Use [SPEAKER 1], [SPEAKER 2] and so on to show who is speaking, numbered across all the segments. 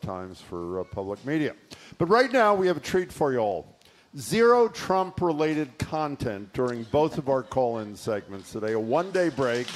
[SPEAKER 1] times for public media. But right now, we have a treat for you all. Zero Trump-related content during both of our call-in segments today. A one-day break.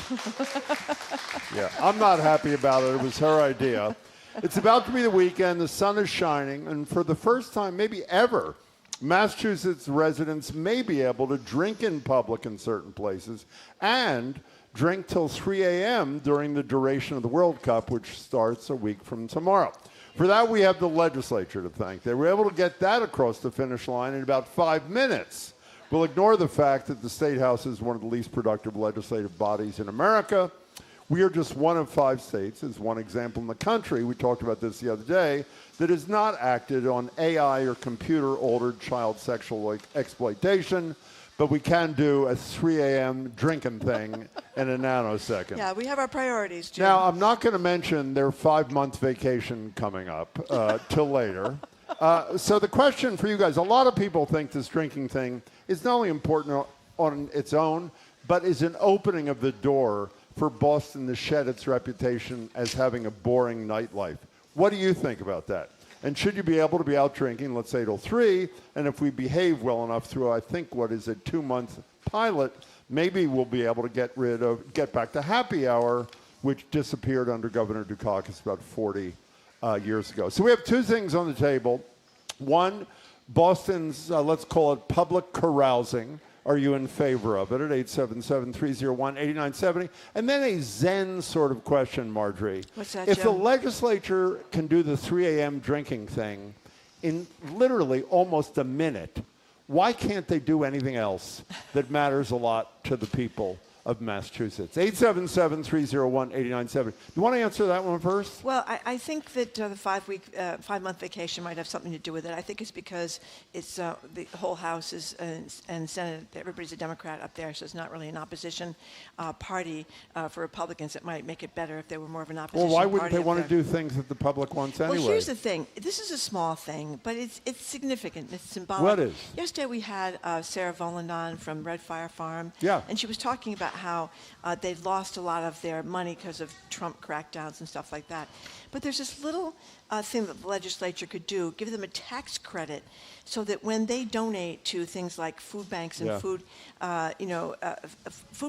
[SPEAKER 1] Yeah, I'm not happy about it. It was her idea. It's about to be the weekend. The sun is shining. And for the first time, maybe ever, Massachusetts residents may be able to drink in public in certain places and drink till 3 a.m. during the duration of the World Cup, which starts a week from tomorrow. For that, we have the legislature to thank. They were able to get that across the finish line in about 5 minutes. We'll ignore the fact that the State House is one of the least productive legislative bodies in America. We are just one of 5 states, as one example in the country, we talked about this the other day, that has not acted on AI or computer-altered child sexual exploitation, but we can do a 3 a.m. drinking thing in a nanosecond.
[SPEAKER 2] Yeah, we have our priorities, Jim.
[SPEAKER 1] Now, I'm not going to mention their 5-month vacation coming up till later. So the question for you guys, a lot of people think this drinking thing is not only important on its own, but is an opening of the door for Boston to shed its reputation as having a boring nightlife. What do you think about that? And should you be able to be out drinking, let's say till 3, and if we behave well enough through, I think, what is a 2-month pilot, maybe we'll be able to get back to happy hour, which disappeared under Governor Dukakis about 40 years ago. So we have 2 things on the table. One, Boston's, let's call it public carousing. Are you in favor of it at 877-301-8970? And then a Zen sort of question, Marjorie.
[SPEAKER 2] What's that,
[SPEAKER 1] If
[SPEAKER 2] Jim?
[SPEAKER 1] the legislature can do the 3 a.m. drinking thing in literally almost a minute, why can't they do anything else that matters a lot to the people of Massachusetts? 877-301-8970. You want to answer that one first?
[SPEAKER 2] Well, I think that the 5-month vacation might have something to do with it. I think it's because it's the whole House is and Senate, everybody's a Democrat up there, so it's not really an opposition party for Republicans. It might make it better if there were more of an opposition party.
[SPEAKER 1] Well, why wouldn't they want to do things that the public wants anyway?
[SPEAKER 2] Well, here's the thing. This is a small thing, but it's significant. It's symbolic.
[SPEAKER 1] What is?
[SPEAKER 2] Yesterday we had Sarah Volandon from Red Fire Farm.
[SPEAKER 1] Yeah.
[SPEAKER 2] And she was talking about how they've lost a lot of their money because of Trump crackdowns and stuff like that. But there's this little thing that the legislature could do, give them a tax credit so that when they donate to things like food banks and food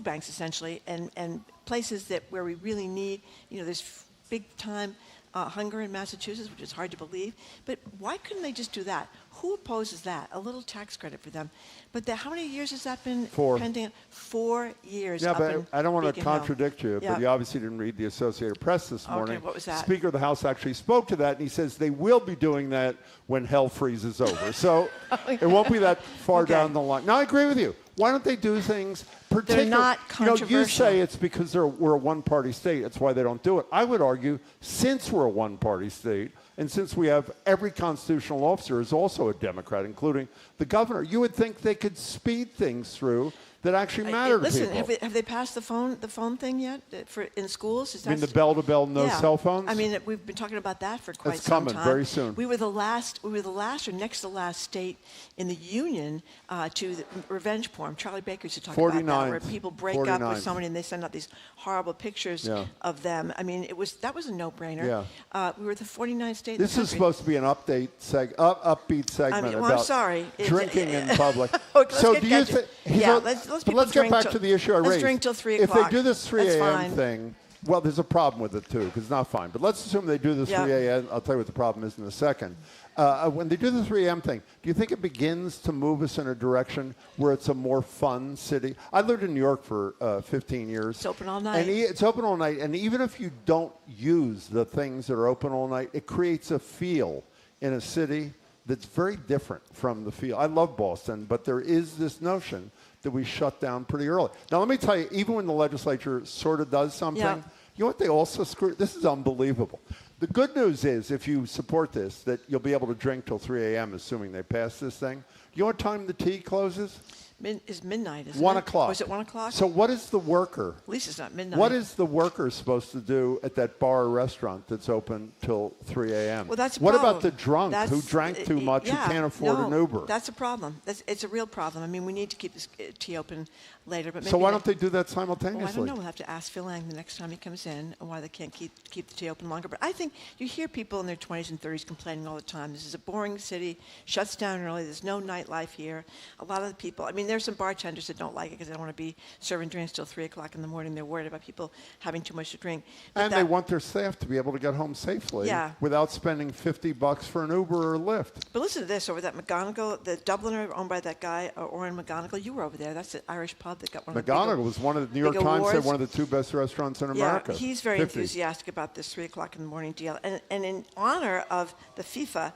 [SPEAKER 2] banks essentially, and places where we really need, there's big time hunger in Massachusetts, which is hard to believe. But why couldn't they just do that? Who opposes that? A little tax credit for them. But how many years has that been
[SPEAKER 1] 4.
[SPEAKER 2] pending? 4 years.
[SPEAKER 1] Yeah,
[SPEAKER 2] up
[SPEAKER 1] but
[SPEAKER 2] in
[SPEAKER 1] I don't want to
[SPEAKER 2] Beacon Hill.
[SPEAKER 1] contradict you, but you obviously didn't read the Associated Press this morning.
[SPEAKER 2] Okay, what was that?
[SPEAKER 1] Speaker of the House actually spoke to that, and he says they will be doing that when hell freezes over. So it won't be that far down the line. Now, I agree with you. Why don't they do things particularly?
[SPEAKER 2] They're not controversial.
[SPEAKER 1] You say it's because we're a one-party state. That's why they don't do it. I would argue, since we're a one-party state, and since we have every constitutional officer is also a Democrat, including the governor, you would think they could speed things through that actually matter to people.
[SPEAKER 2] Listen, have they passed the phone thing yet in schools?
[SPEAKER 1] You mean the bell-to-bell no cell phones?
[SPEAKER 2] I mean, we've been talking about that for quite some time.
[SPEAKER 1] It's coming very soon.
[SPEAKER 2] We were the last or next to last state in the union to the revenge porn. Charlie Baker used to talk about that, where people break up with somebody and they send out these horrible pictures of them. I mean, that was a no-brainer.
[SPEAKER 1] Yeah.
[SPEAKER 2] We were the 49th state.
[SPEAKER 1] This is supposed to be an upbeat upbeat segment
[SPEAKER 2] I'm
[SPEAKER 1] about
[SPEAKER 2] sorry.
[SPEAKER 1] drinking in public.
[SPEAKER 2] So
[SPEAKER 1] do you think? But let's get back to the issue I raised.
[SPEAKER 2] Let's drink till 3
[SPEAKER 1] o'clock. If they do this 3
[SPEAKER 2] That's
[SPEAKER 1] a.m.
[SPEAKER 2] fine.
[SPEAKER 1] thing, well, there's a problem with it, too, because it's not fine. But let's assume they do the 3 a.m. I'll tell you what the problem is in a second. When they do the 3 a.m. thing, do you think it begins to move us in a direction where it's a more fun city? I lived in New York for 15 years.
[SPEAKER 2] It's open all night.
[SPEAKER 1] And it's open all night. And even if you don't use the things that are open all night, it creates a feel in a city that's very different from the feel. I love Boston, but there is this notion that we shut down pretty early. Now, let me tell you, even when the legislature sort of does something, you know what they also screw? This is unbelievable. The good news is, if you support this, that you'll be able to drink till 3 a.m., assuming they pass this thing. You know what time the tea closes?
[SPEAKER 2] is midnight, isn't
[SPEAKER 1] 1
[SPEAKER 2] it?
[SPEAKER 1] o'clock.
[SPEAKER 2] Was it 1 o'clock?
[SPEAKER 1] So what is the worker?
[SPEAKER 2] At least it's not midnight.
[SPEAKER 1] What is the worker supposed to do at that bar or restaurant that's open till 3 a.m.?
[SPEAKER 2] Well, that's a
[SPEAKER 1] what
[SPEAKER 2] problem.
[SPEAKER 1] about the drunk who drank too much who can't afford an Uber?
[SPEAKER 2] That's a problem. It's a real problem. I mean, we need to keep this tea open later. But maybe
[SPEAKER 1] So why don't they do that simultaneously?
[SPEAKER 2] Well, I don't know. We'll have to ask Phil Lang the next time he comes in why they can't keep the tea open longer. But I think you hear people in their 20s and 30s complaining all the time. This is a boring city, shuts down early, there's no nightlife here. A lot of the people, I mean, there's some bartenders that don't like it because they don't want to be serving drinks till 3 o'clock in the morning. They're worried about people having too much to drink. But
[SPEAKER 1] and they want their staff to be able to get home safely without spending $50 for an Uber or Lyft.
[SPEAKER 2] But listen to this, over that McGonigal, the Dubliner owned by that guy, Oren McGonigal, you were over there. That's the Irish pub that got one of the
[SPEAKER 1] McGonigal was one of the New York Times said one of the 2 best restaurants in America.
[SPEAKER 2] Yeah, he's very enthusiastic about this 3 o'clock in the morning deal. And in honor of the FIFA,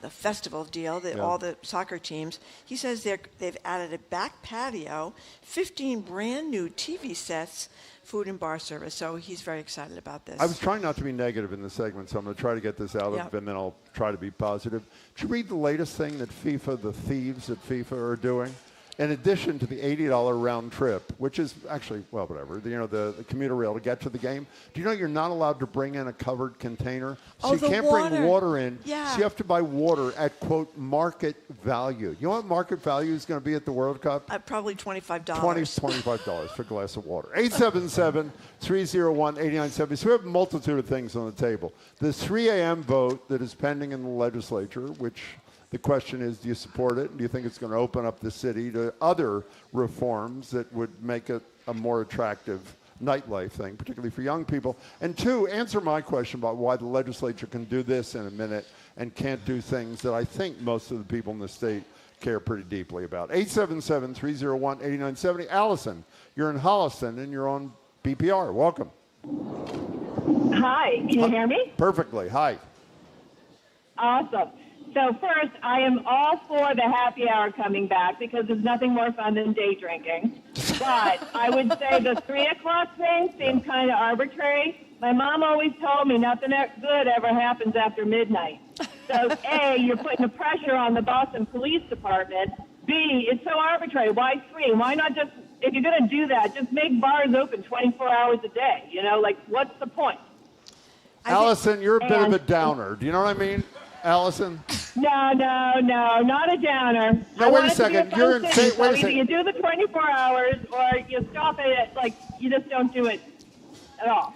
[SPEAKER 2] the festival deal, all the soccer teams, he says they've added a back patio, 15 brand new TV sets, food and bar service. So he's very excited about this.
[SPEAKER 1] I was trying not to be negative in the segment, so I'm going to try to get this out of and then I'll try to be positive. Did you read the latest thing that the thieves at FIFA are doing? In addition to the $80 round trip, which is actually, well, whatever, the commuter rail to get to the game, do you know you're not allowed to bring in a covered container? So you can't bring water in.
[SPEAKER 2] Yeah.
[SPEAKER 1] So you have to buy water at, quote, market value. You know what market value is going to be at the World Cup?
[SPEAKER 2] Probably $25.
[SPEAKER 1] $25 for a glass of water. 877-301-8970. So we have a multitude of things on the table. The 3 a.m. vote that is pending in the legislature, which... The question is, do you support it? Do you think it's going to open up the city to other reforms that would make it a more attractive nightlife thing, particularly for young people? And 2, answer my question about why the legislature can do this in a minute and can't do things that I think most of the people in the state care pretty deeply about. 877-301-8970. Allison, you're in Holliston and you're on BPR. Welcome.
[SPEAKER 3] Hi, can you hear me?
[SPEAKER 1] Perfectly. Hi.
[SPEAKER 3] Awesome. So first, I am all for the happy hour coming back because there's nothing more fun than day drinking. But I would say the 3 o'clock thing seems kind of arbitrary. My mom always told me nothing good ever happens after midnight. So A, you're putting the pressure on the Boston Police Department. B, it's so arbitrary. Why 3? Why not just, if you're going to do that, just make bars open 24 hours a day? What's the point?
[SPEAKER 1] Allison, you're a bit of a downer. Do you know what I mean? Allison?
[SPEAKER 3] No, not a downer.
[SPEAKER 1] No, wait a second. You're in. Wait a
[SPEAKER 3] either
[SPEAKER 1] second.
[SPEAKER 3] you do the 24 hours or you stop it you just don't do it at all.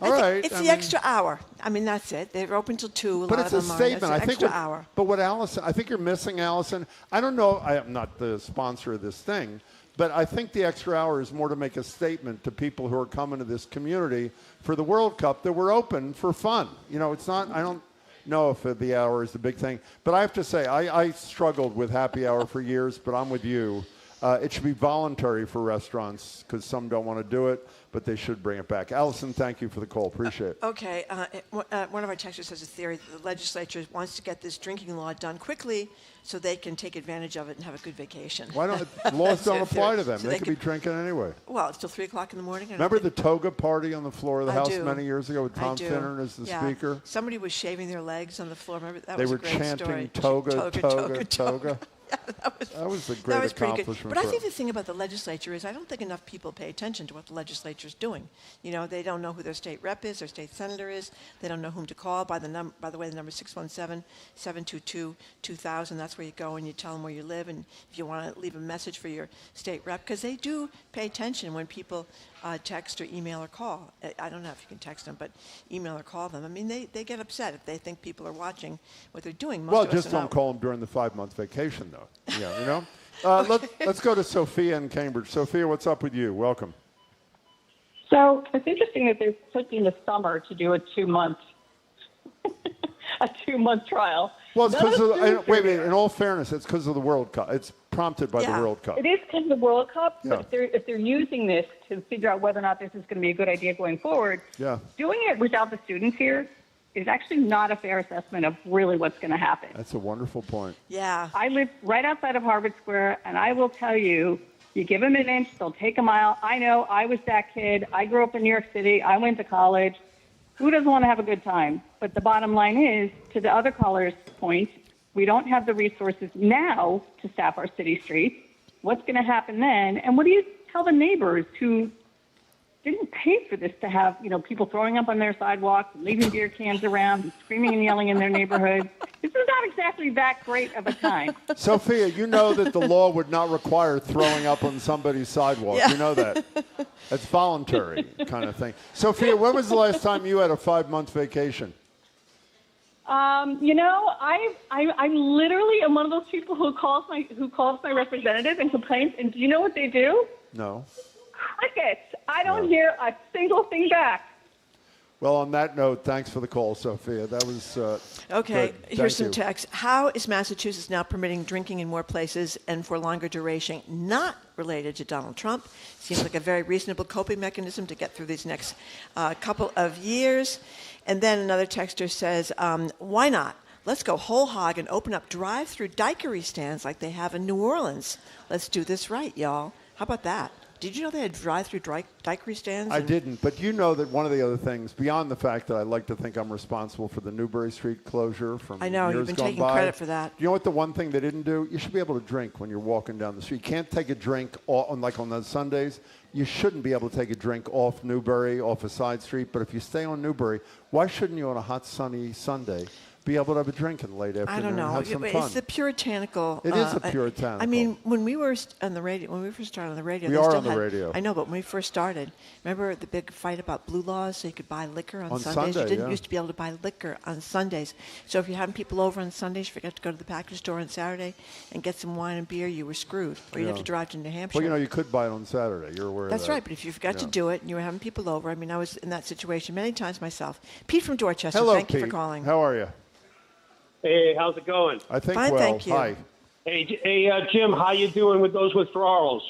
[SPEAKER 1] All right.
[SPEAKER 2] It's the extra hour. I mean, that's it. They're open till 2.
[SPEAKER 1] But it's a statement.
[SPEAKER 2] I think extra hour.
[SPEAKER 1] But what Allison, I think you're missing, Allison. I don't know. I am not the sponsor of this thing, but I think the extra hour is more to make a statement to people who are coming to this community for the World Cup that we're open for fun. It's not. I don't know if the hour is the big thing. But I have to say, I struggled with happy hour for years, but I'm with you. It should be voluntary for restaurants because some don't want to do it, but they should bring it back. Allison, thank you for the call. Appreciate it.
[SPEAKER 2] Okay. One of our texters has a theory that the legislature wants to get this drinking law done quickly so they can take advantage of it and have a good vacation.
[SPEAKER 1] Why don't laws don't apply to them? So they could be drinking anyway.
[SPEAKER 2] Well, it's till 3 o'clock in the morning.
[SPEAKER 1] Remember the toga party on the floor of the House many years ago with Tom Finner as the speaker?
[SPEAKER 2] Somebody was shaving their legs on the floor. Remember that?
[SPEAKER 1] They
[SPEAKER 2] was
[SPEAKER 1] were
[SPEAKER 2] a great
[SPEAKER 1] chanting
[SPEAKER 2] story.
[SPEAKER 1] toga. That was a great accomplishment.
[SPEAKER 2] Good. But I think the thing about the legislature is I don't think enough people pay attention to what the legislature is doing. They don't know who their state rep is, their state senator is. They don't know whom to call. By the way, the number is 617-722-2000. That's where you go and you tell them where you live and if you want to leave a message for your state rep, because they do pay attention when people text or email or call. I don't know if you can text them, but email or call them. I mean, they get upset if they think people are watching what they're doing.
[SPEAKER 1] Well, just don't call them during the 5-month vacation, though. Yeah, Let's go to Sophia in Cambridge. Sophia, what's up with you? Welcome.
[SPEAKER 4] So it's interesting that they're picking the summer to do a 2-month trial.
[SPEAKER 1] Well, it's because of wait. In all fairness, it's because of the World Cup. It's prompted by the World Cup.
[SPEAKER 4] It is because of the World Cup, but if they're using this to figure out whether or not this is going to be a good idea going forward, doing it without the students here is actually not a fair assessment of really what's going to happen.
[SPEAKER 1] That's a wonderful point.
[SPEAKER 2] Yeah.
[SPEAKER 4] I live right outside of Harvard Square, and I will tell you, you give them an inch, they'll take a mile. I know, I was that kid. I grew up in New York City. I went to college. Who doesn't want to have a good time? But the bottom line is, to the other caller's point, we don't have the resources now to staff our city streets. What's going to happen then? And what do you tell the neighbors who didn't pay for this to have, people throwing up on their sidewalks, and leaving beer cans around, and screaming and yelling in their neighborhood? This is not exactly that great of a time.
[SPEAKER 1] Sophia, you know that the law would not require throwing up on somebody's sidewalk.
[SPEAKER 2] Yeah.
[SPEAKER 1] You know that. That's voluntary kind of thing. Sophia, when was the last time you had a 5-month vacation?
[SPEAKER 4] I literally am one of those people who calls my representative and complains. And do you know what they do?
[SPEAKER 1] No.
[SPEAKER 4] Crickets. I don't hear a single thing back.
[SPEAKER 1] Well, on that note, thanks for the call, Sophia. That was
[SPEAKER 2] Okay,
[SPEAKER 1] good.
[SPEAKER 2] here's
[SPEAKER 1] Thank
[SPEAKER 2] some
[SPEAKER 1] you.
[SPEAKER 2] text. How is Massachusetts now permitting drinking in more places and for longer duration not related to Donald Trump? Seems like a very reasonable coping mechanism to get through these next couple of years. And then another texter says, why not? Let's go whole hog and open up drive-through daiquiri stands like they have in New Orleans. Let's do this right, y'all. How about that? Did you know they had drive-through daiquiri stands?
[SPEAKER 1] I didn't, but you know that one of the other things, beyond the fact that I like to think I'm responsible for the Newbury Street closure from
[SPEAKER 2] I know,
[SPEAKER 1] years
[SPEAKER 2] you've been
[SPEAKER 1] gone
[SPEAKER 2] taking
[SPEAKER 1] by.
[SPEAKER 2] credit for that.
[SPEAKER 1] You know what the one thing they didn't do? You should be able to drink when you're walking down the street. You can't take a drink, on those Sundays. You shouldn't be able to take a drink off Newbury, off a side street. But if you stay on Newbury, why shouldn't you on a hot, sunny Sunday be able to have a drink in the late afternoon
[SPEAKER 2] I don't know.
[SPEAKER 1] and have some fun?
[SPEAKER 2] It's the puritanical.
[SPEAKER 1] It is a puritanical.
[SPEAKER 2] I mean, when we were on the radio, when we first started on the radio,
[SPEAKER 1] We
[SPEAKER 2] they
[SPEAKER 1] are
[SPEAKER 2] still
[SPEAKER 1] on the
[SPEAKER 2] had-
[SPEAKER 1] radio.
[SPEAKER 2] I know, but when we first started, remember the big fight about blue laws, so you could buy liquor on
[SPEAKER 1] On
[SPEAKER 2] Sundays.
[SPEAKER 1] Sunday,
[SPEAKER 2] You didn't
[SPEAKER 1] yeah.
[SPEAKER 2] used to be able to buy liquor on Sundays. So if you're having people over on Sundays, you forgot to go to the package store on Saturday and get some wine and beer, you were screwed, or you'd have to drive to New Hampshire.
[SPEAKER 1] Well, you could buy it on Saturday. You're aware
[SPEAKER 2] That's
[SPEAKER 1] of that.
[SPEAKER 2] right, but if you forgot to
[SPEAKER 1] Yeah.
[SPEAKER 2] do it and you were having people over, I mean, I was in that situation many times myself. Pete from Dorchester,
[SPEAKER 1] Hello,
[SPEAKER 2] thank
[SPEAKER 1] Pete.
[SPEAKER 2] you for calling.
[SPEAKER 1] How are you?
[SPEAKER 5] Hey, how's it going?
[SPEAKER 1] I think
[SPEAKER 2] Fine,
[SPEAKER 1] well.
[SPEAKER 2] thank you.
[SPEAKER 1] Hi.
[SPEAKER 5] Hey, Jim, how you doing with those withdrawals?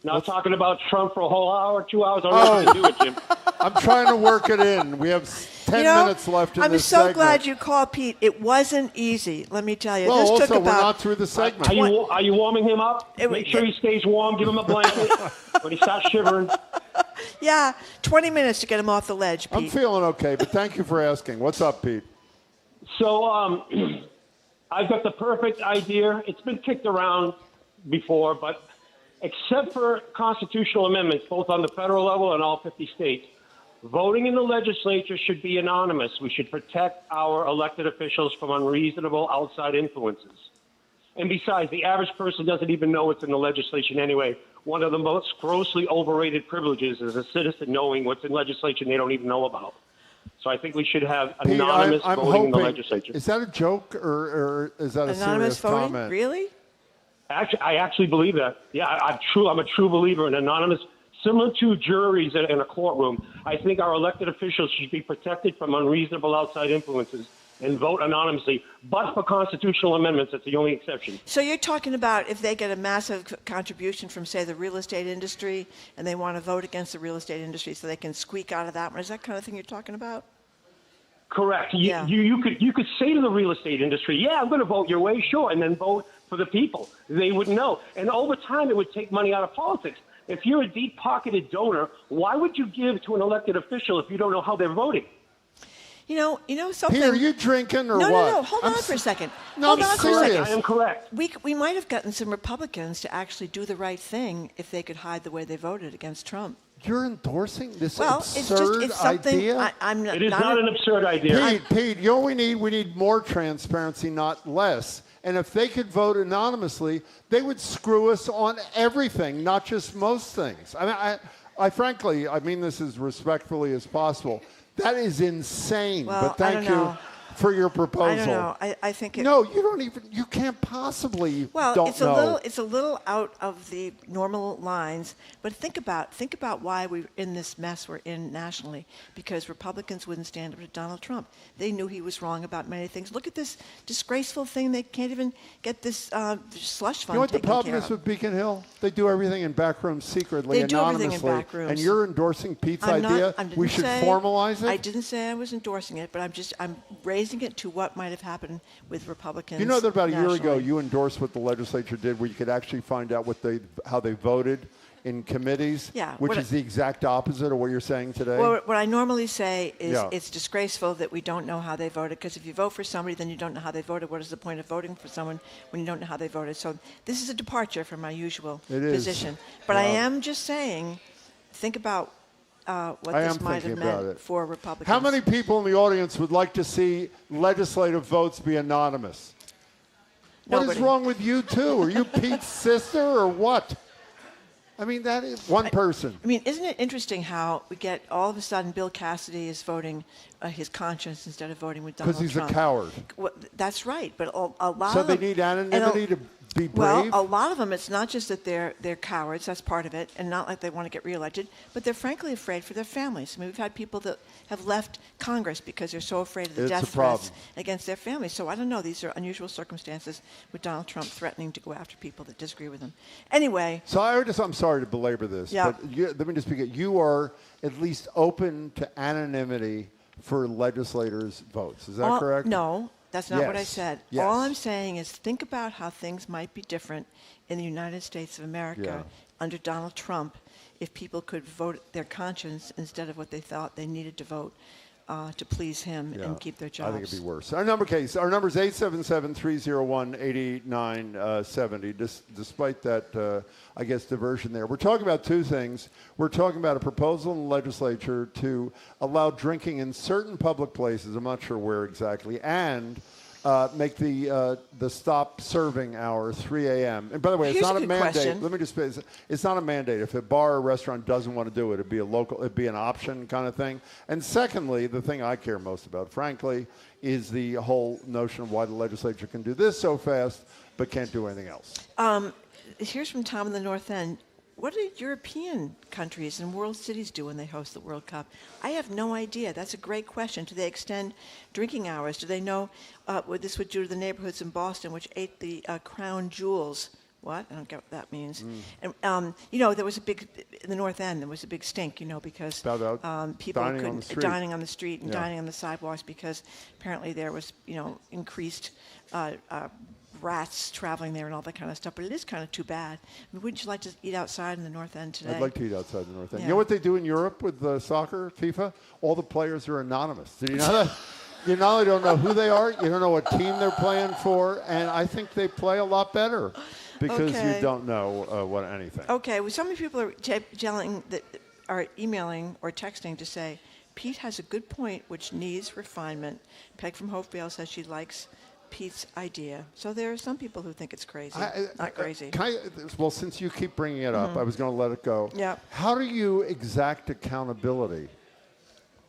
[SPEAKER 5] Not talking about Trump for a whole hour, 2 hours. I'm not going to do it, Jim.
[SPEAKER 1] I'm trying to work it in. We have 10 minutes left in
[SPEAKER 2] I'm
[SPEAKER 1] this
[SPEAKER 2] so
[SPEAKER 1] segment.
[SPEAKER 2] glad you called, Pete. It wasn't easy, let me tell you.
[SPEAKER 1] Well,
[SPEAKER 2] this
[SPEAKER 1] also,
[SPEAKER 2] took about
[SPEAKER 1] we're not through the segment.
[SPEAKER 5] Are you warming him up? Make sure he stays warm. Give him a blanket when he starts shivering.
[SPEAKER 2] 20 minutes to get him off the ledge, Pete.
[SPEAKER 1] I'm feeling okay, but thank you for asking. What's up, Pete?
[SPEAKER 5] So I've got the perfect idea. It's been kicked around before, but except for constitutional amendments, both on the federal level and all 50 states, voting in the legislature should be anonymous. We should protect our elected officials from unreasonable outside influences. And besides, the average person doesn't even know what's in the legislation anyway. One of the most grossly overrated privileges is a citizen knowing what's in legislation they don't even know about. So I think we should have
[SPEAKER 1] Pete,
[SPEAKER 5] anonymous
[SPEAKER 1] I'm
[SPEAKER 5] voting in the
[SPEAKER 1] hoping,
[SPEAKER 5] legislature.
[SPEAKER 1] is that a joke or is that a
[SPEAKER 2] Anonymous
[SPEAKER 1] serious
[SPEAKER 2] voting?
[SPEAKER 1] comment?
[SPEAKER 2] Really?
[SPEAKER 5] Actually, I actually believe that. Yeah, I'm a true believer in anonymous, similar to juries in a courtroom. I think our elected officials should be protected from unreasonable outside influences and vote anonymously. But for constitutional amendments, that's the only exception.
[SPEAKER 2] So you're talking about if they get a massive contribution from, say, the real estate industry, and they want to vote against the real estate industry so they can squeak out of that one. Is that kind of thing you're talking about?
[SPEAKER 5] Correct.
[SPEAKER 2] Yeah.
[SPEAKER 5] You could say to the real estate industry, yeah, I'm going to vote your way, sure, and then vote for the people. They wouldn't know. And over time, it would take money out of politics. If you're a deep-pocketed donor, why would you give to an elected official if you don't know how they're voting?
[SPEAKER 2] You know something.
[SPEAKER 1] Pete, are you drinking or
[SPEAKER 2] no,
[SPEAKER 1] what?
[SPEAKER 2] No. Hold on for a second.
[SPEAKER 1] No,
[SPEAKER 2] Hold
[SPEAKER 1] I'm
[SPEAKER 2] on for a second.
[SPEAKER 1] serious.
[SPEAKER 5] I am correct.
[SPEAKER 2] We might have gotten some Republicans to actually do the right thing if they could hide the way they voted against Trump.
[SPEAKER 1] You're endorsing this
[SPEAKER 2] Well,
[SPEAKER 1] absurd
[SPEAKER 2] it's something.
[SPEAKER 1] idea?
[SPEAKER 2] I'm
[SPEAKER 5] It is not an absurd idea.
[SPEAKER 1] Pete, you know what we need more transparency, not less. And if they could vote anonymously, they would screw us on everything, not just most things. I mean, I frankly, I mean this as respectfully as possible. That is insane.
[SPEAKER 2] Well,
[SPEAKER 1] but thank
[SPEAKER 2] I don't
[SPEAKER 1] you
[SPEAKER 2] know.
[SPEAKER 1] for your proposal.
[SPEAKER 2] I don't know. I think it.
[SPEAKER 1] No, you can't possibly.
[SPEAKER 2] Well,
[SPEAKER 1] don't
[SPEAKER 2] it's
[SPEAKER 1] know.
[SPEAKER 2] a little out of the normal lines. But think about why we're in this mess we're in nationally. Because Republicans wouldn't stand up to Donald Trump. They knew he was wrong about many things. Look at this disgraceful thing. They can't even get this slush fund.
[SPEAKER 1] You know what the
[SPEAKER 2] taken
[SPEAKER 1] problem
[SPEAKER 2] care
[SPEAKER 1] is
[SPEAKER 2] of.
[SPEAKER 1] with Beacon Hill? They do everything in back rooms secretly,
[SPEAKER 2] They do everything in
[SPEAKER 1] anonymously.
[SPEAKER 2] back rooms.
[SPEAKER 1] And you're endorsing Pete's
[SPEAKER 2] I'm not-
[SPEAKER 1] idea?
[SPEAKER 2] I didn't
[SPEAKER 1] We should
[SPEAKER 2] say-
[SPEAKER 1] formalize it?
[SPEAKER 2] I didn't say I was endorsing it, but I'm raising it to what might have happened with Republicans.
[SPEAKER 1] You know that about a year ago,
[SPEAKER 2] nationally.
[SPEAKER 1] you endorsed what the legislature did, where you could actually find out how they voted in committees,
[SPEAKER 2] Yeah,
[SPEAKER 1] which
[SPEAKER 2] what
[SPEAKER 1] is the exact opposite of what you're saying today?
[SPEAKER 2] Well, what I normally say is
[SPEAKER 1] Yeah.
[SPEAKER 2] it's disgraceful that we don't know how they voted, because if you vote for somebody, then you don't know how they voted. What is the point of voting for someone when you don't know how they voted? So this is a departure from my usual
[SPEAKER 1] It is.
[SPEAKER 2] position. But I
[SPEAKER 1] Yeah.
[SPEAKER 2] am just saying, think about what
[SPEAKER 1] I
[SPEAKER 2] this
[SPEAKER 1] am
[SPEAKER 2] might
[SPEAKER 1] thinking
[SPEAKER 2] have
[SPEAKER 1] about
[SPEAKER 2] meant
[SPEAKER 1] it.
[SPEAKER 2] for Republicans.
[SPEAKER 1] How many people in the audience would like to see legislative votes be anonymous? What is
[SPEAKER 2] Nobody.
[SPEAKER 1] wrong with you, too? Are you Pete's sister or what? I mean, that is one person.
[SPEAKER 2] I mean, isn't it interesting how we get all of a sudden Bill Cassidy is voting his conscience instead of voting with Donald
[SPEAKER 1] Because he's
[SPEAKER 2] Trump?
[SPEAKER 1] a coward.
[SPEAKER 2] Well, that's right, but a lot
[SPEAKER 1] So
[SPEAKER 2] of
[SPEAKER 1] they
[SPEAKER 2] them,
[SPEAKER 1] need
[SPEAKER 2] and
[SPEAKER 1] anonymity to be brave?
[SPEAKER 2] Well, a lot of them, it's not just that they're cowards, that's part of it, and not like they want to get reelected, but they're frankly afraid for their families. I mean, we've had people that have left Congress because they're so afraid of the
[SPEAKER 1] It's a
[SPEAKER 2] death
[SPEAKER 1] problem.
[SPEAKER 2] threats against their families. So I don't know, these are unusual circumstances with Donald Trump threatening to go after people that disagree with him. Anyway,
[SPEAKER 1] So I'm sorry to belabor this,
[SPEAKER 2] Yeah.
[SPEAKER 1] but let me just begin. You are at least open to anonymity for legislators' votes. Is that correct?
[SPEAKER 2] No, that's not what I
[SPEAKER 1] Yes.
[SPEAKER 2] said.
[SPEAKER 1] Yes.
[SPEAKER 2] All I'm saying is think about how things might be different in the United States of America under Donald Trump if people could vote their conscience instead of what they thought they needed to vote to please him and keep their jobs.
[SPEAKER 1] I think it'd be worse. Our number is 877-301-8970. Despite that, I guess, diversion there. We're talking about two things. We're talking about a proposal in the legislature to allow drinking in certain public places, I'm not sure where exactly, and make the stop serving hour 3 a.m. And by the way, it's
[SPEAKER 2] Here's
[SPEAKER 1] not
[SPEAKER 2] a
[SPEAKER 1] a
[SPEAKER 2] good
[SPEAKER 1] mandate.
[SPEAKER 2] question.
[SPEAKER 1] Let me just say, it's not a mandate. If a bar or restaurant doesn't want to do it, it'd be an option kind of thing. And secondly, the thing I care most about, frankly, is the whole notion of why the legislature can do this so fast but can't do anything else.
[SPEAKER 2] Here's from Tom in the North End. What do European countries and world cities do when they host the World Cup? I have no idea. That's a great question. Do they extend drinking hours? Do they know what this would do to the neighborhoods in Boston, which ate the crown jewels? What? I don't get what that means. And, there was a big, in the North End, there was a big stink, because people
[SPEAKER 1] dining on the
[SPEAKER 2] couldn't,
[SPEAKER 1] street.
[SPEAKER 2] dining on the street and
[SPEAKER 1] Yeah.
[SPEAKER 2] dining on the sidewalks because apparently there was, increased rats traveling there and all that kind of stuff. But it is kind of too bad. I mean, wouldn't you like to eat outside in the North End today?
[SPEAKER 1] I'd like to eat outside the North End.
[SPEAKER 2] Yeah.
[SPEAKER 1] You know what they do in Europe with soccer, FIFA? All the players are anonymous. Did you know that? You not only don't know who they are, you don't know what team they're playing for, and I think they play a lot better because
[SPEAKER 2] Okay.
[SPEAKER 1] you don't know what anything.
[SPEAKER 2] Okay, well, so many people are are emailing or texting to say, Pete has a good point which needs refinement. Peg from Hopevale says she likes Pete's idea. So there are some people who think it's crazy. Not crazy.
[SPEAKER 1] Well, since you keep bringing it up, I was going to let it go.
[SPEAKER 2] Yeah.
[SPEAKER 1] How do you exact accountability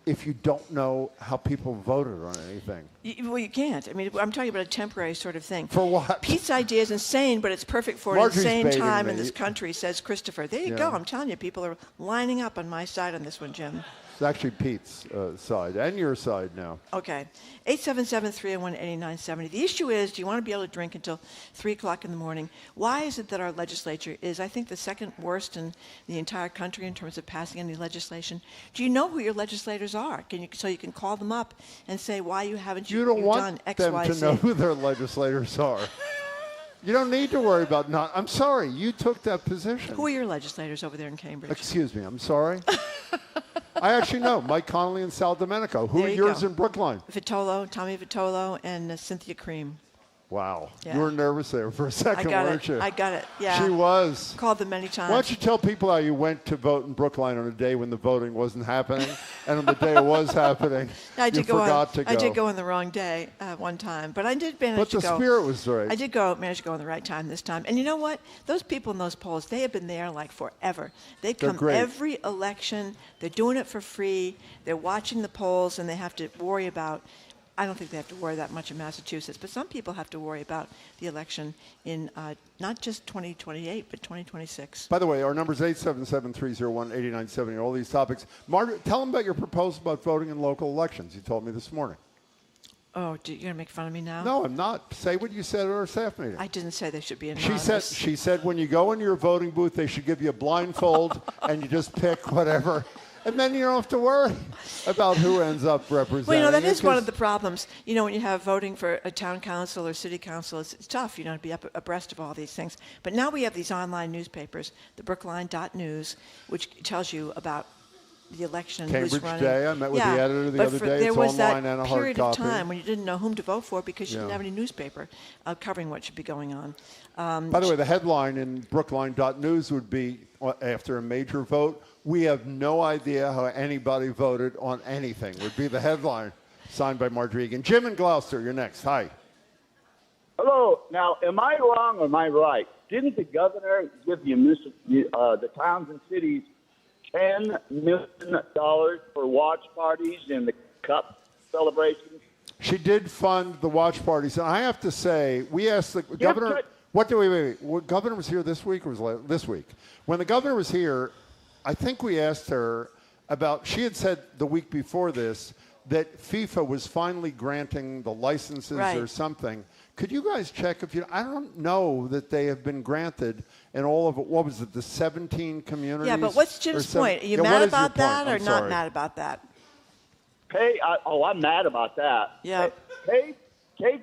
[SPEAKER 1] if you don't know how people voted on anything?
[SPEAKER 2] Well, you can't. I mean, I'm talking about a temporary sort of thing.
[SPEAKER 1] For what?
[SPEAKER 2] Pete's idea is insane, but it's perfect for
[SPEAKER 1] Marjorie's
[SPEAKER 2] an insane
[SPEAKER 1] baiting
[SPEAKER 2] time
[SPEAKER 1] me.
[SPEAKER 2] in this country, says Christopher. There you go. I'm telling you, people are lining up on my side on this one, Jim.
[SPEAKER 1] It's actually Pete's side and your side now.
[SPEAKER 2] Okay. 877-301-8970. The issue is, do you want to be able to drink until 3 o'clock in the morning? Why is it that our legislature is, I think, the second worst in the entire country in terms of passing any legislation? Do you know who your legislators are? So you can call them up and say, why haven't you
[SPEAKER 1] don't want
[SPEAKER 2] done X,
[SPEAKER 1] them
[SPEAKER 2] Y,
[SPEAKER 1] to
[SPEAKER 2] Z?
[SPEAKER 1] know who their legislators are. You don't need to worry about not. I'm sorry, you took that position.
[SPEAKER 2] Who are your legislators over there in Cambridge?
[SPEAKER 1] Excuse me, I'm sorry. I actually know Mike Connolly and Sal Domenico. Who
[SPEAKER 2] There
[SPEAKER 1] are
[SPEAKER 2] you
[SPEAKER 1] yours
[SPEAKER 2] go.
[SPEAKER 1] in Brookline?
[SPEAKER 2] Tommy Vitolo, and Cynthia Cream.
[SPEAKER 1] Wow.
[SPEAKER 2] Yeah.
[SPEAKER 1] You were nervous there for a second,
[SPEAKER 2] I got
[SPEAKER 1] weren't
[SPEAKER 2] it.
[SPEAKER 1] you?
[SPEAKER 2] I got it. Yeah.
[SPEAKER 1] She was.
[SPEAKER 2] Called them many times.
[SPEAKER 1] Why don't you tell people how you went to vote in Brookline on a day when the voting wasn't happening, and on the day it was happening, you forgot to go.
[SPEAKER 2] I did go on the wrong day one time, but I did manage to go.
[SPEAKER 1] But the spirit was right.
[SPEAKER 2] I did manage to go on the right time this time. And you know what? Those people in those polls, they have been there like forever. They come
[SPEAKER 1] great.
[SPEAKER 2] every election. They're doing it for free. They're watching the polls, and they have to worry about. I don't think they have to worry that much in Massachusetts, but some people have to worry about the election in not just 2028, but 2026.
[SPEAKER 1] By the way, our number is 877-301-8970. All these topics. Margaret, tell them about your proposal about voting in local elections. You told me this morning.
[SPEAKER 2] Oh, you're going to make fun of me now?
[SPEAKER 1] No, I'm not. Say what you said at our staff meeting.
[SPEAKER 2] I didn't say they should be anonymous.
[SPEAKER 1] She said when you go into your voting booth, they should give you a blindfold and you just pick whatever. And then you don't have to worry about who ends up representing.
[SPEAKER 2] Well, you know, that
[SPEAKER 1] you,
[SPEAKER 2] is one of the problems. You know, when you have voting for a town council or city council, it's tough, you know, to be abreast of all these things. But now we have these online newspapers, the Brookline.News, which tells you about the election and who's
[SPEAKER 1] Cambridge
[SPEAKER 2] running.
[SPEAKER 1] Day. I met with the editor the other day.
[SPEAKER 2] There
[SPEAKER 1] It's
[SPEAKER 2] was
[SPEAKER 1] online
[SPEAKER 2] that
[SPEAKER 1] and a hard
[SPEAKER 2] period of
[SPEAKER 1] copy.
[SPEAKER 2] time when you didn't know whom to vote for because you didn't have any newspaper covering what should be going on.
[SPEAKER 1] By the way, the headline in Brookline.News would be, after a major vote, we have no idea how anybody voted on anything, would be the headline, signed by Marjorie Egan. Jim in Gloucester, you're next. Hi.
[SPEAKER 6] Hello. Now, am I wrong or am I right? Didn't the governor give the towns and cities $10 million for watch parties and the cup celebrations?
[SPEAKER 1] She did fund the watch parties. And I have to say, we asked the governor, what governor was here this week or was this week? When the governor was here, I think we asked her about, she had said the week before this that FIFA was finally granting the licenses or something. Could you guys check if you, I don't know that they have been granted in all of, what was it, the 17 communities?
[SPEAKER 2] Yeah, but what's Jim's point? Are you mad about that or not mad about that?
[SPEAKER 6] I'm mad about that.
[SPEAKER 2] Yeah.
[SPEAKER 6] Take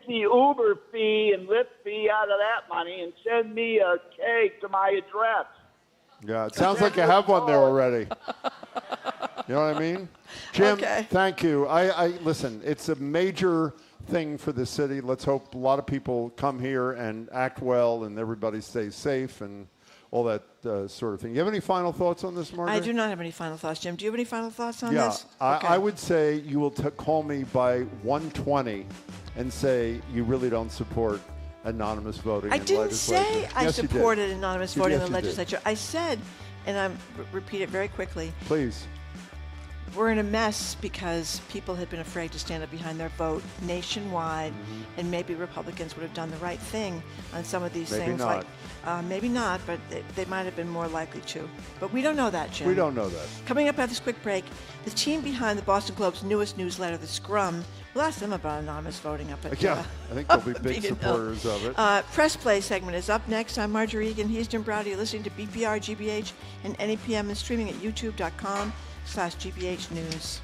[SPEAKER 6] the Uber fee and Lyft fee out of that money and send me a cake to my address.
[SPEAKER 1] Yeah, it sounds like you have one there already. You know what I mean? Jim, thank you. I listen, it's a major thing for the city. Let's hope a lot of people come here and act well and everybody stays safe and all that sort of thing. You have any final thoughts on this, Margaret?
[SPEAKER 2] I do not have any final thoughts, Jim. Do you have any final thoughts on
[SPEAKER 1] yeah,
[SPEAKER 2] this?
[SPEAKER 1] I would say you will call me by 1:20 and say you really don't support anonymous voting
[SPEAKER 2] I
[SPEAKER 1] in
[SPEAKER 2] didn't
[SPEAKER 1] legislature.
[SPEAKER 2] say I supported anonymous voting in the
[SPEAKER 1] you
[SPEAKER 2] legislature. I said, and I'm repeat it very quickly.
[SPEAKER 1] Please.
[SPEAKER 2] We're in a mess because people had been afraid to stand up behind their vote nationwide, and maybe Republicans would have done the right thing on some of these things.
[SPEAKER 1] Not.
[SPEAKER 2] Maybe not, but they might have been more likely to. But we don't know that, Jim.
[SPEAKER 1] We don't know that.
[SPEAKER 2] Coming up after this quick break, the team behind the Boston Globe's newest newsletter, The Scrum, we'll ask them about anonymous voting up at
[SPEAKER 1] I think they'll be big supporters of it.
[SPEAKER 2] Press Play segment is up next. I'm Marjorie Egan. He's Jim Browdy. You're listening to BPR, GBH, and NEPM and streaming at youtube.com/GBH News.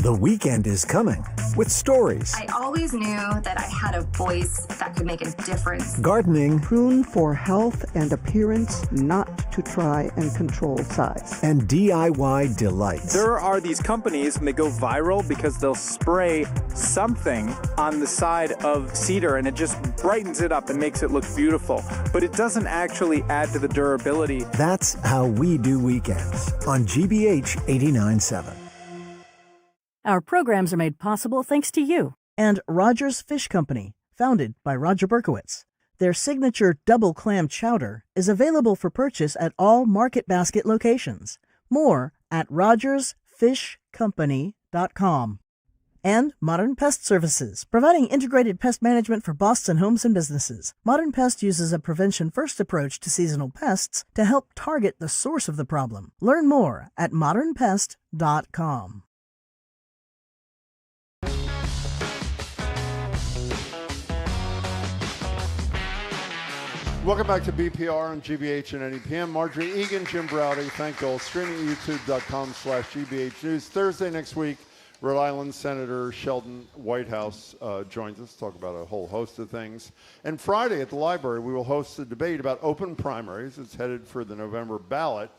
[SPEAKER 7] The weekend is coming with stories.
[SPEAKER 8] I always knew that I had a voice that could make a difference.
[SPEAKER 7] Gardening.
[SPEAKER 9] Prune for health and appearance, not to try and control size.
[SPEAKER 7] And DIY delights.
[SPEAKER 10] There are these companies and they go viral because they'll spray something on the side of cedar and it just brightens it up and makes it look beautiful. But it doesn't actually add to the durability.
[SPEAKER 7] That's how we do weekends on GBH 89.7.
[SPEAKER 11] Our programs are made possible thanks to you.
[SPEAKER 12] And Rogers Fish Company, founded by Roger Berkowitz. Their signature double clam chowder is available for purchase at all Market Basket locations. More at rogersfishcompany.com. And Modern Pest Services, providing integrated pest management for Boston homes and businesses. Modern Pest uses a prevention-first approach to seasonal pests to help target the source of the problem. Learn more at modernpest.com.
[SPEAKER 1] Welcome back to BPR on GBH and NEPM. Marjorie Egan, Jim Browdy, thank you all. Streaming at youtube.com/GBH News. Thursday next week, Rhode Island Senator Sheldon Whitehouse joins us to talk about a whole host of things. And Friday at the library, we will host a debate about open primaries. It's headed for the November ballot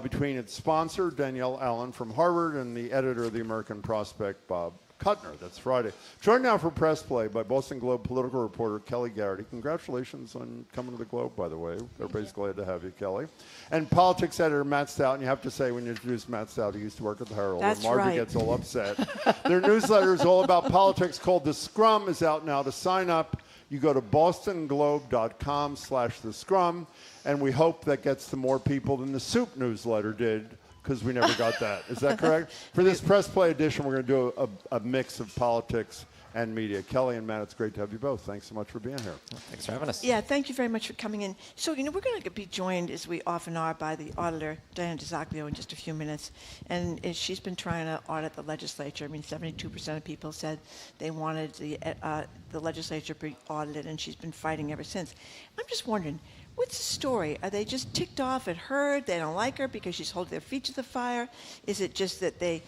[SPEAKER 1] between its sponsor, Danielle Allen from Harvard, and the editor of the American Prospect, Bob Kuttner. That's Friday. Joined now for Press Play by Boston Globe political reporter Kelly Garrity. Congratulations on coming to the Globe, by the way. Everybody's glad to have you, Kelly. And politics editor Matt Stout. And you have to say, when you introduce Matt Stout, he used to work at the Herald.
[SPEAKER 2] That's
[SPEAKER 1] and Margie
[SPEAKER 2] right.
[SPEAKER 1] gets all upset. Their newsletter is all about politics called The Scrum, is out now. To sign up, you go to bostonglobe.com/The Scrum. And we hope that gets to more people than the Soup newsletter did, because we never got that. Is that correct? For this Press Play edition, we're going to do a mix of politics and media. Kelly and Matt, it's great to have you both. Thanks so much for being here.
[SPEAKER 13] Thanks for having us.
[SPEAKER 2] Yeah, thank you very much for coming in. So, we're going to be joined, as we often are, by the auditor, Diana DiZoglio, in just a few minutes. And she's been trying to audit the legislature. 72% of people said they wanted the legislature to be audited, and she's been fighting ever since. I'm just wondering, what's the story? Are they just ticked off at her? They don't like her because she's holding their feet to the fire? Is it just that they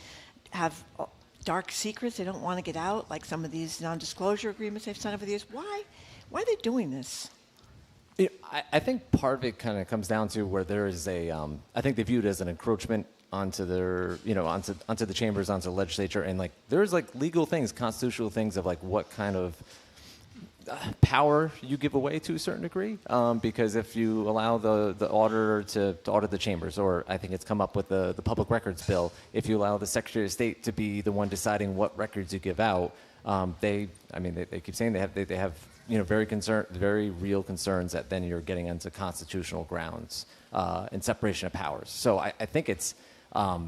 [SPEAKER 2] have dark secrets they don't want to get out, like some of these non-disclosure agreements they've signed over the years? Why are they doing this?
[SPEAKER 13] I think part of it kind of comes down to where there is I think they view it as an encroachment onto their, onto the chambers, onto the legislature, and there's legal things, constitutional things of what kind of power you give away to a certain degree, because if you allow the auditor to audit the chambers, or I think it's come up with the public records bill, if you allow the Secretary of State to be the one deciding what records you give out, they keep saying they have very real concerns that then you're getting into constitutional grounds and separation of powers. So I think it's a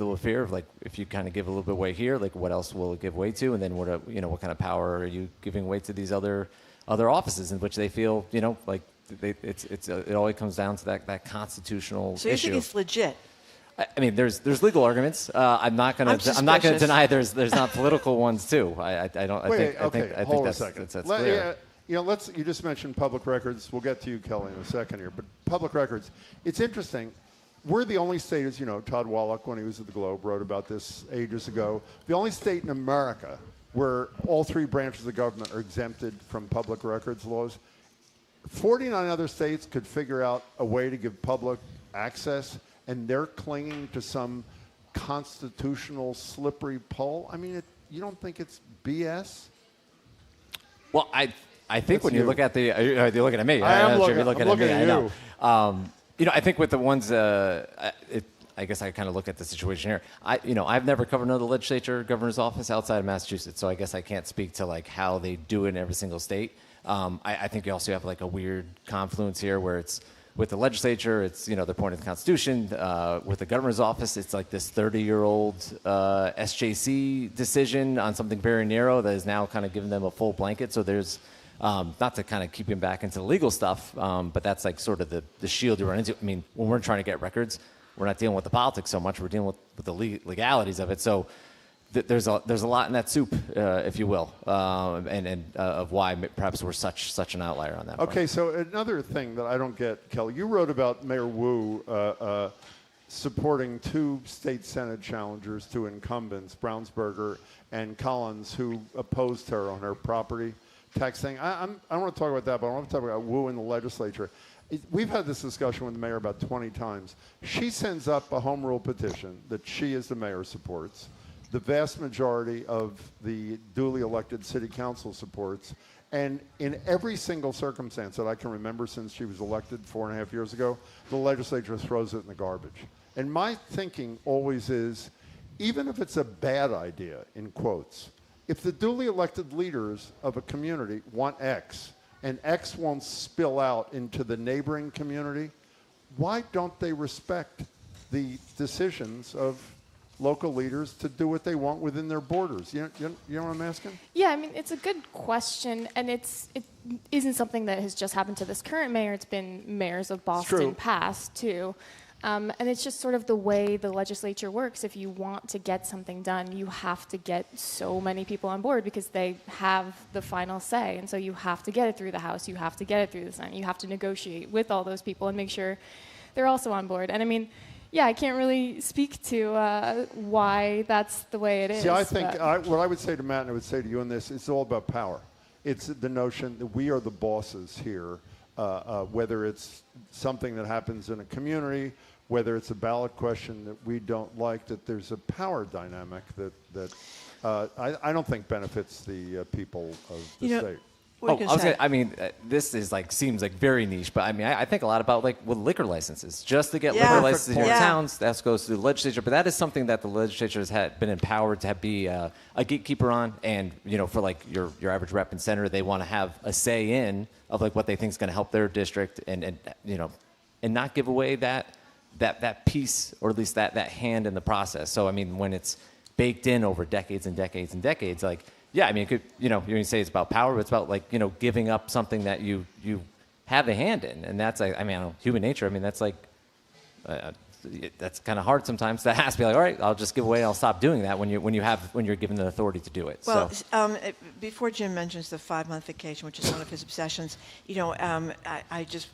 [SPEAKER 13] little fear of if you kind of give a little bit away here, what else will it give way to, and then what kind of power are you giving away to these other offices in which they feel it always comes down to that constitutional issue.
[SPEAKER 2] So you think it's legit?
[SPEAKER 13] I mean, there's legal arguments. I'm not going to deny there's not political ones too. I think that's clear.
[SPEAKER 1] You just mentioned public records. We'll get to you, Kelly, in a second here. But public records, it's interesting. We're the only state, as you know, Todd Wallach, when he was at the Globe, wrote about this ages ago. The only state in America where all three branches of the government are exempted from public records laws. 49 other states could figure out a way to give public access, and they're clinging to some constitutional slippery pole. I mean, you don't think it's BS?
[SPEAKER 13] Well, I think when you look at you're looking at me.
[SPEAKER 1] I am
[SPEAKER 13] looking at me.
[SPEAKER 1] I know.
[SPEAKER 13] I think with the ones, I guess I kind of look at the situation here. I've never covered another legislature, governor's office outside of Massachusetts, so I guess I can't speak to how they do it in every single state. I think you also have a weird confluence here where it's with the legislature, it's they're pointing to the Constitution. With the governor's office, it's this 30-year-old SJC decision on something very narrow that is now kind of giving them a full blanket. So there's not to kind of keep him back into the legal stuff, but that's sort of the shield you run into. I mean, when we're trying to get records, we're not dealing with the politics so much. We're dealing with the legalities of it. So there's a lot in that soup, if you will, and of why perhaps we're such an outlier on that.
[SPEAKER 1] Okay, so another thing that I don't get, Kelly, you wrote about Mayor Wu supporting two state Senate challengers to incumbents, Brownsberger and Collins, who opposed her on her property tax thing. I don't want to talk about that, but I want to talk about Wu in the legislature. We've had this discussion with the mayor about 20 times. She sends up a home rule petition that she, as the mayor, supports. The vast majority of the duly elected city council supports. And in every single circumstance that I can remember since she was elected 4.5 years ago, the legislature throws it in the garbage. And my thinking always is, even if it's a bad idea, in quotes, if the duly elected leaders of a community want X, and X won't spill out into the neighboring community, why don't they respect the decisions of local leaders to do what they want within their borders? You know what I'm asking?
[SPEAKER 14] Yeah, I mean, it's a good question, and it isn't something that has just happened to this current mayor. It's been mayors of Boston past, too. And it's just sort of the way the legislature works. If you want to get something done, you have to get so many people on board because they have the final say. And so you have to get it through the House. You have to get it through the Senate. You have to negotiate with all those people and make sure they're also on board. And I mean, yeah, I can't really speak to why that's the way it is.
[SPEAKER 1] See, I think what I would say to Matt and I would say to you in this, it's all about power. It's the notion that we are the bosses here, whether it's something that happens in a community, whether it's a ballot question that we don't like, that there's a power dynamic that I don't think benefits the people of the state.
[SPEAKER 13] This is seems very niche, but I mean, I think a lot about with liquor licenses. Just to get liquor licenses in your towns, that goes through the legislature. But that is something that the legislature has been empowered to be a gatekeeper on. And for your average rep and senator, they want to have a say in of what they think is going to help their district, and not give away that piece, or at least that hand in the process. So I mean, when it's baked in over decades and decades and decades, Yeah, I mean, you can say it's about power, but it's about giving up something that you have a hand in, and that's I mean, human nature. I mean, that's that's kind of hard sometimes to ask. Be like, all right, I'll just give away. I'll stop doing that when you're given the authority to do it.
[SPEAKER 2] Well, before Jim mentions the 5-month vacation, which is one of his obsessions, I just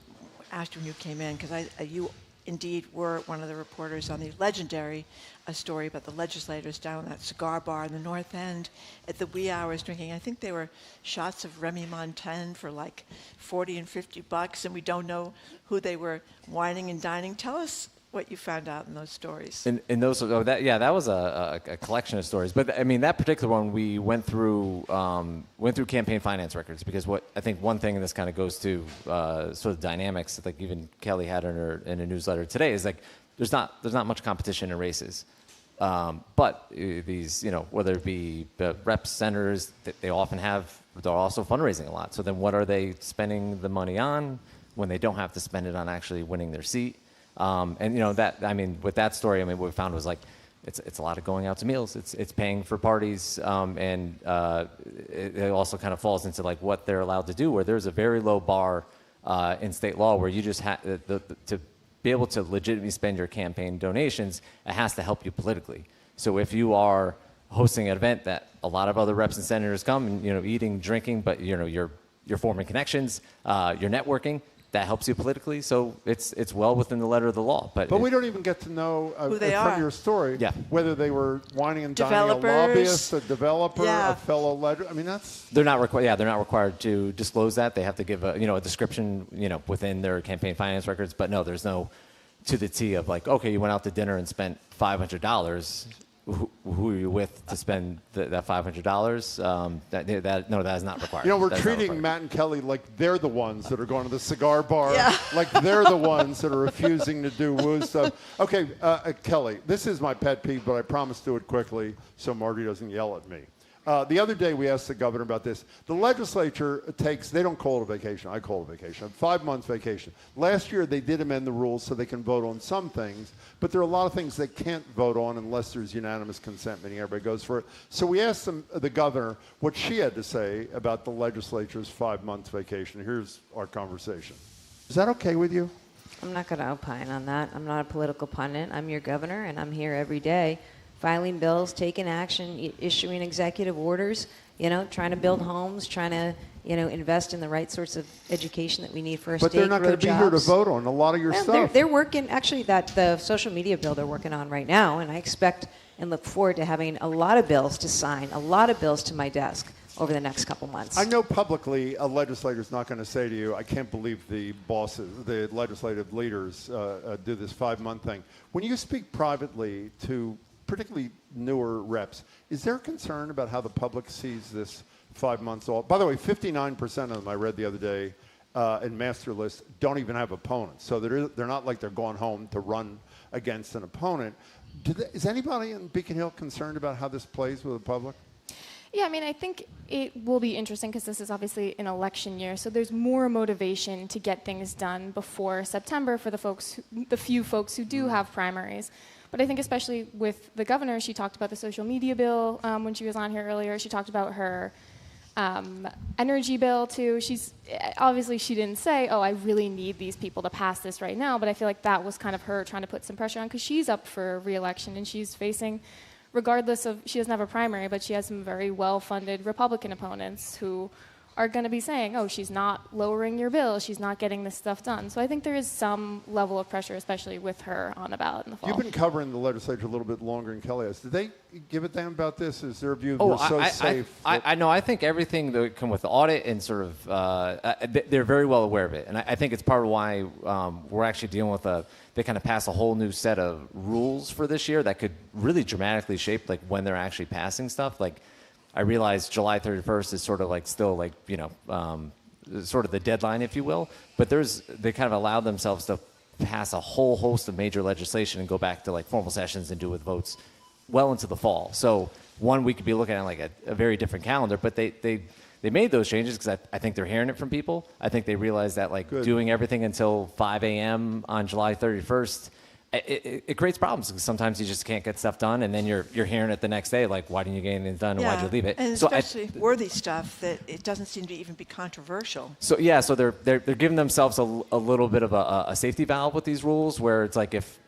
[SPEAKER 2] asked when you came in because you indeed were one of the reporters on the legendary story about the legislators down that cigar bar in the North End at the wee hours drinking. I think they were shots of Remy Montaigne for like $40 and $50, and we don't know who they were wining and dining. Tell us what you found out in those stories.
[SPEAKER 13] In those, that was a collection of stories. But I mean, that particular one, we went through campaign finance records, because what I think one thing, and this kind of goes to sort of dynamics, like even Kelly had in a newsletter today, is like there's not much competition in races. But these, whether it be reps, senators, they're also fundraising a lot. So then what are they spending the money on when they don't have to spend it on actually winning their seat? With that story, what we found was like, it's a lot of going out to meals. It's paying for parties, and it also kind of falls into like what they're allowed to do, where there's a very low bar in state law where you just have to be able to legitimately spend your campaign donations. It has to help you politically. So if you are hosting an event that a lot of other reps and senators come and eating, drinking, but you're forming connections, you're networking. That helps you politically, so it's well within the letter of the law. But
[SPEAKER 1] we don't even get to know
[SPEAKER 2] who they
[SPEAKER 1] from
[SPEAKER 2] are.
[SPEAKER 1] Your story whether they were whining and dining a
[SPEAKER 2] Developers.
[SPEAKER 1] lobbyist, a developer, a fellow ledger. I mean, that's
[SPEAKER 13] they're not required. Yeah, they're not required to disclose that. They have to give a description within their campaign finance records. But no, there's no to the T of like, okay, you went out to dinner and spent $500. Who are you with to spend that $500? That is not required.
[SPEAKER 1] We're treating Matt and Kelly like they're the ones that are going to the cigar bar, like they're the ones that are refusing to do woo stuff. Okay, Kelly, this is my pet peeve, but I promise to do it quickly so Marty doesn't yell at me. The other day we asked the governor about this. The legislature they don't call it a vacation, I call it a vacation, a 5 month vacation. Last year they did amend the rules so they can vote on some things, but there are a lot of things they can't vote on unless there's unanimous consent, meaning everybody goes for it. So we asked the governor what she had to say about the legislature's 5 month vacation. Here's our conversation. Is that okay with you?
[SPEAKER 15] I'm not going to opine on that. I'm not a political pundit. I'm your governor, and I'm here every day filing bills, taking action, issuing executive orders, trying to build homes, trying to, invest in the right sorts of education that we need for our state.
[SPEAKER 1] But they're not going to be here to vote on a lot of your stuff.
[SPEAKER 15] They're working, actually, the social media bill they're working on right now, and I expect and look forward to having a lot of bills to sign, a lot of bills to my desk over the next couple months.
[SPEAKER 1] I know publicly a legislator's not going to say to you, I can't believe the bosses, the legislative leaders do this 5 month thing. When you speak privately to particularly newer reps, is there concern about how the public sees this 5 months off? By the way, 59% of them, I read the other day, in master list don't even have opponents. So they're not like they're going home to run against an opponent. Is anybody in Beacon Hill concerned about how this plays with the public?
[SPEAKER 14] Yeah, I think it will be interesting because this is obviously an election year, so there's more motivation to get things done before September for the few folks who do have primaries. But I think especially with the governor, she talked about the social media bill when she was on here earlier. She talked about her energy bill too. Obviously she didn't say, oh, I really need these people to pass this right now, but I feel like that was kind of her trying to put some pressure on because she's up for re-election and she's facing, regardless of, she doesn't have a primary, but she has some very well-funded Republican opponents who are going to be saying, oh, she's not lowering your bill, she's not getting this stuff done. So I think there is some level of pressure, especially with her on the ballot in the fall.
[SPEAKER 1] You've been covering the legislature a little bit longer than Kelly has. Did they give a damn about this? Is their view they're so safe?
[SPEAKER 13] I know. I think everything that come with the audit and sort of, they're very well aware of it. And I think it's part of why we're actually dealing with they kind of pass a whole new set of rules for this year that could really dramatically shape like when they're actually passing stuff. Like, I realize July 31st is sort of like still like, sort of the deadline, if you will. But they kind of allowed themselves to pass a whole host of major legislation and go back to like formal sessions and do with votes well into the fall. So we could be looking at like a very different calendar, but they made those changes because I think they're hearing it from people. I think they realize that like doing everything until 5 a.m. on July 31st it creates problems because sometimes you just can't get stuff done, and then you're hearing it the next day, like, why didn't you get anything done, and why'd you leave it?
[SPEAKER 2] And
[SPEAKER 13] so
[SPEAKER 2] especially worthy stuff that it doesn't seem to even be controversial.
[SPEAKER 13] So they're giving themselves a little bit of a safety valve with these rules, where it's like if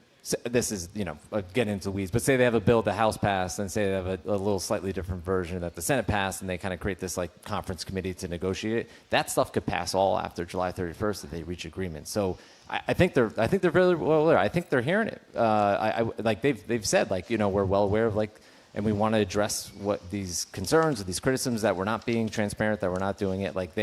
[SPEAKER 13] this is getting into the weeds, but say they have a bill the House passed, and say they have a little slightly different version that the Senate passed, and they kind of create this like conference committee to negotiate it. That stuff could pass all after July 31st if they reach agreement. So I think they're really well aware. I think they're hearing it. Like they've said, like, we're well aware of, like, and we want to address what these concerns or these criticisms that we're not being transparent, that we're not doing it. Like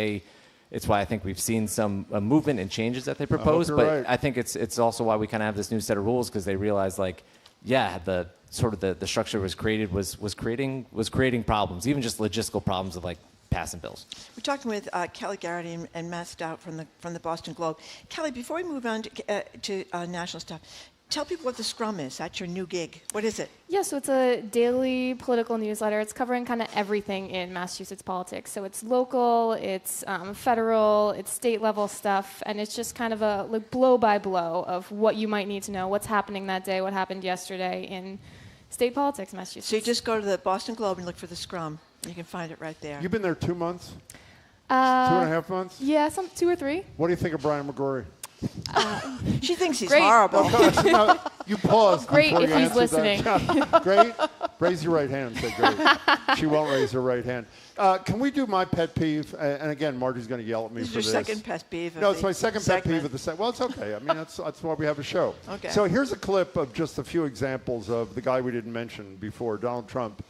[SPEAKER 13] it's why I think we've seen some movement and changes that they proposed. But
[SPEAKER 1] right.
[SPEAKER 13] I think it's also why we kind of have this new set of rules, because they realize, like, the sort of the structure was created was creating problems, even just logistical problems of like passing bills.
[SPEAKER 2] We're talking with Kelly Garrity and Matt Stout from the Boston Globe. Kelly, before we move on to national stuff, tell people what the Scrum is. That's your new gig. What is it?
[SPEAKER 14] Yeah, so it's a daily political newsletter. It's covering kind of everything in Massachusetts politics. So it's local, it's federal, it's state level stuff, and it's just kind of a like blow by blow of what you might need to know, what's happening that day, what happened yesterday in state politics in Massachusetts.
[SPEAKER 2] So you just go to the Boston Globe and look for the Scrum. You can find it right there.
[SPEAKER 1] You've been there 2 months? 2.5 months?
[SPEAKER 14] Yeah, 2 or 3.
[SPEAKER 1] What do you think of Brian McGrory?
[SPEAKER 2] She thinks he's
[SPEAKER 14] Great.
[SPEAKER 2] horrible.
[SPEAKER 1] No, you paused.
[SPEAKER 14] Great
[SPEAKER 1] before
[SPEAKER 14] if
[SPEAKER 1] you
[SPEAKER 14] he's
[SPEAKER 1] answered
[SPEAKER 14] listening.
[SPEAKER 1] That. Great. Raise your right hand and say great. She won't raise her right hand. Can we do my pet peeve? And again, Marty's going to yell at me
[SPEAKER 2] This
[SPEAKER 1] for
[SPEAKER 2] is
[SPEAKER 1] this.
[SPEAKER 2] your second pet peeve.
[SPEAKER 1] No, it's my second pet
[SPEAKER 2] segment.
[SPEAKER 1] peeve of the set. Well, it's okay. I mean, that's why we have a show.
[SPEAKER 2] Okay.
[SPEAKER 1] So here's a clip of just a few examples of the guy we didn't mention before, Donald Trump,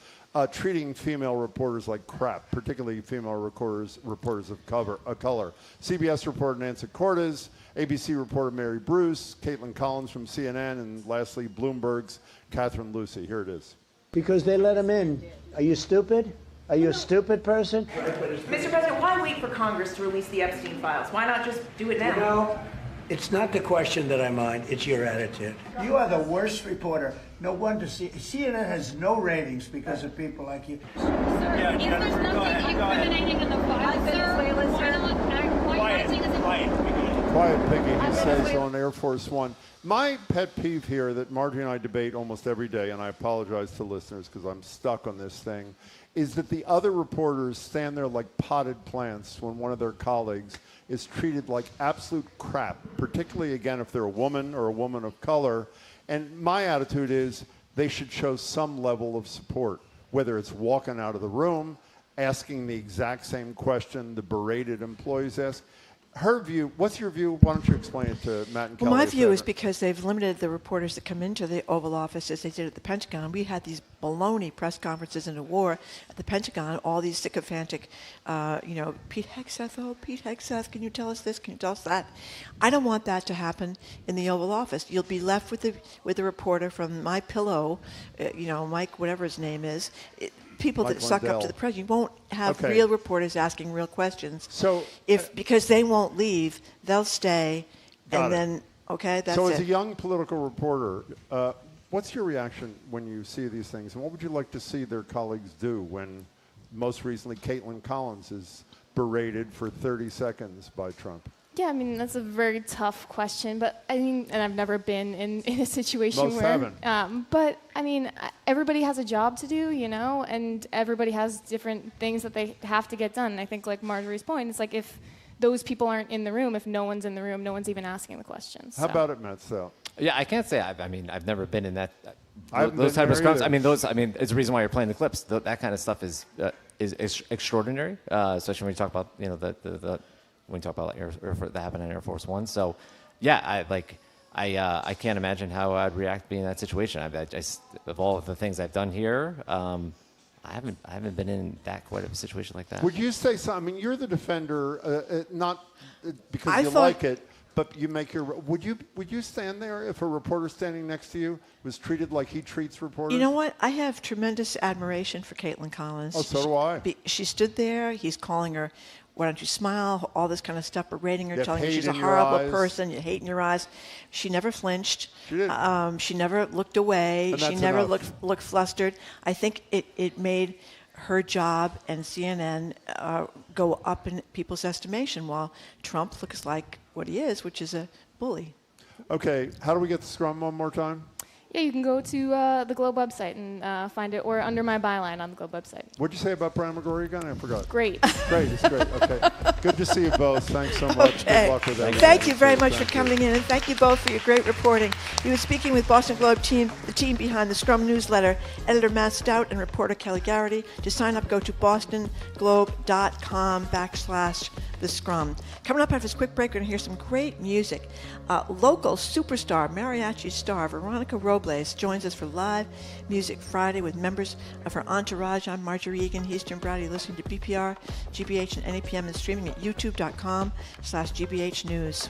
[SPEAKER 1] treating female reporters like crap, particularly female reporters of color. CBS reporter Nancy Cortez, ABC reporter Mary Bruce, Caitlin Collins from CNN, and lastly, Bloomberg's Catherine Lucy. Here it is.
[SPEAKER 16] Because they let him in. Are you stupid? Are you a stupid person?
[SPEAKER 17] Mr. President, why wait for Congress to release the Epstein files? Why not just do it now?
[SPEAKER 16] You know, it's not the question that I mind, it's your attitude. You are the worst reporter. No wonder CNN has no ratings because of people like you.
[SPEAKER 18] Sir, if there's nothing incriminating in the file, sir, why not
[SPEAKER 1] Quiet, Piggy, he says on Air Force One. My pet peeve here that Margie and I debate almost every day, and I apologize to listeners because I'm stuck on this thing, is that the other reporters stand there like potted plants when one of their colleagues is treated like absolute crap, particularly, again, if they're a woman or a woman of color. And my attitude is they should show some level of support, whether it's walking out of the room, asking the exact same question the berated employees ask. Her view, what's your view? Why don't you explain it to Matt and Kelly?
[SPEAKER 2] Well, my view is because they've limited the reporters that come into the Oval Office as they did at the Pentagon. We had these baloney press conferences in a war at the Pentagon, all these sycophantic, Pete Hegseth, can you tell us this? Can you tell us that? I don't want that to happen in the Oval Office. You'll be left with the reporter from My Pillow, Mike, whatever his name is. People
[SPEAKER 1] Mike
[SPEAKER 2] that suck
[SPEAKER 1] Lindell.
[SPEAKER 2] up to the president. You won't have
[SPEAKER 1] Okay.
[SPEAKER 2] real reporters asking real questions.
[SPEAKER 1] So,
[SPEAKER 2] because they won't leave, they'll stay,
[SPEAKER 1] Got
[SPEAKER 2] and
[SPEAKER 1] it.
[SPEAKER 2] then that's
[SPEAKER 1] so
[SPEAKER 2] it.
[SPEAKER 1] as a young political reporter, what's your reaction when you see these things? And what would you like to see their colleagues do when most recently Caitlin Collins is berated for 30 seconds by Trump?
[SPEAKER 14] Yeah, I mean, that's a very tough question, but I mean, and I've never been in a situation
[SPEAKER 1] Most
[SPEAKER 14] where,
[SPEAKER 1] haven't.
[SPEAKER 14] but I mean, everybody has a job to do, and everybody has different things that they have to get done. And I think, like Marjorie's point, it's like if those people aren't in the room, if no one's in the room, no one's even asking the questions.
[SPEAKER 1] How about it, Matt Stout?
[SPEAKER 13] Yeah, I can't say. I've never been in that.
[SPEAKER 1] I haven't
[SPEAKER 13] Those
[SPEAKER 1] been
[SPEAKER 13] type of
[SPEAKER 1] there
[SPEAKER 13] scrums.
[SPEAKER 1] either.
[SPEAKER 13] It's the reason why you're playing the clips. That kind of stuff is extraordinary, especially when you talk about when you talk about that happened on Air Force One. So, yeah, I can't imagine how I'd react being in that situation. Of all of the things I've done here, I haven't been in that quite of a situation like that.
[SPEAKER 1] Would you say something? I mean, you're the defender, not because you like it, but you make your. Would you stand there if a reporter standing next to you was treated like he treats reporters?
[SPEAKER 2] You know what? I have tremendous admiration for Caitlin Collins.
[SPEAKER 1] Oh, so do I.
[SPEAKER 2] She stood there. He's calling her, "Why don't you smile?" All this kind of stuff, berating her,
[SPEAKER 1] You
[SPEAKER 2] telling her
[SPEAKER 1] hate
[SPEAKER 2] she's a
[SPEAKER 1] in your
[SPEAKER 2] horrible
[SPEAKER 1] eyes.
[SPEAKER 2] person. You hate in your eyes. She never flinched.
[SPEAKER 1] She didn't.
[SPEAKER 2] She never looked away.
[SPEAKER 1] And
[SPEAKER 2] She
[SPEAKER 1] that's
[SPEAKER 2] never
[SPEAKER 1] enough.
[SPEAKER 2] looked flustered. I think it made her job and CNN go up in people's estimation, while Trump looks like what he is, which is a bully.
[SPEAKER 1] Okay, how do we get the Scrum one more time?
[SPEAKER 14] Yeah, you can go to the Globe website and find it, or under my byline on the Globe website.
[SPEAKER 1] What'd you say about Brian McGrory again? I forgot.
[SPEAKER 14] Great.
[SPEAKER 1] Great, it's great. Okay. Good to see you both. Thanks so much.
[SPEAKER 2] Okay.
[SPEAKER 1] Good luck with that.
[SPEAKER 2] Thank you very much for coming in, and thank you both for your great reporting. We were speaking with Boston Globe team, the team behind the Scrum newsletter, editor Matt Stout and reporter Kelly Garrity. To sign up, go to bostonglobe.com/the Scrum. Coming up after this quick break, we're going to hear some great music. Local superstar, mariachi star Veronica Robles joins us for Live Music Friday with members of her entourage. I'm Marjorie Egan. He's Jim Browdy. Listening to BPR, GBH, and NEPM, and streaming at youtube.com/GBH News.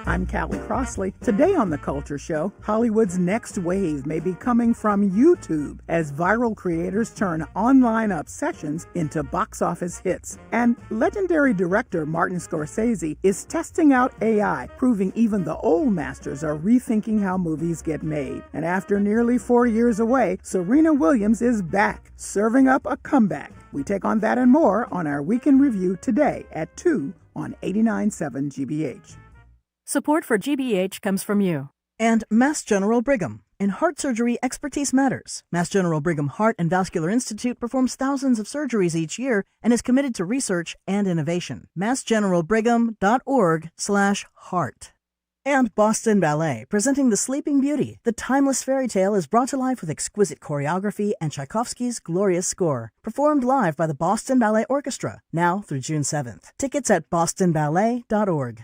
[SPEAKER 19] I'm Callie Crossley. Today on The Culture Show, Hollywood's next wave may be coming from YouTube as viral creators turn online obsessions into box office hits. And legendary director Martin Scorsese is testing out AI, proving even the old masters are rethinking how movies get made. And after nearly 4 years away, Serena Williams is back, serving up a comeback. We take on that and more on our Weekend Review today at 2 on 89.7 GBH.
[SPEAKER 11] Support for GBH comes from you.
[SPEAKER 12] And Mass General Brigham. In heart surgery, expertise matters. Mass General Brigham Heart and Vascular Institute performs thousands of surgeries each year and is committed to research and innovation. massgeneralbrigham.org/heart. And Boston Ballet, presenting The Sleeping Beauty. The timeless fairy tale is brought to life with exquisite choreography and Tchaikovsky's glorious score. Performed live by the Boston Ballet Orchestra, now through June 7th. Tickets at bostonballet.org.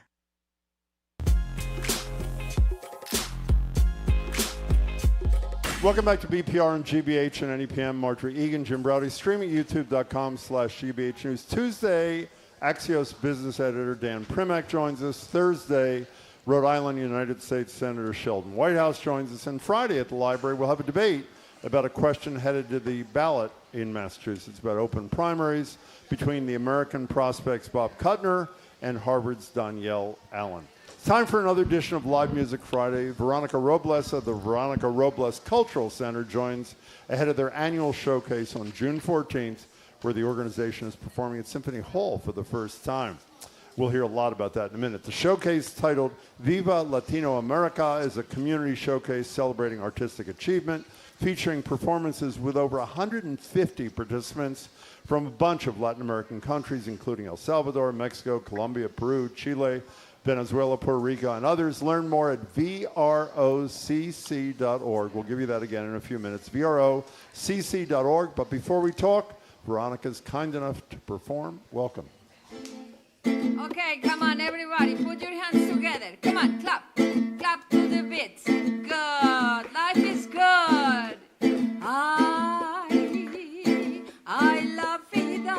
[SPEAKER 1] Welcome back to BPR and GBH and NEPM. Marjorie Egan, Jim Browdy, streaming at youtube.com/GBH News. Tuesday, Axios business editor Dan Primack joins us. Thursday, Rhode Island United States Senator Sheldon Whitehouse joins us. And Friday at the library, we'll have a debate about a question headed to the ballot in Massachusetts about open primaries between the American Prospects' Bob Kuttner and Harvard's Danielle Allen. It's time for another edition of Live Music Friday. Veronica Robles of the Veronica Robles Cultural Center joins ahead of their annual showcase on June 14th, where the organization is performing at Symphony Hall for the first time. We'll hear a lot about that in a minute. The showcase, titled Viva Latinoamérica, is a community showcase celebrating artistic achievement, featuring performances with over 150 participants from a bunch of Latin American countries, including El Salvador, Mexico, Colombia, Peru, Chile, Venezuela, Puerto Rico, and others. Learn more at vrocc.org. We'll give you that again in a few minutes. vrocc.org. But before we talk, Veronica's kind enough to perform. Welcome.
[SPEAKER 18] Okay, come on, everybody. Put your hands together. Come on, clap. Clap to the beats. Good. Life is good. I love vida.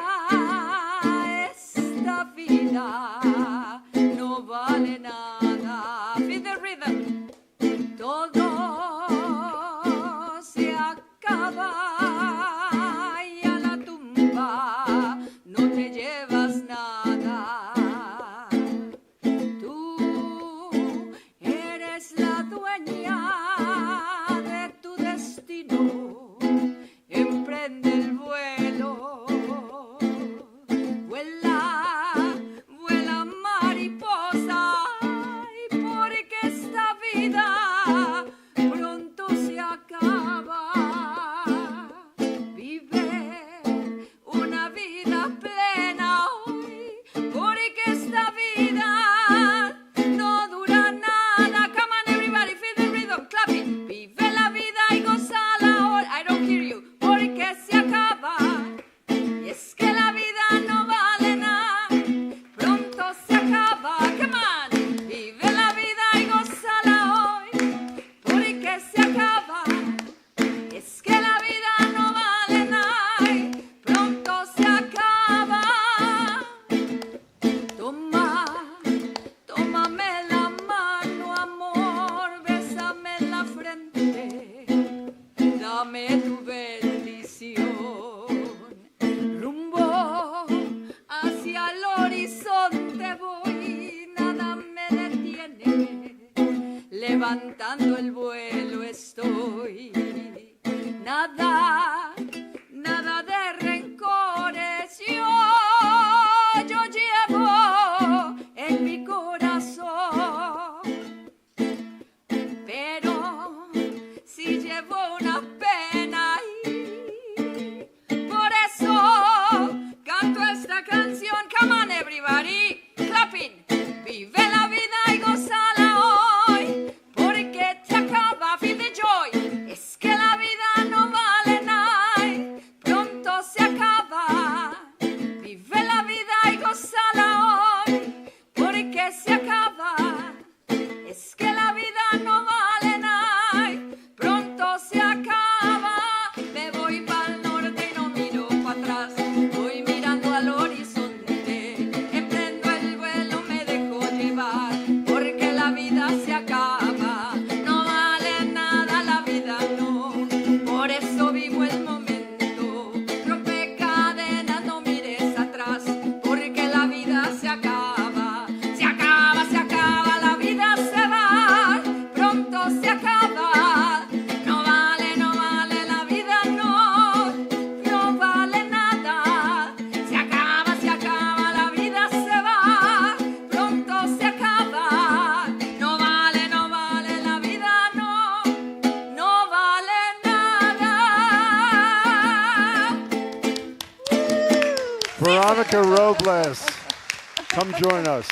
[SPEAKER 18] Esta vida. No vale nada. Feel the rhythm. Todo se acaba y a la tumba no te llevas nada. Tú eres la dueña de tu destino. Emprende el vuelo. Vuela mariposa, y porque esta vida pronto se acaba. Vive una vida plena hoy, porque esta vida no dura nada. Come on, everybody, feel the rhythm, clap it. Vive la vida y gozala hoy. I don't hear you, porque se acaba. Y es que la vida no vale nada. Pronto se acaba, come on. Vive la vida y gózala hoy, porque se acaba. Es que la vida no vale nada, pronto se acaba. Tómame la mano, amor, bésame en la frente, dame tu bendición. levantando el vuelo estoy. Nada, nada de rencores yo llevo en mi corazón. Pero si llevo una pena ahí, por eso canto esta canción. Come on everybody, clapping. Vive la vida y gózala hoy, porque te acaba, feel the joy. Es que la vida no vale nada, pronto se acaba. Vive la vida y gózala hoy, porque se acaba. Es que la vida no vale nada, pronto se acaba. Me voy pa'l norte y no miro para atrás, voy mirando al horizonte. Emprendo el vuelo, me dejo llevar, porque la vida se acaba. No vale nada la vida, no, por eso vivo el momento. Rompe cadenas, no mires atrás, porque la vida se acaba. Se acaba, se acaba, la vida se va, pronto se acaba. No vale, no vale la vida, no, no vale nada. Se acaba, la vida se va, pronto se acaba. No vale, no vale la vida, no, no vale nada.
[SPEAKER 1] Veronica Robles, come join us.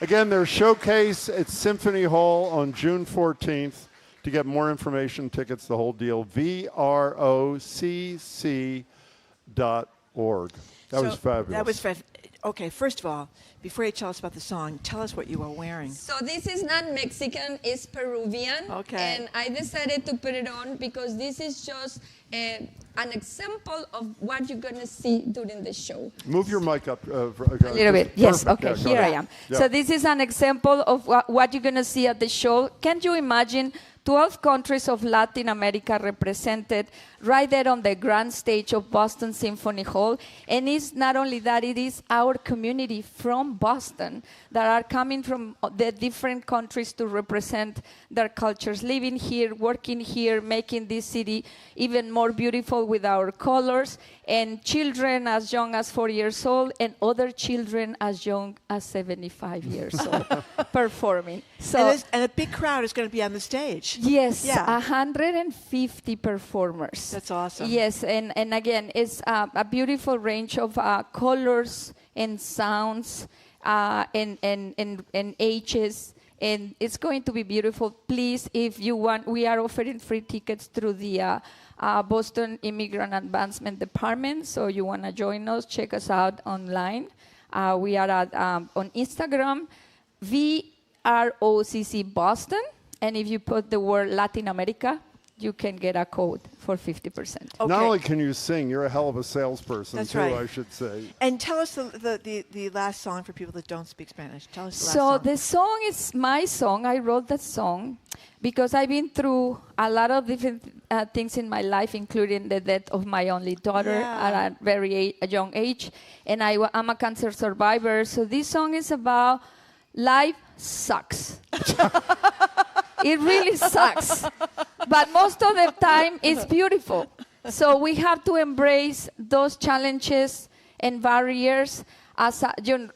[SPEAKER 1] Again, their showcase at Symphony Hall on June 14th. To get more information, tickets, the whole deal, vrocc.org. That was fabulous.
[SPEAKER 2] That was okay. First of all, before you tell us about the song, tell us what you are wearing.
[SPEAKER 20] So this is not Mexican, it's Peruvian.
[SPEAKER 2] Okay.
[SPEAKER 20] And I decided to put it on because this is just an example of what you're going to see during the show.
[SPEAKER 1] Move your mic up.
[SPEAKER 20] A little bit.
[SPEAKER 21] Yes, okay,
[SPEAKER 1] Yeah,
[SPEAKER 21] here I am.
[SPEAKER 1] Yeah.
[SPEAKER 21] So this is an example of what you're going to see at the show. Can you imagine 12 countries of Latin America represented right there on the grand stage of Boston Symphony Hall? And it's not only that, it is our community from Boston that are coming from the different countries to represent their cultures, living here, working here, making this city even more beautiful with our colors, and children as young as 4 years old and other children as young as 75 years old performing. So,
[SPEAKER 2] and a big crowd is going to be on the stage.
[SPEAKER 21] Yes,
[SPEAKER 2] Yeah.
[SPEAKER 21] 150 performers.
[SPEAKER 2] That's awesome.
[SPEAKER 21] Yes, and again, it's a beautiful range of colors and sounds and ages, and it's going to be beautiful. Please, if you want, we are offering free tickets through the Boston Immigrant Advancement Department, so you want to join us, check us out online. We are at, on Instagram, VROCC Boston. And if you put the word Latin America, you can get a code for 50%.
[SPEAKER 1] Not only can you sing, you're a hell of a salesperson,
[SPEAKER 2] That's
[SPEAKER 1] too,
[SPEAKER 2] right.
[SPEAKER 1] I should say.
[SPEAKER 2] And tell us the last song for people that don't speak Spanish. Tell us the last
[SPEAKER 21] So
[SPEAKER 2] song.
[SPEAKER 21] the song is my song. I wrote that song because I've been through a lot of different things in my life, including the death of my only daughter at a very young age. And I'm a cancer survivor. So this song is about life sucks. It really sucks. But most of the time, it's beautiful. So we have to embrace those challenges and barriers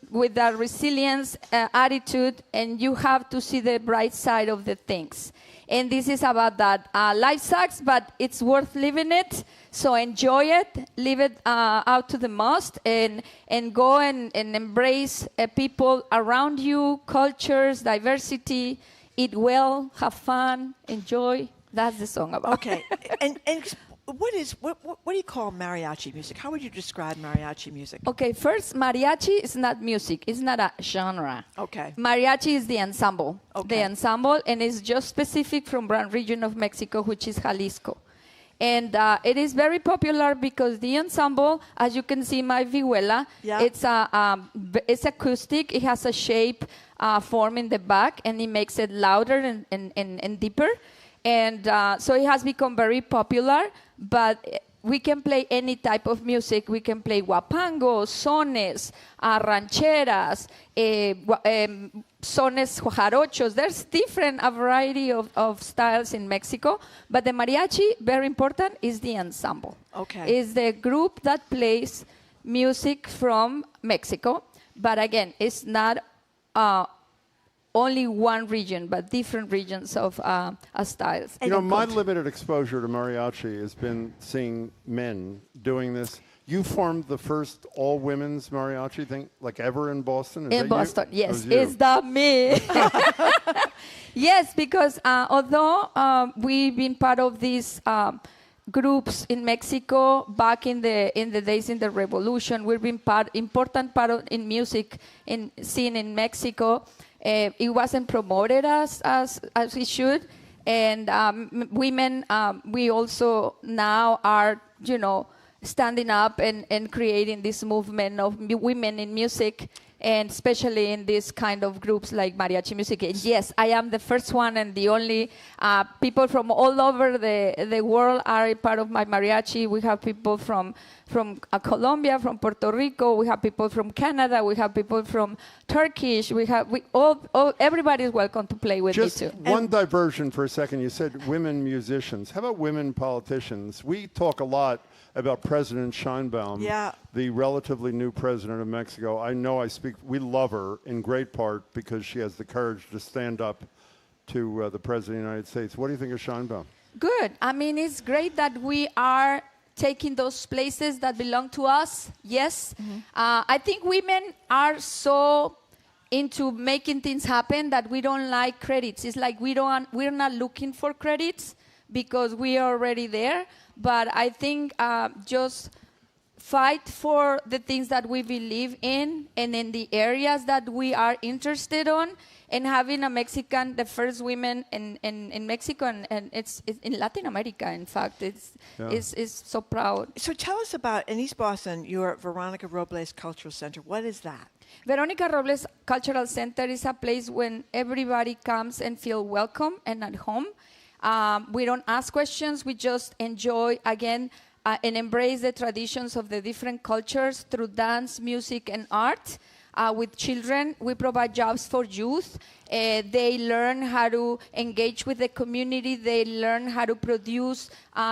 [SPEAKER 21] with a resilience attitude, and you have to see the bright side of the things. And this is about that. Life sucks, but it's worth living it. So enjoy it, live it out to the most, and go and embrace people around you, cultures, diversity. Eat well, have fun, enjoy. That's the song about.
[SPEAKER 2] Okay. and what do you call mariachi music? How would you describe mariachi music?
[SPEAKER 21] Okay, first, mariachi is not music. It's not a genre.
[SPEAKER 2] Okay.
[SPEAKER 21] Mariachi is the ensemble.
[SPEAKER 2] Okay.
[SPEAKER 21] The ensemble, and it's just specific from one region of Mexico, which is Jalisco. And it is very popular because the ensemble, as you can see, my vihuela, it's acoustic. It has a shape form in the back, and it makes it louder and deeper. And so it has become very popular. But we can play any type of music. We can play guapangos, sones, rancheras, sones jarochos. There's a variety of styles in Mexico. But the mariachi, very important, is the ensemble.
[SPEAKER 2] Okay.
[SPEAKER 21] Is the group that plays music from Mexico. But again, it's not only one region, but different regions of styles.
[SPEAKER 1] You know, my limited exposure to mariachi has been seeing men doing this. You formed the first all-women's mariachi thing, like ever in Boston?
[SPEAKER 21] In Boston, yes. It's not me. Yes, because although we've been part of these groups in Mexico back in the days in the revolution, we've been important part of in music in scene in Mexico. It wasn't promoted as it should, and women. We also now are, standing up and creating this movement of women in music, and especially in this kind of groups like mariachi music. And yes, I am the first one and the only. People from all over the world are a part of my mariachi. We have people from Colombia, from Puerto Rico. We have people from Canada. We have people from Turkish. Everybody is welcome to play with me too.
[SPEAKER 1] Just one diversion for a second. You said women musicians. How about women politicians? We talk a lot about President Sheinbaum, the relatively new president of Mexico. I know we love her in great part because she has the courage to stand up to the president of the United States. What do you think of Sheinbaum?
[SPEAKER 21] Good. I mean, it's great that we are taking those places that belong to us. Yes. Mm-hmm. I think women are so into making things happen that we don't like credits. It's like we're not looking for credits because we are already there. But I think just fight for the things that we believe in and in the areas that we are interested on. And having a Mexican, the first women in Mexico, and it's in Latin America, in fact, it's so proud.
[SPEAKER 2] So tell us about, in East Boston, your Veronica Robles Cultural Center. What is that?
[SPEAKER 21] Veronica Robles Cultural Center is a place when everybody comes and feel welcome and at home. We don't ask questions. We just enjoy, again, and embrace the traditions of the different cultures through dance, music, and art. With children, we provide jobs for youth. They learn how to engage with the community. They learn how to produce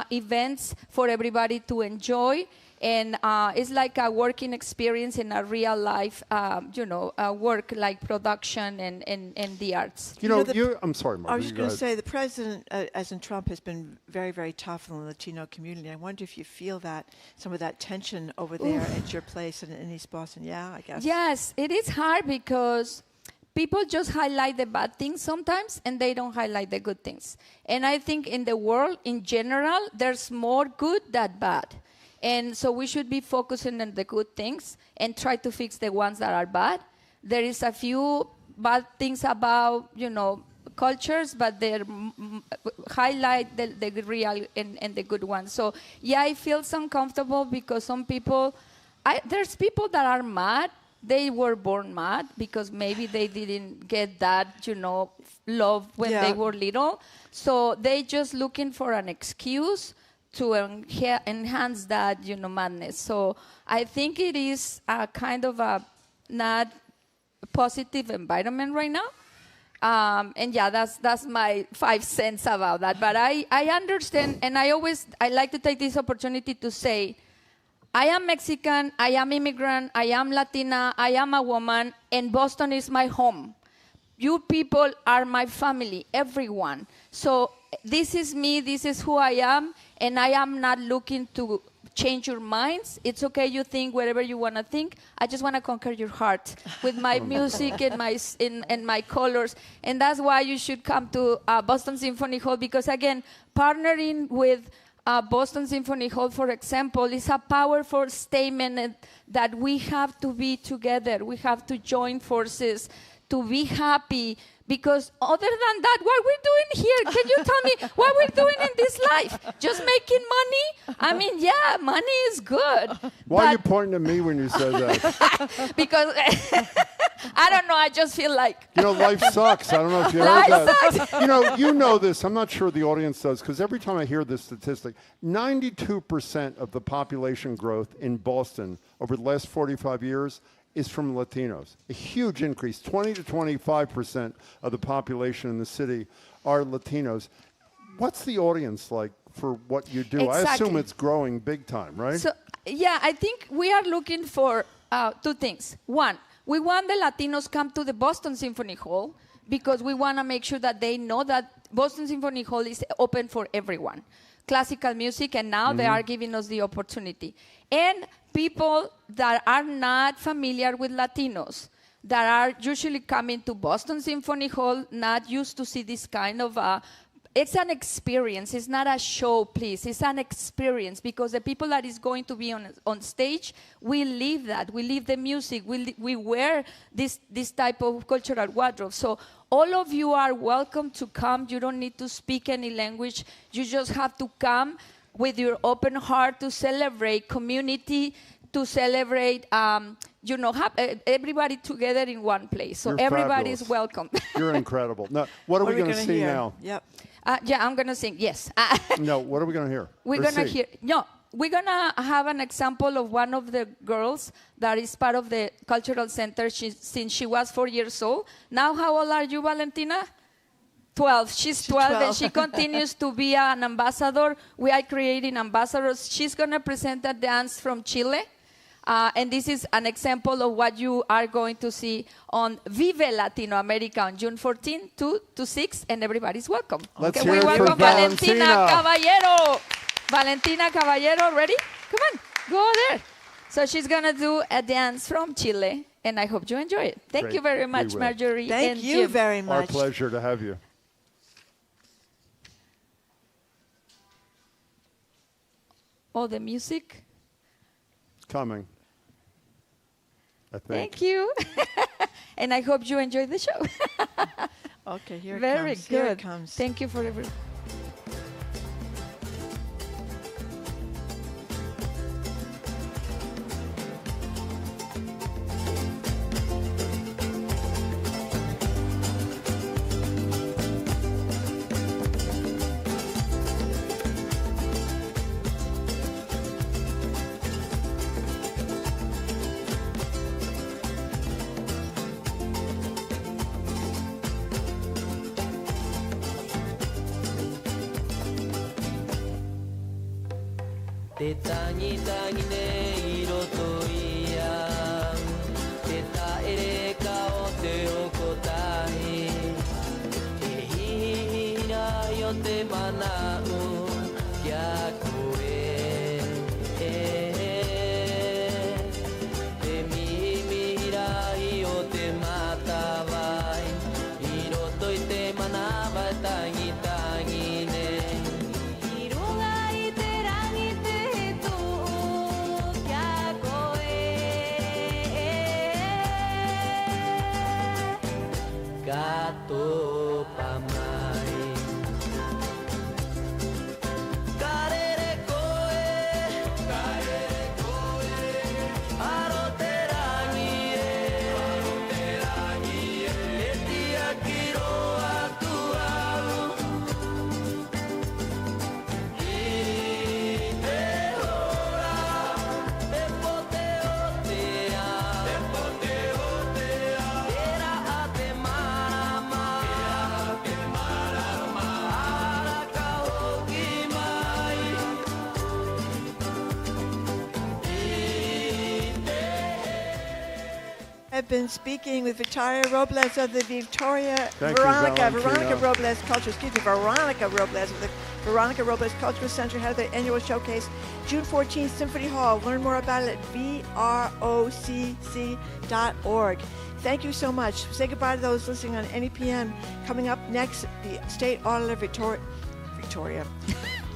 [SPEAKER 21] events for everybody to enjoy. And it's like a working experience in a real life, work like production and the arts.
[SPEAKER 1] I'm sorry, Mark.
[SPEAKER 2] I was just going to say, the president, as in Trump, has been very, very tough on the Latino community. I wonder if you feel some of that tension over there at your place in East Boston. Yeah, I guess.
[SPEAKER 21] Yes, it is hard because people just highlight the bad things sometimes, and they don't highlight the good things. And I think in the world, in general, there's more good than bad. And so we should be focusing on the good things and try to fix the ones that are bad. There is a few bad things about, cultures, but they highlight the real and the good ones. So, yeah, I feel uncomfortable because some people, there's people that are mad. They were born mad because maybe they didn't get that, love when they were little. So they just looking for an excuse to enhance that, madness. So I think it is a kind of a not positive environment right now. And yeah, that's my 5 cents about that. But I understand, and I like to take this opportunity to say, I am Mexican, I am immigrant, I am Latina, I am a woman, and Boston is my home. You people are my family, everyone. So this is me, this is who I am, and I am not looking to change your minds. It's okay you think whatever you want to think. I just want to conquer your heart with my music and my colors. And that's why you should come to Boston Symphony Hall, because, again, partnering with Boston Symphony Hall, for example, is a powerful statement that we have to be together. We have to join forces to be happy, because other than that, what we're doing here, can you tell me what we're doing in this life? Just making money? I mean, yeah, money is good.
[SPEAKER 1] Why are you pointing at me when you said that?
[SPEAKER 21] Because I don't know. I just feel like.
[SPEAKER 1] Life sucks. I don't know if you heard that. You know this. I'm not sure the audience does, because every time I hear this statistic, 92% of the population growth in Boston over the last 45 years is from Latinos. A huge increase. 20 to 25% of the population in the city are Latinos. What's the audience like for what you do?
[SPEAKER 21] Exactly.
[SPEAKER 1] I assume it's growing big time, right?
[SPEAKER 21] So, yeah, I think we are looking for two things. One, we want the Latinos come to the Boston Symphony Hall because we want to make sure that they know that Boston Symphony Hall is open for everyone. Classical music, and now they are giving us the opportunity. And people that are not familiar with Latinos, that are usually coming to Boston Symphony Hall, not used to see this kind of it's an experience. It's not a show, please. It's an experience, because the people that is going to be on stage, we live that. We live the music. We wear this type of cultural wardrobe. So all of you are welcome to come. You don't need to speak any language. You just have to come with your open heart to celebrate community, to celebrate, have everybody together in one place. So everybody is welcome.
[SPEAKER 1] You're incredible. Now, what are we going to see now?
[SPEAKER 21] Yep. I'm going to sing, yes.
[SPEAKER 1] No, what are we going to hear?
[SPEAKER 21] We're going to hear, we're going to have an example of one of the girls that is part of the Cultural Center since she was 4 years old. Now, how old are you, Valentina? 12. She's 12, and she continues to be an ambassador. We are creating ambassadors. She's going to present a dance from Chile. And this is an example of what you are going to see on Viva Latinoamérica on June 14, 2 to 6, and everybody's welcome.
[SPEAKER 1] Let's
[SPEAKER 21] okay,
[SPEAKER 1] hear
[SPEAKER 21] we
[SPEAKER 1] it
[SPEAKER 21] welcome
[SPEAKER 1] for Valentina
[SPEAKER 21] Caballero. Valentina Caballero, ready? Come on, go there. So she's going to do a dance from Chile, and I hope you enjoy it. Thank you very much, Marjorie.
[SPEAKER 2] Thank you
[SPEAKER 21] Jim.
[SPEAKER 2] very much.
[SPEAKER 1] Our pleasure to have you.
[SPEAKER 21] Oh, the music?
[SPEAKER 1] Coming. I think.
[SPEAKER 21] Thank you. And I hope you enjoyed the show.
[SPEAKER 2] Okay, here it
[SPEAKER 21] Very
[SPEAKER 2] comes.
[SPEAKER 21] good.
[SPEAKER 2] Here it comes.
[SPEAKER 21] Thank you for everything.
[SPEAKER 3] Te tangi tangi ne iro toia Te taere ka o te okotahi Te hihira i o te manau kia koe Te mihira i o te matawai I roto i te manawa tangi tangi ne Gato pamai Karere koe Aroterangi e Etia kiro atu au I te hora Te pote o te a Era a te marama
[SPEAKER 2] I've been speaking with Victoria Robles of the Veronica Robles of the Veronica Robles Cultural Center had their annual showcase June 14th, Symphony Hall. Learn more about it at vrocc.org. Thank you so much. Say goodbye to those listening on NEPM. Coming up next, the State Auditor Victoria.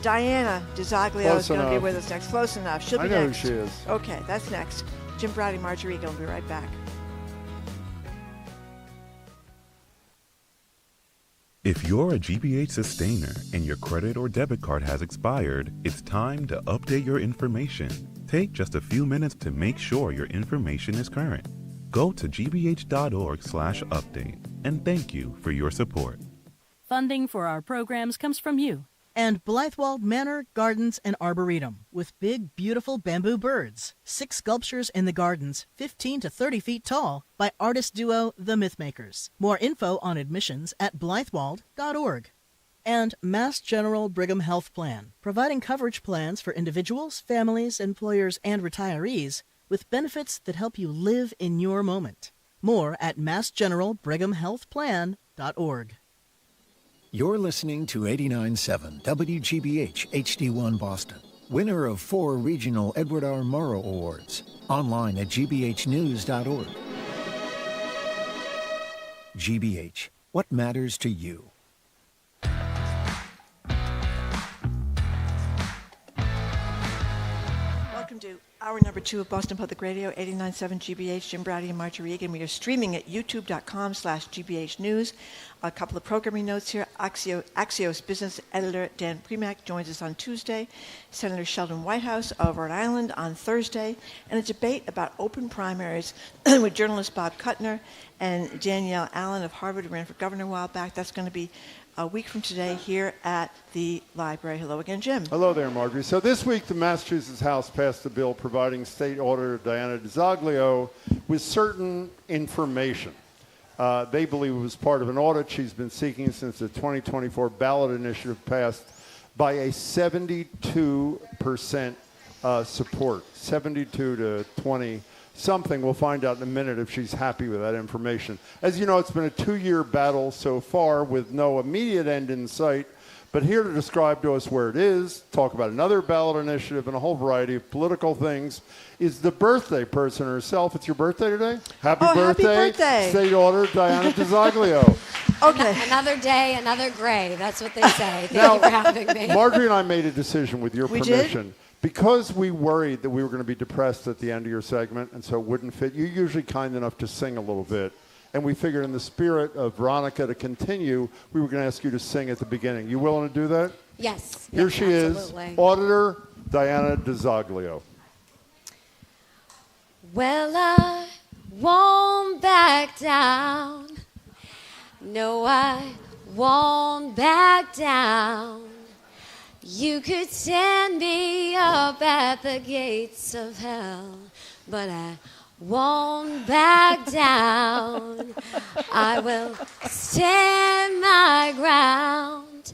[SPEAKER 2] Diana DiZoglio is going to be with us next. Close enough. She'll be next.
[SPEAKER 1] I know who she is.
[SPEAKER 2] Okay, that's next. Jim Browdy, Marjorie Eagle will be right back.
[SPEAKER 22] If you're a GBH sustainer and your credit or debit card has expired, it's time to update your information. Take just a few minutes to make sure your information is current. Go to gbh.org/update. And thank you for your support.
[SPEAKER 11] Funding for our programs comes from you.
[SPEAKER 12] And Blythewald Manor Gardens and Arboretum, with big, beautiful bamboo birds. 6 sculptures in the gardens, 15 to 30 feet tall, by artist duo The Mythmakers. More info on admissions at blythewald.org. And Mass General Brigham Health Plan, providing coverage plans for individuals, families, employers, and retirees with benefits that help you live in your moment. More at massgeneralbrighamhealthplan.org.
[SPEAKER 7] You're listening to 89.7 WGBH HD1 Boston, winner of 4 regional Edward R. Murrow Awards. Online at gbhnews.org. GBH, what matters to you?
[SPEAKER 2] Welcome to hour number 2 of Boston Public Radio, 89.7 GBH, Jim Brady and Marjorie Egan. We are streaming at youtube.com/GBH News. A couple of programming notes here. Axios business editor Dan Primack joins us on Tuesday. Senator Sheldon Whitehouse of Rhode Island on Thursday. And a debate about open primaries with journalist Bob Kuttner and Danielle Allen of Harvard, who ran for governor a while back. That's going to be a week from today here at the library. Hello again, Jim.
[SPEAKER 1] Hello there, Marjorie. So this week, the Massachusetts House passed a bill providing State Auditor Diana DiZoglio with certain information. They believe it was part of an audit she's been seeking since the 2024 ballot initiative passed by a 72% support, 72 to 20 something. We'll find out in a minute if she's happy with that information. As you know, it's been a 2-year battle so far with no immediate end in sight. But here to describe to us where it is, talk about another ballot initiative and a whole variety of political things, is the birthday person herself. It's your birthday today? Happy birthday, State Auditor Diana DiZoglio.
[SPEAKER 4] Okay. Another day, another gray. That's what they say. Thank you for having me.
[SPEAKER 1] Marjorie and I made a decision with your permission.
[SPEAKER 4] Did?
[SPEAKER 1] Because we worried that we were going to be depressed at the end of your segment, and so it wouldn't fit. You're usually kind enough to sing a little bit. And we figured in the spirit of Veronica to continue, we were going to ask you to sing at the beginning. You willing to do that?
[SPEAKER 4] Yes.
[SPEAKER 1] Here
[SPEAKER 4] yes,
[SPEAKER 1] she
[SPEAKER 4] absolutely.
[SPEAKER 1] is, Auditor Diana DiZoglio.
[SPEAKER 4] Well, I won't back down. No, I won't back down. You could stand me up at the gates of hell, but I won't back down. I will stand my ground.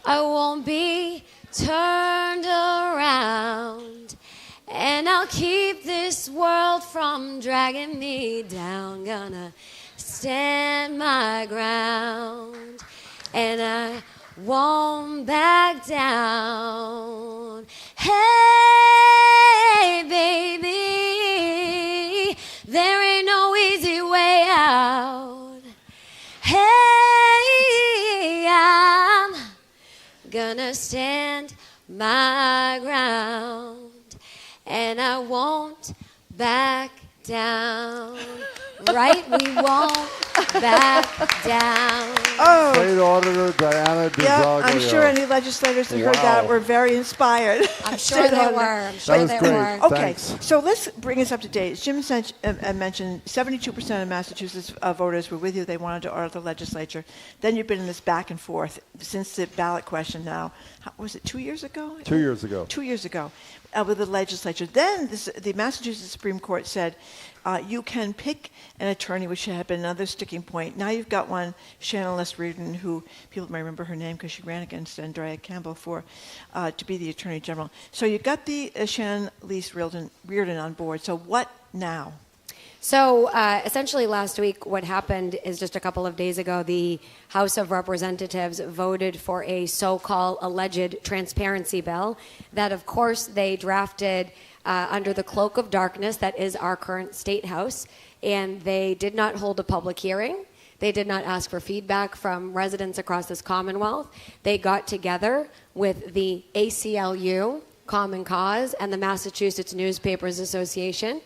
[SPEAKER 4] I won't be turned around. And I'll keep this world from dragging me down. Gonna stand my ground. And I won't back down. Hey, baby, there ain't no easy way out. Hey, I'm gonna stand my ground, and I won't back down. Right? We won't back down.
[SPEAKER 2] Oh.
[SPEAKER 1] State Auditor Diana DiZoglio.
[SPEAKER 2] Yeah, I'm sure any legislators that heard that were very inspired.
[SPEAKER 4] I'm sure they were. I'm sure they were.
[SPEAKER 2] Okay, so let's bring us up to date. As Jim mentioned, 72% of Massachusetts voters were with you. They wanted to audit the legislature. Then you've been in this back and forth since the ballot question now. Was it 2 years ago?
[SPEAKER 1] 2 years ago.
[SPEAKER 2] 2 years ago with the legislature. Then the Massachusetts Supreme Court said, you can pick an attorney, which had been another sticking point. Now you've got one, Shannon Les Reardon, who people may remember her name because she ran against Andrea Campbell to be the Attorney General. So you've got the Shannon Les Reardon on board. So what now?
[SPEAKER 4] So essentially last week what happened is just a couple of days ago, the House of Representatives voted for a so-called alleged transparency bill that, of course, they drafted under the cloak of darkness that is our current state house, and they did not hold a public hearing. They did not ask for feedback from residents across this Commonwealth. They got together with the ACLU, Common Cause, and the Massachusetts Newspapers Association,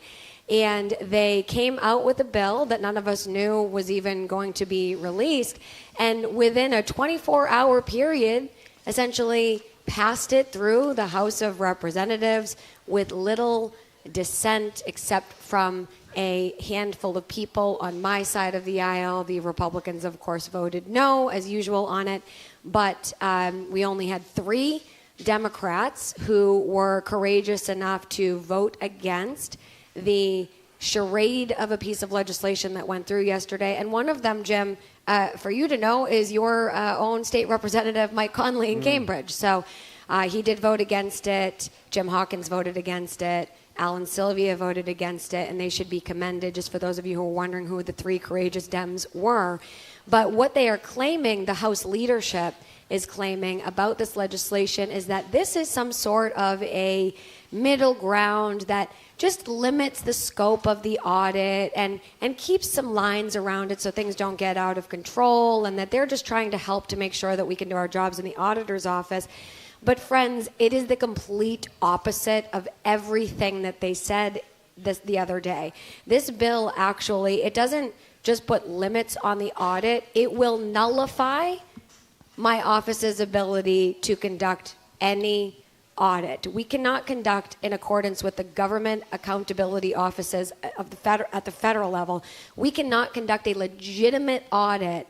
[SPEAKER 4] and they came out with a bill that none of us knew was even going to be released, and within a 24-hour period, essentially passed it through the House of Representatives with little dissent except from a handful of people on my side of the aisle. The Republicans, of course, voted no, as usual, on it. But we only had 3 Democrats who were courageous enough to vote against the charade of a piece of legislation that went through yesterday. And one of them, Jim, for you to know, is your own state representative, Mike Conley in Cambridge. So he did vote against it. Jim Hawkins voted against it. Alan Sylvia voted against it, and they should be commended, just for those of you who are wondering who the 3 courageous Dems were. But what they are claiming, the House leadership is claiming about this legislation, is that this is some sort of a middle ground that just limits the scope of the audit and keeps some lines around it so things don't get out of control, and that they're just trying to help to make sure that we can do our jobs in the auditor's office. But friends, it is the complete opposite of everything that they said the other day. This bill actually, it doesn't just put limits on the audit, it will nullify my office's ability to conduct any audit. We cannot conduct, in accordance with the government accountability offices of at the federal level, we cannot conduct a legitimate audit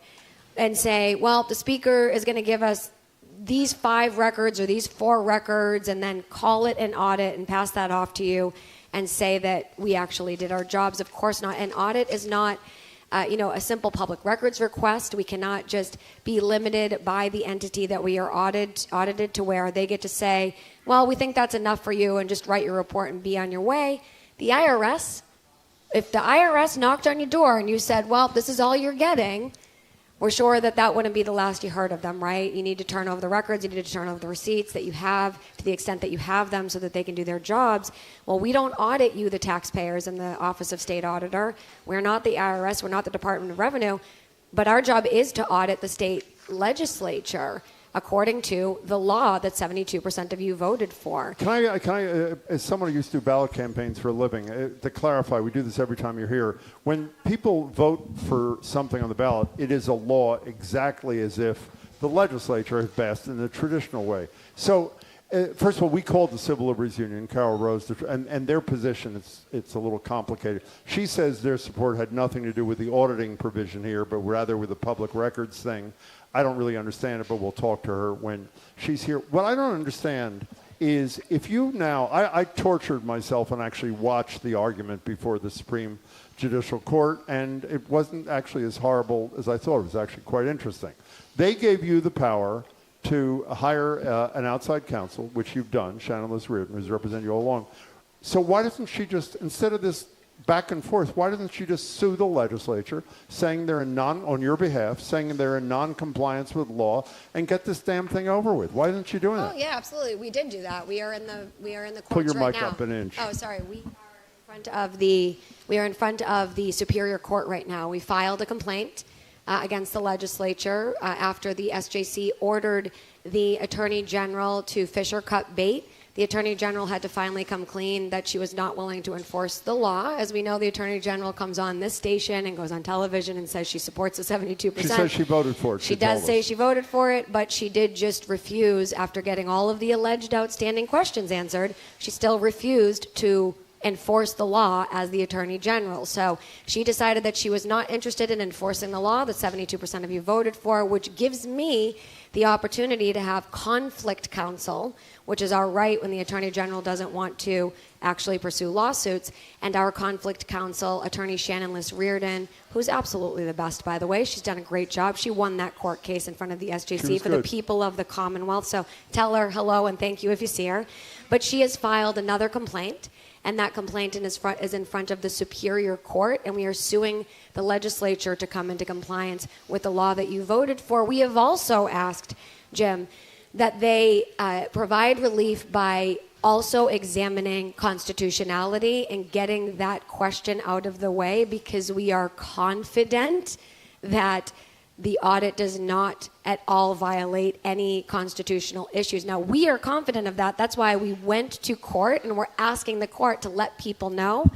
[SPEAKER 4] and say, well, the speaker is going to give us these 5 records or these 4 records, and then call it an audit and pass that off to you and say that we actually did our jobs. Of course not. An audit is not a simple public records request. We cannot just be limited by the entity that we are audited to where they get to say, well, we think that's enough for you, and just write your report and be on your way. The IRS, if the IRS knocked on your door and you said, well, this is all you're getting, we're sure that that wouldn't be the last you heard of them, right? You need to turn over the records, you need to turn over the receipts that you have to the extent that you have them so that they can do their jobs. Well, we don't audit you, the taxpayers, in the Office of State Auditor. We're not the IRS, we're not the Department of Revenue, but our job is to audit the state legislature according to the law that 72% of you voted for.
[SPEAKER 1] Can I, as someone who used to do ballot campaigns for a living, to clarify, we do this every time you're here. When people vote for something on the ballot, it is a law exactly as if the legislature has passed in the traditional way. So, first of all, we called the Civil Liberties Union, Carol Rose, and their position, it's a little complicated. She says their support had nothing to do with the auditing provision here, but rather with the public records thing. I don't really understand it, but we'll talk to her when she's here. What I don't understand is if you now, I tortured myself and actually watched the argument before the Supreme Judicial Court, and it wasn't actually as horrible as I thought. It was actually quite interesting. They gave you the power to hire an outside counsel, which you've done, Shannon Liz Reardon, who's represented you all along. So why doesn't she just, instead of this back and forth, why doesn't she just sue the legislature, saying they're on your behalf, saying they're in non-compliance with law, and get this damn thing over with? Why isn't she doing that?
[SPEAKER 4] Oh yeah, absolutely. We did do that. We are in the courts
[SPEAKER 1] Pull your
[SPEAKER 4] right
[SPEAKER 1] mic
[SPEAKER 4] now.
[SPEAKER 1] up an inch.
[SPEAKER 4] Oh, sorry. We are in front of the Superior Court right now. We filed a complaint against the legislature after the SJC ordered the Attorney General to fish or cut bait. The Attorney General had to finally come clean that she was not willing to enforce the law. As we know, the Attorney General comes on this station and goes on television and says she supports the 72%.
[SPEAKER 1] She says she voted for it.
[SPEAKER 4] She does say she voted for it, but she did just refuse, after getting all of the alleged outstanding questions answered, she still refused to enforce the law as the Attorney General. So she decided that she was not interested in enforcing the law that 72% of you voted for, which gives me the opportunity to have conflict counsel, which is our right when the Attorney General doesn't want to actually pursue lawsuits. And our conflict counsel, Attorney Shannon Liz Reardon, who's absolutely the best, by the way. She's done a great job. She won that court case in front of the SJC for the people of the Commonwealth. So tell her hello and thank you if you see her. But she has filed another complaint, and that complaint is in front of the Superior Court, and we are suing the legislature to come into compliance with the law that you voted for. We have also asked, Jim, that they provide relief by also examining constitutionality and getting that question out of the way, because we are confident that the audit does not at all violate any constitutional issues. Now, we are confident of that. That's why we went to court, and we're asking the court to let people know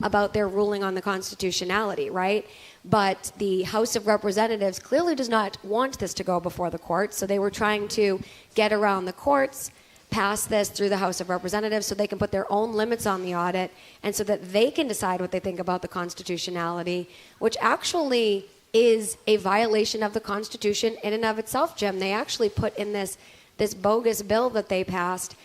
[SPEAKER 4] about their ruling on the constitutionality, right? But the House of Representatives clearly does not want this to go before the courts, so they were trying to get around the courts pass this through the House of Representatives so they can put their own limits on the audit and so that they can decide what they think about the constitutionality, which actually is a violation of the Constitution in and of itself, Jim. They actually put in this bogus bill that they passed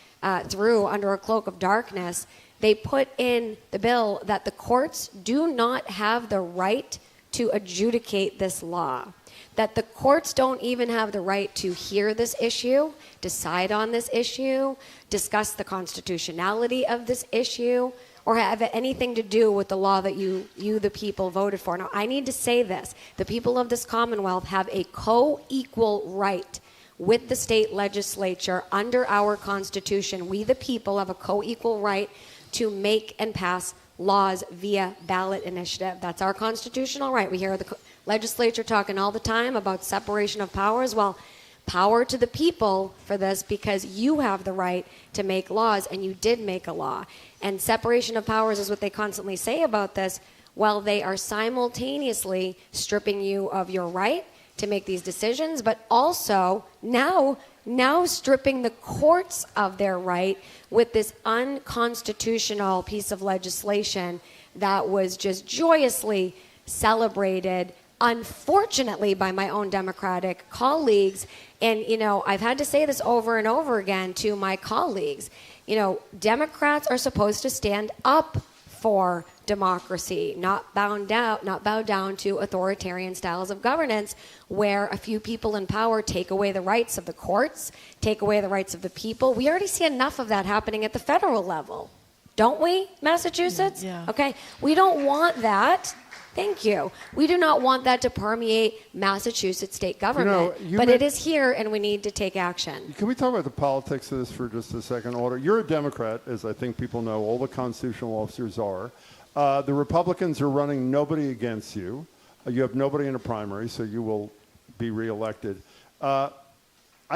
[SPEAKER 4] through under a cloak of darkness. They put in the bill that the courts do not have the right to adjudicate this law, that the courts don't even have the right to hear this issue, decide on this issue, discuss the constitutionality of this issue, or have anything to do with the law that you, the people, voted for. Now, I need to say this. The people of this Commonwealth have a co-equal right with the state legislature under our Constitution. We, the people, have a co-equal right to make and pass laws via ballot initiative. That's our constitutional right. We hear the legislature talking all the time about separation of powers. Well, power to the people for this, because you have the right to make laws, and you did make a law. And separation of powers is what they constantly say about this, while they are simultaneously stripping you of your right to make these decisions, but also now stripping the courts of their right with this unconstitutional piece of legislation that was just joyously celebrated, unfortunately, by my own Democratic colleagues. And, you know, I've had to say this over and over again to my colleagues. You know, Democrats are supposed to stand up for democracy, not bow down to authoritarian styles of governance where a few people in power take away the rights of the courts, take away the rights of the people. We already see enough of that happening at the federal level, don't we, Massachusetts?
[SPEAKER 2] Yeah.
[SPEAKER 4] Okay, we don't want that. Thank you. We do not want that to permeate Massachusetts state government, but it is here, and we need to take action.
[SPEAKER 1] Can we talk about the politics of this for just a second, Auditor? You're a Democrat, as I think people know. All the constitutional officers are. The Republicans are running nobody against you. You have nobody in a primary, so you will be reelected. I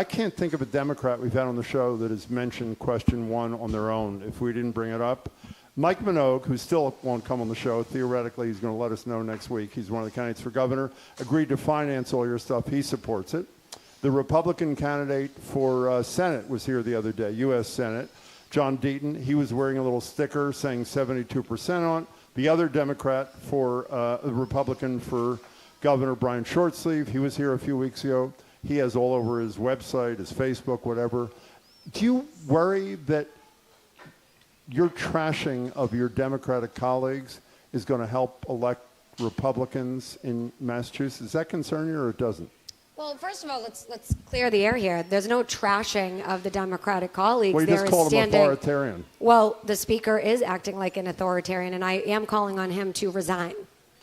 [SPEAKER 1] can't think of a Democrat we've had on the show that has mentioned question one on their own if we didn't bring it up. Mike Minogue, who still won't come on the show, theoretically he's going to let us know next week. He's one of the candidates for governor, agreed to finance all your stuff. He supports it. The Republican candidate for Senate was here the other day, U.S. Senate, John Deaton. He was wearing a little sticker saying 72% on it. The other Democrat for the Republican for governor, Brian Shortsleeve, he was here a few weeks ago. He has all over his website, his Facebook, whatever. Do you worry that your trashing of your Democratic colleagues is going to help elect Republicans in Massachusetts? Does that concern you, or it doesn't?
[SPEAKER 4] Well, first of all, let's clear the air here. There's no trashing of the Democratic colleagues.
[SPEAKER 1] Well, you just called him authoritarian.
[SPEAKER 4] Well, the Speaker is acting like an authoritarian, and I am calling on him to resign.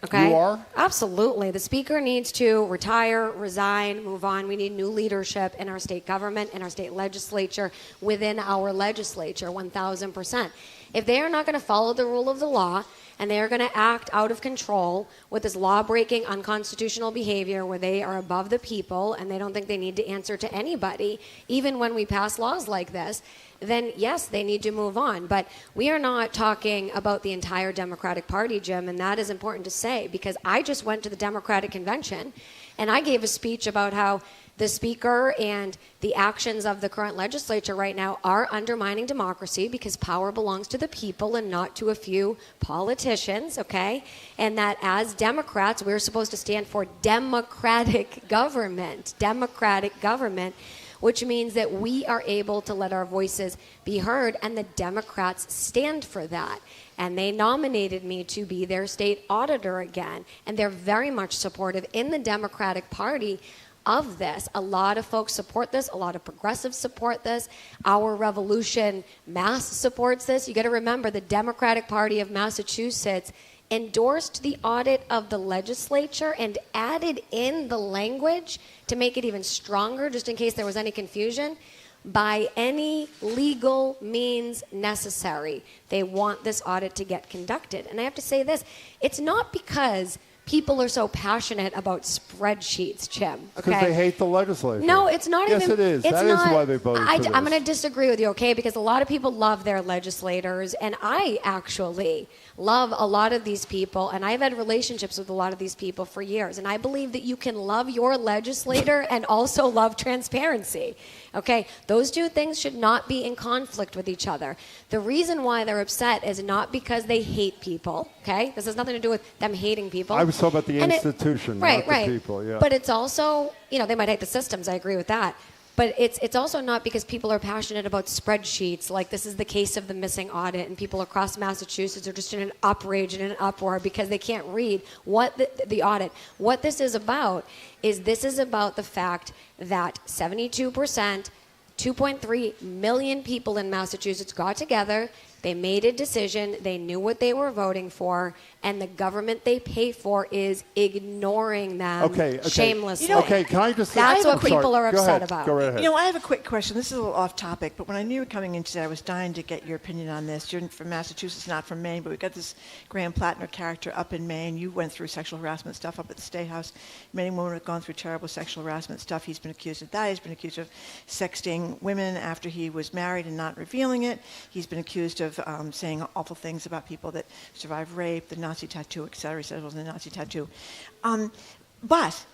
[SPEAKER 4] Okay?
[SPEAKER 1] You are?
[SPEAKER 4] Absolutely. The Speaker needs to retire, resign, move on. We need new leadership in our state government, in our state legislature, within our legislature, 1,000%. If they are not going to follow the rule of the law, and they are going to act out of control with this law-breaking, unconstitutional behavior where they are above the people and they don't think they need to answer to anybody, even when we pass laws like this, then yes, they need to move on. But we are not talking about the entire Democratic Party, Jim, and that is important to say, because I just went to the Democratic Convention and I gave a speech about how the Speaker and the actions of the current legislature right now are undermining democracy because power belongs to the people and not to a few politicians, okay? And that as Democrats, we're supposed to stand for democratic government, which means that we are able to let our voices be heard, and the Democrats stand for that. And they nominated me to be their state auditor again, and they're very much supportive in the Democratic Party of this. A lot of folks support this. A lot of progressives support this. Our Revolution Mass supports this. You got to remember, the Democratic Party of Massachusetts endorsed the audit of the legislature and added in the language to make it even stronger, just in case there was any confusion, by any legal means necessary. They want this audit to get conducted. And I have to say this, it's not because people are so passionate about spreadsheets, Jim.
[SPEAKER 1] Because they hate the legislature.
[SPEAKER 4] No, it's not
[SPEAKER 1] yes,
[SPEAKER 4] even.
[SPEAKER 1] Yes, it is.
[SPEAKER 4] It's
[SPEAKER 1] That
[SPEAKER 4] not,
[SPEAKER 1] is why they voted for this.
[SPEAKER 4] I'm going to disagree with you, okay? Because a lot of people love their legislators, and I actually love a lot of these people, and I've had relationships with a lot of these people for years, and I believe that you can love your legislator and also love transparency, okay? Those two things should not be in conflict with each other. The reason why they're upset is not because they hate people, okay? This has nothing to do with them hating people.
[SPEAKER 1] I was talking about the institution, not the people. Yeah.
[SPEAKER 4] But it's also, they might hate the systems. I agree with that. But it's also not because people are passionate about spreadsheets. Like this is the case of the missing audit, and people across Massachusetts are just in an outrage and an uproar because they can't read what the audit. What this is about the fact that 72%, 2.3 million people in Massachusetts got together. They made a decision. They knew what they were voting for, and the government they pay for is ignoring them shamelessly.
[SPEAKER 1] Okay, can I just...
[SPEAKER 4] That's what people are upset
[SPEAKER 1] about.
[SPEAKER 4] about.
[SPEAKER 1] Go right ahead.
[SPEAKER 2] I have a quick question. This is a little off topic, but when I knew you were coming in today, I was dying to get your opinion on this. You're from Massachusetts, not from Maine, but we've got this Graham Plattner character up in Maine. You went through sexual harassment stuff up at the State House. Many women have gone through terrible sexual harassment stuff. He's been accused of that. He's been accused of sexting women after he was married and not revealing it. He's been accused of saying awful things about people that survived rape, the Nazi tattoo, etc. He said it wasn't a Nazi tattoo. But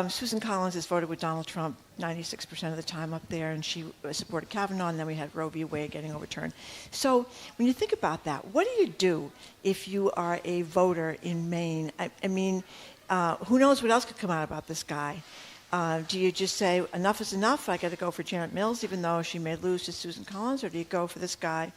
[SPEAKER 2] Susan Collins has voted with Donald Trump 96% of the time up there, and she supported Kavanaugh, and then we had Roe v. Wade getting overturned. So when you think about that, what do you do if you are a voter in Maine? I mean, who knows what else could come out about this guy? Do you just say, enough is enough, I got to go for Janet Mills, even though she may lose to Susan Collins, or do you go for this guy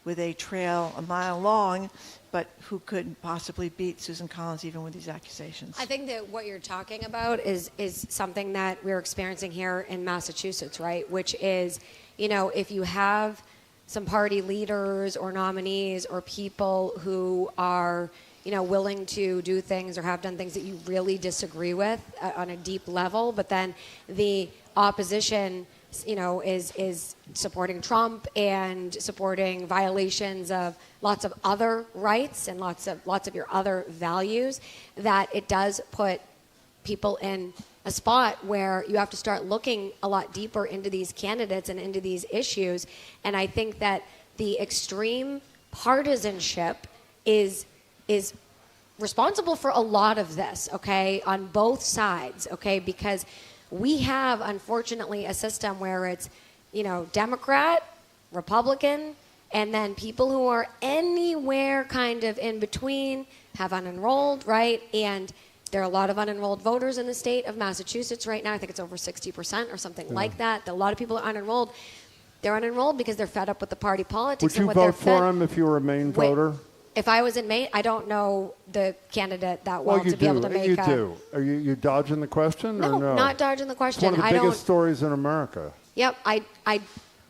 [SPEAKER 2] with a trail a mile long, but who could possibly beat Susan Collins even with these accusations?
[SPEAKER 4] I think that what you're talking about is something that we're experiencing here in Massachusetts, right? Which is, if you have some party leaders or nominees or people who are, willing to do things or have done things that you really disagree with on a deep level, but then the opposition is supporting Trump and supporting violations of lots of other rights and lots of your other values, that it does put people in a spot where you have to start looking a lot deeper into these candidates and into these issues. And I think that the extreme partisanship is responsible for a lot of this, okay, on both sides, okay, because we have, unfortunately, a system where it's, Democrat, Republican, and then people who are anywhere kind of in between have unenrolled, right? And there are a lot of unenrolled voters in the state of Massachusetts right now. I think it's over 60% or something like that. A lot of people are unenrolled. They're unenrolled because they're fed up with the party politics.
[SPEAKER 1] Would you vote for him if you were a Maine voter?
[SPEAKER 4] If I was in Maine, I don't know the candidate that well to be able to make
[SPEAKER 1] you do. Are you dodging the question or no?
[SPEAKER 4] Not dodging the question.
[SPEAKER 1] It's one of the biggest stories in America.
[SPEAKER 4] Yep. I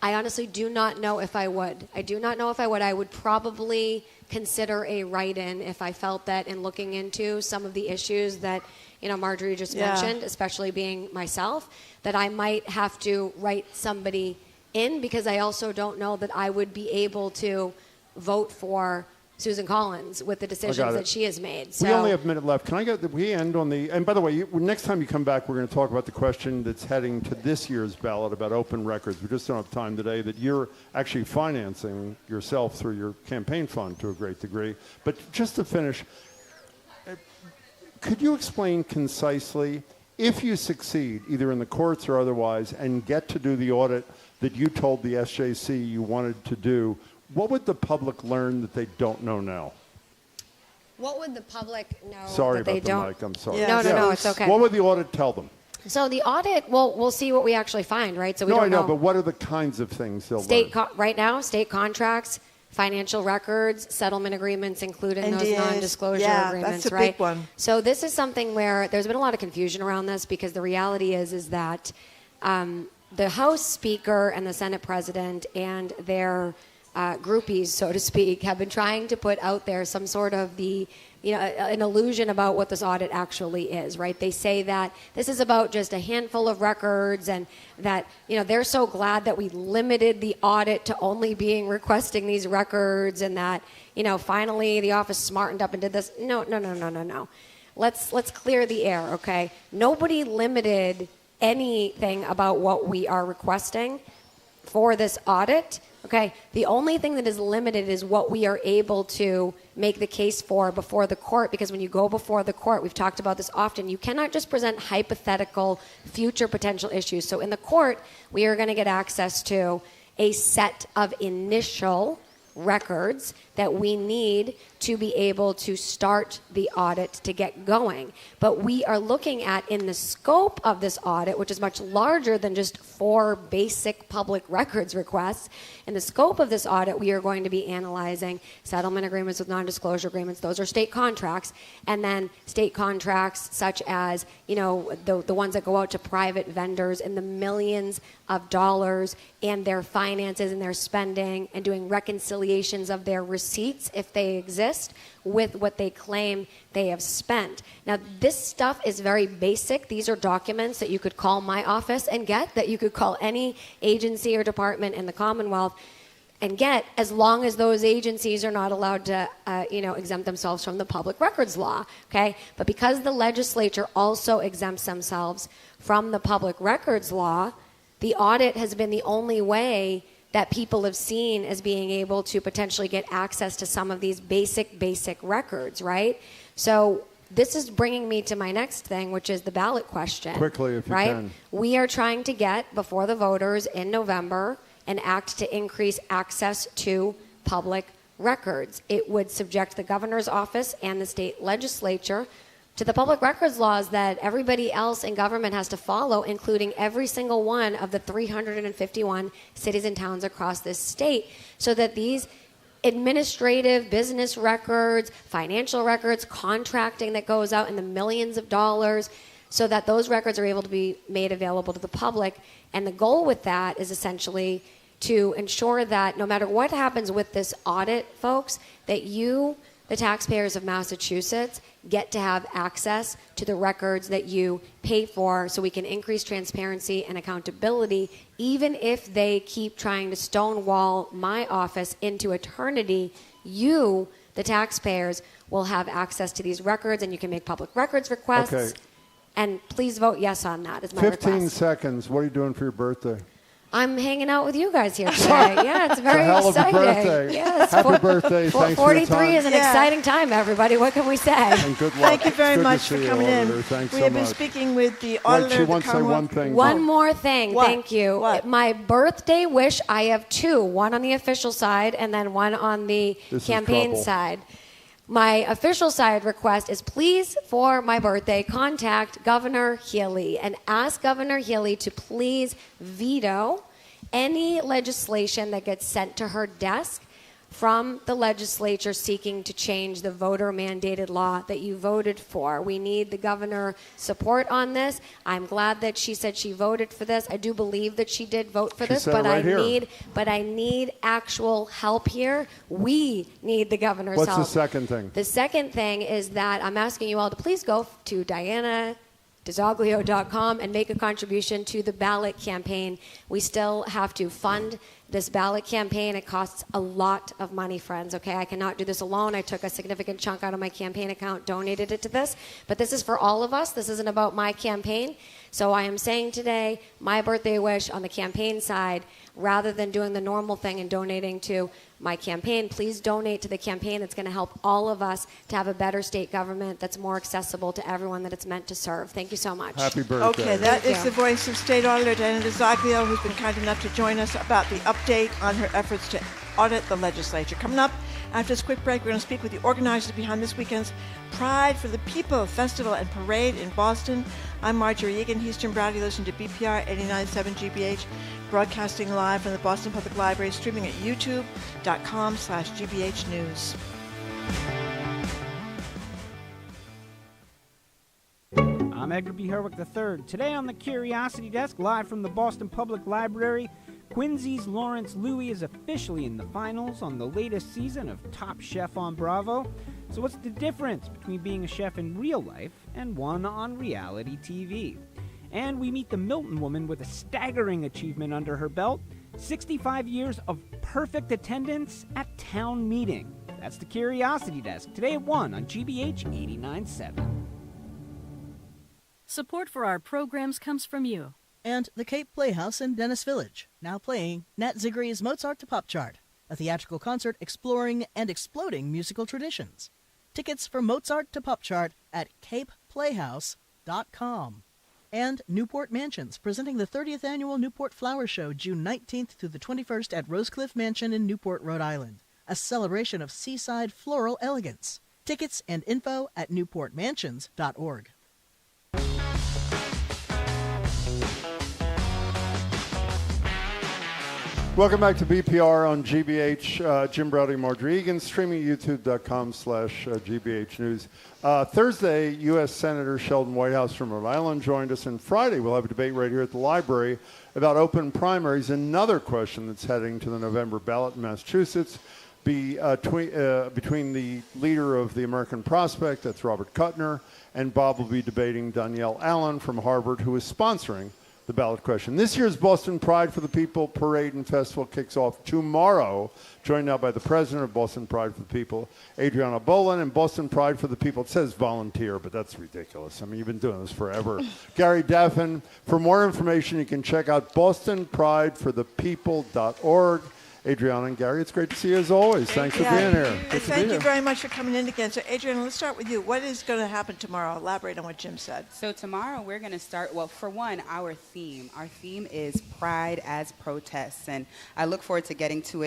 [SPEAKER 4] honestly do not know if I would. I do not know if I would. I would probably consider a write-in if I felt that in looking into some of the issues that, Marjorie just mentioned, especially being myself, that I might have to write somebody in, because I also don't know that I would be able to vote for Susan Collins with the decisions that she has made. So
[SPEAKER 1] we only have a minute left. Can I get we end on the, and by the way, next time you come back, we're going to talk about the question that's heading to this year's ballot about open records. We just don't have time today, that you're actually financing yourself through your campaign fund to a great degree. But just to finish, could you explain concisely, if you succeed, either in the courts or otherwise, and get to do the audit that you told the SJC you wanted to do, what would the public learn that they don't know now?
[SPEAKER 4] What would the public know
[SPEAKER 1] Sorry
[SPEAKER 4] that they
[SPEAKER 1] about the
[SPEAKER 4] don't?
[SPEAKER 1] mic, I'm sorry.
[SPEAKER 4] No, it's okay.
[SPEAKER 1] What would the audit tell them?
[SPEAKER 4] So the audit, we'll see what we actually find, right? So we
[SPEAKER 1] no,
[SPEAKER 4] don't
[SPEAKER 1] I know, but what are the kinds of things they'll learn?
[SPEAKER 4] Right now, state contracts, financial records, settlement agreements included in those
[SPEAKER 2] NDAs.
[SPEAKER 4] non-disclosure agreements,
[SPEAKER 2] that's a
[SPEAKER 4] right?
[SPEAKER 2] big one.
[SPEAKER 4] So this is something where there's been a lot of confusion around this, because the reality is that the House Speaker and the Senate President and their groupies, so to speak, have been trying to put out there some sort of an illusion about what this audit actually is, right? They say that this is about just a handful of records, and that, they're so glad that we limited the audit to only requesting these records, and that, finally the office smartened up and did this. No. let's clear the air, okay? Nobody limited anything about what we are requesting for this audit, okay? The only thing that is limited is what we are able to make the case for before the court, because when you go before the court, we've talked about this often, you cannot just present hypothetical future potential issues. So in the court, we are going to get access to a set of initial records that we need to be able to start the audit to get going. But we are looking at, in the scope of this audit, which is much larger than just 4 basic public records requests, in the scope of this audit, we are going to be analyzing settlement agreements with non-disclosure agreements. Those are state contracts. And then state contracts such as, the ones that go out to private vendors in the millions of dollars, and their finances and their spending, and doing reconciliations of their receipts, if they exist, with what they claim they have spent. Now, this stuff is very basic. These are documents that you could call my office and get, that you could call any agency or department in the Commonwealth and get, as long as those agencies are not allowed to, exempt themselves from the public records law, okay? But because the legislature also exempts themselves from the public records law, the audit has been the only way that people have seen as being able to potentially get access to some of these basic records, right? So this is bringing me to my next thing, which is the ballot question.
[SPEAKER 1] Quickly, if you
[SPEAKER 4] right?
[SPEAKER 1] can.
[SPEAKER 4] We are trying to get before the voters in November an act to increase access to public records. It would subject the governor's office and the state legislature to the public records laws that everybody else in government has to follow, including every single one of the 351 cities and towns across this state, so that these administrative, business records, financial records, contracting that goes out in the millions of dollars, so that those records are able to be made available to the public. And the goal with that is essentially to ensure that no matter what happens with this audit, folks, that you, the taxpayers of Massachusetts, get to have access to the records that you pay for, so we can increase transparency and accountability, even if they keep trying to stonewall my office into eternity. You, the taxpayers, will have access to these records, and you can make public records requests.
[SPEAKER 1] Okay.
[SPEAKER 4] And please vote yes on that, is my
[SPEAKER 1] 15
[SPEAKER 4] request.
[SPEAKER 1] seconds. What are you doing for your birthday?
[SPEAKER 4] I'm hanging out with you guys here today. Yeah, it's very
[SPEAKER 1] It's a hell of a
[SPEAKER 4] exciting.
[SPEAKER 1] birthday.
[SPEAKER 4] Yes,
[SPEAKER 1] Happy birthday. Thanks for your
[SPEAKER 4] 43
[SPEAKER 1] time.
[SPEAKER 4] is an exciting time, everybody. What can we say?
[SPEAKER 1] And good luck.
[SPEAKER 2] Thank you very
[SPEAKER 1] It's good to
[SPEAKER 2] much
[SPEAKER 1] see
[SPEAKER 2] for
[SPEAKER 1] you,
[SPEAKER 2] coming in.
[SPEAKER 1] Auditor. Thanks
[SPEAKER 2] We
[SPEAKER 1] so
[SPEAKER 2] have been
[SPEAKER 1] much.
[SPEAKER 2] speaking with the
[SPEAKER 1] Wait,
[SPEAKER 2] auditor
[SPEAKER 1] she
[SPEAKER 2] of the
[SPEAKER 1] wants to say one
[SPEAKER 2] Commonwealth.
[SPEAKER 1] thing.
[SPEAKER 4] One more thing.
[SPEAKER 2] What?
[SPEAKER 4] Thank you.
[SPEAKER 2] What?
[SPEAKER 4] My birthday wish, I have 2. One on the official side and then one on the
[SPEAKER 1] This is
[SPEAKER 4] campaign
[SPEAKER 1] trouble.
[SPEAKER 4] side. My official side request is, please, for my birthday, contact Governor Healy and ask Governor Healy to please veto any legislation that gets sent to her desk from the legislature seeking to change the voter-mandated law that you voted for. We need the governor support on this. I'm glad that she said she voted for this. I do believe that she did vote for
[SPEAKER 1] She
[SPEAKER 4] this,
[SPEAKER 1] said
[SPEAKER 4] but
[SPEAKER 1] it right here.
[SPEAKER 4] I need actual help here. We need the governor's
[SPEAKER 1] What's
[SPEAKER 4] help.
[SPEAKER 1] the second thing?
[SPEAKER 4] The second thing is that I'm asking you all to please go to DiZoglio.com and make a contribution to the ballot campaign. We still have to fund this ballot campaign. It costs a lot of money, friends, okay? I cannot do this alone. I took a significant chunk out of my campaign account, donated it to this, but this is for all of us. This isn't about my campaign. So I am saying today, my birthday wish on the campaign side, rather than doing the normal thing and donating to my campaign, please donate to the campaign that's going to help all of us to have a better state government that's more accessible to everyone that it's meant to serve. Thank you so much.
[SPEAKER 1] Happy birthday.
[SPEAKER 2] Okay, that
[SPEAKER 4] Thank
[SPEAKER 2] is
[SPEAKER 4] you.
[SPEAKER 2] the voice of State Auditor Adrianna DiZoglio, who's been kind enough to join us about the update on her efforts to audit the legislature. Coming up after this quick break, we're going to speak with the organizers behind this weekend's Pride for the People Festival and Parade in Boston. I'm Marjorie Egan. He's Jim Browdy. Listen to BPR 89.7 GBH, broadcasting live from the Boston Public Library, streaming at youtube.com/GBH News.
[SPEAKER 5] I'm Edgar B. Herwick III. Today on the Curiosity Desk, live from the Boston Public Library, Quincy's Lawrence Louis is officially in the finals on the latest season of Top Chef on Bravo. So what's the difference between being a chef in real life and one on reality TV? And we meet the Milton woman with a staggering achievement under her belt, 65 years of perfect attendance at town meeting. That's the Curiosity Desk, today at 1 on GBH 89.7.
[SPEAKER 11] Support for our programs comes from you.
[SPEAKER 12] And the Cape Playhouse in Dennis Village, now playing Nat Zigri's Mozart to Pop Chart, a theatrical concert exploring and exploding musical traditions. Tickets for Mozart to Pop Chart at capeplayhouse.com. And Newport Mansions, presenting the 30th Annual Newport Flower Show, June 19th through the 21st at Rosecliff Mansion in Newport, Rhode Island, a celebration of seaside floral elegance. Tickets and info at newportmansions.org.
[SPEAKER 1] Welcome back to BPR on GBH. Jim Browdy, Marjorie Egan, streaming at youtube.com/GBH News. Thursday, U.S. Senator Sheldon Whitehouse from Rhode Island joined us, and Friday we'll have a debate right here at the library about open primaries, another question that's heading to the November ballot in Massachusetts between the leader of the American Prospect, that's Robert Kuttner, and Bob will be debating Danielle Allen from Harvard, who is sponsoring the ballot question. This year's Boston Pride for the People Parade and Festival kicks off tomorrow, joined now by the president of Boston Pride for the People, Adrianna Boulin, and Boston Pride for the People. It says volunteer, but that's ridiculous. I mean, you've been doing this forever. Gary Daffin. For more information, you can check out bostonprideforthepeople.org. Adrianna and Gary, it's great to see you as always. Thanks for being here.
[SPEAKER 2] Thank you very much for coming in again. So, Adrianna, let's start with you. What is going to happen tomorrow? Elaborate on what Jim said.
[SPEAKER 6] So tomorrow we're going to start, well, for one, our theme. Our theme is Pride as Protests, and I look forward to getting into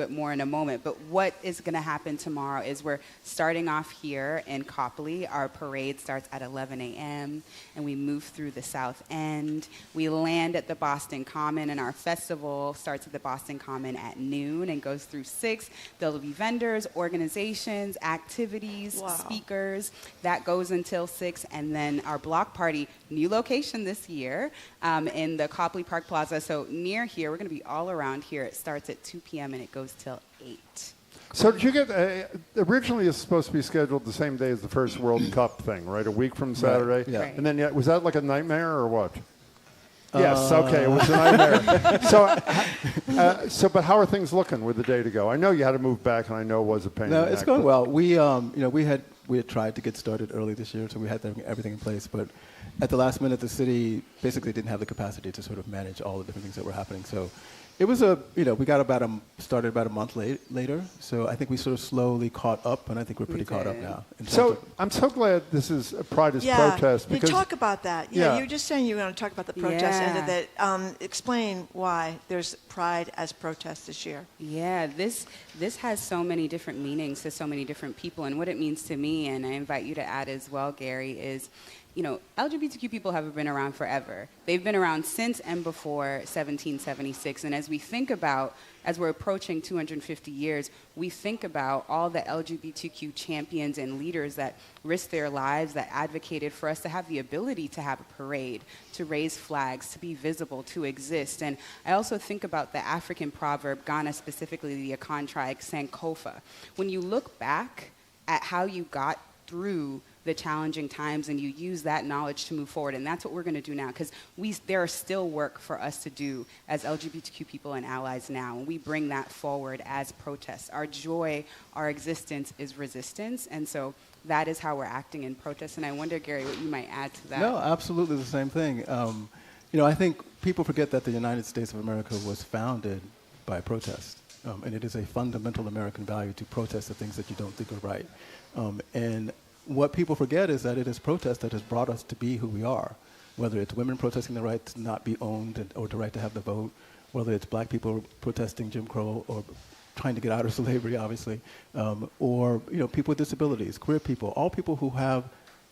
[SPEAKER 6] it more in a moment. But what is going to happen tomorrow is we're starting off here in Copley. Our parade starts at 11 a.m., and we move through the South End. We land at the Boston Common, and our festival starts at the Boston Common at noon and goes through 6. There'll be vendors, organizations, activities, speakers. That goes until 6. And then our block party, new location this year, in the Copley Park Plaza. So near here, we're going to be all around here. It starts at 2 p.m. and it goes till 8.
[SPEAKER 1] So did you get, originally it's supposed to be scheduled the same day as the first World Cup thing, right? A week from Saturday?
[SPEAKER 8] Right. Yeah. Right.
[SPEAKER 1] And then, was that like a nightmare or what? Yes, okay, it was a nightmare. But how are things looking with the day to go? I know you had to move back, and I know it was a pain.
[SPEAKER 8] No, it's going well. We had tried to get started early this year, so we had everything in place. But at the last minute, the city basically didn't have the capacity to sort of manage all the different things that were happening. So it was we got started about a month later. So I think we sort of slowly caught up, and I think we're pretty caught up now.
[SPEAKER 1] So I'm so glad this is Pride is Protest.
[SPEAKER 2] Because talk about that. You were just saying you were going to talk about the protest end of it. Explain why there's Pride as Protest this year.
[SPEAKER 6] Yeah, this has so many different meanings to so many different people, and what it means to me, and I invite you to add as well, Gary, is LGBTQ people have been around forever. They've been around since and before 1776. And as we're approaching 250 years, we think about all the LGBTQ champions and leaders that risked their lives, that advocated for us to have the ability to have a parade, to raise flags, to be visible, to exist. And I also think about the African proverb, Ghana specifically, the Akan tribe, Sankofa. When you look back at how you got through the challenging times and you use that knowledge to move forward, and that's what we're going to do now, because there are still work for us to do as LGBTQ people and allies now, and we bring that forward as protests. Our joy, our existence is resistance, and so that is how we're acting in protest. And I wonder, Gary, what you might add to that.
[SPEAKER 8] No, absolutely the same thing. I think people forget that the United States of America was founded by protest, and it is a fundamental American value to protest the things that you don't think are right. And what people forget is that it is protest that has brought us to be who we are, whether it's women protesting the right to not be owned or the right to have the vote, whether it's black people protesting Jim Crow or trying to get out of slavery, obviously, or people with disabilities, queer people, all people who have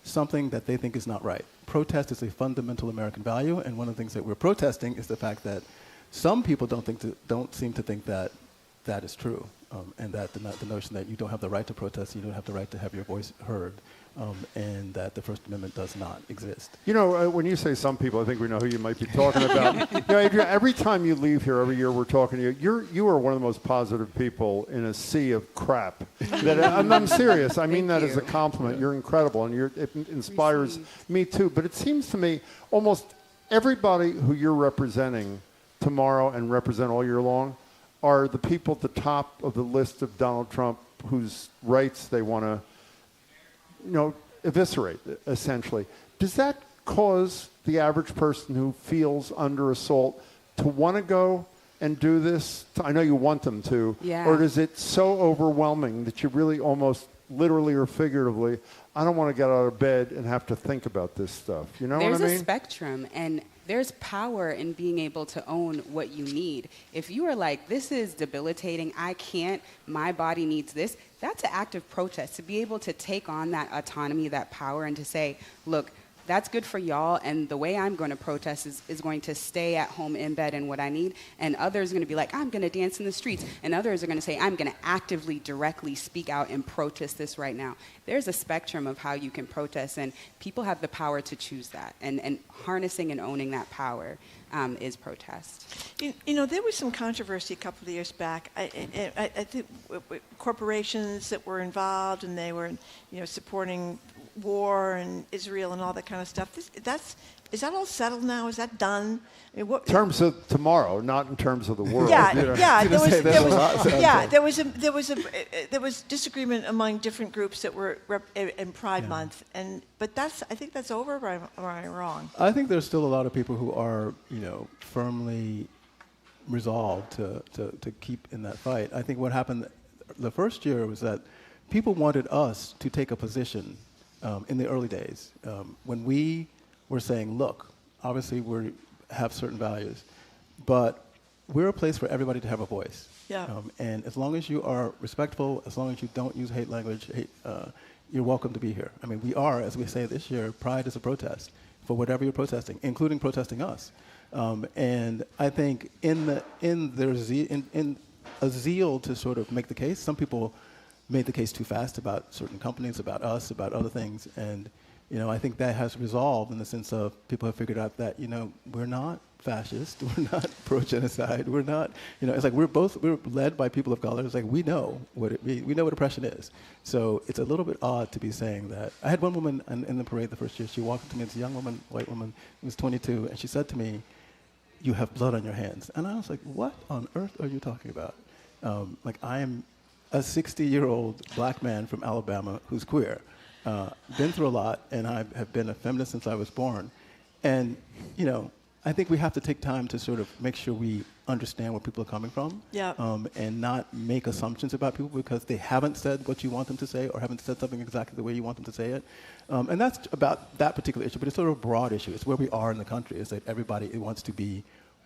[SPEAKER 8] something that they think is not right. Protest is a fundamental American value, and one of the things that we're protesting is the fact that some people don't seem to think that that is true. And that the notion that you don't have the right to protest, you don't have the right to have your voice heard, and that the First Amendment does not exist.
[SPEAKER 1] When you say some people, I think we know who you might be talking about. Adrian, every time you leave here, every year we're talking to you, you are one of the most positive people in a sea of crap. I'm serious. I mean that as a compliment. You're incredible, and it inspires me too. But it seems to me almost everybody who you're representing tomorrow and represent all year long are the people at the top of the list of Donald Trump whose rights they want to, eviscerate, essentially. Does that cause the average person who feels under assault to want to go and do this? I know you want them to.
[SPEAKER 6] Yeah.
[SPEAKER 1] Or is it so overwhelming that you really almost literally or figuratively, I don't want to get out of bed and have to think about this stuff. You know what I mean?
[SPEAKER 6] There's a spectrum, and there's power in being able to own what you need. If you are like, this is debilitating, I can't, my body needs this, that's an act of protest. To be able to take on that autonomy, that power, and to say, look, that's good for y'all, and the way I'm going to protest is going to stay at home in bed and what I need, and others are going to be like, I'm going to dance in the streets, and others are going to say, I'm going to actively, directly speak out and protest this right now. There's a spectrum of how you can protest, and people have the power to choose that, and harnessing and owning that power is protest.
[SPEAKER 2] You know, there was some controversy a couple of years back. I think corporations that were involved, and they were, you know, supporting war and Israel and all that kind of stuff. Is that all settled now? Is that done? I mean,
[SPEAKER 1] in terms of tomorrow, not in terms of the world.
[SPEAKER 2] Yeah,
[SPEAKER 1] you know?
[SPEAKER 2] yeah. There was disagreement among different groups that were in Pride Month, but I think that's over. Or am I wrong?
[SPEAKER 8] I think there's still a lot of people who are, you know, firmly resolved to keep in that fight. I think what happened the first year was that people wanted us to take a position in the early days when we were saying, look, obviously we have certain values, but we're a place for everybody to have a voice.
[SPEAKER 2] Yeah.
[SPEAKER 8] And as long as you are respectful, as long as you don't use hate language, you're welcome to be here. I mean, we are, as we say this year, Pride is a protest for whatever you're protesting, including protesting us. And I think in a zeal to sort of make the case, some people made the case too fast about certain companies, about us, about other things. And, you know, I think that has resolved in the sense of people have figured out that, you know, we're not fascist, we're not pro-genocide, we're not, you know, it's like we're led by people of color. It's like we know what we know what oppression is. So it's a little bit odd to be saying that. I had one woman in the parade the first year, she walked up to me, it's a young woman, white woman, who was 22, and she said to me, you have blood on your hands. And I was like, what on earth are you talking about? Like, I am a 60-year-old black man from Alabama who's queer, been through a lot, and I have been a feminist since I was born. And, you know, I think we have to take time to sort of make sure we understand where people are coming from, and not make assumptions about people because they haven't said what you want them to say or haven't said something exactly the way you want them to say it. And that's about that particular issue, but it's sort of a broad issue. It's where we are in the country. It's that everybody wants to be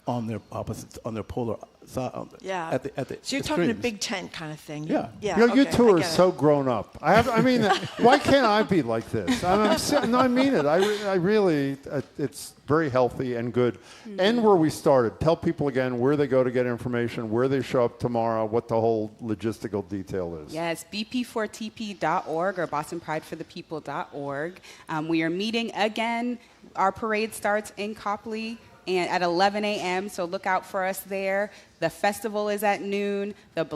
[SPEAKER 8] on their opposites, on their polar side. At the
[SPEAKER 2] so you're talking a big tent kind of thing.
[SPEAKER 8] Yeah.
[SPEAKER 2] Yeah.
[SPEAKER 1] You know, you two are so grown up. I mean, why can't I be like this? No, I mean it. I really, it's very healthy and good.
[SPEAKER 6] Mm-hmm.
[SPEAKER 1] End where we started. Tell people again where they go to get information, where they show up tomorrow, what the whole logistical detail is.
[SPEAKER 6] Yes, bp4tp.org or bostonprideforthepeople.org. We are meeting again. Our parade starts in Copley and at 11 a.m., so look out for us there. The festival is at noon. The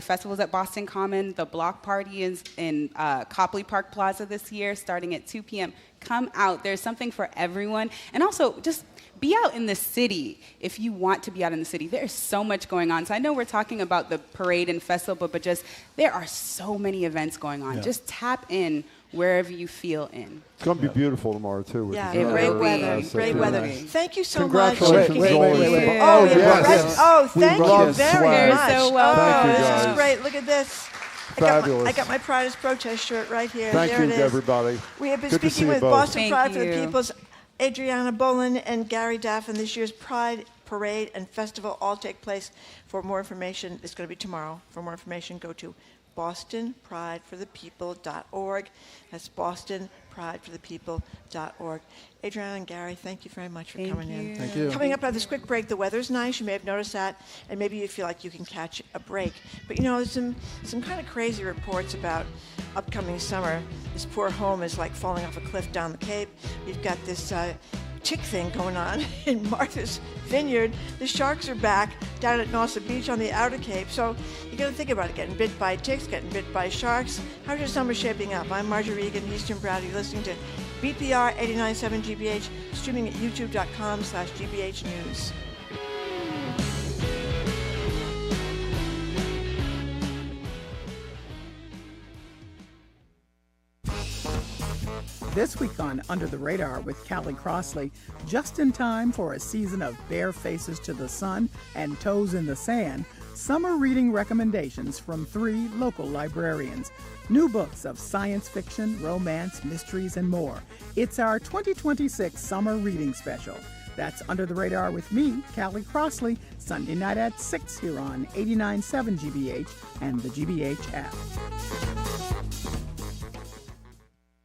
[SPEAKER 6] festival is at Boston Common. The block party is in Copley Park Plaza this year, starting at 2 p.m. Come out. There's something for everyone. And also, just be out in the city if you want to be out in the city. There's so much going on. So I know we're talking about the parade and festival, but just there are so many events going on.
[SPEAKER 1] Yeah.
[SPEAKER 6] Just tap in wherever you feel in.
[SPEAKER 1] It's going to be beautiful tomorrow, too.
[SPEAKER 2] Yeah, great weather. Great weather. Thank you so much.
[SPEAKER 1] Congratulations.
[SPEAKER 8] Wait.
[SPEAKER 2] Oh,
[SPEAKER 1] yes.
[SPEAKER 2] Oh, thank you very much.
[SPEAKER 6] So well.
[SPEAKER 1] Thank you,
[SPEAKER 2] This
[SPEAKER 1] guys.
[SPEAKER 2] is great. Look at this.
[SPEAKER 1] Fabulous.
[SPEAKER 2] I got my Pride is Protest shirt right here.
[SPEAKER 1] Thank
[SPEAKER 2] there
[SPEAKER 1] you,
[SPEAKER 2] it is.
[SPEAKER 1] everybody.
[SPEAKER 2] We have been
[SPEAKER 1] Good to see
[SPEAKER 2] speaking
[SPEAKER 1] you
[SPEAKER 2] with
[SPEAKER 1] both.
[SPEAKER 2] Boston
[SPEAKER 6] Thank
[SPEAKER 2] Pride for the
[SPEAKER 6] you.
[SPEAKER 2] People's Adrianna, Boulin, and Gary Daffin. This year's Pride Parade and Festival all take place. For more information, it's going to be tomorrow. For more information, go to bostonprideforthepeople.org. That's bostonprideforthepeople.org. Adrianna and Gary, thank you very much for coming in.
[SPEAKER 8] Thank you.
[SPEAKER 2] Coming up after this quick break, the weather's nice. You may have noticed that, and maybe you feel like you can catch a break. But you know, there's some kind of crazy reports about upcoming summer. This poor home is like falling off a cliff down the Cape. We've got this tick thing going on in Martha's Vineyard. The sharks are back down at Nausa Beach on the Outer Cape. So you got to think about it, getting bit by ticks, getting bit by sharks. How's your summer shaping up? I'm Marjorie Regan, Eastern Browd. You're listening to BPR 89.7 GBH, streaming at youtube.com/GBH News.
[SPEAKER 19] This week on Under the Radar with Callie Crossley, just in time for a season of bare faces to the sun and toes in the sand, summer reading recommendations from 3 local librarians. New books of science fiction, romance, mysteries, and more. It's our 2026 summer reading special. That's Under the Radar with me, Callie Crossley, Sunday night at 6 here on 89.7 GBH and the GBH app.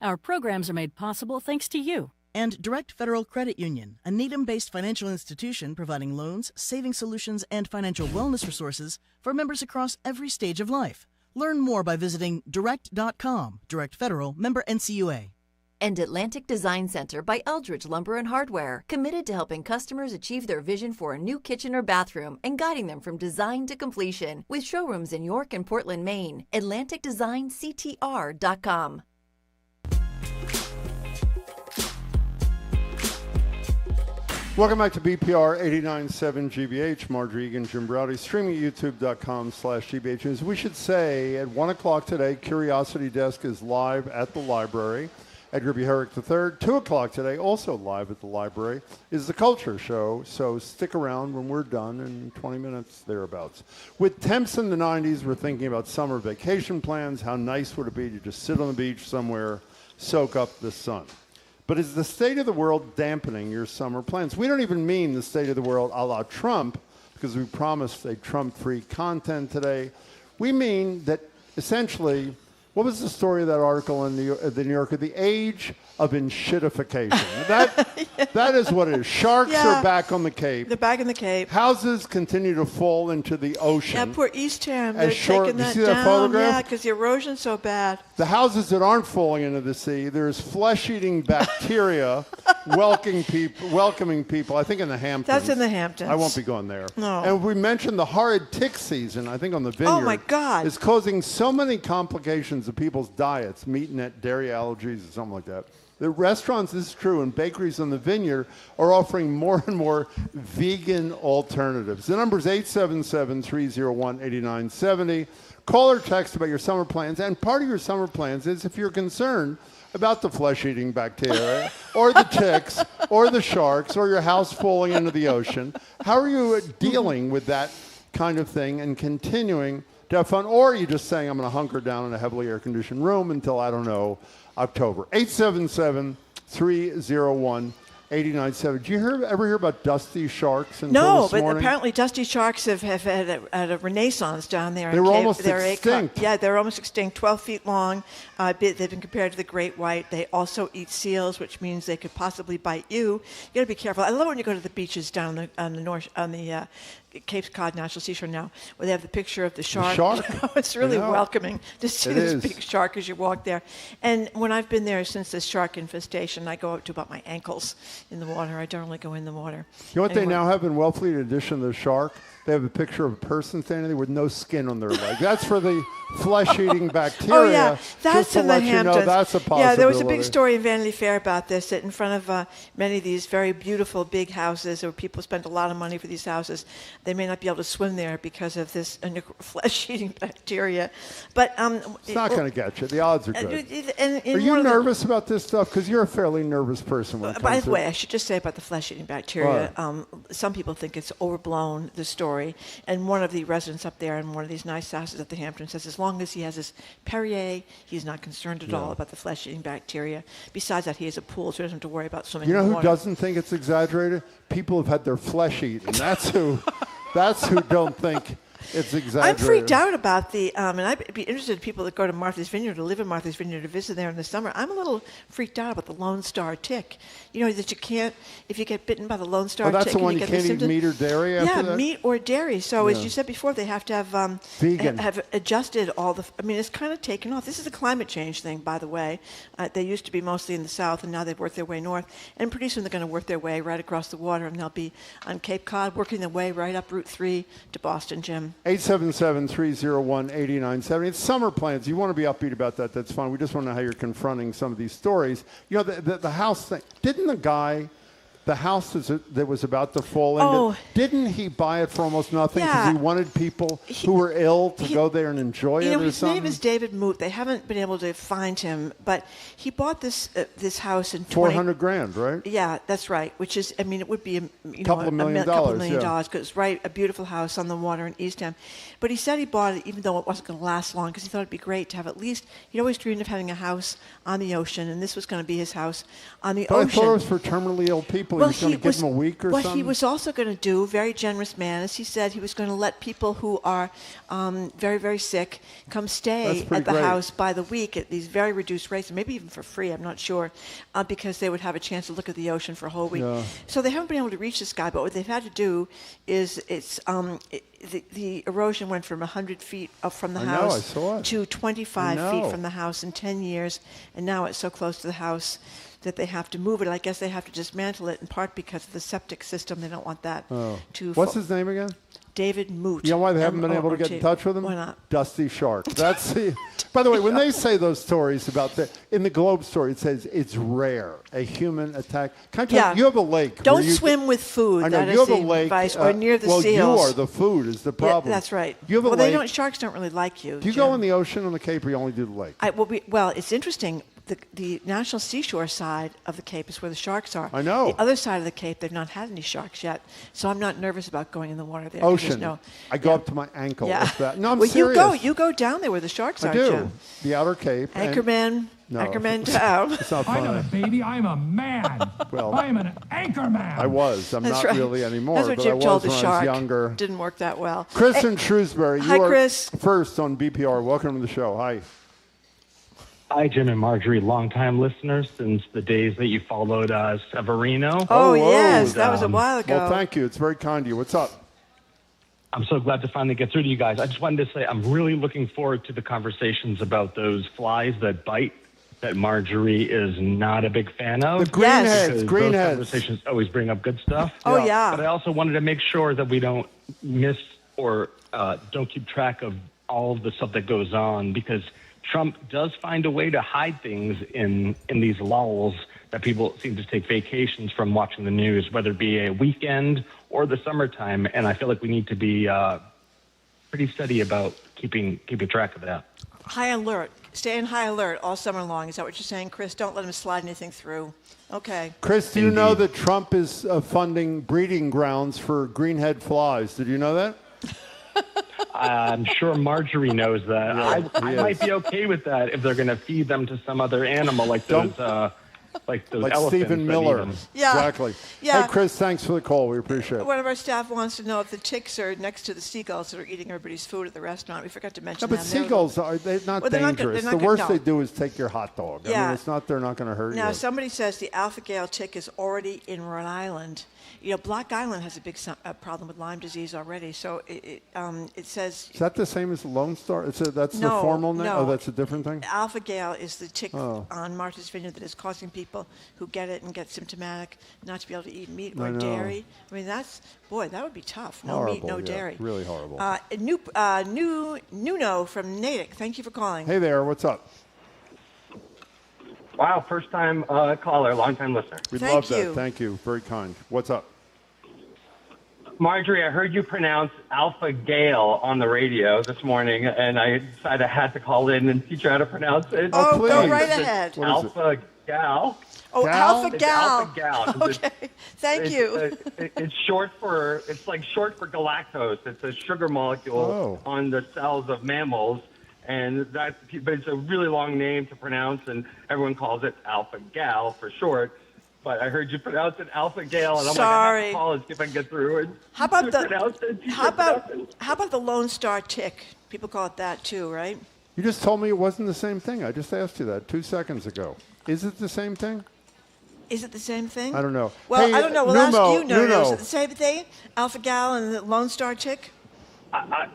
[SPEAKER 11] Our programs are made possible thanks to you.
[SPEAKER 12] And Direct Federal Credit Union, a Needham-based financial institution providing loans, saving solutions, and financial wellness resources for members across every stage of life. Learn more by visiting direct.com. Direct Federal, member NCUA.
[SPEAKER 9] And Atlantic Design Center by Eldridge Lumber and Hardware, committed to helping customers achieve their vision for a new kitchen or bathroom and guiding them from design to completion. With showrooms in York and Portland, Maine. AtlanticDesignCTR.com.
[SPEAKER 1] Welcome back to BPR 89.7 GBH. Marjorie Egan, Jim Browdy, streaming at youtube.com/GBH News. We should say at 1 o'clock today, Curiosity Desk is live at the library. Edgar B. Herrick III, 2 o'clock today, also live at the library, is the Culture Show. So stick around when we're done in 20 minutes, thereabouts. With temps in the 90s, we're thinking about summer vacation plans. How nice would it be to just sit on the beach somewhere, soak up the sun? But is the state of the world dampening your summer plans? We don't even mean the state of the world a la Trump, because we promised a Trump-free content today. We mean that essentially, what was the story of that article in the New Yorker? The age of enshittification. That is what it is. Sharks are back on the Cape.
[SPEAKER 2] They're back in the Cape.
[SPEAKER 1] Houses continue to fall into the ocean.
[SPEAKER 2] Yeah, poor Eastham. They're taking that
[SPEAKER 1] you see
[SPEAKER 2] down.
[SPEAKER 1] That photograph?
[SPEAKER 2] Yeah, because the erosion's so bad.
[SPEAKER 1] The houses that aren't falling into the sea, there's flesh-eating bacteria welcoming people. I think in the Hamptons.
[SPEAKER 2] That's in the Hamptons.
[SPEAKER 1] I won't be going there.
[SPEAKER 2] No.
[SPEAKER 1] And we mentioned the horrid tick season, I think on the Vineyard.
[SPEAKER 2] Oh, my God.
[SPEAKER 1] It's causing so many complications of people's diets, meat and dairy allergies or something like that. The restaurants, this is true, and bakeries on the Vineyard are offering more and more vegan alternatives. The number is 877-301-8970. Call or text about your summer plans. And part of your summer plans is if you're concerned about the flesh-eating bacteria or the ticks or the sharks or your house falling into the ocean. How are you dealing with that kind of thing and continuing to have fun? Or are you just saying, I'm going to hunker down in a heavily air-conditioned room until, I don't know, October? 877-301-8970. Did you ever hear about dusty sharks until this morning?
[SPEAKER 2] Apparently dusty sharks have had a renaissance down there.
[SPEAKER 1] They were almost extinct.
[SPEAKER 2] Yeah, they're almost extinct, 12 feet long. They've been compared to the great white. They also eat seals, which means they could possibly bite you. You got to be careful. I love when you go to the beaches down on the Cape Cod National Seashore now, where they have the picture of the shark. It's really welcoming to see this big shark as you walk there. And when I've been there since this shark infestation, I go up to about my ankles in the water. I don't really go in the water.
[SPEAKER 1] You know what they now have in Wellfleet, in addition to the shark? They have a picture of a person standing there with no skin on their leg. That's for the flesh-eating bacteria.
[SPEAKER 2] Oh, yeah. That's
[SPEAKER 1] in
[SPEAKER 2] the Hamptons.
[SPEAKER 1] You know, that's a possibility.
[SPEAKER 2] Yeah, there was a big story in Vanity Fair about this, that in front of many of these very beautiful big houses, where people spend a lot of money for these houses, they may not be able to swim there because of this flesh-eating bacteria. But
[SPEAKER 1] it's not going to get you. The odds are good.
[SPEAKER 2] Are
[SPEAKER 1] you nervous about this stuff? Because you're a fairly nervous person.
[SPEAKER 2] By the way, I should just say about the flesh-eating bacteria, some people think it's overblown, the story. And one of the residents up there in one of these nice houses at the Hamptons says as long as he has his Perrier, he's not concerned at all about the flesh-eating bacteria. Besides that, he has a pool, so he doesn't have to worry about swimming in the water.
[SPEAKER 1] You know who doesn't think it's exaggerated? People who've had their flesh eaten. That's who don't think it's exaggerated.
[SPEAKER 2] I'm freaked out about the, and I'd be interested in people that go to Martha's Vineyard, to live in Martha's Vineyard, to visit there in the summer. I'm a little freaked out about the Lone Star tick. You know, that you can't, if you get bitten by the Lone Star tick.
[SPEAKER 1] That's the one you can't eat meat or dairy after that?
[SPEAKER 2] Yeah, meat or dairy. So as you said before, they have to have
[SPEAKER 1] vegan.
[SPEAKER 2] Have adjusted all the, I mean, it's kind of taken off. This is a climate change thing, by the way. They used to be mostly in the south, and now they've worked their way north. And pretty soon they're going to work their way right across the water, and they'll be on Cape Cod, working their way right up Route 3 to Boston, Jim.
[SPEAKER 1] 877-301-8970. It's summer plans. You want to be upbeat about that. That's fine. We just want to know how you're confronting some of these stories. You know, the house thing. Didn't the guy the house that was about to fall in.
[SPEAKER 2] Oh.
[SPEAKER 1] Didn't he buy it for almost nothing because
[SPEAKER 2] Yeah.
[SPEAKER 1] he wanted people who were ill to go there and enjoy it or
[SPEAKER 2] his
[SPEAKER 1] something?
[SPEAKER 2] name is David Moot. They haven't been able to find him, but he bought this house in
[SPEAKER 1] $400,000, right?
[SPEAKER 2] Yeah, that's right. Which is, I mean, it would be a
[SPEAKER 1] Couple of million
[SPEAKER 2] couple
[SPEAKER 1] dollars,
[SPEAKER 2] million
[SPEAKER 1] yeah.
[SPEAKER 2] dollars because it's a beautiful house on the water in East Ham. But he said he bought it even though it wasn't going to last long because he thought it'd be great to have at least. He always dreamed of having a house on the ocean, and this was going to be his house on the
[SPEAKER 1] But
[SPEAKER 2] ocean.
[SPEAKER 1] I thought it was for terminally ill people. He was going to give them a week or
[SPEAKER 2] what
[SPEAKER 1] something.
[SPEAKER 2] he was also going to do, very generous man, is he said he was going to let people who are very, very sick come stay
[SPEAKER 1] That's
[SPEAKER 2] at
[SPEAKER 1] pretty
[SPEAKER 2] the
[SPEAKER 1] great.
[SPEAKER 2] house by the week at these very reduced rates, maybe even for free, I'm not sure, because they would have a chance to look at the ocean for a whole week.
[SPEAKER 1] Yeah.
[SPEAKER 2] So they haven't been able to reach this guy, but what they've had to do is the erosion went from 100 feet up from the
[SPEAKER 1] I know,
[SPEAKER 2] house
[SPEAKER 1] I saw it.
[SPEAKER 2] to 25
[SPEAKER 1] I
[SPEAKER 2] feet
[SPEAKER 1] know.
[SPEAKER 2] from the house in 10 years, and now it's so close to the house that they have to move it. I guess they have to dismantle it in part because of the septic system. They don't want that to
[SPEAKER 1] What's his name again?
[SPEAKER 2] David Moot.
[SPEAKER 1] You know why they haven't been able to get in touch with him?
[SPEAKER 2] Why not?
[SPEAKER 1] Dusty Shark. That's the. By the way, when they say those stories about in the Globe story, it says it's rare a human attack. Can I tell you, you have a lake.
[SPEAKER 2] Don't
[SPEAKER 1] where you
[SPEAKER 2] swim with food.
[SPEAKER 1] I know
[SPEAKER 2] That
[SPEAKER 1] you
[SPEAKER 2] is
[SPEAKER 1] have
[SPEAKER 2] the
[SPEAKER 1] a lake.
[SPEAKER 2] advice, or near the
[SPEAKER 1] well,
[SPEAKER 2] seals.
[SPEAKER 1] you are the food is the problem.
[SPEAKER 2] Yeah, that's right.
[SPEAKER 1] You have a
[SPEAKER 2] well,
[SPEAKER 1] lake.
[SPEAKER 2] Sharks don't really like you.
[SPEAKER 1] Do you go in the ocean on the Cape, or you only do the lake?
[SPEAKER 2] Well, it's interesting. The national seashore side of the Cape is where the sharks are.
[SPEAKER 1] I know.
[SPEAKER 2] The other side of the Cape, they've not had any sharks yet, so I'm not nervous about going in the water there.
[SPEAKER 1] Ocean. I go up to my ankle.
[SPEAKER 2] Yeah.
[SPEAKER 1] With that. No, I'm
[SPEAKER 2] well,
[SPEAKER 1] serious.
[SPEAKER 2] you go down there where the sharks
[SPEAKER 1] I
[SPEAKER 2] are,
[SPEAKER 1] do.
[SPEAKER 2] Jim.
[SPEAKER 1] The Outer Cape.
[SPEAKER 2] Anchorman.
[SPEAKER 1] No,
[SPEAKER 2] Anchorman down.
[SPEAKER 1] It's not
[SPEAKER 10] I'm
[SPEAKER 1] funny.
[SPEAKER 10] not a baby. I'm a man.
[SPEAKER 1] Well,
[SPEAKER 10] I'm an anchor man.
[SPEAKER 1] I was. I'm
[SPEAKER 2] That's
[SPEAKER 1] not
[SPEAKER 2] right.
[SPEAKER 1] really anymore.
[SPEAKER 2] That's what
[SPEAKER 1] but
[SPEAKER 2] Jim
[SPEAKER 1] I was
[SPEAKER 2] told the
[SPEAKER 1] when
[SPEAKER 2] shark.
[SPEAKER 1] I was younger.
[SPEAKER 2] Didn't work that well.
[SPEAKER 1] Chris
[SPEAKER 2] Hey,
[SPEAKER 1] in Shrewsbury.
[SPEAKER 2] Hi,
[SPEAKER 1] you are
[SPEAKER 2] Chris.
[SPEAKER 1] first on BPR. Welcome to the show. Hi.
[SPEAKER 15] Hi, Jim and Marjorie, longtime listeners since the days that you followed Severino.
[SPEAKER 2] Oh, yes. That was a while ago.
[SPEAKER 1] Well, thank you. It's very kind of you. What's up?
[SPEAKER 15] I'm so glad to finally get through to you guys. I just wanted to say I'm really looking forward to the conversations about those flies that bite that Marjorie is not a big fan of.
[SPEAKER 1] The greenheads,
[SPEAKER 15] because
[SPEAKER 1] greenheads.
[SPEAKER 15] Those conversations always bring up good stuff.
[SPEAKER 2] Oh, yeah.
[SPEAKER 15] But I also wanted to make sure that we don't miss or don't keep track of all of the stuff that goes on, because Trump does find a way to hide things in these lulls that people seem to take vacations from watching the news, whether it be a weekend or the summertime. And I feel like we need to be pretty steady about keeping track of that.
[SPEAKER 2] High alert. Stay in high alert all summer long. Is that what you're saying, Chris? Don't let him slide anything through. Okay.
[SPEAKER 1] Chris, do you know that Trump is funding breeding grounds for greenhead flies? Did you know that?
[SPEAKER 15] I'm sure Marjorie knows that.
[SPEAKER 1] Yeah,
[SPEAKER 15] I might be okay with that if they're going to feed them to some other animal, like those
[SPEAKER 1] Like
[SPEAKER 15] elephants
[SPEAKER 1] Stephen
[SPEAKER 15] that
[SPEAKER 1] Miller.
[SPEAKER 15] eat 'em.
[SPEAKER 2] Yeah.
[SPEAKER 1] Exactly.
[SPEAKER 2] Yeah.
[SPEAKER 1] Hey, Chris, thanks for the call. We appreciate it.
[SPEAKER 2] One of our staff wants to know if the ticks are next to the seagulls that are eating everybody's food at the restaurant. We forgot to mention
[SPEAKER 1] No,
[SPEAKER 2] that.
[SPEAKER 1] but seagulls they're not
[SPEAKER 2] Well, they're not
[SPEAKER 1] dangerous.
[SPEAKER 2] gonna- they're
[SPEAKER 1] The
[SPEAKER 2] not
[SPEAKER 1] worst
[SPEAKER 2] gonna-
[SPEAKER 1] they
[SPEAKER 2] no.
[SPEAKER 1] do is take your hot dog. I
[SPEAKER 2] Yeah.
[SPEAKER 1] mean, it's not. They're not going to hurt
[SPEAKER 2] Now,
[SPEAKER 1] you.
[SPEAKER 2] somebody says the alpha-gal tick is already in Rhode Island. You know, Block Island has a big problem with Lyme disease already. So it says
[SPEAKER 1] Is that the same as Lone Star? That's the
[SPEAKER 2] No,
[SPEAKER 1] formal name?
[SPEAKER 2] no.
[SPEAKER 1] Oh, that's a different thing?
[SPEAKER 2] alpha-gal is the tick
[SPEAKER 1] Oh.
[SPEAKER 2] on Martha's Vineyard that is causing people who get it and get symptomatic not to be able to eat meat
[SPEAKER 1] I
[SPEAKER 2] or
[SPEAKER 1] know.
[SPEAKER 2] dairy. I mean, that would be tough. No meat,
[SPEAKER 1] Horrible,
[SPEAKER 2] no
[SPEAKER 1] yeah,
[SPEAKER 2] dairy.
[SPEAKER 1] really horrible.
[SPEAKER 2] Nuno from Natick. Thank you for calling.
[SPEAKER 1] Hey there, what's up?
[SPEAKER 23] Wow, first-time caller, long-time listener.
[SPEAKER 1] We
[SPEAKER 2] Thank
[SPEAKER 1] love that.
[SPEAKER 2] you.
[SPEAKER 1] Thank you. Very kind. What's up?
[SPEAKER 23] Marjorie, I heard you pronounce Alpha Gale on the radio this morning, and I decided I had to call in and teach you how to pronounce it.
[SPEAKER 2] Oh,
[SPEAKER 1] please.
[SPEAKER 2] go right
[SPEAKER 23] It's
[SPEAKER 2] ahead.
[SPEAKER 1] What is it?
[SPEAKER 23] Alpha Gal.
[SPEAKER 2] Oh,
[SPEAKER 1] Gal?
[SPEAKER 2] alpha-gal.
[SPEAKER 23] It's alpha-gal.
[SPEAKER 2] Okay, thank you.
[SPEAKER 23] It's short for galactose. It's a sugar molecule on the cells of mammals, but it's a really long name to pronounce, and everyone calls it Alpha Gal for short. But I heard you pronounce it Alpha Gale, and I'm like, I have to call and see if I can get through it.
[SPEAKER 2] How about
[SPEAKER 23] pronounce it.
[SPEAKER 2] how about the Lone Star tick? People call it that too, right?
[SPEAKER 1] You just told me it wasn't the same thing. I just asked you that 2 seconds ago. Is it the same thing?
[SPEAKER 2] Is it the same thing?
[SPEAKER 1] I don't know.
[SPEAKER 2] Well,
[SPEAKER 1] Hey,
[SPEAKER 2] I don't know. We'll
[SPEAKER 1] Nuno,
[SPEAKER 2] ask you, Nuno.
[SPEAKER 1] Nuno.
[SPEAKER 2] Is it the same thing? Alpha Gal and the Lone Star tick?
[SPEAKER 23] I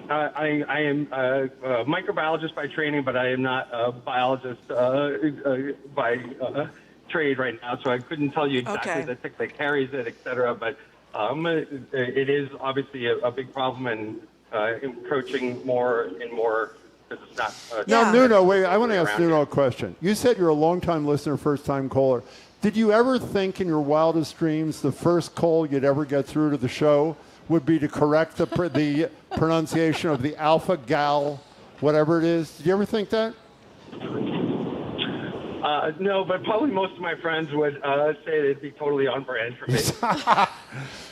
[SPEAKER 23] am a microbiologist by training, but I am not a biologist by trade right now, so I couldn't tell you exactly the tick that carries it, et cetera. But it is obviously a big problem and encroaching more and more because it's not.
[SPEAKER 1] Now, Nuno, wait, I want to ask
[SPEAKER 23] around
[SPEAKER 1] Nuno a question. You said you're a long-time listener, first-time caller. Did you ever think in your wildest dreams the first call you'd ever get through to the show would be to correct the pronunciation of the alpha gal, whatever it is? Did you ever think that?
[SPEAKER 23] No, but probably most of my friends would say it'd be totally on brand for me.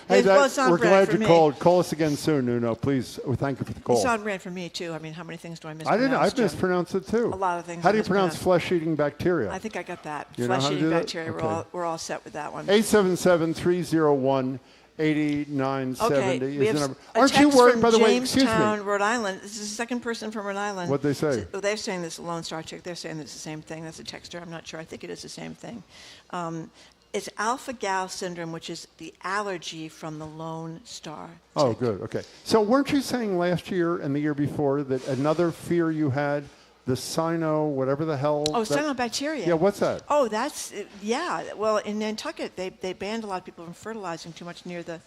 [SPEAKER 1] Hey,
[SPEAKER 2] it's on
[SPEAKER 1] we're
[SPEAKER 2] brand
[SPEAKER 1] glad
[SPEAKER 2] for
[SPEAKER 1] you
[SPEAKER 2] me.
[SPEAKER 1] called. Call us again soon, Nuno. Please. Thank you for the call.
[SPEAKER 2] It's on brand for me, too. I mean, how many things do I
[SPEAKER 1] I
[SPEAKER 2] mispronounce?
[SPEAKER 1] didn't. I mispronounced it, too.
[SPEAKER 2] A lot of things
[SPEAKER 1] How
[SPEAKER 2] I
[SPEAKER 1] do you pronounce
[SPEAKER 2] mispronounce.
[SPEAKER 1] flesh-eating bacteria?
[SPEAKER 2] I think I got that.
[SPEAKER 1] You know how to
[SPEAKER 2] Flesh-eating
[SPEAKER 1] do that?
[SPEAKER 2] bacteria.
[SPEAKER 1] Okay.
[SPEAKER 2] We're all set with that one.
[SPEAKER 1] 877-301-8970
[SPEAKER 2] we
[SPEAKER 1] is
[SPEAKER 2] have
[SPEAKER 1] the number.
[SPEAKER 2] a
[SPEAKER 1] Aren't you
[SPEAKER 2] text
[SPEAKER 1] worried,
[SPEAKER 2] from
[SPEAKER 1] by the way? Excuse
[SPEAKER 2] Jamestown,
[SPEAKER 1] me.
[SPEAKER 2] Rhode Island. This is the second person from Rhode Island.
[SPEAKER 1] What'd they say?
[SPEAKER 2] They're saying this Lone Star chick. They're saying it's the same thing. That's a texter. I'm not sure. I think it is the same thing. It's alpha-gal syndrome, which is the allergy from the Lone Star.
[SPEAKER 1] Oh, good. Okay. So weren't you saying last year and the year before that another fear you had, the cyno, whatever the hell?
[SPEAKER 2] Oh, cyanobacteria.
[SPEAKER 1] Yeah, what's that?
[SPEAKER 2] Oh, that's yeah. Well, in Nantucket, they banned a lot of people from fertilizing too much near the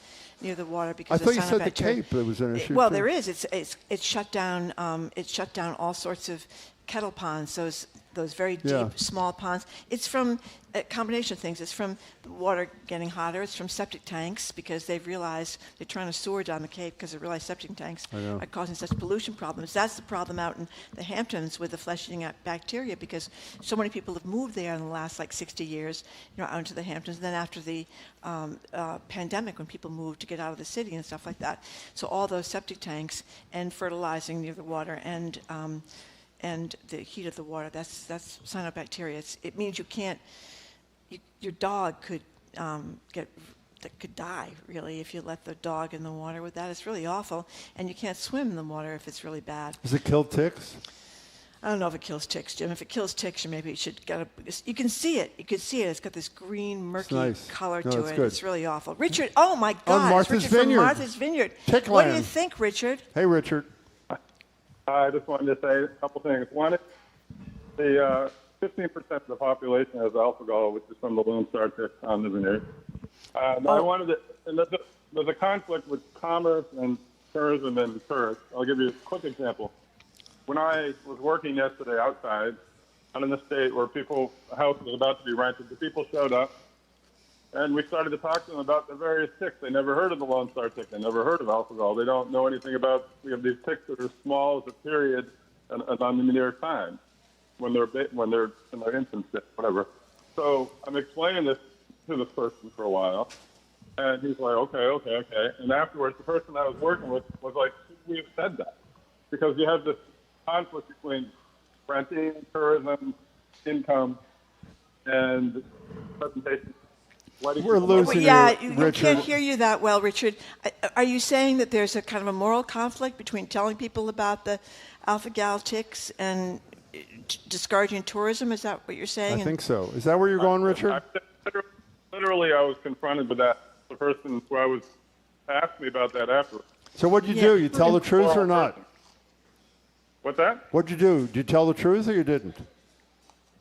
[SPEAKER 2] water because
[SPEAKER 1] I thought
[SPEAKER 2] of
[SPEAKER 1] you said the
[SPEAKER 2] cyanobacteria.
[SPEAKER 1] Cape there was an issue.
[SPEAKER 2] Well,
[SPEAKER 1] too.
[SPEAKER 2] there is. It's shut down. It's shut down all sorts of kettle ponds. Those very deep,
[SPEAKER 1] Yeah.
[SPEAKER 2] small ponds. It's from a combination of things. It's from the water getting hotter. It's from septic tanks because they've realized they're trying to sewer down the Cape because they realize septic tanks are causing such pollution problems. That's the problem out in the Hamptons with the flesh-eating bacteria because so many people have moved there in the last 60 years, out into the Hamptons. And then after the pandemic, when people moved to get out of the city and stuff like that, so all those septic tanks and fertilizing near the water and the heat of the water, that's cyanobacteria. It means you can't. Your dog could could die really if you let the dog in the water with that. It's really awful, and you can't swim in the water if it's really bad.
[SPEAKER 1] Does it kill ticks?
[SPEAKER 2] I don't know if it kills ticks, Jim. If it kills ticks, maybe you should get you can see it. You can see it. It's got this green, murky
[SPEAKER 1] nice.
[SPEAKER 2] color
[SPEAKER 1] No,
[SPEAKER 2] to
[SPEAKER 1] it's
[SPEAKER 2] it.
[SPEAKER 1] good.
[SPEAKER 2] It's really awful. Richard, oh my God,
[SPEAKER 1] Martha's
[SPEAKER 2] Richard
[SPEAKER 1] Vineyard.
[SPEAKER 2] from Martha's Vineyard.
[SPEAKER 1] Tick
[SPEAKER 2] What do
[SPEAKER 1] land.
[SPEAKER 2] you think, Richard?
[SPEAKER 1] Hey, Richard.
[SPEAKER 13] I just wanted to say a couple things. One is the 15% of the population has alpha-gal, which is from the Lone Star tick on the vineyard. I wanted to, and there's a conflict with commerce and tourism and tourists. I'll give you a quick example. When I was working yesterday outside, out in the state where a house was about to be rented, the people showed up, and we started to talk to them about the various ticks. They never heard of the Lone Star tick. They never heard of alpha-gal. They don't know anything about, we have these ticks that are small as a period and on the near time when they're in their infancy, whatever. So I'm explaining this to this person for a while, and he's like, okay. And afterwards, the person I was working with was like, should we have said that? Because you have this conflict between renting, tourism, income, and presentation.
[SPEAKER 1] We're losing
[SPEAKER 2] you,
[SPEAKER 1] Richard.
[SPEAKER 2] I can't hear you that well, Richard. Are you saying that there's a kind of a moral conflict between telling people about the alpha-gal ticks and discouraging tourism? Is that what you're saying?
[SPEAKER 1] I think so. Is that where you're going, Richard?
[SPEAKER 13] Literally, I was confronted with that. The person who I was asked me about that afterwards.
[SPEAKER 1] So what'd you do? You tell the truth or not?
[SPEAKER 13] What's that?
[SPEAKER 1] What'd you do? Did you tell the truth or you didn't?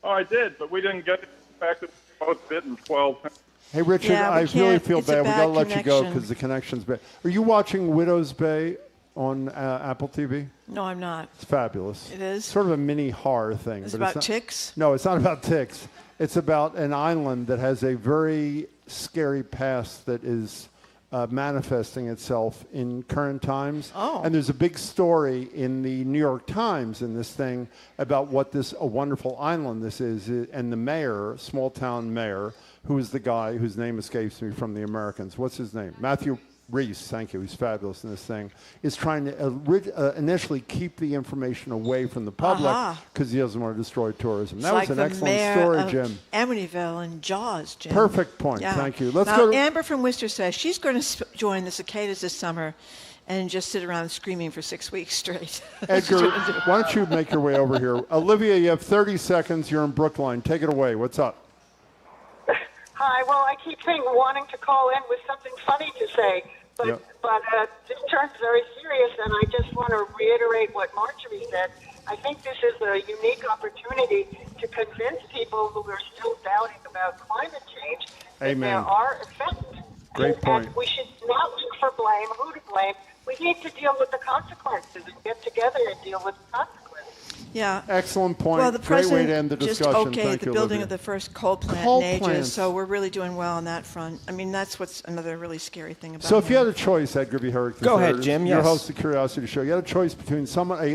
[SPEAKER 13] Oh, I did, but we didn't get the fact that we both bitten 12 times.
[SPEAKER 1] Hey, Richard,
[SPEAKER 2] Yeah,
[SPEAKER 1] I really feel
[SPEAKER 2] it's a
[SPEAKER 1] bad. We got to
[SPEAKER 2] bad
[SPEAKER 1] let you go
[SPEAKER 2] connection.
[SPEAKER 1] because the connection's bad. Are you watching Widow's Bay on Apple TV?
[SPEAKER 2] No, I'm not.
[SPEAKER 1] It's fabulous.
[SPEAKER 2] It is?
[SPEAKER 1] Sort of a mini horror thing.
[SPEAKER 2] It's
[SPEAKER 1] but
[SPEAKER 2] about
[SPEAKER 1] not,
[SPEAKER 2] ticks?
[SPEAKER 1] No, it's not about ticks. It's about an island that has a very scary past that is manifesting itself in current times.
[SPEAKER 2] Oh.
[SPEAKER 1] And there's a big story in the New York Times in this thing about what a wonderful island this is. And the mayor, small town mayor, who is the guy whose name escapes me from the Americans. What's his name? Matthew Reese, thank you. He's fabulous in this thing. Is trying to initially keep the information away from the public because he doesn't want to destroy tourism. That was an excellent story, Jim.
[SPEAKER 2] Amityville and Jaws, Jim.
[SPEAKER 1] Perfect point.
[SPEAKER 2] Yeah.
[SPEAKER 1] Thank you. Let's
[SPEAKER 2] now,
[SPEAKER 1] go to
[SPEAKER 2] Amber from Worcester says she's going to join the cicadas this summer and just sit around screaming for 6 weeks straight.
[SPEAKER 1] Edgar, why don't you make your way over here? Olivia, you have 30 seconds. You're in Brookline. Take it away. What's up?
[SPEAKER 16] Hi. Well, I keep wanting to call in with something funny to say, but this turns very serious, and I just want to reiterate what Marjorie said. I think this is a unique opportunity to convince people who are still doubting about climate change that there are effects.
[SPEAKER 1] Great point.
[SPEAKER 16] And we should not look for blame, who to blame. We need to deal with the consequences and get together and deal with the consequences.
[SPEAKER 2] Yeah.
[SPEAKER 1] Excellent point.
[SPEAKER 2] Well, the
[SPEAKER 1] Great way
[SPEAKER 2] president
[SPEAKER 1] to end the
[SPEAKER 2] just
[SPEAKER 1] discussion.
[SPEAKER 2] okayed
[SPEAKER 1] Thank
[SPEAKER 2] the
[SPEAKER 1] you,
[SPEAKER 2] building
[SPEAKER 1] Olivia.
[SPEAKER 2] of the first coal plant
[SPEAKER 1] Coal
[SPEAKER 2] in ages,
[SPEAKER 1] plants.
[SPEAKER 2] so we're really doing well on that front. I mean, that's what's another really scary thing about
[SPEAKER 1] So if you
[SPEAKER 2] him.
[SPEAKER 1] had a choice, Edgar V. Herrick
[SPEAKER 5] Go
[SPEAKER 1] III,
[SPEAKER 5] ahead, Jim,
[SPEAKER 1] Your
[SPEAKER 5] yes.
[SPEAKER 1] host of the Curiosity Show. You had a choice between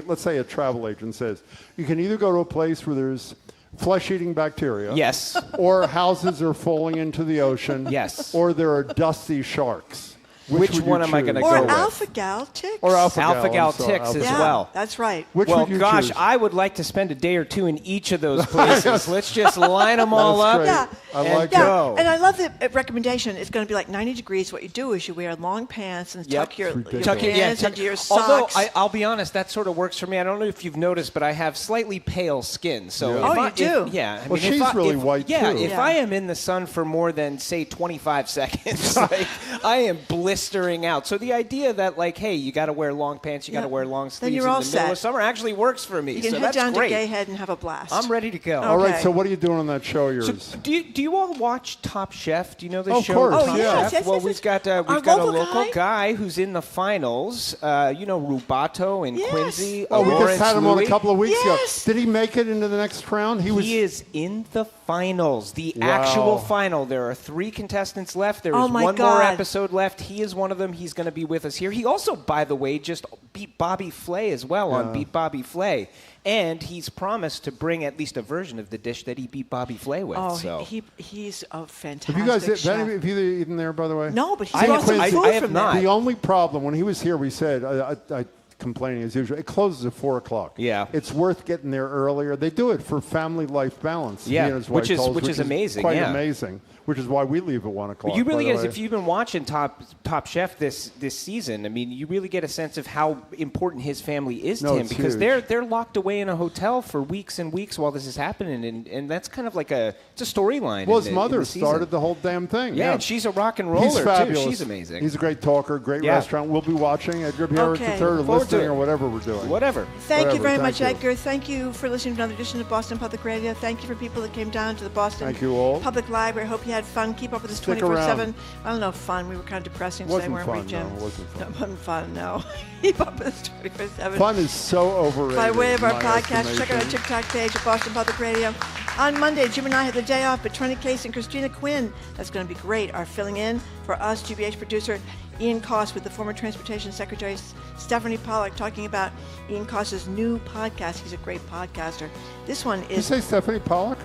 [SPEAKER 1] let's say a travel agent says, you can either go to a place where there's flesh-eating bacteria.
[SPEAKER 5] Yes.
[SPEAKER 1] Or houses are falling into the ocean.
[SPEAKER 5] Yes.
[SPEAKER 1] Or there are dusty sharks.
[SPEAKER 5] Which
[SPEAKER 1] would you
[SPEAKER 5] one am I going to
[SPEAKER 1] choose?
[SPEAKER 5] go
[SPEAKER 2] Or
[SPEAKER 5] with?
[SPEAKER 2] alpha-gal ticks.
[SPEAKER 1] Or alpha-gal,
[SPEAKER 5] Alpha-gal
[SPEAKER 1] I'm sorry,
[SPEAKER 5] ticks as
[SPEAKER 1] alpha-gal.
[SPEAKER 5] well.
[SPEAKER 2] That's right.
[SPEAKER 1] Which
[SPEAKER 5] well,
[SPEAKER 1] would you
[SPEAKER 5] gosh,
[SPEAKER 1] choose?
[SPEAKER 5] I would like to spend a day or two in each of those places. Let's just line them all up
[SPEAKER 2] Yeah.
[SPEAKER 1] I like
[SPEAKER 2] Yeah,
[SPEAKER 5] go.
[SPEAKER 2] and I love the recommendation. It's going to be like 90 degrees. What you do is you wear long pants and tuck your pants into your socks.
[SPEAKER 5] Although I'll be honest, that sort of works for me. I don't know if you've noticed, but I have slightly pale skin. So
[SPEAKER 1] Yeah.
[SPEAKER 5] if
[SPEAKER 2] you do?
[SPEAKER 5] Yeah. I
[SPEAKER 1] Well,
[SPEAKER 5] mean,
[SPEAKER 1] she's really white,
[SPEAKER 5] Yeah,
[SPEAKER 1] too.
[SPEAKER 5] if
[SPEAKER 2] Yeah.
[SPEAKER 5] I am in the sun for more than say 25 seconds, like, I am blistering out. So the idea that like, hey, you got to wear long pants, you got to wear long sleeves
[SPEAKER 2] you're
[SPEAKER 5] in
[SPEAKER 2] all
[SPEAKER 5] the middle
[SPEAKER 2] set.
[SPEAKER 5] of summer actually works for me.
[SPEAKER 2] you can
[SPEAKER 5] so
[SPEAKER 2] head
[SPEAKER 5] that's
[SPEAKER 2] down
[SPEAKER 5] great.
[SPEAKER 2] to Gayhead and have a blast.
[SPEAKER 5] I'm ready to go.
[SPEAKER 1] All right,
[SPEAKER 2] Okay.
[SPEAKER 1] so what are you doing on that show of yours?
[SPEAKER 5] So do you all watch Top Chef? Do you know the
[SPEAKER 1] Of
[SPEAKER 5] show?
[SPEAKER 1] course,
[SPEAKER 5] Top
[SPEAKER 1] Oh,
[SPEAKER 2] yes,
[SPEAKER 5] Chef?
[SPEAKER 2] yes,
[SPEAKER 5] well,
[SPEAKER 2] yes,
[SPEAKER 5] we've
[SPEAKER 2] yes.
[SPEAKER 5] got
[SPEAKER 2] Our
[SPEAKER 5] a
[SPEAKER 2] local
[SPEAKER 5] local
[SPEAKER 2] guy?
[SPEAKER 5] guy who's in the finals. You know, Rubato and
[SPEAKER 2] Yes.
[SPEAKER 5] Quincy.
[SPEAKER 1] Oh, we
[SPEAKER 5] Lawrence
[SPEAKER 1] just had him on a
[SPEAKER 5] Louis.
[SPEAKER 1] couple of weeks
[SPEAKER 2] Yes.
[SPEAKER 1] ago. Did he make it into the next round?
[SPEAKER 5] He is in the finals, the
[SPEAKER 1] Wow.
[SPEAKER 5] actual final. There are 3 contestants left. There is
[SPEAKER 2] Oh, my
[SPEAKER 5] one more
[SPEAKER 2] God.
[SPEAKER 5] episode left. He is one of them. He's going to be with us here. He also, by the way, just beat Bobby Flay as well on Beat Bobby Flay. And he's promised to bring at least a version of the dish that he beat Bobby Flay with.
[SPEAKER 2] Oh,
[SPEAKER 5] so.
[SPEAKER 2] he's a fantastic
[SPEAKER 1] Have you guys
[SPEAKER 2] chef.
[SPEAKER 1] have you eaten there, by the way?
[SPEAKER 2] No, but he's
[SPEAKER 5] I
[SPEAKER 2] brought some
[SPEAKER 5] have-
[SPEAKER 2] food
[SPEAKER 5] I have
[SPEAKER 2] from
[SPEAKER 5] not.
[SPEAKER 2] there.
[SPEAKER 1] The only problem, when he was here, we said, I complaining as usual, it closes at 4 o'clock.
[SPEAKER 5] Yeah.
[SPEAKER 1] It's worth getting there earlier. They do it for family life balance.
[SPEAKER 5] Yeah,
[SPEAKER 1] he and his
[SPEAKER 5] which
[SPEAKER 1] wife
[SPEAKER 5] is-
[SPEAKER 1] told us,
[SPEAKER 5] which is amazing,
[SPEAKER 1] Quite
[SPEAKER 5] yeah.
[SPEAKER 1] amazing, which is why we leave at 1 o'clock.
[SPEAKER 5] You really
[SPEAKER 1] by
[SPEAKER 5] get,
[SPEAKER 1] the way.
[SPEAKER 5] if you've been watching Top Chef this season, I mean, you really get a sense of how important his family is to him
[SPEAKER 1] it's
[SPEAKER 5] because
[SPEAKER 1] huge.
[SPEAKER 5] they're locked away in a hotel for weeks and weeks while this is happening, and that's kind of like it's a storyline.
[SPEAKER 1] Well,
[SPEAKER 5] in
[SPEAKER 1] his
[SPEAKER 5] the- in
[SPEAKER 1] mother
[SPEAKER 5] the season.
[SPEAKER 1] started the whole damn thing.
[SPEAKER 5] Yeah, and she's a rock and
[SPEAKER 1] He's
[SPEAKER 5] roller
[SPEAKER 1] fabulous.
[SPEAKER 5] too. She's amazing.
[SPEAKER 1] He's a great talker, great
[SPEAKER 5] Yeah.
[SPEAKER 1] restaurant. We'll be watching Edgar B. Herrick
[SPEAKER 2] Okay.
[SPEAKER 1] III, or
[SPEAKER 5] Look forward to
[SPEAKER 1] listening,
[SPEAKER 5] it.
[SPEAKER 1] or whatever we're doing.
[SPEAKER 5] Whatever.
[SPEAKER 2] Thank you
[SPEAKER 1] Whatever.
[SPEAKER 2] very
[SPEAKER 1] Thank
[SPEAKER 2] much,
[SPEAKER 1] you.
[SPEAKER 2] Edgar. Thank you for listening to another edition of Boston Public Radio. Thank you for people that came down to the Boston
[SPEAKER 1] Thank you all.
[SPEAKER 2] Public Library. Hope you had fun. Keep up with us
[SPEAKER 1] Stick
[SPEAKER 2] 24/7. I don't know, fun. We were kind of depressing today,
[SPEAKER 1] Wasn't
[SPEAKER 2] weren't
[SPEAKER 1] fun,
[SPEAKER 2] we, Jim?
[SPEAKER 1] no, it wasn't fun.
[SPEAKER 2] No, it wasn't fun, no. Keep up with us 24/7.
[SPEAKER 1] Fun is so overrated.
[SPEAKER 2] By way of our
[SPEAKER 1] in my
[SPEAKER 2] podcast, check out our
[SPEAKER 1] estimation.
[SPEAKER 2] TikTok page at Boston Public Radio. On Monday, Jim and I have the day off, but Tony Case and Christina Quinn, that's going to be great, are filling in for us, GBH producer Ian Coss with the former Transportation Secretary Stephanie Pollack talking about Ian Coss's new podcast. He's a great podcaster. This one
[SPEAKER 1] Did you
[SPEAKER 2] is...
[SPEAKER 1] say Stephanie Pollack?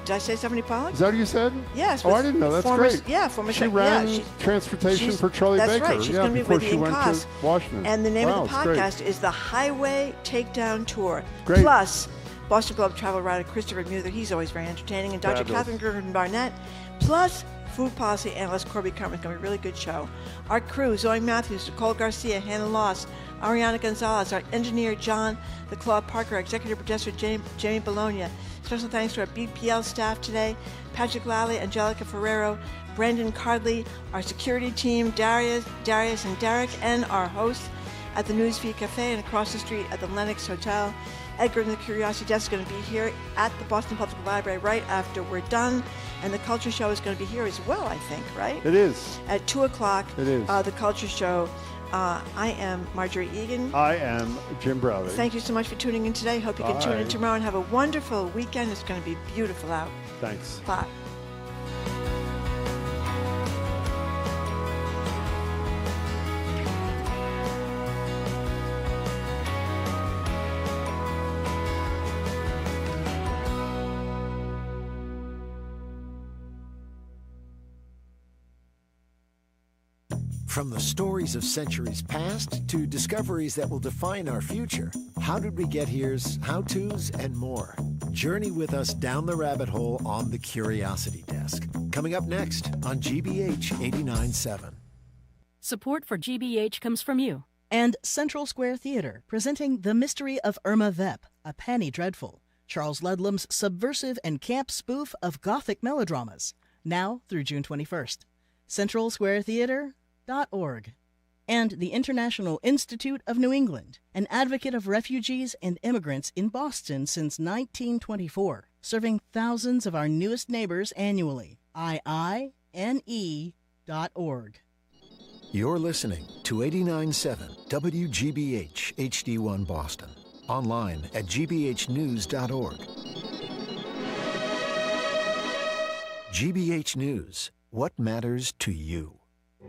[SPEAKER 2] Did I say Stephanie Pollack?
[SPEAKER 1] Is that what you said?
[SPEAKER 2] Yes.
[SPEAKER 1] Oh,
[SPEAKER 2] with
[SPEAKER 1] I didn't know. That's
[SPEAKER 2] former,
[SPEAKER 1] great.
[SPEAKER 2] Yeah, former...
[SPEAKER 1] She ran transportation
[SPEAKER 2] she's-
[SPEAKER 1] for Charlie
[SPEAKER 2] that's
[SPEAKER 1] Baker.
[SPEAKER 2] Right. She's
[SPEAKER 1] yeah,
[SPEAKER 2] going to be
[SPEAKER 1] before
[SPEAKER 2] with
[SPEAKER 1] she
[SPEAKER 2] Ian
[SPEAKER 1] went
[SPEAKER 2] Coss.
[SPEAKER 1] to Washington.
[SPEAKER 2] And the name
[SPEAKER 1] Wow,
[SPEAKER 2] of the
[SPEAKER 1] it's great.
[SPEAKER 2] podcast is the Highway Takedown Tour.
[SPEAKER 1] Great.
[SPEAKER 2] Plus, Boston Globe travel writer Christopher Muther, he's always very entertaining, and Dr.
[SPEAKER 1] Fabulous.
[SPEAKER 2] Catherine Gergen Barnett. Plus, food policy analyst Corby Carmen. It's going to be a really good show. Our crew, Zoe Matthews, Nicole Garcia, Hannah Loss, Ariana Gonzalez, our engineer John the Claw Parker, our executive producer Jamie Bologna. Special thanks to our BPL staff today, Patrick Lally, Angelica Ferrero, Brandon Cardley, our security team, Darius and Derek, and our hosts at the Newsfeed Cafe and across the street at the Lenox Hotel. Edgar and the Curiosity Desk is going to be here at the Boston Public Library right after we're done. And the Culture Show is going to be here as well, I think, right?
[SPEAKER 1] It is.
[SPEAKER 2] At 2 o'clock,
[SPEAKER 1] It is.
[SPEAKER 2] The Culture Show. I am Marjorie Egan.
[SPEAKER 1] I am Jim Browder.
[SPEAKER 2] Thank you so much for tuning in today. Hope you can tune in
[SPEAKER 1] Bye.
[SPEAKER 2] tomorrow and have a wonderful weekend. It's going to be beautiful out.
[SPEAKER 1] Thanks.
[SPEAKER 2] Bye.
[SPEAKER 7] From the stories of centuries past to discoveries that will define our future, How Did We Get Here's how-tos and more. Journey with us down the rabbit hole on the Curiosity Desk. Coming up next on GBH 89.7.
[SPEAKER 11] Support for GBH comes from you.
[SPEAKER 12] And Central Square Theater, presenting The Mystery of Irma Vep, A Penny Dreadful, Charles Ludlam's subversive and camp spoof of Gothic melodramas, now through June 21st. CentralSquareTheater.org. And the International Institute of New England, an advocate of refugees and immigrants in Boston since 1924, serving thousands of our newest neighbors annually. IINE.org.
[SPEAKER 7] You're listening to 89.7 WGBH HD1 Boston. online at gbhnews.org. GBH News, what matters to you?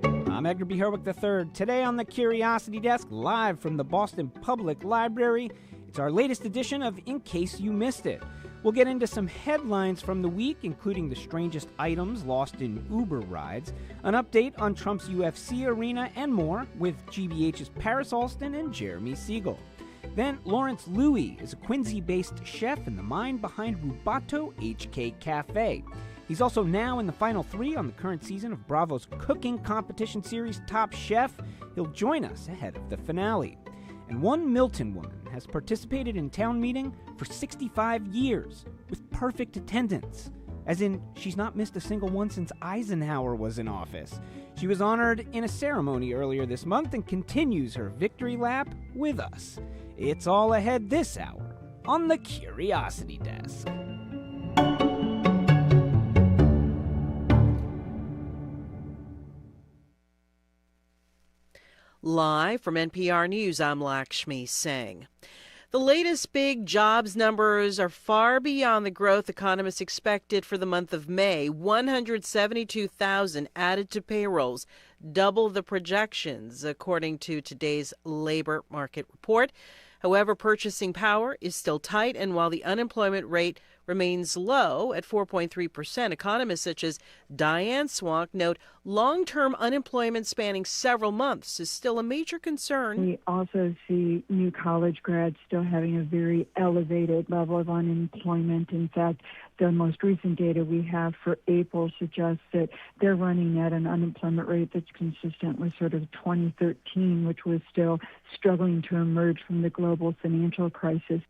[SPEAKER 5] I'm Edgar B. Herwick III. Today on the Curiosity Desk, live from the Boston Public Library, it's our latest edition of In Case You Missed It. We'll get into some headlines from the week, including the strangest items lost in Uber rides, an update on Trump's UFC arena, and more with GBH's Paris Alston and Jeremy Siegel. Then Lawrence Louie is a Quincy-based chef and the mind behind Rubato HK Cafe. He's also now in the final 3 on the current season of Bravo's cooking competition series Top Chef. He'll join us ahead of the finale. And one Milton woman has participated in town meeting for 65 years with perfect attendance. As in, she's not missed a single one since Eisenhower was in office. She was honored in a ceremony earlier this month and continues her victory lap with us. It's all ahead this hour on the Curiosity Desk.
[SPEAKER 14] Live from NPR News, I'm Lakshmi Singh. The latest big jobs numbers are far beyond the growth economists expected for the month of May. 172,000 added to payrolls, double the projections, according to today's labor market report. However, purchasing power is still tight, and while the unemployment rate remains low at 4.3%, economists such as Diane Swank note long-term unemployment spanning several months is still a major concern.
[SPEAKER 17] We also see new college grads still having a very elevated level of unemployment. In fact, the most recent data we have for April suggests that they're running at an unemployment rate that's consistent with sort of 2013, which was still struggling to emerge from the global financial crisis.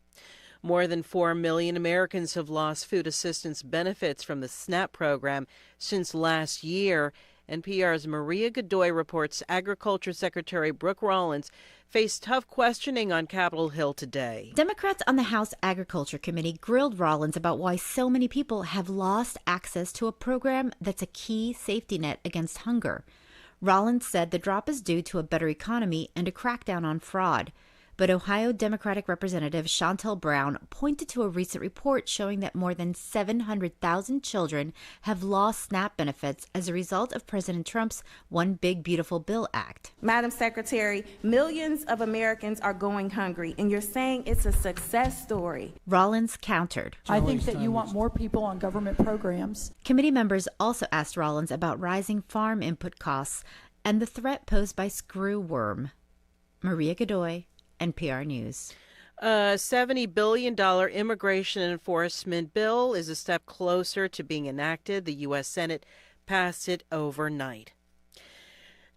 [SPEAKER 14] More than 4 million Americans have lost food assistance benefits from the SNAP program since last year. NPR's Maria Godoy reports Agriculture Secretary Brooke Rollins faced tough questioning on Capitol Hill today.
[SPEAKER 18] Democrats on the House Agriculture Committee grilled Rollins about why so many people have lost access to a program that's a key safety net against hunger. Rollins said the drop is due to a better economy and a crackdown on fraud. But Ohio Democratic Representative Shontel Brown pointed to a recent report showing that more than 700,000 children have lost SNAP benefits as a result of President Trump's One Big Beautiful Bill Act.
[SPEAKER 24] Madam Secretary, millions of Americans are going hungry, and you're saying it's a success story.
[SPEAKER 18] Rollins countered.
[SPEAKER 25] I think that you want more people on government programs.
[SPEAKER 18] Committee members also asked Rollins about rising farm input costs and the threat posed by screwworm. Maria Godoy, NPR News.
[SPEAKER 14] A $70 billion immigration enforcement bill is a step closer to being enacted. The U.S. Senate passed it overnight.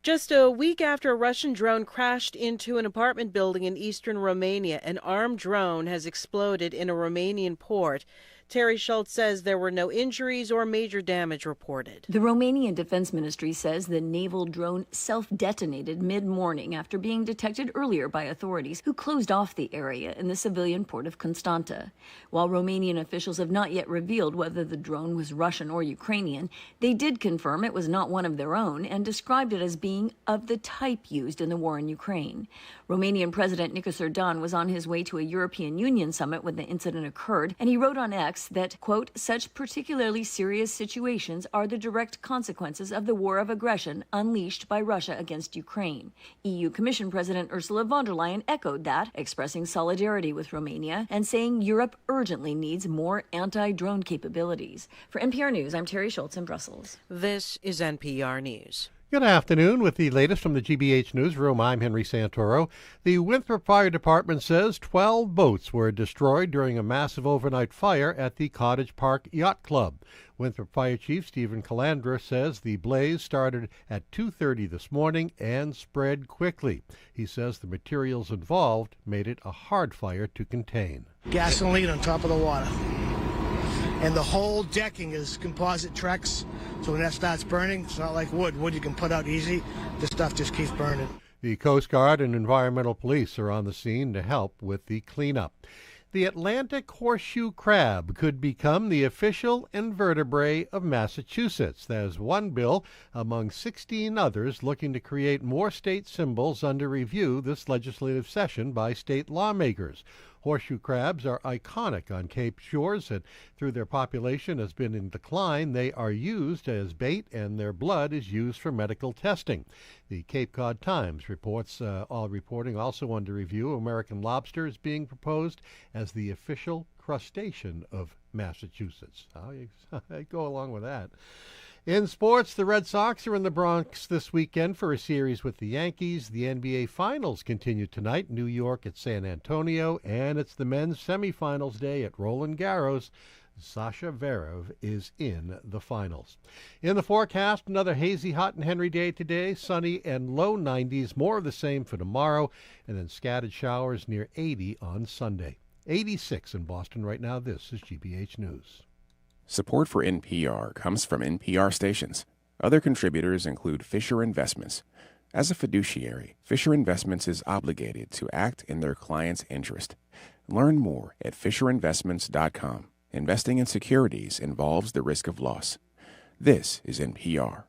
[SPEAKER 14] Just a week after a Russian drone crashed into an apartment building in eastern Romania, an armed drone has exploded in a Romanian port. Terry Schultz says there were no injuries or major damage reported.
[SPEAKER 26] The Romanian Defense Ministry says the naval drone self-detonated mid-morning after being detected earlier by authorities who closed off the area in the civilian port of Constanta. While Romanian officials have not yet revealed whether the drone was Russian or Ukrainian, they did confirm it was not one of their own and described it as being of the type used in the war in Ukraine. Romanian President Nicos Erdogan was on his way to a European Union summit when the incident occurred, and he wrote on X that, quote, such particularly serious situations are the direct consequences of the war of aggression unleashed by Russia against Ukraine. EU Commission President Ursula von der Leyen echoed that, expressing solidarity with Romania and saying Europe urgently needs more anti-drone capabilities. For NPR News, I'm Terry Schultz in Brussels.
[SPEAKER 14] This is NPR News.
[SPEAKER 27] Good afternoon. With the latest from the GBH Newsroom, I'm Henry Santoro. The Winthrop Fire Department says 12 boats were destroyed during a massive overnight fire at the Cottage Park Yacht Club. Winthrop Fire Chief Stephen Calandra says the blaze started at 2:30 this morning and spread quickly. He says the materials involved made it a hard fire to contain.
[SPEAKER 28] Gasoline on top of the water. And the whole decking is composite Trex, so when that starts burning, it's not like wood. Wood you can put out easy. This stuff just keeps burning.
[SPEAKER 27] The Coast Guard and environmental police are on the scene to help with the cleanup. The Atlantic horseshoe crab could become the official invertebrate of Massachusetts. There's one bill among 16 others looking to create more state symbols under review this legislative session by state lawmakers. Horseshoe crabs are iconic on Cape shores, and through their population has been in decline, they are used as bait and their blood is used for medical testing. The Cape Cod Times reports, reporting also under review, American lobster is being proposed as the official crustacean of Massachusetts. How you go along with that? In sports, the Red Sox are in the Bronx this weekend for a series with the Yankees. The NBA Finals continue tonight, New York at San Antonio, and it's the men's semifinals day at Roland Garros. Sasha Zverev is in the finals. In the forecast, another hazy, hot and Henry day today, sunny and low 90s, more of the same for tomorrow, and then scattered showers near 80 on Sunday. 86 in Boston right now. This is GBH News.
[SPEAKER 3] Support for NPR comes from NPR stations. Other contributors include Fisher Investments. As a fiduciary, Fisher Investments is obligated to act in their client's interest. Learn more at FisherInvestments.com. Investing in securities involves the risk of loss. This is NPR.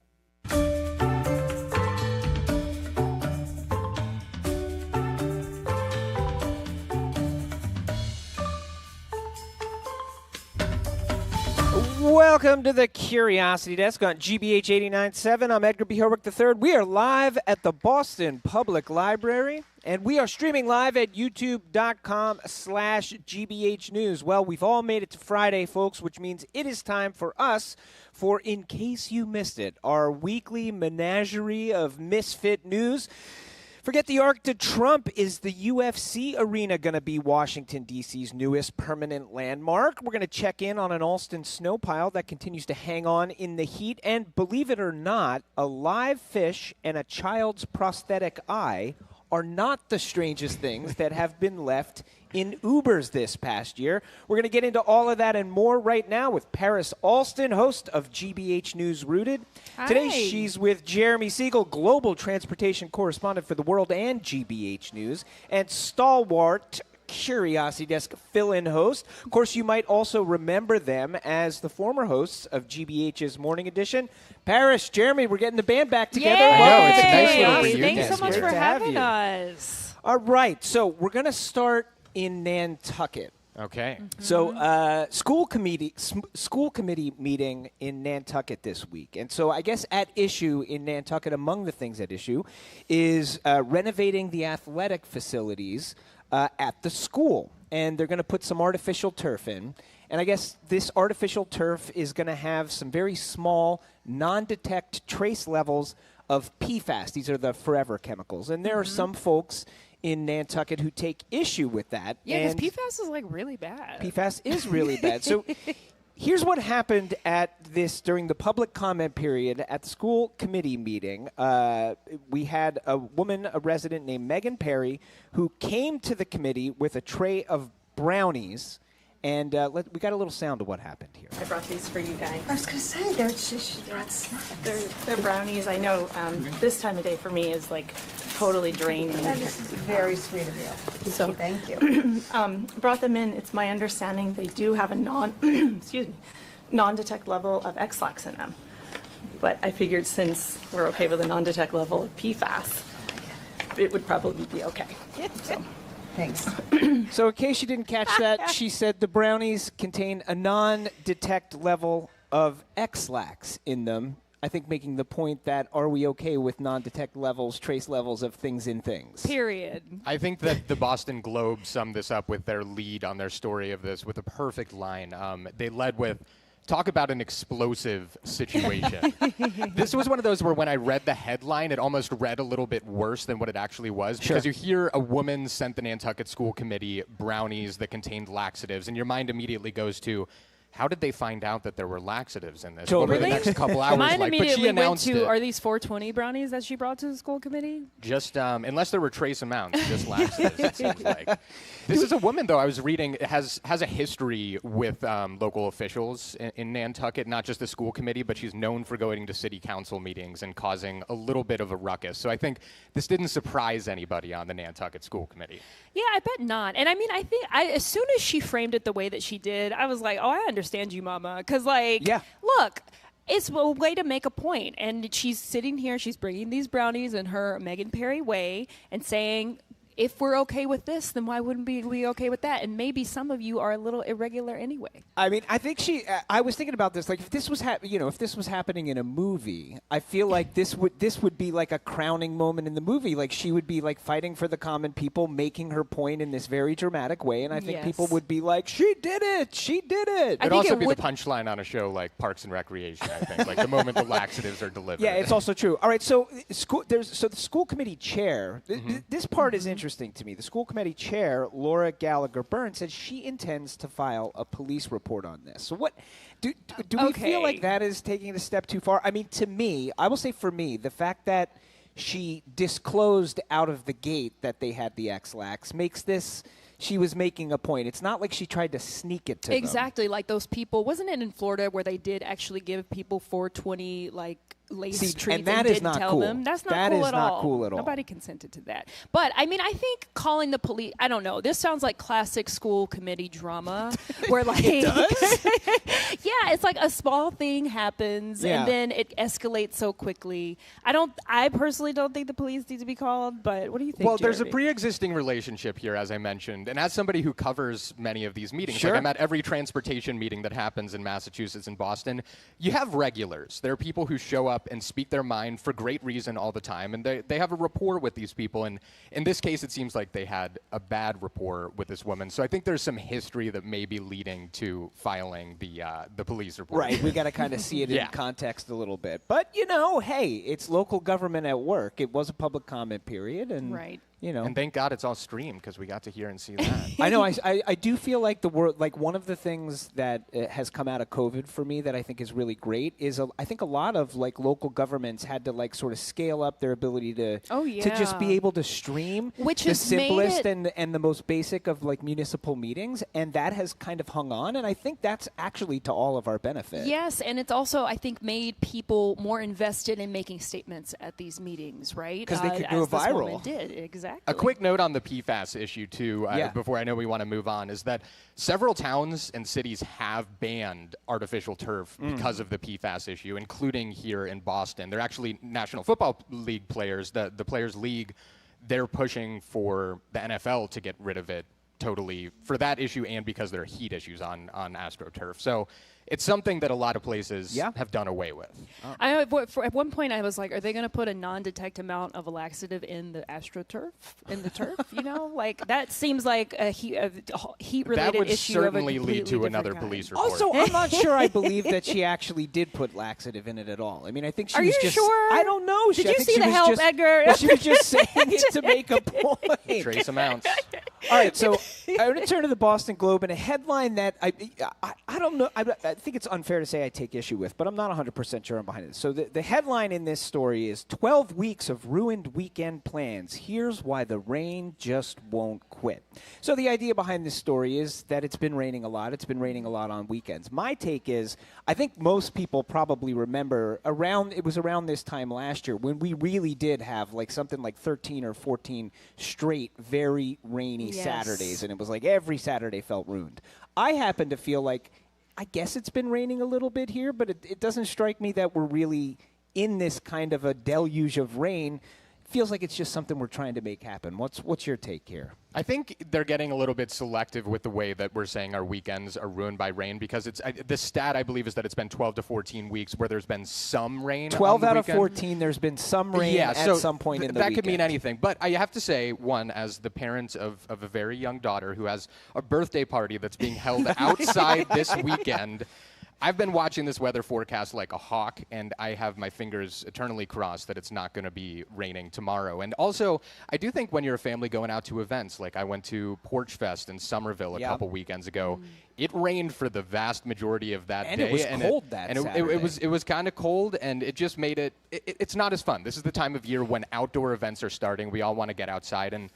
[SPEAKER 5] Welcome to the Curiosity Desk on GBH 89.7. I'm Edgar B. Herwick III. We are live at the Boston Public Library, and we are streaming live at youtube.com/GBH News. Well, we've all made it to Friday, folks, which means it is time for us for In Case You Missed It, our weekly menagerie of misfit news. Forget the arc to Trump. Is the UFC arena going to be Washington, D.C.'s newest permanent landmark? We're going to check in on an Alston snow pile that continues to hang on in the heat. And believe it or not, a live fish and a child's prosthetic eye are not the strangest things that have been left in Ubers this past year. We're going to get into all of that and more right now with Paris Alston, host of GBH News Rooted.
[SPEAKER 4] Hi.
[SPEAKER 5] Today she's with Jeremy Siegel, global transportation correspondent for The World and GBH News, and stalwart Curiosity Desk fill-in host. Of course, you might also remember them as the former hosts of GBH's Morning Edition. Paris, Jeremy, we're getting the band back together.
[SPEAKER 4] Yay!
[SPEAKER 5] Welcome
[SPEAKER 4] It's
[SPEAKER 5] to
[SPEAKER 4] a nice little
[SPEAKER 5] Curiosity
[SPEAKER 4] reunion.
[SPEAKER 5] Desk.
[SPEAKER 4] Thanks so much
[SPEAKER 5] Great
[SPEAKER 4] for
[SPEAKER 5] to have
[SPEAKER 4] having
[SPEAKER 5] you.
[SPEAKER 4] us.
[SPEAKER 5] All right, so we're going to start in Nantucket.
[SPEAKER 6] Okay.
[SPEAKER 5] So school committee meeting in Nantucket this week. And so I guess at issue in Nantucket, among the things at issue, is renovating the athletic facilities at the school. And they're going to put some artificial turf in. And I guess this artificial turf is going to have some very small, non-detect trace levels of PFAS. These are the forever chemicals. And there are some folks in Nantucket who take issue with that.
[SPEAKER 4] Yeah, because
[SPEAKER 5] and
[SPEAKER 4] PFAS is like really bad.
[SPEAKER 5] PFAS is really bad. So here's what happened during the public comment period at the school committee meeting. We had a resident named Megan Perry, who came to the committee with a tray of brownies. And we got a little sound of what happened here.
[SPEAKER 24] I brought these for you guys.
[SPEAKER 8] I was going to say,
[SPEAKER 24] They're brownies. I know this time of day for me is like totally draining.
[SPEAKER 8] That is very sweet of you.
[SPEAKER 24] So
[SPEAKER 8] thank you.
[SPEAKER 24] Brought them in. It's my understanding they do have a non-detect level of X-lax in them. But I figured since we're okay with a non-detect level of PFAS, it would probably be okay. So.
[SPEAKER 8] Thanks.
[SPEAKER 5] So in case you didn't catch that, she said the brownies contain a non-detect level of X-lax in them. I think making the point that are we okay with non-detect levels, trace levels of things in things?
[SPEAKER 4] Period.
[SPEAKER 6] I think that the Boston Globe summed this up with their lead on their story of this with a perfect line. They led with, talk about an explosive situation. This was one of those where when I read the headline, it almost read a little bit worse than what it actually was.
[SPEAKER 5] Sure.
[SPEAKER 6] Because you hear a woman sent the Nantucket School Committee brownies that contained laxatives, and your mind immediately goes to, how did they find out that there were laxatives in this? What were the next couple hours
[SPEAKER 4] Mine
[SPEAKER 6] like? But
[SPEAKER 4] immediately
[SPEAKER 6] she
[SPEAKER 4] went
[SPEAKER 6] announced
[SPEAKER 4] to,
[SPEAKER 6] it.
[SPEAKER 4] are these 420 brownies that she brought to the school committee?
[SPEAKER 6] Just, unless there were trace amounts, just laxatives, it seems like. This is a woman, though, I was reading, has a history with local officials in Nantucket, not just the school committee, but she's known for going to city council meetings and causing a little bit of a ruckus. So I think this didn't surprise anybody on the Nantucket School Committee.
[SPEAKER 4] Yeah, I bet not. And I mean, I think as soon as she framed it the way that she did, I was like, oh, I understand you, Mama. Because, look, it's a way to make a point. And she's sitting here, she's bringing these brownies in her Megan Perry way and saying, if we're okay with this, then why wouldn't we be okay with that? And maybe some of you are a little irregular anyway.
[SPEAKER 5] I mean, I think I was thinking about this. Like, if this was if this was happening in a movie, I feel like this would be like a crowning moment in the movie. Like, she would be like fighting for the common people, making her point in this very dramatic way, and I think people would be like, "She did it! She did it!"
[SPEAKER 6] It'd also be the punchline on a show like Parks and Recreation. I think, like the moment the laxatives are delivered.
[SPEAKER 5] Yeah, it's also true. All right, so the school committee chair. This part is interesting to me. The school committee chair, Laura Gallagher Burns, said she intends to file a police report on this. So what do we feel like that is taking it a step too far? I mean, to me, I will say for me, the fact that she disclosed out of the gate that they had the X-Lax makes this. She was making a point. It's not like she tried to sneak it to them.
[SPEAKER 4] Exactly, like those people. Wasn't it in Florida where they did actually give people 420 like lace treats
[SPEAKER 5] and that
[SPEAKER 4] and
[SPEAKER 5] is
[SPEAKER 4] didn't
[SPEAKER 5] not
[SPEAKER 4] tell
[SPEAKER 5] cool.
[SPEAKER 4] them? That's not
[SPEAKER 5] That
[SPEAKER 4] cool
[SPEAKER 5] is
[SPEAKER 4] at
[SPEAKER 5] not
[SPEAKER 4] all.
[SPEAKER 5] cool at all.
[SPEAKER 4] Nobody consented to that. But I mean, I think calling the police. I don't know. This sounds like classic school committee drama, where like
[SPEAKER 5] it does?
[SPEAKER 4] yeah, it's like a small thing happens and then it escalates so quickly. I personally don't think the police need to be called. But what do you think?
[SPEAKER 6] Well, there's a
[SPEAKER 4] Jeremy?
[SPEAKER 6] pre-existing relationship here, as I mentioned, and as somebody who covers many of these meetings,
[SPEAKER 5] Sure.
[SPEAKER 6] like I'm at every transportation meeting that happens in Massachusetts and Boston, you have regulars. There are people who show up and speak their mind for great reason all the time, and they have a rapport with these people. And in this case, it seems like they had a bad rapport with this woman. So I think there's some history that may be leading to filing the police report.
[SPEAKER 5] Right, we got to kind of see it in context a little bit. But, hey, it's local government at work. It was a public comment period. And,
[SPEAKER 6] And thank God it's all streamed because we got to hear and see that.
[SPEAKER 5] I know. I do feel like one of the things that has come out of COVID for me that I think is really great is I think a lot of like local governments had to like sort of scale up their ability to just be able to stream
[SPEAKER 4] Which
[SPEAKER 5] the
[SPEAKER 4] has
[SPEAKER 5] simplest
[SPEAKER 4] made
[SPEAKER 5] and the most basic of like municipal meetings, and that has kind of hung on, and I think that's actually to all of our benefit.
[SPEAKER 4] Yes, and it's also, I think, made people more invested in making statements at these meetings, right?
[SPEAKER 5] 'Cause they could go
[SPEAKER 4] as this
[SPEAKER 5] viral.
[SPEAKER 4] woman did, exactly.
[SPEAKER 6] A quick note on the PFAS issue, too, before I know we want to move on, is that several towns and cities have banned artificial turf because of the PFAS issue, including here in Boston. They're actually National Football League players, the Players League, they're pushing for the NFL to get rid of it totally for that issue and because there are heat issues on AstroTurf. So it's something that a lot of places have done away with.
[SPEAKER 4] I know at one point I was like, are they going to put a non-detect amount of a laxative in the AstroTurf, in the turf? Like that seems like a heat-related
[SPEAKER 6] that would
[SPEAKER 4] issue
[SPEAKER 6] certainly
[SPEAKER 4] of a
[SPEAKER 6] lead to
[SPEAKER 4] completely
[SPEAKER 6] another
[SPEAKER 4] different kind.
[SPEAKER 6] police report.
[SPEAKER 5] Also, I'm not sure I believe that she actually did put laxative in it at all. I mean, I think she
[SPEAKER 4] Are
[SPEAKER 5] was
[SPEAKER 4] you
[SPEAKER 5] just.
[SPEAKER 4] sure?
[SPEAKER 5] I don't know.
[SPEAKER 4] Did
[SPEAKER 5] I
[SPEAKER 4] you
[SPEAKER 5] think
[SPEAKER 4] see
[SPEAKER 5] she
[SPEAKER 4] the
[SPEAKER 5] was
[SPEAKER 4] help,
[SPEAKER 5] just,
[SPEAKER 4] Edgar?
[SPEAKER 5] Well, she was just saying it to make a point.
[SPEAKER 6] Trace amounts.
[SPEAKER 5] All right, so I want to turn to the Boston Globe and a headline that I don't know. I think it's unfair to say I take issue with, but I'm not 100% sure I'm behind it. So the headline in this story is 12 weeks of ruined weekend plans. Here's why the rain just won't quit. So the idea behind this story is that it's been raining a lot. It's been raining a lot on weekends. My take is I think most people probably remember it was around this time last year when we really did have like something like 13 or 14 straight very rainy Saturdays, and it was like every Saturday felt ruined. I happen to feel like I guess it's been raining a little bit here, but it doesn't strike me that we're really in this kind of a deluge of rain. It feels like it's just something we're trying to make happen. What's your take here?
[SPEAKER 6] I think they're getting a little bit selective with the way that we're saying our weekends are ruined by rain because the stat, I believe, is that it's been 12 to 14 weeks where there's been some rain
[SPEAKER 5] 12
[SPEAKER 6] on
[SPEAKER 5] out
[SPEAKER 6] the
[SPEAKER 5] of
[SPEAKER 6] weekend.
[SPEAKER 5] 14, there's been some rain at some point in the
[SPEAKER 6] that
[SPEAKER 5] weekend.
[SPEAKER 6] could mean anything. But I have to say, one, as the parent of a very young daughter who has a birthday party that's being held outside this weekend, I've been watching this weather forecast like a hawk, and I have my fingers eternally crossed that it's not going to be raining tomorrow. And also, I do think when you're a family going out to events, like I went to Porch Fest in Somerville a couple weekends ago, it rained for the vast majority of that
[SPEAKER 5] and
[SPEAKER 6] day.
[SPEAKER 5] It was cold that Saturday.
[SPEAKER 6] It was kind of cold, and it just made it's not as fun. This is the time of year when outdoor events are starting. We all want to get outside, and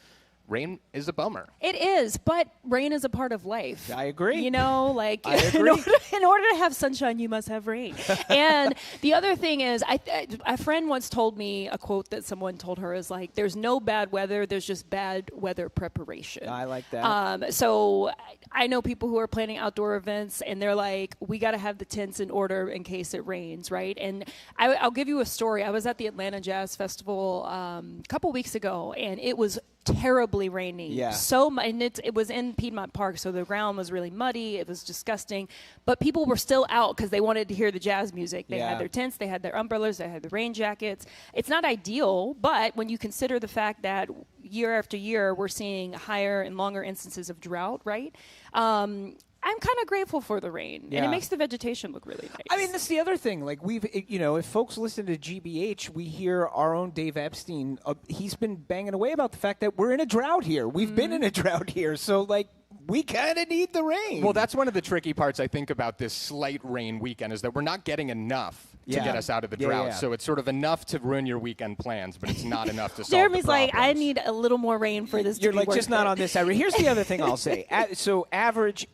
[SPEAKER 6] rain is a bummer.
[SPEAKER 4] It is, but rain is a part of life.
[SPEAKER 5] I agree.
[SPEAKER 4] Like
[SPEAKER 5] I agree.
[SPEAKER 4] in order to have sunshine, you must have rain. And the other thing is, a friend once told me a quote that someone told her is like, "There's no bad weather. There's just bad weather preparation."
[SPEAKER 5] I like that.
[SPEAKER 4] So I know people who are planning outdoor events, and they're like, "We got to have the tents in order in case it rains," right? And I'll give you a story. I was at the Atlanta Jazz Festival a couple weeks ago, and it was terribly rainy.
[SPEAKER 9] Yeah.
[SPEAKER 4] And it was in Piedmont Park, so the ground was really muddy. It was disgusting. But people were still out because they wanted to hear the jazz music. They had their tents, they had their umbrellas, they had the rain jackets. It's not ideal, but when you consider the fact that year after year we're seeing higher and longer instances of drought, right? I'm kind of grateful for the rain, and it makes the vegetation look really nice.
[SPEAKER 9] I mean, that's the other thing. Like if folks listen to GBH, we hear our own Dave Epstein. He's been banging away about the fact that we're in a drought here. We've been in a drought here, so we kind of need the rain.
[SPEAKER 6] Well, that's one of the tricky parts I think about this slight rain weekend is that we're not getting enough to get us out of the drought.
[SPEAKER 9] Yeah.
[SPEAKER 6] So it's sort of enough to ruin your weekend plans, but it's not enough to solve
[SPEAKER 4] Jeremy's
[SPEAKER 6] the problems.
[SPEAKER 4] like, I need a little more rain for this
[SPEAKER 9] You're
[SPEAKER 4] to be
[SPEAKER 9] like,
[SPEAKER 4] worth
[SPEAKER 9] just not
[SPEAKER 4] it.
[SPEAKER 9] on this average. Here's the other thing I'll say. So average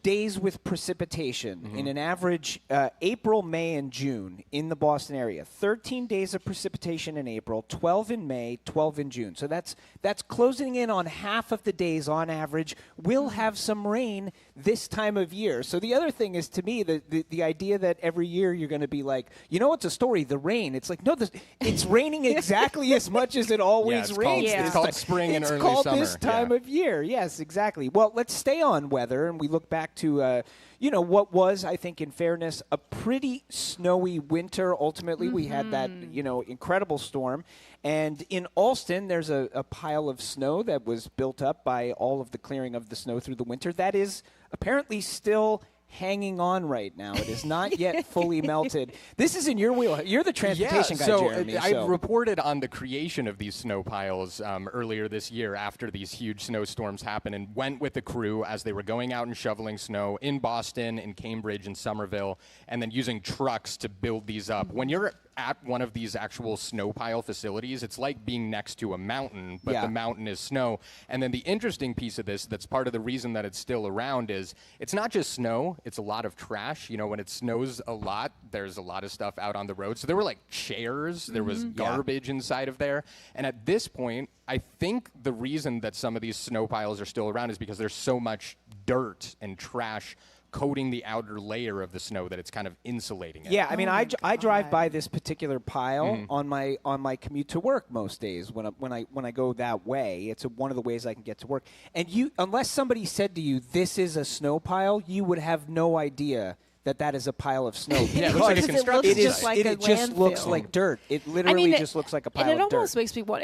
[SPEAKER 9] days with precipitation in an average April, May, and June in the Boston area. 13 days of precipitation in April, 12 in May, 12 in June. So that's closing in on half of the days on average. We'll have some rain this time of year. So the other thing is, to me, the idea that every year you're going to be like, what's a story? The rain. It's like, no, it's raining exactly as much as it always rains.
[SPEAKER 6] It's called spring and early
[SPEAKER 9] summer. It's called this time
[SPEAKER 6] Yeah.
[SPEAKER 9] of year. Yes, exactly. Well, let's stay on weather, and we look back to what was, I think, in fairness, a pretty snowy winter. Ultimately, we had that incredible storm. And in Alston, there's a pile of snow that was built up by all of the clearing of the snow through the winter. That is apparently still hanging on right now. It is not yet fully melted. This is in your wheel. You're the transportation guy, Jeremy.
[SPEAKER 6] I reported on the creation of these snow piles earlier this year after these huge snowstorms happened, and went with the crew as they were going out and shoveling snow in Boston, in Cambridge, and Somerville, and then using trucks to build these up. When you're at one of these actual snow pile facilities, it's like being next to a mountain, but the mountain is snow. And then the interesting piece of this, that's part of the reason that it's still around, is it's not just snow, it's a lot of trash. When it snows a lot, there's a lot of stuff out on the road. So there were like chairs, there was garbage inside of there. And at this point, I think the reason that some of these snow piles are still around is because there's so much dirt and trash coating the outer layer of the snow that it's kind of insulating it.
[SPEAKER 9] Yeah, I mean, I drive by this particular pile on my commute to work most days when I go that way. It's one of the ways I can get to work. And unless somebody said to you, "This is a snow pile," you would have no idea that is a pile of snow.
[SPEAKER 6] Yeah, it looks like a construction
[SPEAKER 4] just
[SPEAKER 6] site.
[SPEAKER 4] like a
[SPEAKER 9] It just
[SPEAKER 4] landfill.
[SPEAKER 9] looks like dirt. It literally just looks like a pile
[SPEAKER 4] and it
[SPEAKER 9] of dirt.
[SPEAKER 4] almost makes me want.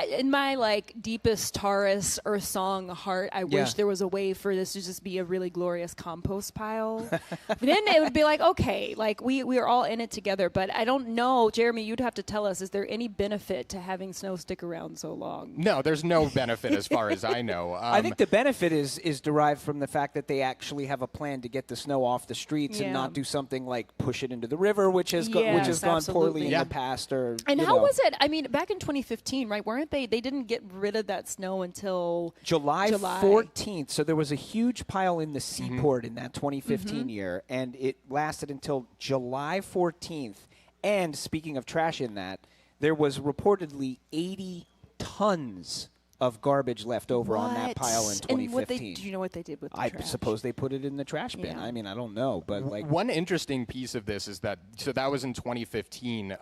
[SPEAKER 4] In my deepest Taurus Earth Song heart, I wish there was a way for this to just be a really glorious compost pile. But then it would be like, okay, we are all in it together. But I don't know, Jeremy. You'd have to tell us: is there any benefit to having snow stick around so long?
[SPEAKER 6] No, there's no benefit as far as I know.
[SPEAKER 9] I think the benefit is derived from the fact that they actually have a plan to get the snow off the streets and not do something like push it into the river, which has gone poorly in the past.
[SPEAKER 4] And how was it? I mean, back in 2015, right? Weren't they? They didn't get rid of that snow until
[SPEAKER 9] July 14th. So there was a huge pile in the seaport in that 2015 year, and it lasted until July 14th. And speaking of trash in that, there was reportedly 80 tons of garbage left over on that pile in 2015.
[SPEAKER 4] Do you know what they did with the
[SPEAKER 9] I
[SPEAKER 4] trash?
[SPEAKER 9] suppose they put it in the trash bin. I mean, I don't know, but
[SPEAKER 6] one interesting piece of this is that that was in 2015.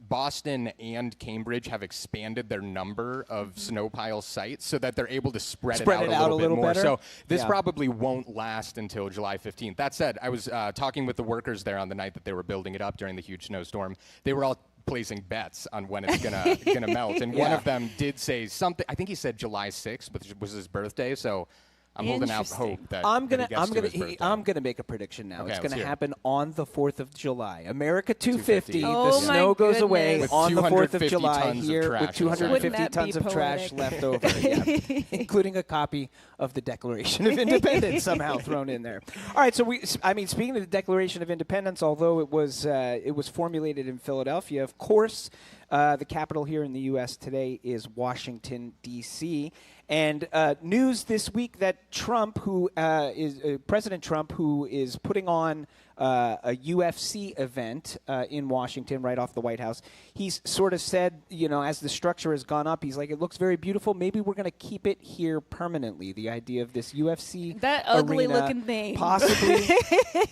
[SPEAKER 6] Boston and Cambridge have expanded their number of snow pile sites so that they're able to spread it out a little bit more.
[SPEAKER 9] better.
[SPEAKER 6] So this probably won't last until July 15th. That said, I was talking with the workers there on the night that they were building it up during the huge snowstorm. They were all placing bets on when it's gonna melt, and one of them did say something. I think he said July 6th, which was his birthday. So I'm holding out hope that
[SPEAKER 9] I'm
[SPEAKER 6] gonna
[SPEAKER 9] make a prediction now.
[SPEAKER 6] Okay,
[SPEAKER 9] it's
[SPEAKER 6] let's
[SPEAKER 9] gonna
[SPEAKER 6] hear it.
[SPEAKER 9] happen on the 4th of July. America 250.
[SPEAKER 4] Oh
[SPEAKER 9] the
[SPEAKER 4] my
[SPEAKER 9] snow goes
[SPEAKER 4] goodness.
[SPEAKER 9] away
[SPEAKER 6] With
[SPEAKER 9] on the 4th of
[SPEAKER 6] 250
[SPEAKER 9] July
[SPEAKER 6] tons of
[SPEAKER 9] here
[SPEAKER 6] trash
[SPEAKER 9] with 250
[SPEAKER 4] Wouldn't that
[SPEAKER 9] tons
[SPEAKER 4] be
[SPEAKER 9] of trash
[SPEAKER 4] poetic?
[SPEAKER 9] left over, including a copy of the Declaration of Independence somehow thrown in there. All right, so speaking of the Declaration of Independence, although it was formulated in Philadelphia, of course. The capital here in the U.S. today is Washington, D.C., And news this week that Trump, who is President Trump, who is putting on a UFC event in Washington right off the White House, he's sort of said, as the structure has gone up, he's like, it looks very beautiful. Maybe we're going to keep it here permanently. The idea of this UFC
[SPEAKER 4] that ugly
[SPEAKER 9] arena,
[SPEAKER 4] looking thing.
[SPEAKER 9] Possibly.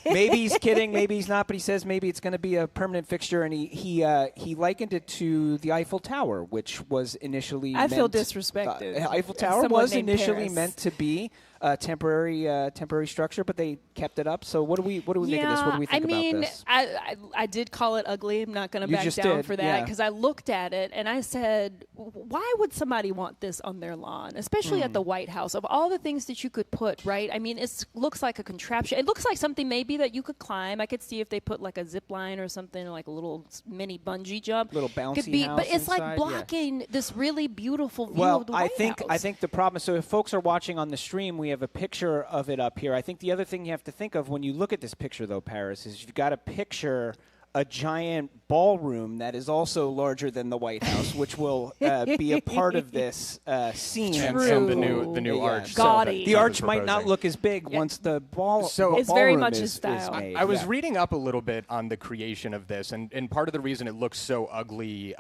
[SPEAKER 9] Maybe he's kidding. Maybe he's not. But he says maybe it's going to be a permanent fixture. And he likened it to the Eiffel Tower, which was initially
[SPEAKER 4] I feel disrespected.
[SPEAKER 9] Eiffel Tower was initially
[SPEAKER 4] Paris.
[SPEAKER 9] meant to be a temporary structure, but they kept it up. So what do we make of this? What do we think about this?
[SPEAKER 4] I did call it ugly. I'm not going to back down for that because I looked at it and I said, why would somebody want this on their lawn, especially at the White House? Of all the things that you could put, right? I mean, it looks like a contraption. It looks like something maybe that you could climb. I could see if they put like a zip line or something, like a little mini bungee jump.
[SPEAKER 9] Little bouncy house
[SPEAKER 4] but it's
[SPEAKER 9] inside,
[SPEAKER 4] like blocking this really beautiful view of the
[SPEAKER 9] I
[SPEAKER 4] White
[SPEAKER 9] think
[SPEAKER 4] House.
[SPEAKER 9] the problem is, so if folks are watching on the stream, we have a picture of it up here. I think the other thing you have to think of when you look at this picture, though, Paris, is you've got to picture a giant ballroom that is also larger than the White House, which will be a part of this scene.
[SPEAKER 6] And the new arch.
[SPEAKER 4] Gaudy.
[SPEAKER 9] The arch might not look as big once the ball.
[SPEAKER 6] So
[SPEAKER 4] it's very much his style.
[SPEAKER 9] Made.
[SPEAKER 6] I was reading up a little bit on the creation of this, and part of the reason it looks so ugly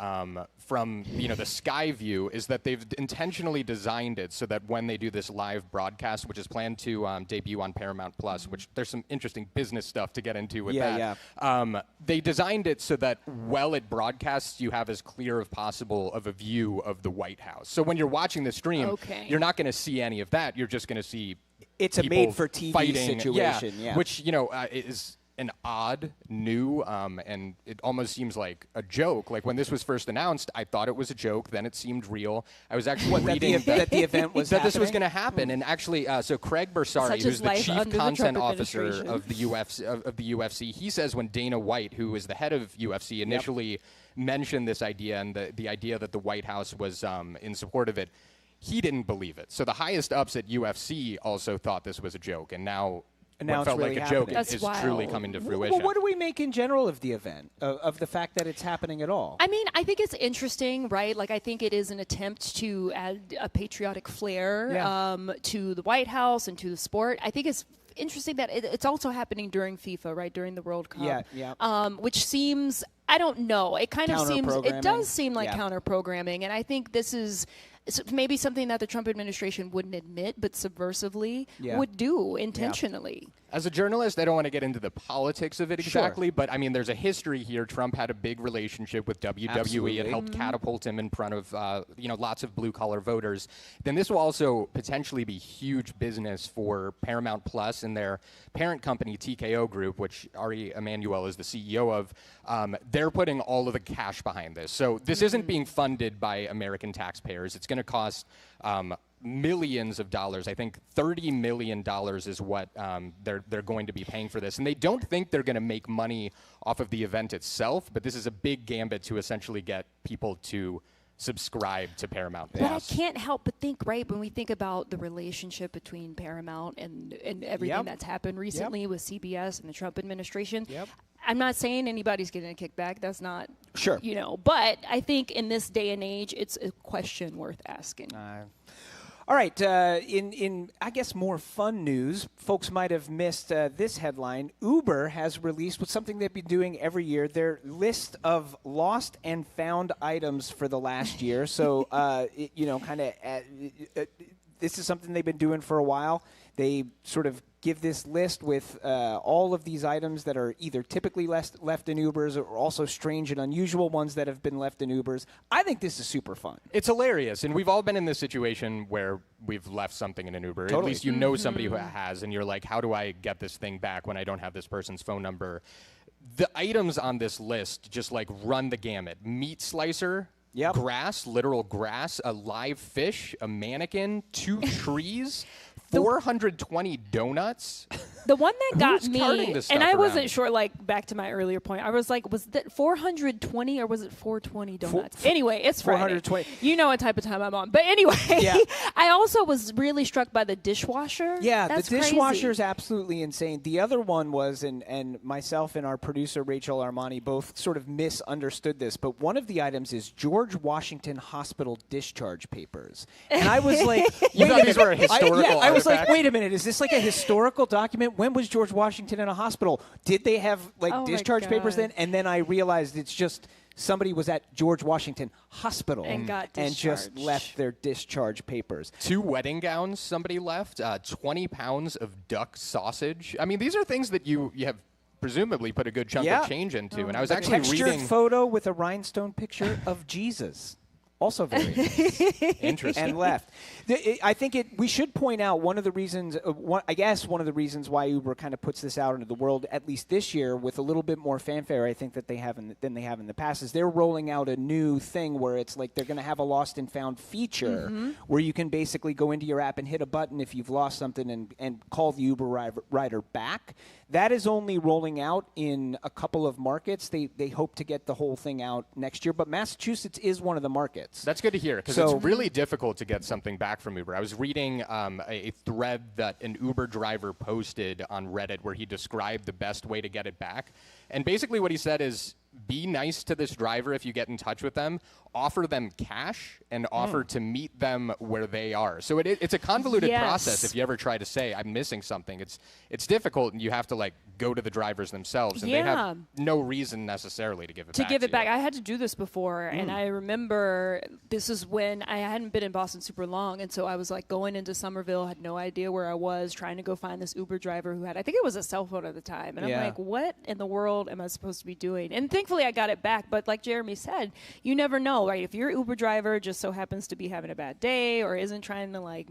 [SPEAKER 6] from the sky view is that they've intentionally designed it so that when they do this live broadcast, which is planned to debut on Paramount Plus, which there's some interesting business stuff to get into with that. They designed it so that while it broadcasts, you have as clear as possible of a view of the White House. So when you're watching the stream, you're not going to see any of that. You're just going to see
[SPEAKER 9] it's a made-for-TV
[SPEAKER 6] fighting,
[SPEAKER 9] situation,
[SPEAKER 6] which is an odd, new, and it almost seems like a joke. Like when this was first announced, I thought it was a joke. Then it seemed real. I was actually reading
[SPEAKER 9] that the event was
[SPEAKER 6] that this was going to happen. And actually, so Craig Bersari, who's the chief content officer of the UFC, he says when Dana White, who is the head of UFC, initially mentioned this idea and the idea that the White House was in support of it, he didn't believe it. So the highest ups at UFC also thought this was a joke, and now what felt
[SPEAKER 9] really
[SPEAKER 6] like a joke is
[SPEAKER 4] wild.
[SPEAKER 6] truly coming to fruition.
[SPEAKER 9] Well, what do we make in general of the event, of the fact that it's happening at all?
[SPEAKER 4] I mean, I think it's interesting, right? Like, I think it is an attempt to add a patriotic flair to the White House and to the sport. I think it's interesting that it's also happening during FIFA, right? During the World Cup. Which seems, I don't know, it kind of seems, it does seem like counter-programming. And I think this is maybe something that the Trump administration wouldn't admit, but subversively would do intentionally.
[SPEAKER 6] As a journalist, I don't want to get into the politics of it exactly, but I mean, there's a history here. Trump had a big relationship with WWE.
[SPEAKER 9] Absolutely.
[SPEAKER 6] It helped catapult him in front of lots of blue-collar voters. Then this will also potentially be huge business for Paramount Plus and their parent company, TKO Group, which Ari Emanuel is the CEO of. They're putting all of the cash behind this. So this isn't being funded by American taxpayers. It's going to cost millions of dollars. I think $30 million is what they're going to be paying for this. And they don't think they're going to make money off of the event itself, but this is a big gambit to essentially get people to subscribe to Paramount Plus.
[SPEAKER 4] But I can't help but think, right, when we think about the relationship between Paramount and everything that's happened recently with CBS and the Trump administration, I'm not saying anybody's getting a kickback. That's not, but I think in this day and age, it's a question worth asking.
[SPEAKER 9] All right, in I guess more fun news, folks might have missed this headline. Uber has released something they've been doing every year, their list of lost and found items for the last year. So, this is something they've been doing for a while. They sort of give this list with all of these items that are either typically left in Ubers or also strange and unusual ones that have been left in Ubers. I think this is super fun.
[SPEAKER 6] It's hilarious, and we've all been in this situation where we've left something in an Uber.
[SPEAKER 9] Totally.
[SPEAKER 6] At least you know somebody who has, and you're like, how do I get this thing back when I don't have this person's phone number? The items on this list just like run the gamut. Meat slicer, grass, literal grass, a live fish, a mannequin, 2 trees, 420 donuts,
[SPEAKER 4] The one that got
[SPEAKER 6] Who's
[SPEAKER 4] me,
[SPEAKER 6] carting this
[SPEAKER 4] and
[SPEAKER 6] stuff
[SPEAKER 4] I wasn't
[SPEAKER 6] around?
[SPEAKER 4] sure, like, back to my earlier point, I was like, was that 420 or was it 420 donuts? Anyway, it's Friday.
[SPEAKER 9] 420.
[SPEAKER 4] You know what type of time I'm on. But anyway,
[SPEAKER 9] Yeah.
[SPEAKER 4] I also was really struck by the dishwasher.
[SPEAKER 9] Yeah,
[SPEAKER 4] That's
[SPEAKER 9] the dishwasher is
[SPEAKER 4] crazy.
[SPEAKER 9] absolutely insane. The other one was, and myself and our producer Rachel Armani both sort of misunderstood this, but one of the items is George Washington Hospital discharge papers. And I was like,
[SPEAKER 6] You
[SPEAKER 9] wait
[SPEAKER 6] thought
[SPEAKER 9] a
[SPEAKER 6] these
[SPEAKER 9] minute.
[SPEAKER 6] were a historical
[SPEAKER 9] I was like,
[SPEAKER 6] artifact?
[SPEAKER 9] wait a minute, is this like a historical document? When was George Washington in a hospital? Did they have like
[SPEAKER 4] Oh my
[SPEAKER 9] discharge papers
[SPEAKER 4] God.
[SPEAKER 9] then? And then I realized it's just somebody was at George Washington Hospital
[SPEAKER 4] And got
[SPEAKER 9] and just
[SPEAKER 4] discharged.
[SPEAKER 9] left their discharge papers.
[SPEAKER 6] 2 wedding gowns somebody left, 20 pounds of duck sausage. I mean, these are things that you have presumably put a good chunk
[SPEAKER 9] Yeah.
[SPEAKER 6] of change into. And I was
[SPEAKER 9] A
[SPEAKER 6] actually
[SPEAKER 9] textured
[SPEAKER 6] reading...
[SPEAKER 9] photo with a rhinestone picture of Jesus. Also very nice.
[SPEAKER 6] Interesting.
[SPEAKER 9] And left. I think we should point out one of the reasons, one of the reasons why Uber kind of puts this out into the world, at least this year, with a little bit more fanfare, I think, that they have than they have in the past, is they're rolling out a new thing where it's like they're going to have a lost and found feature where you can basically go into your app and hit a button if you've lost something and call the Uber rider back. That is only rolling out in a couple of markets. They hope to get the whole thing out next year, but Massachusetts is one of the markets.
[SPEAKER 6] That's good to hear, because it's really difficult to get something back from Uber. I was reading a thread that an Uber driver posted on Reddit where he described the best way to get it back. And basically what he said is, be nice to this driver if you get in touch with them, offer them cash, and offer to meet them where they are. So it's a convoluted
[SPEAKER 4] Yes.
[SPEAKER 6] process if you ever try to say, I'm missing something. It's difficult, and you have to like go to the drivers themselves, and they
[SPEAKER 4] Yeah.
[SPEAKER 6] have no reason necessarily to give it
[SPEAKER 4] To
[SPEAKER 6] back.
[SPEAKER 4] give it back.
[SPEAKER 6] you.
[SPEAKER 4] I had to do this before, and I remember this is when I hadn't been in Boston super long, and so I was like going into Somerville, had no idea where I was, trying to go find this Uber driver who had, I think it was a cell phone at the time, and
[SPEAKER 9] Yeah.
[SPEAKER 4] I'm like, what in the world am I supposed to be doing? And thankfully I got it back, but like Jeremy said, you never know, right? If your Uber driver just so happens to be having a bad day or isn't trying to like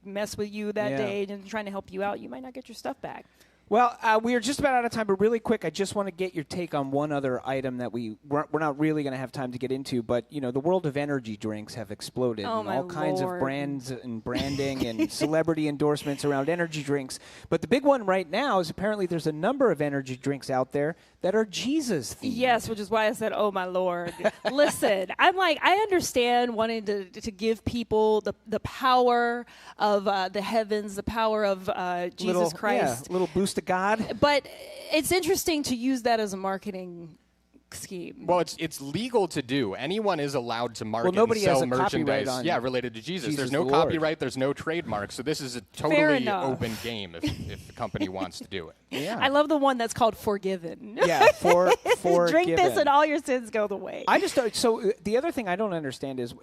[SPEAKER 4] mess with you that day and trying to help you out, you might not get your stuff back.
[SPEAKER 9] Well, we are just about out of time, but really quick, I just want to get your take on one other item that we're not really going to have time to get into, but, you know, the world of energy drinks have exploded.
[SPEAKER 4] Oh,
[SPEAKER 9] and
[SPEAKER 4] my
[SPEAKER 9] all kinds of
[SPEAKER 4] Lord.
[SPEAKER 9] brands and branding and celebrity endorsements around energy drinks. But the big one right now is apparently there's a number of energy drinks out there that are Jesus themed.
[SPEAKER 4] Yes, which is why I said, oh, my Lord. Listen, I'm like, I understand wanting to give people the power of the heavens, the power of Jesus Christ.
[SPEAKER 9] Yeah, little boost to God.
[SPEAKER 4] But it's interesting to use that as a marketing scheme.
[SPEAKER 6] Well, it's legal to do. Anyone is allowed to market
[SPEAKER 9] nobody
[SPEAKER 6] and sell
[SPEAKER 9] has a copyright
[SPEAKER 6] merchandise.
[SPEAKER 9] on
[SPEAKER 6] Related to Jesus.
[SPEAKER 9] Jesus
[SPEAKER 6] There's no
[SPEAKER 9] the Lord.
[SPEAKER 6] copyright. There's no trademark. So this is a
[SPEAKER 4] Fair
[SPEAKER 6] totally
[SPEAKER 4] enough.
[SPEAKER 6] open game if the company wants to do it.
[SPEAKER 9] Yeah.
[SPEAKER 4] I love the one that's called Forgiven.
[SPEAKER 9] Yeah, forgiven.
[SPEAKER 4] Drink this and all your sins go away.
[SPEAKER 9] I just the other thing I don't understand is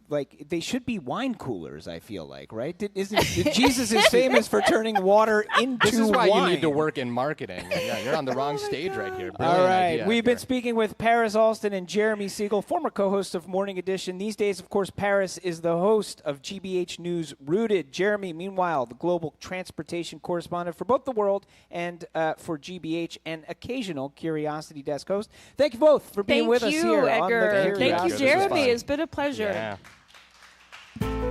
[SPEAKER 9] like they should be wine coolers. I feel like, right? Jesus is famous for turning water into
[SPEAKER 6] This is why
[SPEAKER 9] wine.
[SPEAKER 6] you need to work in marketing. Yeah, you're on the wrong stage right here.
[SPEAKER 9] All
[SPEAKER 6] Brilliant
[SPEAKER 9] right,
[SPEAKER 6] idea,
[SPEAKER 9] we've been
[SPEAKER 6] Edgar.
[SPEAKER 9] speaking with Paris Alston and Jeremy Siegel, former co-hosts of Morning Edition. These days, of course, Paris is the host of GBH News Rooted. Jeremy, meanwhile, the global transportation correspondent for both The World and for GBH, and occasional Curiosity Desk host. Thank you both for being with us here on the
[SPEAKER 4] Edgar. Thank you,
[SPEAKER 9] Curiosity
[SPEAKER 4] Jeremy.
[SPEAKER 9] Desk.
[SPEAKER 4] It's been a pleasure.
[SPEAKER 6] Yeah.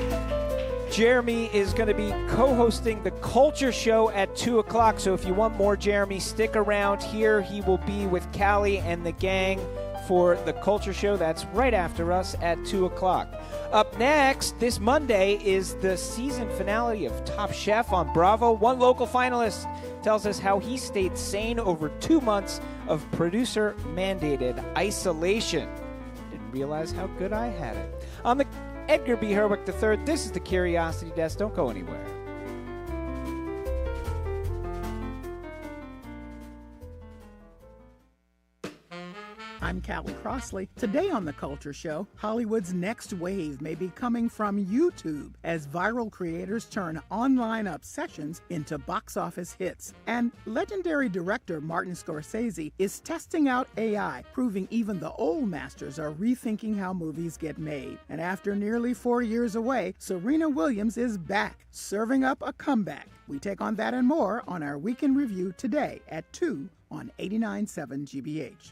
[SPEAKER 9] Jeremy is going to be co-hosting the Culture Show at 2 o'clock. So if you want more Jeremy, stick around here. He will be with Callie and the gang for the Culture Show. That's right after us at 2 o'clock. Up next, this Monday, is the season finale of Top Chef on Bravo. One local finalist tells us how he stayed sane over 2 months of producer-mandated isolation. Didn't realize how good I had it. I'm the Edgar B. Herwick III. This is the Curiosity Desk. Don't go anywhere.
[SPEAKER 10] I'm Callie Crossley. Today on The Culture Show, Hollywood's next wave may be coming from YouTube as viral creators turn online obsessions into box office hits. And legendary director Martin Scorsese is testing out AI, proving even the old masters are rethinking how movies get made. And after nearly 4 years away, Serena Williams is back, serving up a comeback. We take on that and more on our Weekend Review today at 2 on 89.7 GBH.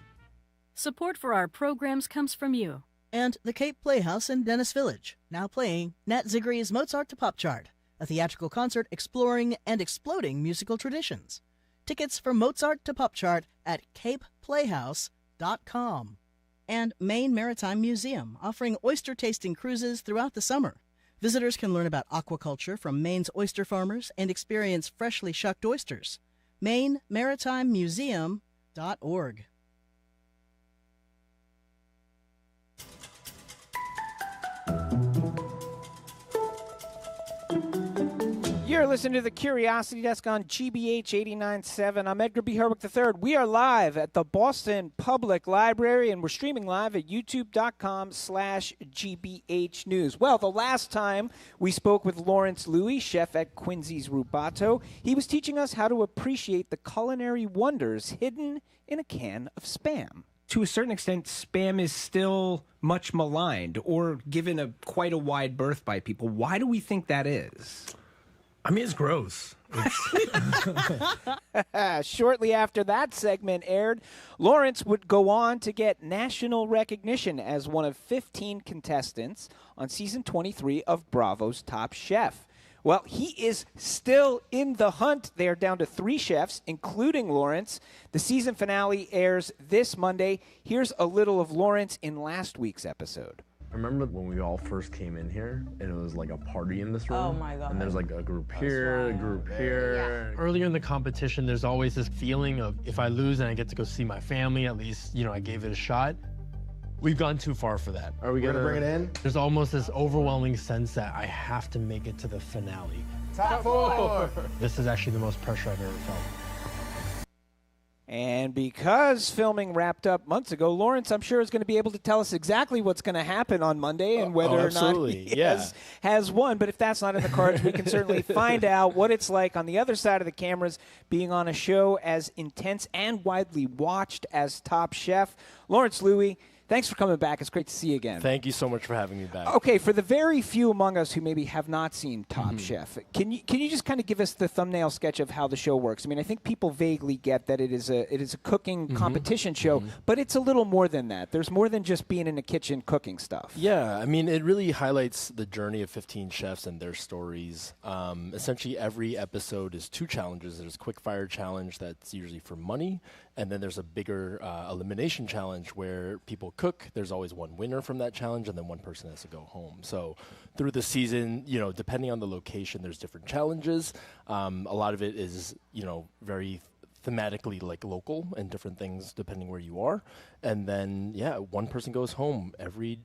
[SPEAKER 11] Support for our programs comes from you.
[SPEAKER 12] And the Cape Playhouse in Dennis Village, now playing Nat Zigri's Mozart to Pop Chart, a theatrical concert exploring and exploding musical traditions. Tickets from Mozart to Pop Chart at capeplayhouse.com. And Maine Maritime Museum, offering oyster-tasting cruises throughout the summer. Visitors can learn about aquaculture from Maine's oyster farmers and experience freshly shucked oysters. MaineMaritimeMuseum.org.
[SPEAKER 9] You're listening to the Curiosity Desk on GBH 89.7. I'm Edgar B. Herwick III. We are live at the Boston Public Library, and we're streaming live at youtube.com/GBH News. Well, the last time we spoke with Lawrence Louie, chef at Quincy's Rubato, he was teaching us how to appreciate the culinary wonders hidden in a can of Spam.
[SPEAKER 13] To a certain extent, Spam is still much maligned or given quite a wide berth by people. Why do we think that is?
[SPEAKER 15] I mean, it's gross.
[SPEAKER 9] Shortly after that segment aired, Lawrence would go on to get national recognition as one of 15 contestants on season 23 of Bravo's Top Chef. Well, he is still in the hunt. They are down to 3 chefs, including Lawrence. The season finale airs this Monday. Here's a little of Lawrence in last week's episode.
[SPEAKER 16] I remember when we all first came in here, and it was like a party in this room.
[SPEAKER 19] Oh my God.
[SPEAKER 16] And there's like a group here, a group here.
[SPEAKER 19] Yeah.
[SPEAKER 15] Earlier in the competition, there's always this feeling of if I lose and I get to go see my family, at least, I gave it a shot. We've gone too far for that.
[SPEAKER 16] Are we gonna bring it in?
[SPEAKER 15] There's almost this overwhelming sense that I have to make it to the finale.
[SPEAKER 16] Top 4!
[SPEAKER 15] This is actually the most pressure I've ever felt.
[SPEAKER 9] And because filming wrapped up months ago, Lawrence, I'm sure, is going to be able to tell us exactly what's going to happen on Monday and whether or not he has won. But if that's not in the cards, we can certainly find out what it's like on the other side of the cameras, being on a show as intense and widely watched as Top Chef. Lawrence Louie, thanks for coming back. It's great to see you again.
[SPEAKER 16] Thank you so much for having me back.
[SPEAKER 9] Okay, for the very few among us who maybe have not seen Top Chef, can you just kind of give us the thumbnail sketch of how the show works? I mean, I think people vaguely get that it is a cooking competition show, but it's a little more than that. There's more than just being in the kitchen cooking stuff.
[SPEAKER 16] Yeah, I mean, it really highlights the journey of 15 chefs and their stories. Essentially, every episode is 2 challenges. There's a quick fire challenge that's usually for money, and then there's a bigger elimination challenge where people cook. There's always one winner from that challenge, and then one person has to go home. So through the season, depending on the location, there's different challenges. A lot of it is, very thematically like local and different things depending where you are. And then, one person goes home every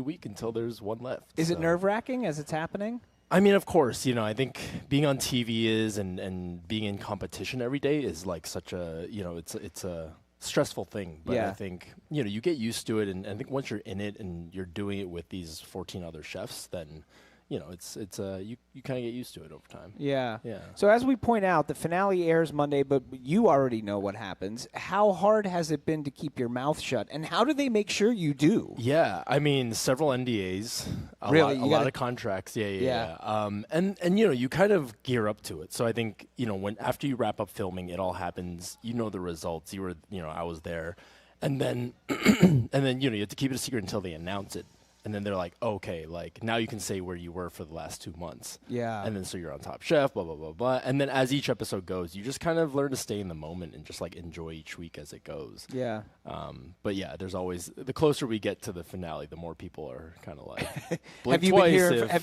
[SPEAKER 16] week until there's one left.
[SPEAKER 9] Is it nerve-wracking as it's happening?
[SPEAKER 16] I mean, of course, I think being on TV is and being in competition every day is like such a, it's a stressful thing. But I think, you get used to it. And I think once you're in it and you're doing it with these 14 other chefs, then, you kind of get used to it over time.
[SPEAKER 9] Yeah.
[SPEAKER 16] Yeah.
[SPEAKER 9] So as we point out, the finale airs Monday, but you already know what happens. How hard has it been to keep your mouth shut? And how do they make sure you do?
[SPEAKER 16] Yeah. I mean, several NDAs. A lot of contracts. Yeah. And you kind of gear up to it. So I think, when after you wrap up filming, it all happens. You know the results. You were, I was there. And then, you have to keep it a secret until they announce it. And then they're like, okay, like now you can say where you were for the last 2 months.
[SPEAKER 9] Yeah.
[SPEAKER 16] And then so you're on Top Chef, blah, blah, blah, blah. And then as each episode goes, you just kind of learn to stay in the moment and just like enjoy each week as it goes.
[SPEAKER 9] Yeah.
[SPEAKER 16] But yeah, there's always, the closer we get to the finale, the more people are kind of like,
[SPEAKER 9] have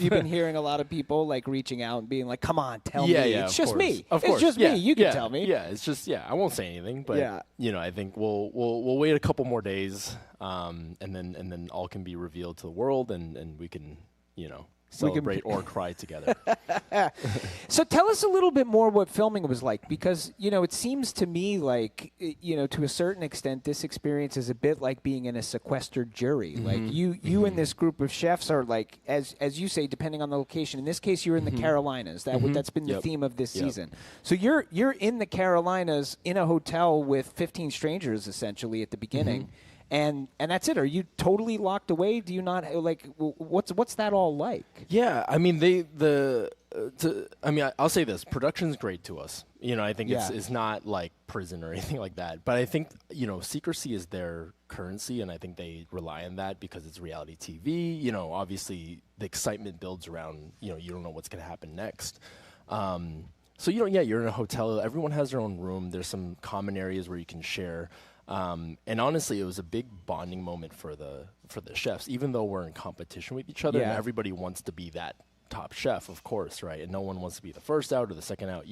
[SPEAKER 9] you been hearing a lot of people like reaching out and being like, come on, tell me. It's just me.
[SPEAKER 16] Of course.
[SPEAKER 9] It's just me. You can tell me.
[SPEAKER 16] Yeah. It's just, I won't say anything, but I think we'll wait a couple more days. And then all can be revealed to the world, and we can, celebrate or cry together.
[SPEAKER 9] So tell us a little bit more what filming was like, because, it seems to me like, to a certain extent, this experience is a bit like being in a sequestered jury. Like you and this group of chefs are like, as you say, depending on the location. In this case, you're in the Carolinas. That's been the theme of this season. So you're in the Carolinas in a hotel with 15 strangers, essentially, at the beginning. and that's it. Are you totally locked away? Do you not like what's that all like?
[SPEAKER 16] Yeah, I mean I'll say this: production's great to us. I think it's not like prison or anything like that. But I think secrecy is their currency, and I think they rely on that because it's reality TV. Obviously the excitement builds around you don't know what's going to happen next. So you're in a hotel. Everyone has their own room. There's some common areas where you can share. And honestly, it was a big bonding moment for the chefs, even though we're in competition with each other. And everybody wants to be that top chef, of course, right? And no one wants to be the first out or the second out,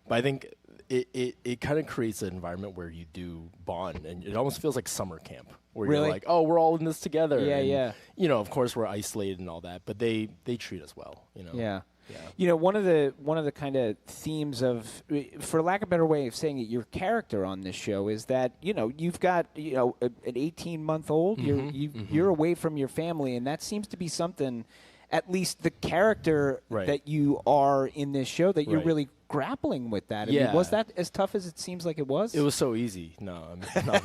[SPEAKER 16] But I think it kind of creates an environment where you do bond, and it almost feels like summer camp, where you're like, oh, we're all in this together.
[SPEAKER 9] Yeah,
[SPEAKER 16] and, of course, we're isolated and all that, but they treat us well,
[SPEAKER 9] Yeah. One of the kind of themes of, for lack of a better way of saying it, your character on this show is that you've got an 18-month-old. You're away from your family, and that seems to be something. At least the character that you are in this show, that you're really grappling with that. I mean, was that as tough as it seems like it was?
[SPEAKER 16] It was so easy. No,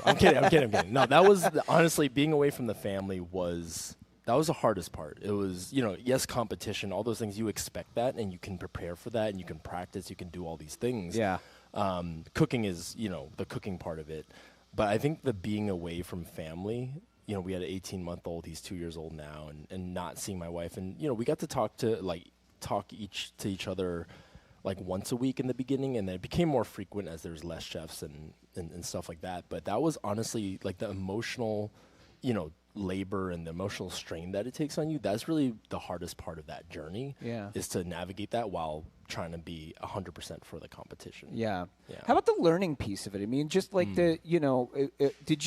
[SPEAKER 16] I'm kidding. No, that was honestly being away from the family was. That was the hardest part. It was, yes, competition, all those things, you expect that, and you can prepare for that, and you can practice, you can do all these things.
[SPEAKER 9] Yeah.
[SPEAKER 16] Cooking is, the cooking part of it. But I think the being away from family, we had an 18-month-old, he's 2 years old now, and not seeing my wife. And, we got to talk to each other, like, once a week in the beginning, and then it became more frequent as there's less chefs and stuff like that. But that was honestly, like, the emotional, labor and the emotional strain that it takes on you, that's really the hardest part of that journey, is to navigate that while trying to be 100% for the competition.
[SPEAKER 9] Yeah. How about the learning piece of it? I mean, just like did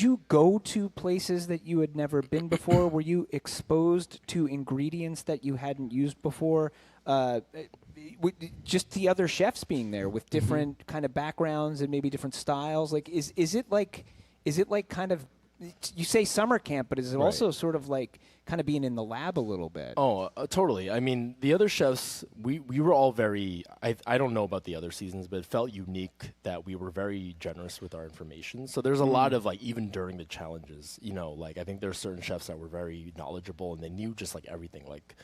[SPEAKER 9] you go to places that you had never been before? Were you exposed to ingredients that you hadn't used before? Just the other chefs being there with different kind of backgrounds and maybe different styles. Like, is it like kind of, you say summer camp, but is it also sort of like kind of being in the lab a little bit?
[SPEAKER 16] Oh, totally. I mean, the other chefs, we were all very, I don't know about the other seasons, but it felt unique that we were very generous with our information. So there's a lot of, like, even during the challenges, I think there's certain chefs that were very knowledgeable and they knew just like everything. Like,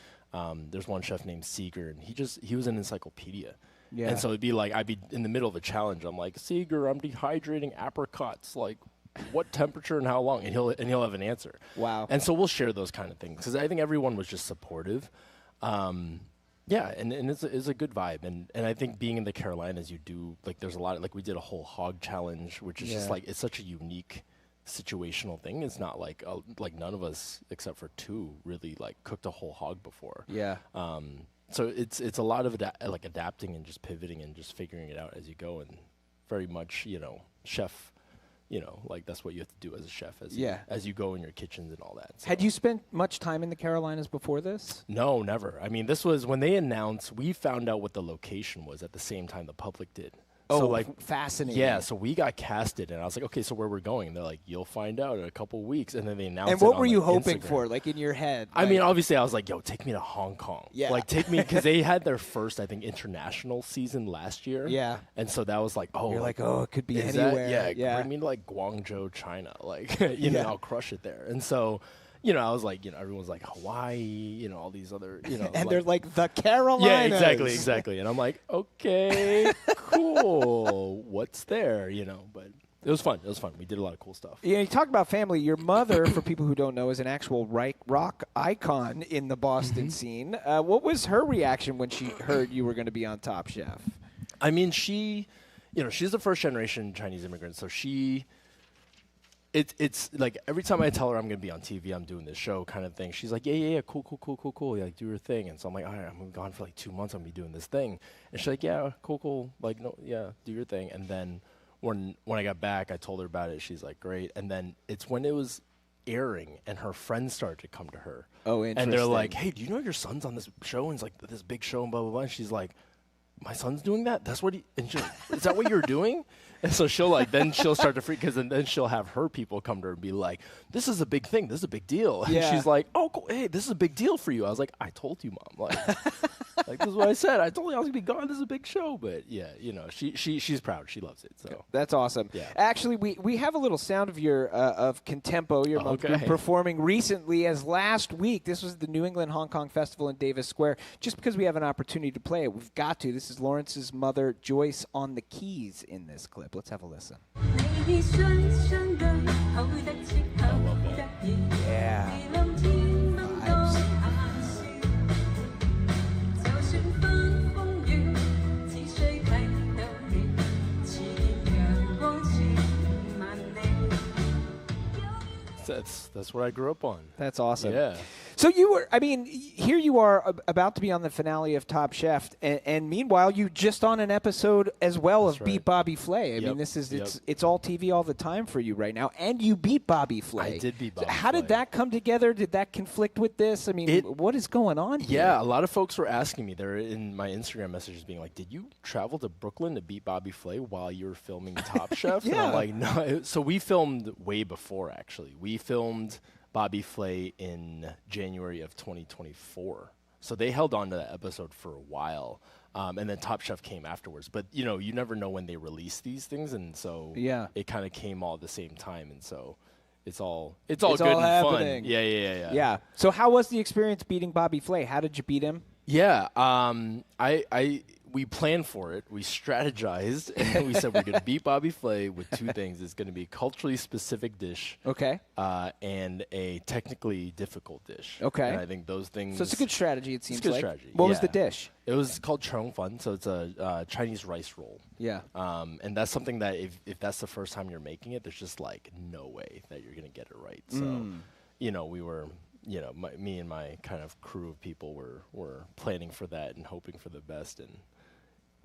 [SPEAKER 16] there's one chef named Seeger, and he was an encyclopedia. Yeah. And so it'd be like, I'd be in the middle of a challenge. I'm like, Seeger, I'm dehydrating apricots. Like, what temperature and how long? And he'll have an answer.
[SPEAKER 9] Wow.
[SPEAKER 16] And so we'll share those kind of things because I think everyone was just supportive. And it's a good vibe. And I think being in the Carolinas, you do, like, there's a lot of, like, we did a whole hog challenge, which is just like, it's such a unique situational thing. It's not like none of us except for two really like cooked a whole hog before.
[SPEAKER 9] Yeah.
[SPEAKER 16] So it's a lot of adapting and just pivoting and just figuring it out as you go, and very much chef. Like that's what you have to do as a chef as you go in your kitchens and all that. So.
[SPEAKER 9] Had you spent much time in the Carolinas before this?
[SPEAKER 16] No, never. I mean, this was when they announced, we found out what the location was at the same time the public did.
[SPEAKER 9] Oh,
[SPEAKER 16] so like
[SPEAKER 9] fascinating.
[SPEAKER 16] Yeah, so we got casted, and I was like, okay, so where we're going? And they're like, you'll find out in a couple weeks. And then they announced.
[SPEAKER 9] And what were you
[SPEAKER 16] like,
[SPEAKER 9] hoping
[SPEAKER 16] Instagram.
[SPEAKER 9] for, like in your head?
[SPEAKER 16] I mean, obviously, I was like, yo, take me to Hong Kong.
[SPEAKER 9] Yeah.
[SPEAKER 16] Like, take me, because they had their first, I think, international season last year.
[SPEAKER 9] Yeah.
[SPEAKER 16] And so that was like, oh.
[SPEAKER 9] You're like, oh, it could be anywhere.
[SPEAKER 16] Yeah. Bring me to like Guangzhou, China. Like, I'll crush it there. And so. I was like, everyone's like Hawaii, all these other,
[SPEAKER 9] and
[SPEAKER 16] like,
[SPEAKER 9] they're like the Carolinas.
[SPEAKER 16] Yeah, exactly. And I'm like, okay, cool. What's there, But it was fun. We did a lot of cool stuff.
[SPEAKER 9] Yeah, you talk about family. Your mother, for people who don't know, is an actual rock icon in the Boston scene. What was her reaction when she heard you were going to be on Top Chef?
[SPEAKER 16] I mean, she's a first generation Chinese immigrant, so she. It's like every time I tell her I'm going to be on TV, I'm doing this show kind of thing, she's like, yeah, cool. Yeah, like, do your thing. And so I'm like, all right, I'm gone for like 2 months. I'm going to be doing this thing. And she's like, yeah, cool. Like, no, yeah, do your thing. And then when I got back, I told her about it. She's like, great. And then it's when it was airing and her friends started to come to her.
[SPEAKER 9] Oh, interesting.
[SPEAKER 16] And they're like, hey, do you know your son's on this show? And it's like this big show and blah, blah, blah. And she's like, my son's doing that? That's what is that what you're doing? And so she'll like, then she'll start to freak because then she'll have her people come to her and be like, this is a big thing. This is a big deal. And she's like, oh, cool. Hey, this is a big deal for you. I was like, I told you, Mom. Like, like this is what I said. I told you I was going to be gone. This is a big show. But yeah, you know, she's proud. She loves it. So
[SPEAKER 9] that's awesome.
[SPEAKER 16] Yeah.
[SPEAKER 9] Actually, we have a little sound of your of Contempo, your mom group, performing recently as last week. This was the New England Hong Kong Festival in Davis Square. Just because we have an opportunity to play it, we've got to. This is Lawrence's mother, Joyce, on the keys in this clip. Let's have a listen. Yeah.
[SPEAKER 16] That's what I grew up on.
[SPEAKER 9] That's awesome.
[SPEAKER 16] Yeah.
[SPEAKER 9] So you were, I mean, here you are about to be on the finale of Top Chef, and meanwhile, you just on an episode as well of Beat Bobby Flay. I mean, this is it's all TV all the time for you right now, and you beat Bobby Flay.
[SPEAKER 16] I did beat Bobby
[SPEAKER 9] Flay. How did that come together? Did that conflict with this? I mean, what is going on here?
[SPEAKER 16] Yeah, a lot of folks were asking me. They're in my Instagram messages being like, did you travel to Brooklyn to beat Bobby Flay while you were filming Top Chef?
[SPEAKER 9] Yeah.
[SPEAKER 16] And I'm like, no. So we filmed way before, actually. We filmed Bobby Flay in January of 2024. So they held on to that episode for a while. And then Top Chef came afterwards. But, you know, you never know when they release these things. And so it kind of came all at the same time. And so it's all good and
[SPEAKER 9] happening.
[SPEAKER 16] Fun. Yeah.
[SPEAKER 9] Yeah. So how was the experience beating Bobby Flay? How did you beat him?
[SPEAKER 16] Yeah. We planned for it. We strategized, and we said we're going to beat Bobby Flay with two things. It's going to be a culturally specific dish, and a technically difficult dish.
[SPEAKER 9] Okay.
[SPEAKER 16] And I think those things.
[SPEAKER 9] So it's a good strategy. It seems
[SPEAKER 16] it's a good
[SPEAKER 9] like.
[SPEAKER 16] strategy.
[SPEAKER 9] What was the dish?
[SPEAKER 16] It was called Chong Fun. So it's a Chinese rice roll.
[SPEAKER 9] Yeah.
[SPEAKER 16] And that's something that if that's the first time you're making it, there's just like no way that you're going to get it right. So, you know, we were. You know, me and my kind of crew of people were planning for that and hoping for the best, and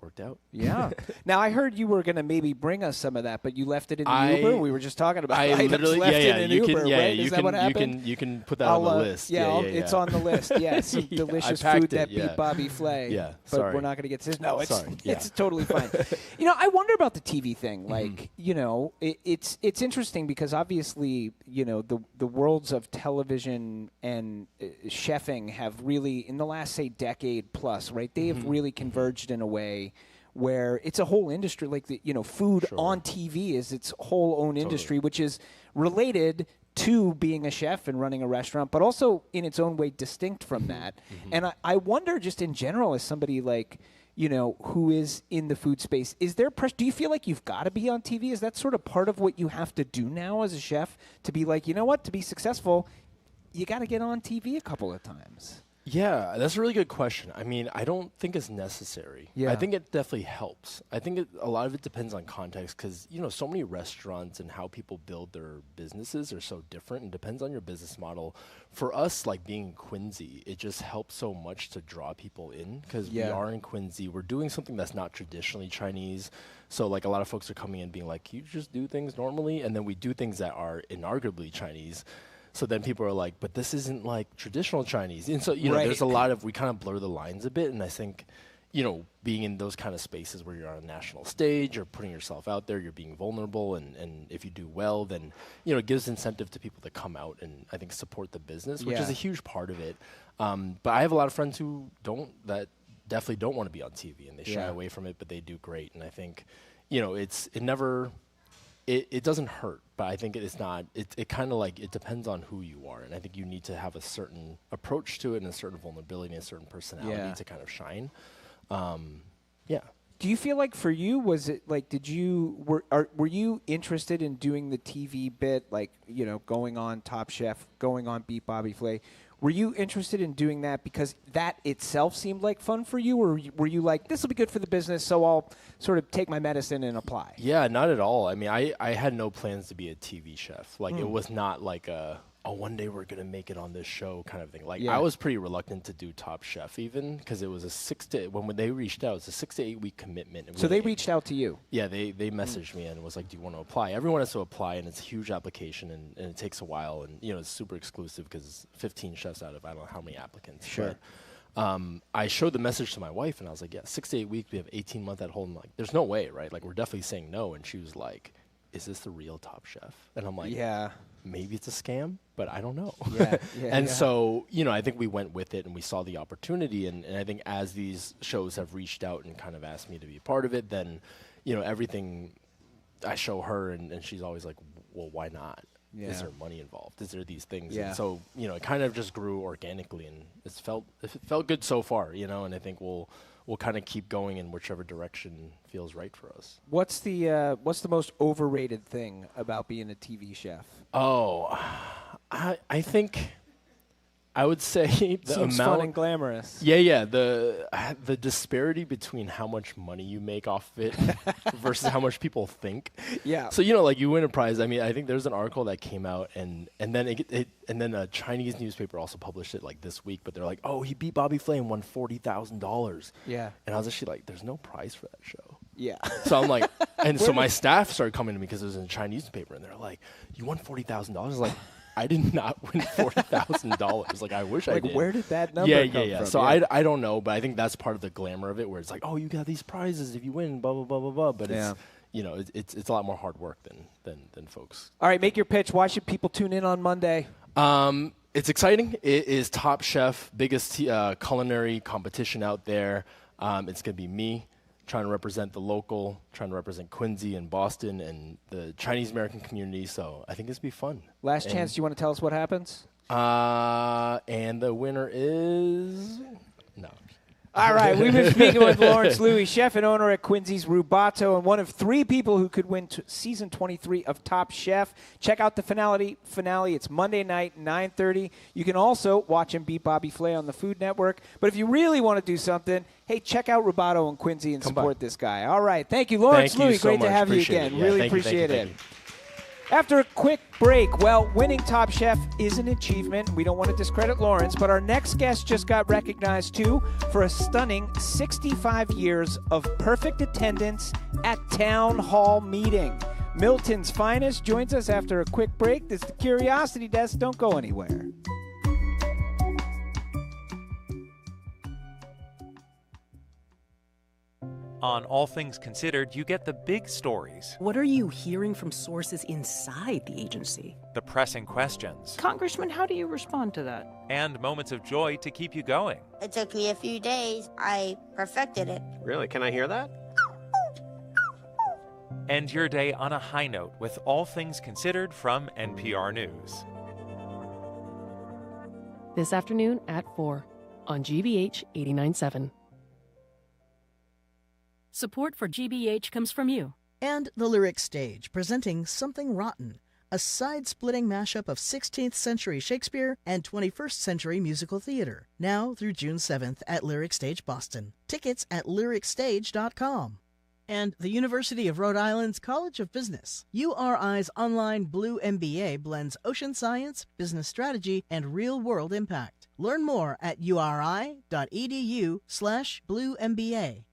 [SPEAKER 16] worked out.
[SPEAKER 9] Yeah. Now, I heard you were going to maybe bring us some of that, but you left it in the Uber. We were just talking about
[SPEAKER 16] I
[SPEAKER 9] items
[SPEAKER 16] literally,
[SPEAKER 9] left in an Uber, right? Is that what happened?
[SPEAKER 16] You can put that on the list.
[SPEAKER 9] It's on the list. Yeah, some delicious food that beat Bobby Flay.
[SPEAKER 16] Yeah,
[SPEAKER 9] but we're not going to get to this. No, it's totally fine.
[SPEAKER 16] You
[SPEAKER 9] know, I wonder about the TV thing. Like, you know, it's interesting because obviously, you know, the worlds of television and chefing have really, in the last, say, decade plus, right? They have really converged in a way where it's a whole industry, like food on TV is its whole own industry, which is related to being a chef and running a restaurant, but also in its own way distinct from that. And I wonder, just in general, as somebody like, you know, who is in the food space, is there pressure? Do you feel like you've got to be on TV? Is that sort of part of what you have to do now as a chef to be like, you know what, to be successful, you got to get on TV a couple of times?
[SPEAKER 16] Yeah, that's a really good question. I mean, I don't think it's necessary.
[SPEAKER 9] Yeah.
[SPEAKER 16] I think it definitely helps. I think a lot of it depends on context because, you know, so many restaurants and how people build their businesses are so different and depends on your business model. For us, like being in Quincy, it just helps so much to draw people in because we are in Quincy. We're doing something that's not traditionally Chinese. So, like, a lot of folks are coming in being like, you just do things normally? And then we do things that are inarguably Chinese. So then people are like, but this isn't like traditional Chinese. And so, you know, there's a lot of, we kind of blur the lines a bit. And I think, you know, being in those kind of spaces where you're on a national stage, you're putting yourself out there, you're being vulnerable. And if you do well, then, you know, it gives incentive to people to come out and I think support the business, which is a huge part of it. But I have a lot of friends who definitely don't want to be on TV and they shy away from it, but they do great. And I think, you know, it doesn't hurt, but I think it kind of like, it depends on who you are. And I think you need to have a certain approach to it and a certain vulnerability and a certain personality to kind of shine.
[SPEAKER 9] Do you feel like for you, was it like, were you interested in doing the TV bit, like, you know, going on Top Chef, going on Beat Bobby Flay? Were you interested in doing that because that itself seemed like fun for you, or were you like, this will be good for the business, so I'll sort of take my medicine and apply?
[SPEAKER 16] Yeah, not at all. I mean, I had no plans to be a TV chef. Like, it was not like one day we're going to make it on this show kind of thing. Like, I was pretty reluctant to do Top Chef even because it was when they reached out, it was a 6 to 8 week commitment.
[SPEAKER 9] So they reached out to you?
[SPEAKER 16] Yeah, they messaged me and was like, do you want to apply? Everyone has to apply, and it's a huge application, and it takes a while. And, you know, it's super exclusive because 15 chefs out of I don't know how many applicants.
[SPEAKER 9] Sure.
[SPEAKER 16] I showed the message to my wife, and I was like, yeah, 6 to 8 weeks, we have 18 months at home. Like, there's no way, right? Like, we're definitely saying no. And she was like, is this the real Top Chef? And I'm like,
[SPEAKER 9] yeah,
[SPEAKER 16] maybe it's a scam, but I don't know.
[SPEAKER 9] Yeah,
[SPEAKER 16] So, I think we went with it and we saw the opportunity. And I think as these shows have reached out and kind of asked me to be a part of it, then, everything I show her and she's always like, well, why not?
[SPEAKER 9] Yeah.
[SPEAKER 16] Is there money involved? Is there these things?
[SPEAKER 9] Yeah.
[SPEAKER 16] And so, it kind of just grew organically, and it felt good so far, and I think we'll kind of keep going in whichever direction feels right for us.
[SPEAKER 9] What's the most overrated thing about being a TV chef?
[SPEAKER 16] Oh, I think I would say the
[SPEAKER 9] Seems
[SPEAKER 16] amount
[SPEAKER 9] fun and glamorous.
[SPEAKER 16] Yeah. The disparity between how much money you make off of it versus how much people think.
[SPEAKER 9] Yeah.
[SPEAKER 16] So you win a prize. I mean, I think there's an article that came out, and then a Chinese newspaper also published it like this week. But they're like, oh, he beat Bobby Flay and won $40,000.
[SPEAKER 9] Yeah.
[SPEAKER 16] And I was actually like, there's no prize for that show.
[SPEAKER 9] Yeah.
[SPEAKER 16] So I'm like, and so my staff started coming to me because it was in a Chinese newspaper, and they're like, you won $40,000. I was like, I did not win $40,000. Like, I wish I did.
[SPEAKER 9] Where did that number come from?
[SPEAKER 16] So I don't know, but I think that's part of the glamour of it, where it's like, oh, you got these prizes if you win, blah, blah, blah, blah, blah. But it's a lot more hard work than folks.
[SPEAKER 9] All right, make your pitch. Why should people tune in on Monday?
[SPEAKER 16] It's exciting. It is Top Chef, biggest culinary competition out there. It's going to be me trying to represent the local, trying to represent Quincy and Boston and the Chinese American community. So I think this will be fun.
[SPEAKER 9] Last chance. Do you want to tell us what happens?
[SPEAKER 16] And the winner is no.
[SPEAKER 9] All right, we've been speaking with Lawrence Louie, chef and owner at Quincy's Rubato, and one of 3 people who could win season 23 of Top Chef. Check out the finale. It's Monday night, 9:30. You can also watch him beat Bobby Flay on the Food Network. But if you really want to do something, hey, check out Rubato and Quincy and support this guy. All right, thank you, Lawrence Louie. Great to have you again. Really appreciate it. After a quick break, winning Top Chef is an achievement. We don't want to discredit Lawrence, but our next guest just got recognized, too, for a stunning 65 years of perfect attendance at Town Hall meeting. Milton's Finest joins us after a quick break. This is the Curiosity Desk. Don't go anywhere.
[SPEAKER 1] On All Things Considered, you get the big stories.
[SPEAKER 2] What are you hearing from sources inside the agency?
[SPEAKER 1] The pressing questions.
[SPEAKER 2] Congressman, how do you respond to that?
[SPEAKER 1] And moments of joy to keep you going.
[SPEAKER 7] It took me a few days. I perfected it.
[SPEAKER 19] Really? Can I hear that?
[SPEAKER 1] End your day on a high note with All Things Considered from NPR News.
[SPEAKER 2] This afternoon at 4 on GBH 89.7.
[SPEAKER 11] Support for GBH comes from you. And the Lyric Stage, presenting Something Rotten, a side-splitting mashup of 16th century Shakespeare and 21st century musical theater. Now through June 7th at Lyric Stage Boston. Tickets at lyricstage.com. And the University of Rhode Island's College of Business. URI's online Blue MBA blends ocean science, business strategy, and real-world impact. Learn more at uri.edu/BlueMBA.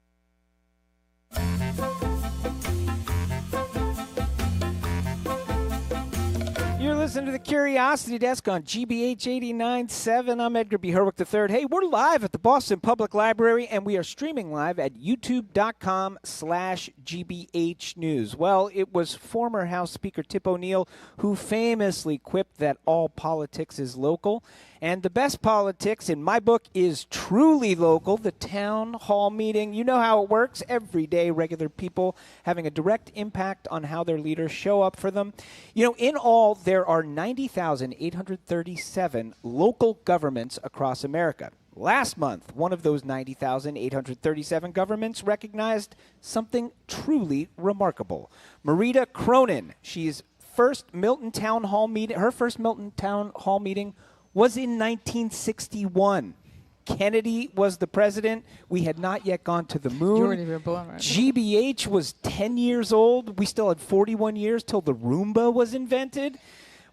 [SPEAKER 9] You're listening to the Curiosity Desk on GBH 89.7. I'm Edgar B. Herwick III. Hey, we're live at the Boston Public Library, and we are streaming live at youtube.com/GBH News. Well, it was former House Speaker Tip O'Neill who famously quipped that all politics is local. And the best politics, in my book, is truly local, the town hall meeting. You know how it works. Every day, regular people having a direct impact on how their leaders show up for them. In all, there are 90,837 local governments across America. Last month, one of those 90,837 governments recognized something truly remarkable. Marita Cronin, her first Milton Town Hall meeting was in 1961. Kennedy was the president. We had not yet gone to the moon.
[SPEAKER 4] You weren't even born, right?
[SPEAKER 9] GBH was 10 years old. We still had 41 years till the Roomba was invented.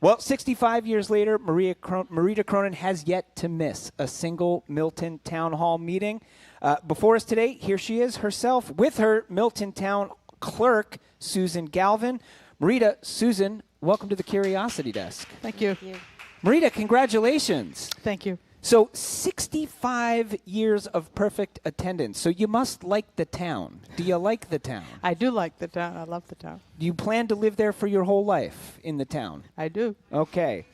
[SPEAKER 9] Well, 65 years later, Marita Cronin has yet to miss a single Milton Town Hall meeting. Before us today, here she is herself with her Milton Town clerk, Susan Galvin. Marita, Susan, welcome to the Curiosity Desk.
[SPEAKER 25] Thank you.
[SPEAKER 9] Marita, congratulations.
[SPEAKER 25] Thank you.
[SPEAKER 9] So 65 years of perfect attendance. So you must like the town. Do you like the town?
[SPEAKER 17] I do like the town. I love the town.
[SPEAKER 9] Do you plan to live there for your whole life in the town?
[SPEAKER 17] I do.
[SPEAKER 9] Okay.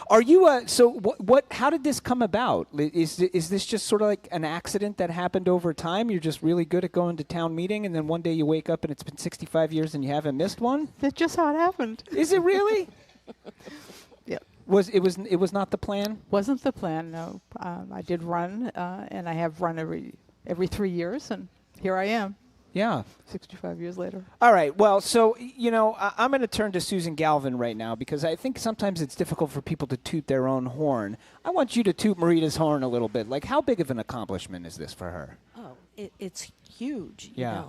[SPEAKER 9] Are you so what how did this come about? Is this just sort of like an accident that happened over time? You're just really good at going to town meeting, and then one day you wake up and it's been 65 years and you haven't missed one?
[SPEAKER 17] That's just how it happened.
[SPEAKER 9] Is it really?
[SPEAKER 17] Yeah.
[SPEAKER 9] It was not the plan?
[SPEAKER 17] Wasn't the plan, no. I did run, and I have run every 3 years, and here I am.
[SPEAKER 9] Yeah.
[SPEAKER 17] 65 years later.
[SPEAKER 9] All right. Well, so, I'm going to turn to Susan Galvin right now because I think sometimes it's difficult for people to toot their own horn. I want you to toot Marita's horn a little bit. Like, how big of an accomplishment is this for her?
[SPEAKER 18] Oh, it's huge.
[SPEAKER 9] Yeah.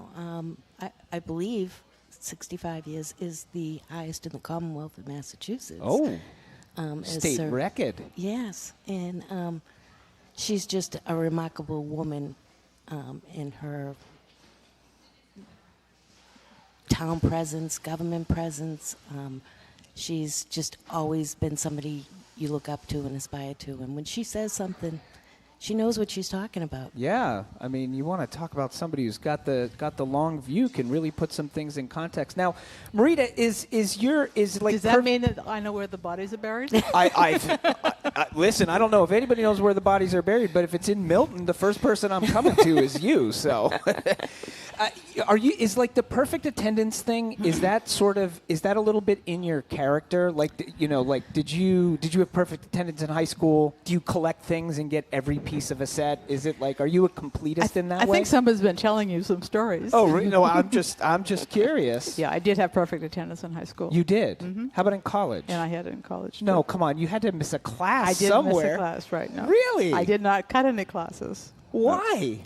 [SPEAKER 18] I believe 65 years is the highest in the Commonwealth of Massachusetts.
[SPEAKER 9] Oh. State record.
[SPEAKER 18] Yes. And she's just a remarkable woman in her town presence, government presence. She's just always been somebody you look up to and aspire to. And when she says something, she knows what she's talking about.
[SPEAKER 9] Yeah, I mean, you want to talk about somebody who's got the long view, can really put some things in context. Now, Marita, is like.
[SPEAKER 17] Does that mean that I know where the bodies are buried?
[SPEAKER 9] I listen. I don't know if anybody knows where the bodies are buried, but if it's in Milton, the first person I'm coming to is you. So, is like the perfect attendance thing? Is that a little bit in your character? Like, did you have perfect attendance in high school? Do you collect things and get every piece of a set? Is it like, are you a completist in that way?
[SPEAKER 17] I think someone's been telling you some stories.
[SPEAKER 9] Oh, really? No, I'm just curious.
[SPEAKER 17] Yeah, I did have perfect attendance in high school.
[SPEAKER 9] You did?
[SPEAKER 17] Mm-hmm.
[SPEAKER 9] How about in college?
[SPEAKER 17] And I had it in college, too.
[SPEAKER 9] No, come on. You had to miss a class
[SPEAKER 17] I did
[SPEAKER 9] somewhere.
[SPEAKER 17] miss a class, right? No.
[SPEAKER 9] Really?
[SPEAKER 17] I did not cut any classes.
[SPEAKER 9] Why?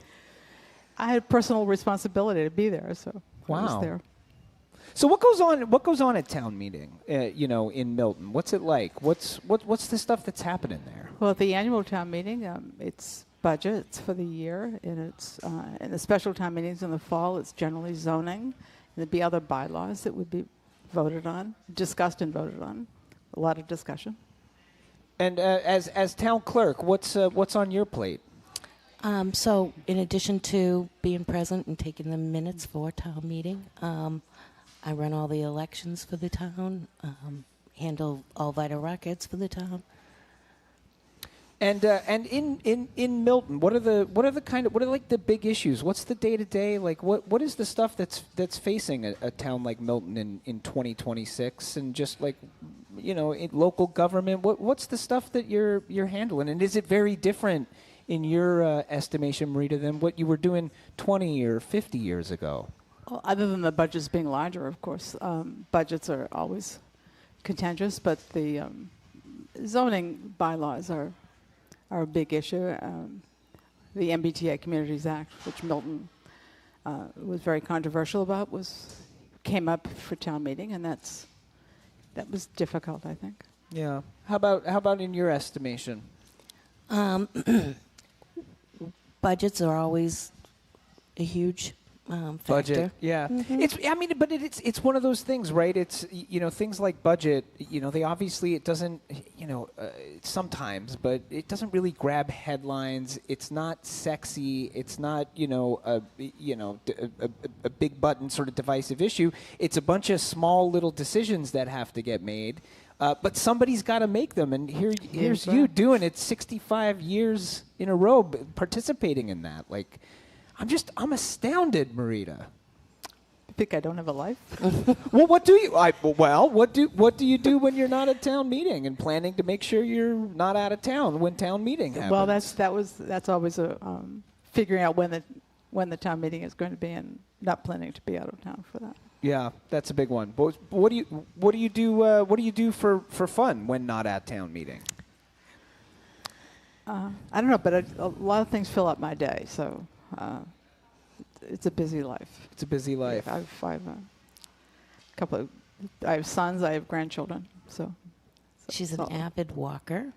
[SPEAKER 17] I had personal responsibility to be there, so I was there.
[SPEAKER 9] So what goes on at town meeting? In Milton, what's it like? What's the stuff that's happening there?
[SPEAKER 17] Well, at the annual town meeting, it's budgets for the year, and it's in the special town meetings in the fall. It's generally zoning, and there'd be other bylaws that would be voted on, discussed and voted on. A lot of discussion.
[SPEAKER 9] And as town clerk, what's on your plate?
[SPEAKER 18] So in addition to being present and taking the minutes for town meeting, I run all the elections for the town, handle all vital records for the town.
[SPEAKER 9] And in Milton, what are the big issues? What's the day to day like? What is the stuff that's facing a town like Milton in 2026? And just like in local government, what's the stuff that you're handling? And is it very different in your estimation, Marita, than what you were doing 20 or 50 years ago?
[SPEAKER 17] Well, other than the budgets being larger, of course, budgets are always contentious, but the zoning bylaws are a big issue. The MBTA Communities Act, which Milton was very controversial about, came up for town meeting, and that was difficult, I think.
[SPEAKER 9] Yeah. How about in your estimation?
[SPEAKER 18] Budgets are always a huge factor.
[SPEAKER 9] Budget, yeah.
[SPEAKER 18] Mm-hmm.
[SPEAKER 9] It's one of those things, right? It's things like budget. They obviously it doesn't sometimes, but it doesn't really grab headlines. It's not sexy. It's not a big button sort of divisive issue. It's a bunch of small little decisions that have to get made. But somebody's got to make them, and here's you doing it 65 years in a row, participating in that. Like, I'm astounded, Marita.
[SPEAKER 17] You think I don't have a life?
[SPEAKER 9] Well, what do you do when you're not at town meeting and planning to make sure you're not out of town when town meeting happens?
[SPEAKER 17] Well, that's always figuring out when the town meeting is going to be, and not planning to be out of town for that.
[SPEAKER 9] Yeah, that's a big one. But what do you do for fun when not at town meeting?
[SPEAKER 17] I don't know, but a lot of things fill up my day, so it's a busy life.
[SPEAKER 9] It's a busy life.
[SPEAKER 17] I have sons, I have grandchildren, so
[SPEAKER 18] she's an avid walker,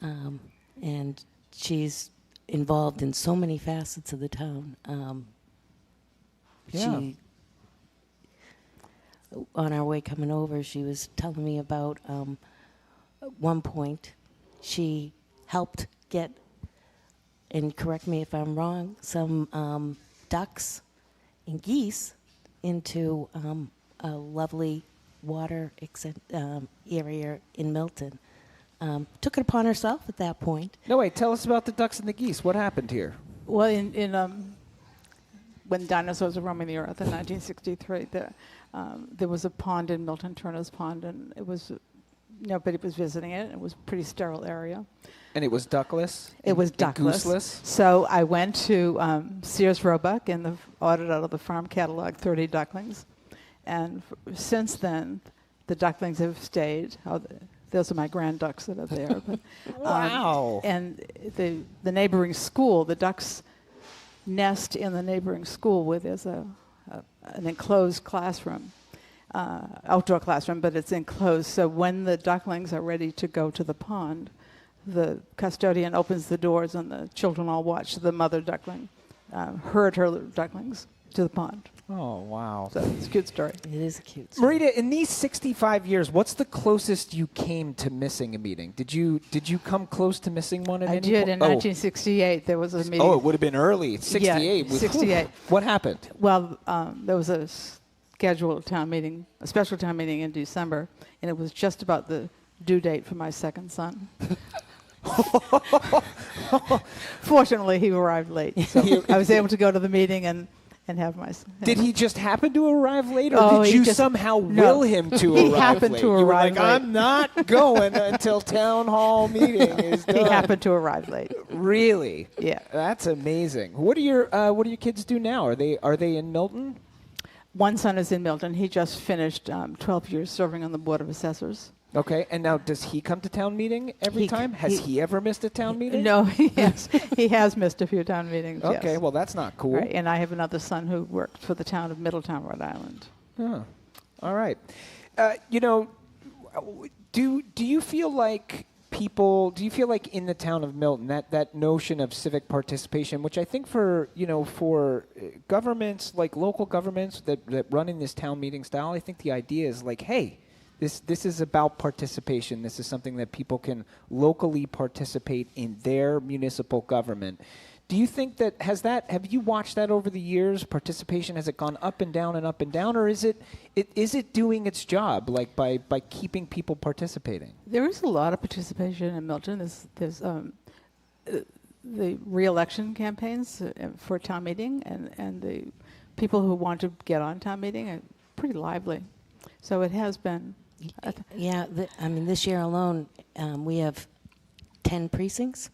[SPEAKER 18] and she's involved in so many facets of the town. She, on our way coming over, she was telling me about at one point she helped get, and correct me if I'm wrong, some ducks and geese into a lovely water area in Milton. Took it upon herself at that point.
[SPEAKER 9] No, wait, tell us about the ducks and the geese. What happened here?
[SPEAKER 17] Well, when dinosaurs were roaming the earth in 1963, there was a pond in Milton, Turner's Pond, and it was nobody was visiting it. It was a pretty sterile area.
[SPEAKER 9] And it was duckless?
[SPEAKER 17] It was duckless.
[SPEAKER 9] Gooseless?
[SPEAKER 17] So I went to Sears Roebuck and ordered out of the farm catalog 30 ducklings. And since then, the ducklings have stayed. Those are my grand ducks that are there. But,
[SPEAKER 9] wow.
[SPEAKER 17] And the neighboring school, the ducks nest in the neighboring school where there's an enclosed classroom, outdoor classroom, but it's enclosed. So when the ducklings are ready to go to the pond, the custodian opens the doors and the children all watch the mother duckling herd her ducklings to the pond.
[SPEAKER 9] Oh, wow.
[SPEAKER 17] So it's a cute story.
[SPEAKER 18] It is a cute story.
[SPEAKER 9] Marita, in these 65 years, what's the closest you came to missing a meeting? Did you come close to missing one at any point?
[SPEAKER 17] I did in 1968. There was a meeting.
[SPEAKER 9] Oh, it would have been early. 68.
[SPEAKER 17] Yeah, 68.
[SPEAKER 9] What happened?
[SPEAKER 17] Well, there was a scheduled town meeting, a special town meeting in December, and it was just about the due date for my second son. Fortunately, he arrived late, so I was able to go to the meeting and have my son.
[SPEAKER 9] Did he just happen to arrive late, or did you somehow will him to arrive late?
[SPEAKER 17] He happened to
[SPEAKER 9] you were
[SPEAKER 17] arrive
[SPEAKER 9] like,
[SPEAKER 17] late.
[SPEAKER 9] I'm not going until town hall meeting is done.
[SPEAKER 17] He happened to arrive late.
[SPEAKER 9] Really?
[SPEAKER 17] Yeah.
[SPEAKER 9] That's amazing. What do your kids do now? Are they in Milton?
[SPEAKER 17] One son is in Milton. He just finished 12 years serving on the Board of Assessors.
[SPEAKER 9] Okay, and now does he come to town meeting every time? Has he ever missed a town meeting?
[SPEAKER 17] No, he has missed a few town meetings.
[SPEAKER 9] Okay,
[SPEAKER 17] yes.
[SPEAKER 9] well that's not cool.
[SPEAKER 17] Right, and I have another son who worked for the town of Middletown, Rhode Island.
[SPEAKER 9] Oh, all right. Do you feel like in the town of Milton that notion of civic participation, which I think for governments like local governments that run in this town meeting style, I think the idea is like, hey, This is about participation. This is something that people can locally participate in their municipal government. Do you think have you watched that over the years? Participation, has it gone up and down and up and down, or is it doing its job, like by keeping people participating?
[SPEAKER 17] There is a lot of participation in Milton. There's the re-election campaigns for town meeting, and the people who want to get on town meeting are pretty lively. So it has been.
[SPEAKER 18] This year alone, we have 10 precincts,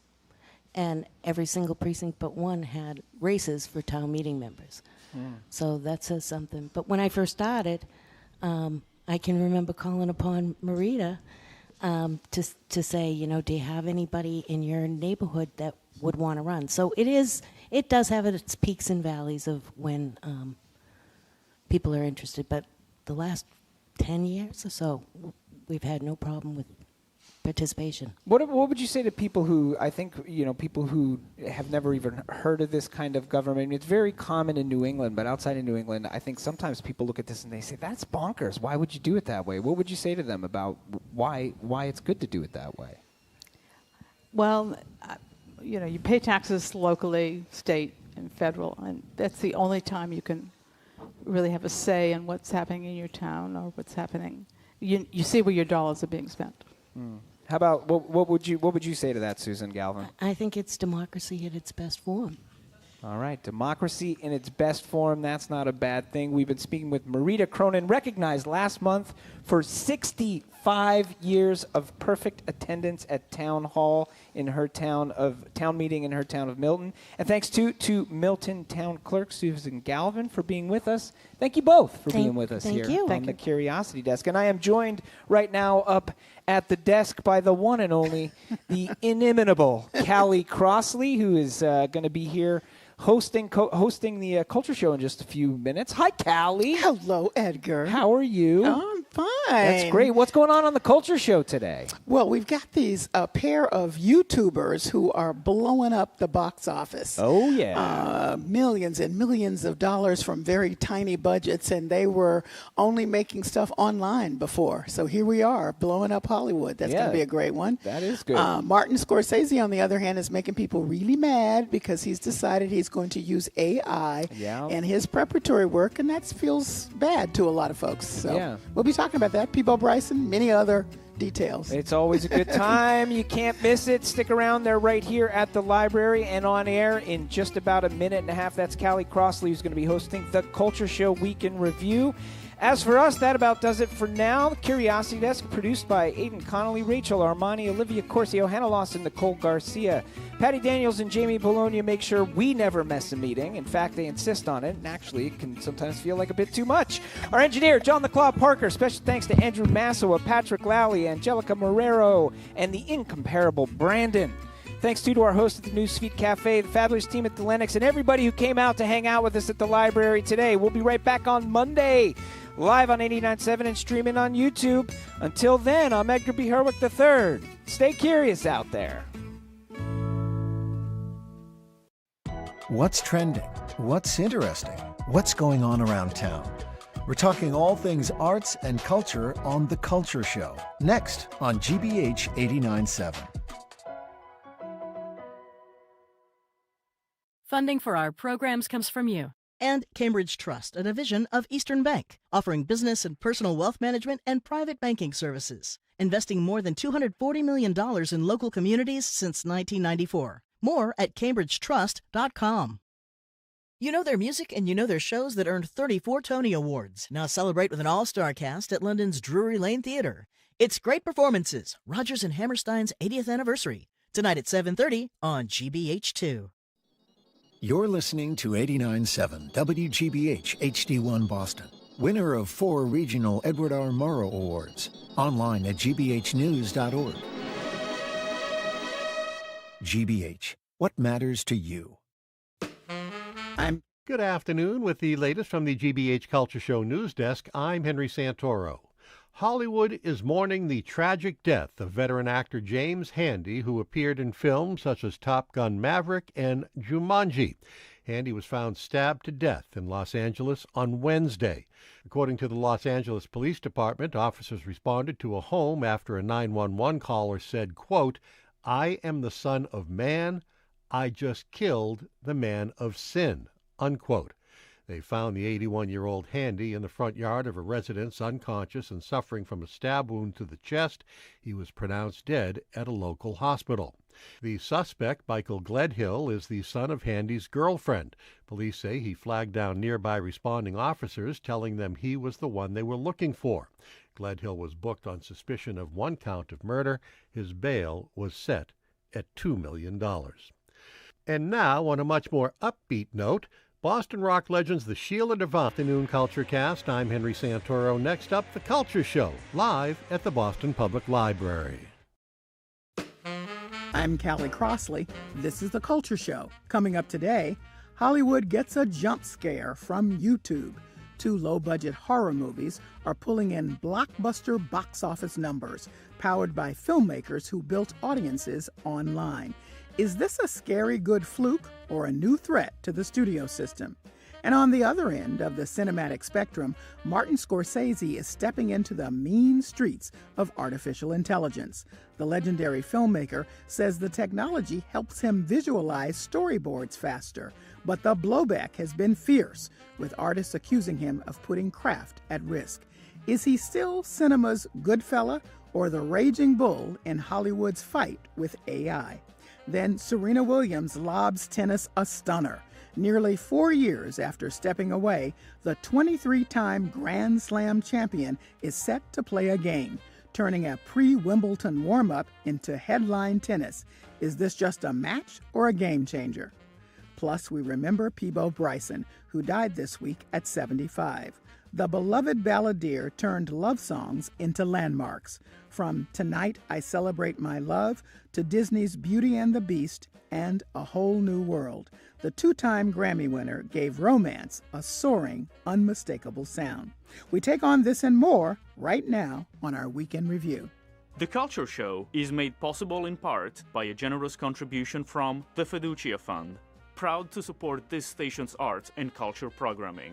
[SPEAKER 18] and every single precinct but one had races for town meeting members. So that says something. But when I first started, I can remember calling upon Marita to say, do you have anybody in your neighborhood that would want to run? So it does have its peaks and valleys of when people are interested. But the last 10 years or so, we've had no problem with participation.
[SPEAKER 9] What would you say to people who, I think, people who have never even heard of this kind of government? I mean, it's very common in New England, but outside of New England, I think sometimes people look at this and they say, that's bonkers. Why would you do it that way? What would you say to them about why it's good to do it that way?
[SPEAKER 17] Well, you pay taxes locally, state, and federal, and that's the only time you can really have a say in what's happening in your town or what's happening. You see where your dollars are being spent.
[SPEAKER 9] How about what would you say to that, Susan Galvin?
[SPEAKER 18] I think it's democracy at its best form.
[SPEAKER 9] All right, democracy in its best form. That's not a bad thing. We've been speaking with Marita Cronin, recognized last month for 65 years of perfect attendance at town hall in her town meeting in her town of Milton. And thanks to Milton Town Clerk Susan Galvin for being with us. Thank you both for being with us here on the Curiosity Desk. And I am joined right now up at the desk by the one and only, the inimitable Callie Crossley, who is going to be here hosting the Culture Show in just a few minutes. Hi, Callie.
[SPEAKER 10] Hello, Edgar.
[SPEAKER 9] How are you?
[SPEAKER 10] I'm fine.
[SPEAKER 9] That's great. What's going on the Culture Show today?
[SPEAKER 10] Well, we've got these pair of YouTubers who are blowing up the box office.
[SPEAKER 9] Oh, yeah.
[SPEAKER 10] Millions and millions of dollars from very tiny budgets, and they were only making stuff online before. So here we are, blowing up Hollywood. That's going to be a great one.
[SPEAKER 9] That is good.
[SPEAKER 10] Martin Scorsese, on the other hand, is making people really mad because he's decided he's going to use AI in his preparatory work, and that feels bad to a lot of folks. So we'll be talking about that. Peebo Bryson, many other details.
[SPEAKER 9] It's always a good time. You can't miss it. Stick around. They're right here at the library and on air in just about a minute and a half. That's Callie Crossley, who's going to be hosting the Culture Show Week in Review. As for us, that about does it for now. The Curiosity Desk, produced by Aidan Connolly, Rachel Armani, Olivia Corcio, Hannah Lawson, Nicole Garcia. Patty Daniels and Jamie Bologna make sure we never miss a meeting. In fact, they insist on it, and actually it can sometimes feel like a bit too much. Our engineer, John the Claw Parker. Special thanks to Andrew Massowa, Patrick Lally, Angelica Marrero, and the incomparable Brandon. Thanks to our host at the Newsfeed Cafe, the fabulous team at the Lennox, and everybody who came out to hang out with us at the library today. We'll be right back on Monday, live on 89.7 and streaming on YouTube. Until then, I'm Edgar B. Herwick III. Stay curious out there.
[SPEAKER 14] What's trending? What's interesting? What's going on around town? We're talking all things arts and culture on The Culture Show, next on GBH 89.7.
[SPEAKER 11] Funding for our programs comes from you. And Cambridge Trust, a division of Eastern Bank, offering business and personal wealth management and private banking services, investing more than $240 million in local communities since 1994. More at cambridgetrust.com. You know their music and you know their shows that earned 34 Tony Awards. Now celebrate with an all-star cast at London's Drury Lane Theatre. It's great performances. Rodgers and Hammerstein's 80th anniversary. Tonight at 7:30 on GBH2.
[SPEAKER 14] You're listening to 89.7 WGBH HD1 Boston, winner of 4 regional Edward R. Murrow Awards. Online at gbhnews.org. GBH, what matters to you?
[SPEAKER 27] Good afternoon. With the latest from the GBH Culture Show News Desk, I'm Henry Santoro. Hollywood is mourning the tragic death of veteran actor James Handy, who appeared in films such as Top Gun Maverick and Jumanji. Handy was found stabbed to death in Los Angeles on Wednesday. According to the Los Angeles Police Department, officers responded to a home after a 911 caller said, quote, "I am the Son of Man. I just killed the man of sin," unquote. They found the 81-year-old Handy in the front yard of a residence, unconscious and suffering from a stab wound to the chest. He was pronounced dead at a local hospital. The suspect, Michael Gledhill, is the son of Handy's girlfriend. Police say he flagged down nearby responding officers, telling them he was the one they were looking for. Gledhill was booked on suspicion of 1 count of murder. His bail was set at $2 million. And now, on a much more upbeat note, Boston rock legends the Sheila Devant Afternoon Culture Cast. I'm Henry Santoro. Next up, The Culture Show, live at the Boston Public Library.
[SPEAKER 10] I'm Callie Crossley. This is The Culture Show. Coming up today, Hollywood gets a jump scare from YouTube. 2 low-budget horror movies are pulling in blockbuster box office numbers, powered by filmmakers who built audiences online. Is this a scary good fluke or a new threat to the studio system? And on the other end of the cinematic spectrum, Martin Scorsese is stepping into the mean streets of artificial intelligence. The legendary filmmaker says the technology helps him visualize storyboards faster, but the blowback has been fierce, with artists accusing him of putting craft at risk. Is he still cinema's good fella or the raging bull in Hollywood's fight with AI? Then Serena Williams lobs tennis a stunner. Nearly 4 years after stepping away, the 23-time Grand Slam champion is set to play a game, turning a pre-Wimbledon warm-up into headline tennis. Is this just a match or a game changer? Plus, we remember Peebo Bryson, who died this week at 75. The beloved balladeer turned love songs into landmarks, from Tonight I Celebrate My Love to Disney's Beauty and the Beast and A Whole New World. The two-time Grammy winner gave romance a soaring, unmistakable sound. We take on this and more right now on our Weekend Review.
[SPEAKER 3] The Culture Show is made possible in part by a generous contribution from the Fiducia Fund, proud to support this station's arts and culture programming.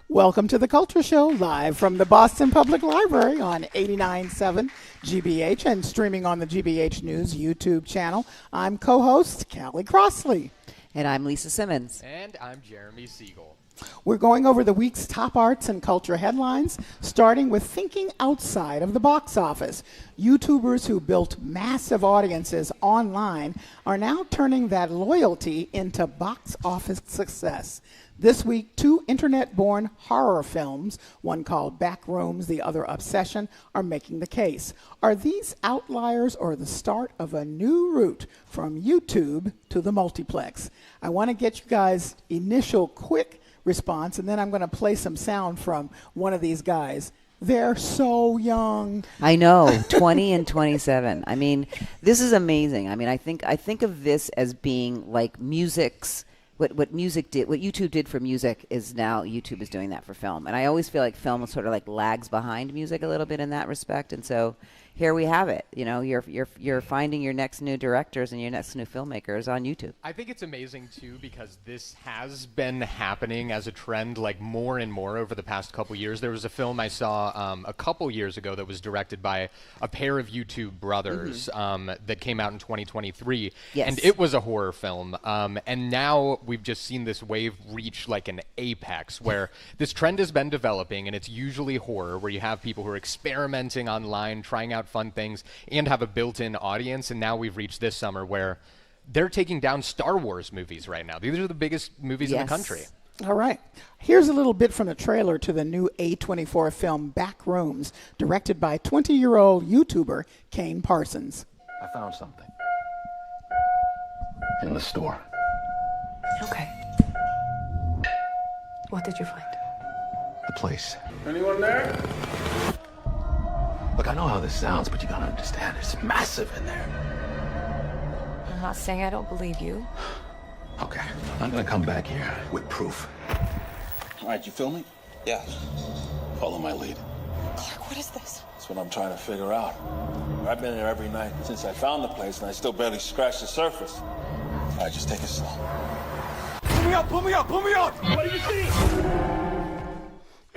[SPEAKER 10] Welcome to the Culture Show, live from the Boston Public Library on 89.7 GBH and streaming on the GBH News YouTube channel. I'm co-host Callie Crossley.
[SPEAKER 19] And I'm Lisa Simmons.
[SPEAKER 6] And I'm Jeremy Siegel.
[SPEAKER 10] We're going over the week's top arts and culture headlines, starting with thinking outside of the box office. YouTubers who built massive audiences online are now turning that loyalty into box office success. This week, two internet-born horror films, one called Backrooms, the other Obsession, are making the case. Are these outliers or the start of a new route from YouTube to the multiplex? I want to get you guys' initial quick response, and then I'm going to play some sound from one of these guys. They're so young.
[SPEAKER 19] I know, 20 and 27. I mean, this is amazing. I mean, I think of this as being like music's. What music did, what YouTube did for music is now YouTube is doing that for film. And I always feel like film sort of like lags behind music a little bit in that respect. And so here we have it. You know, you're finding your next new directors and your next new filmmakers on YouTube.
[SPEAKER 6] I think it's amazing too because this has been happening as a trend like more and more over the past couple years. There was a film I saw a couple years ago that was directed by a pair of YouTube brothers that came out in 2023.
[SPEAKER 19] Yes.
[SPEAKER 6] And it was a horror film. And now we've just seen this wave reach like an apex where this trend has been developing, and it's usually horror where you have people who are experimenting online, trying out fun things, and have a built-in audience. And now we've reached this summer where they're taking down Star Wars movies right now. These are the biggest movies in the country.
[SPEAKER 10] All right. Here's a little bit from the trailer to the new A24 film Backrooms, directed by 20-year-old YouTuber Kane Parsons.
[SPEAKER 20] I found something in the store.
[SPEAKER 21] Okay. What did you find?
[SPEAKER 20] The place.
[SPEAKER 21] Anyone there?
[SPEAKER 20] Look, I know how this sounds, but you gotta understand, it's massive in there.
[SPEAKER 21] I'm not saying I don't believe you.
[SPEAKER 20] Okay, I'm gonna come back here with proof.
[SPEAKER 22] All right, you filming? Yeah.
[SPEAKER 20] Follow my lead.
[SPEAKER 21] Clark, what is this?
[SPEAKER 22] That's what I'm trying to figure out. I've been there every night since I found the place, and I still barely scratched the surface. All right, just take it slow.
[SPEAKER 20] Pull me up, pull me up, pull me up! What do you see?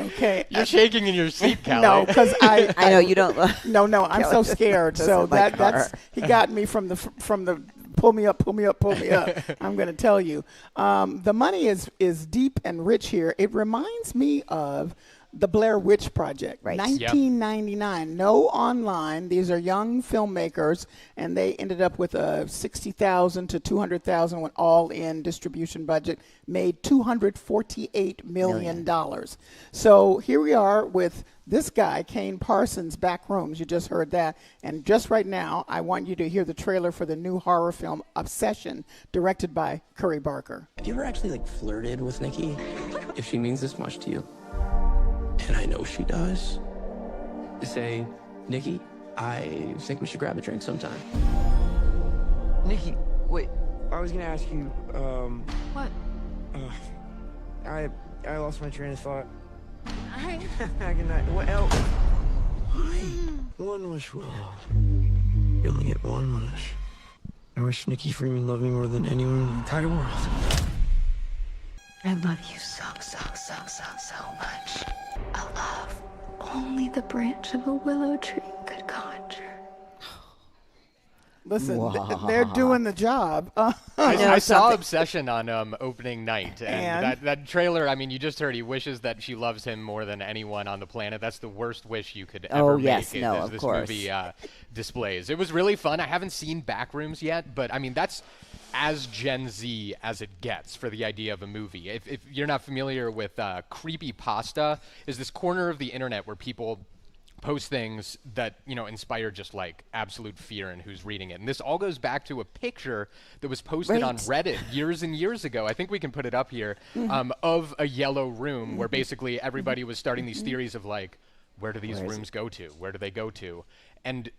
[SPEAKER 10] Okay.
[SPEAKER 6] You're shaking in your seat, Callie.
[SPEAKER 10] No, because I
[SPEAKER 19] know you don't.
[SPEAKER 10] No, I'm so scared. So that's he got me from the pull me up. I'm going to tell you, the money is deep and rich here. It reminds me of the Blair Witch Project,
[SPEAKER 19] right.
[SPEAKER 10] 1999. Yep. No online. These are young filmmakers, and they ended up with a $60,000 to $200,000 when all-in distribution budget, made $248 million. So here we are with this guy, Kane Parsons, Backrooms. You just heard that. And just right now, I want you to hear the trailer for the new horror film Obsession, directed by Curry Barker.
[SPEAKER 23] Have you ever actually flirted with Nikki? If she means this much to you? And I know she does. To say, Nikki, I think we should grab a drink sometime.
[SPEAKER 26] Nikki, wait. I was gonna ask you,
[SPEAKER 21] What?
[SPEAKER 26] I lost my train of thought.
[SPEAKER 21] Hi.
[SPEAKER 26] Good night. What else? One wish for love. You only get one wish. I wish Nikki Freeman loved me more than anyone in the entire world.
[SPEAKER 21] I love you so much. A love only the branch of a willow tree could conjure.
[SPEAKER 10] Listen, they're doing the job.
[SPEAKER 6] I saw Obsession on opening night, and that trailer, I mean, you just heard he wishes that she loves him more than anyone on the planet. That's the worst wish you could ever make. This movie displays. It was really fun. I haven't seen Backrooms yet, but I mean, that's as Gen Z as it gets for the idea of a movie. If you're not familiar with creepypasta, is this corner of the internet where people post things that, inspire just like absolute fear in who's reading it. And this all goes back to a picture that was posted on Reddit years and years ago. I think we can put it up here, of a yellow room where basically everybody was starting these theories of like, where do these rooms go to? Where do they go to? And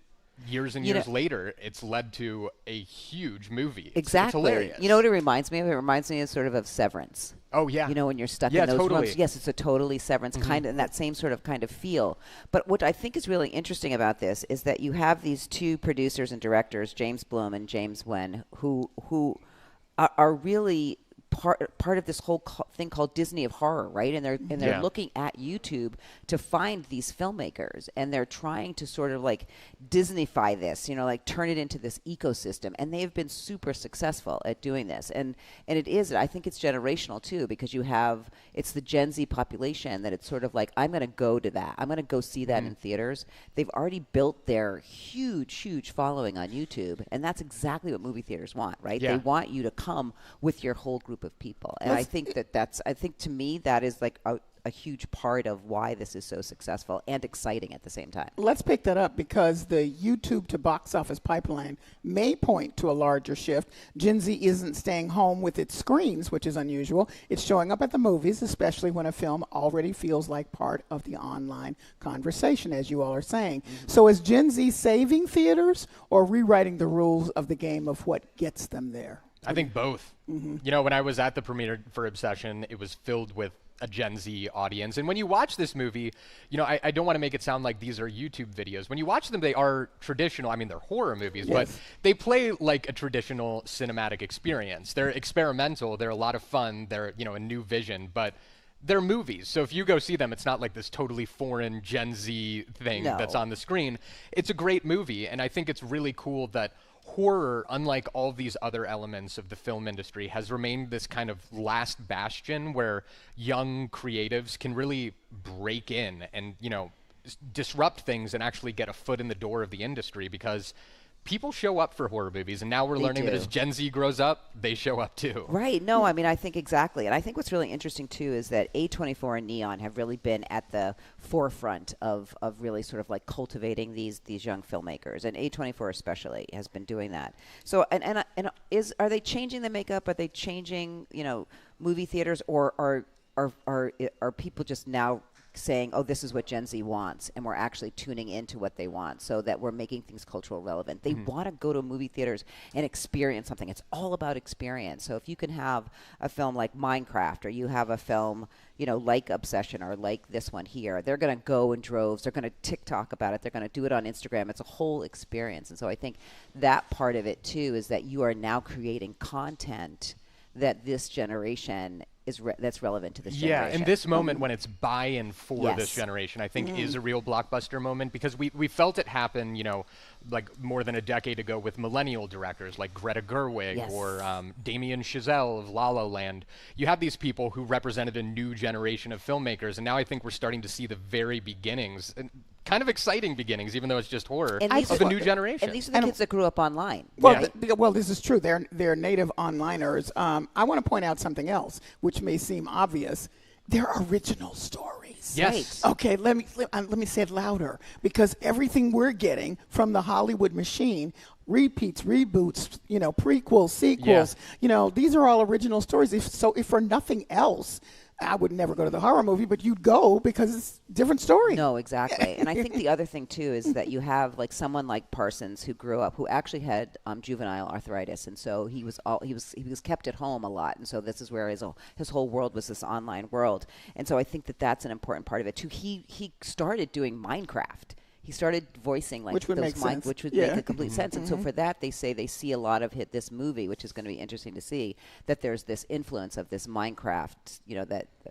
[SPEAKER 6] years and years later, it's led to a huge movie.
[SPEAKER 19] Exactly.
[SPEAKER 6] It's hilarious.
[SPEAKER 19] You know what it reminds me of? It reminds me of sort of Severance.
[SPEAKER 6] Oh, yeah.
[SPEAKER 19] When you're stuck in those
[SPEAKER 6] totally.
[SPEAKER 19] rooms. Yes, it's a totally Severance kind of, and that same sort of kind of feel. But what I think is really interesting about this is that you have these two producers and directors, James Blum and James Wen, who are really part of this whole thing called Disney of horror, right? And they're looking at YouTube to find these filmmakers, and they're trying to sort of like Disneyfy this, like turn it into this ecosystem. And they've been super successful at doing this. And it is, I think it's generational too, because it's the Gen Z population that it's sort of like, I'm going to go to that. I'm going to go see that in theaters. They've already built their huge following on YouTube, and that's exactly what movie theaters want, right?
[SPEAKER 6] Yeah.
[SPEAKER 19] They want you to come with your whole group of people. And I think to me that is like a huge part of why this is so successful and exciting at the same time.
[SPEAKER 10] Let's pick that up, because the YouTube to box office pipeline may point to a larger shift. Gen Z isn't staying home with its screens, which is unusual. It's showing up at the movies, especially when a film already feels like part of the online conversation, as you all are saying. So is Gen Z saving theaters or rewriting the rules of the game of what gets them there?
[SPEAKER 6] I think both. When I was at the premiere for Obsession, it was filled with a Gen Z audience. And when you watch this movie, I don't want to make it sound like these are YouTube videos. When you watch them, they are traditional. I mean, they're horror movies, but they play like a traditional cinematic experience. They're experimental. They're a lot of fun. They're, a new vision, but they're movies. So if you go see them, it's not like this totally foreign Gen Z thing that's on the screen. It's a great movie. And I think it's really cool that horror, unlike all these other elements of the film industry, has remained this kind of last bastion where young creatives can really break in and, disrupt things and actually get a foot in the door of the industry, because people show up for horror movies, and now we're learning that as Gen Z grows up, they show up too.
[SPEAKER 19] Right. No, I mean, I think exactly. And I think what's really interesting too is that A24 and Neon have really been at the forefront of really sort of like cultivating these young filmmakers, and A24 especially has been doing that. So are they changing the makeup? Are they changing, movie theaters, or are people just now saying, oh, this is what Gen Z wants, and we're actually tuning into what they want, so that we're making things cultural relevant. They want to go to movie theaters and experience something. It's all about experience. So if you can have a film like Minecraft, or you have a film, like Obsession, or like this one here, they're going to go in droves. They're going to TikTok about it. They're going to do it on Instagram. It's a whole experience. And so I think that part of it too is that you are now creating content that this generation that's relevant to this generation.
[SPEAKER 6] Yeah, in this moment when it's buy-in for this generation, I think is a real blockbuster moment, because we felt it happen, like more than a decade ago with millennial directors like Greta Gerwig or Damien Chazelle of La La Land. You have these people who represented a new generation of filmmakers, and now I think we're starting to see the very beginnings, kind of exciting beginnings, even though it's just horror, of a new generation.
[SPEAKER 19] And these are the kids that grew up online.
[SPEAKER 10] Well, this is true. They're native onliners. I want to point out something else, which may seem obvious. They're original stories.
[SPEAKER 6] Yes.
[SPEAKER 10] Right. Okay, let me say it louder, because everything we're getting from the Hollywood machine, repeats, reboots, prequels, sequels, these are all original stories. If for nothing else, I would never go to the horror movie, but you'd go because it's a different story.
[SPEAKER 19] No, exactly. And I think the other thing too is that you have like someone like Parsons who grew up, who actually had juvenile arthritis, and so he was kept at home a lot, and so this is where his whole world was this online world, and so I think that that's an important part of it too. He started doing Minecraft. He started voicing like
[SPEAKER 10] which would make sense.
[SPEAKER 19] Which would make a complete sense. And so for that, they say they see a lot of this movie, which is going to be interesting to see, that there's this influence of this Minecraft,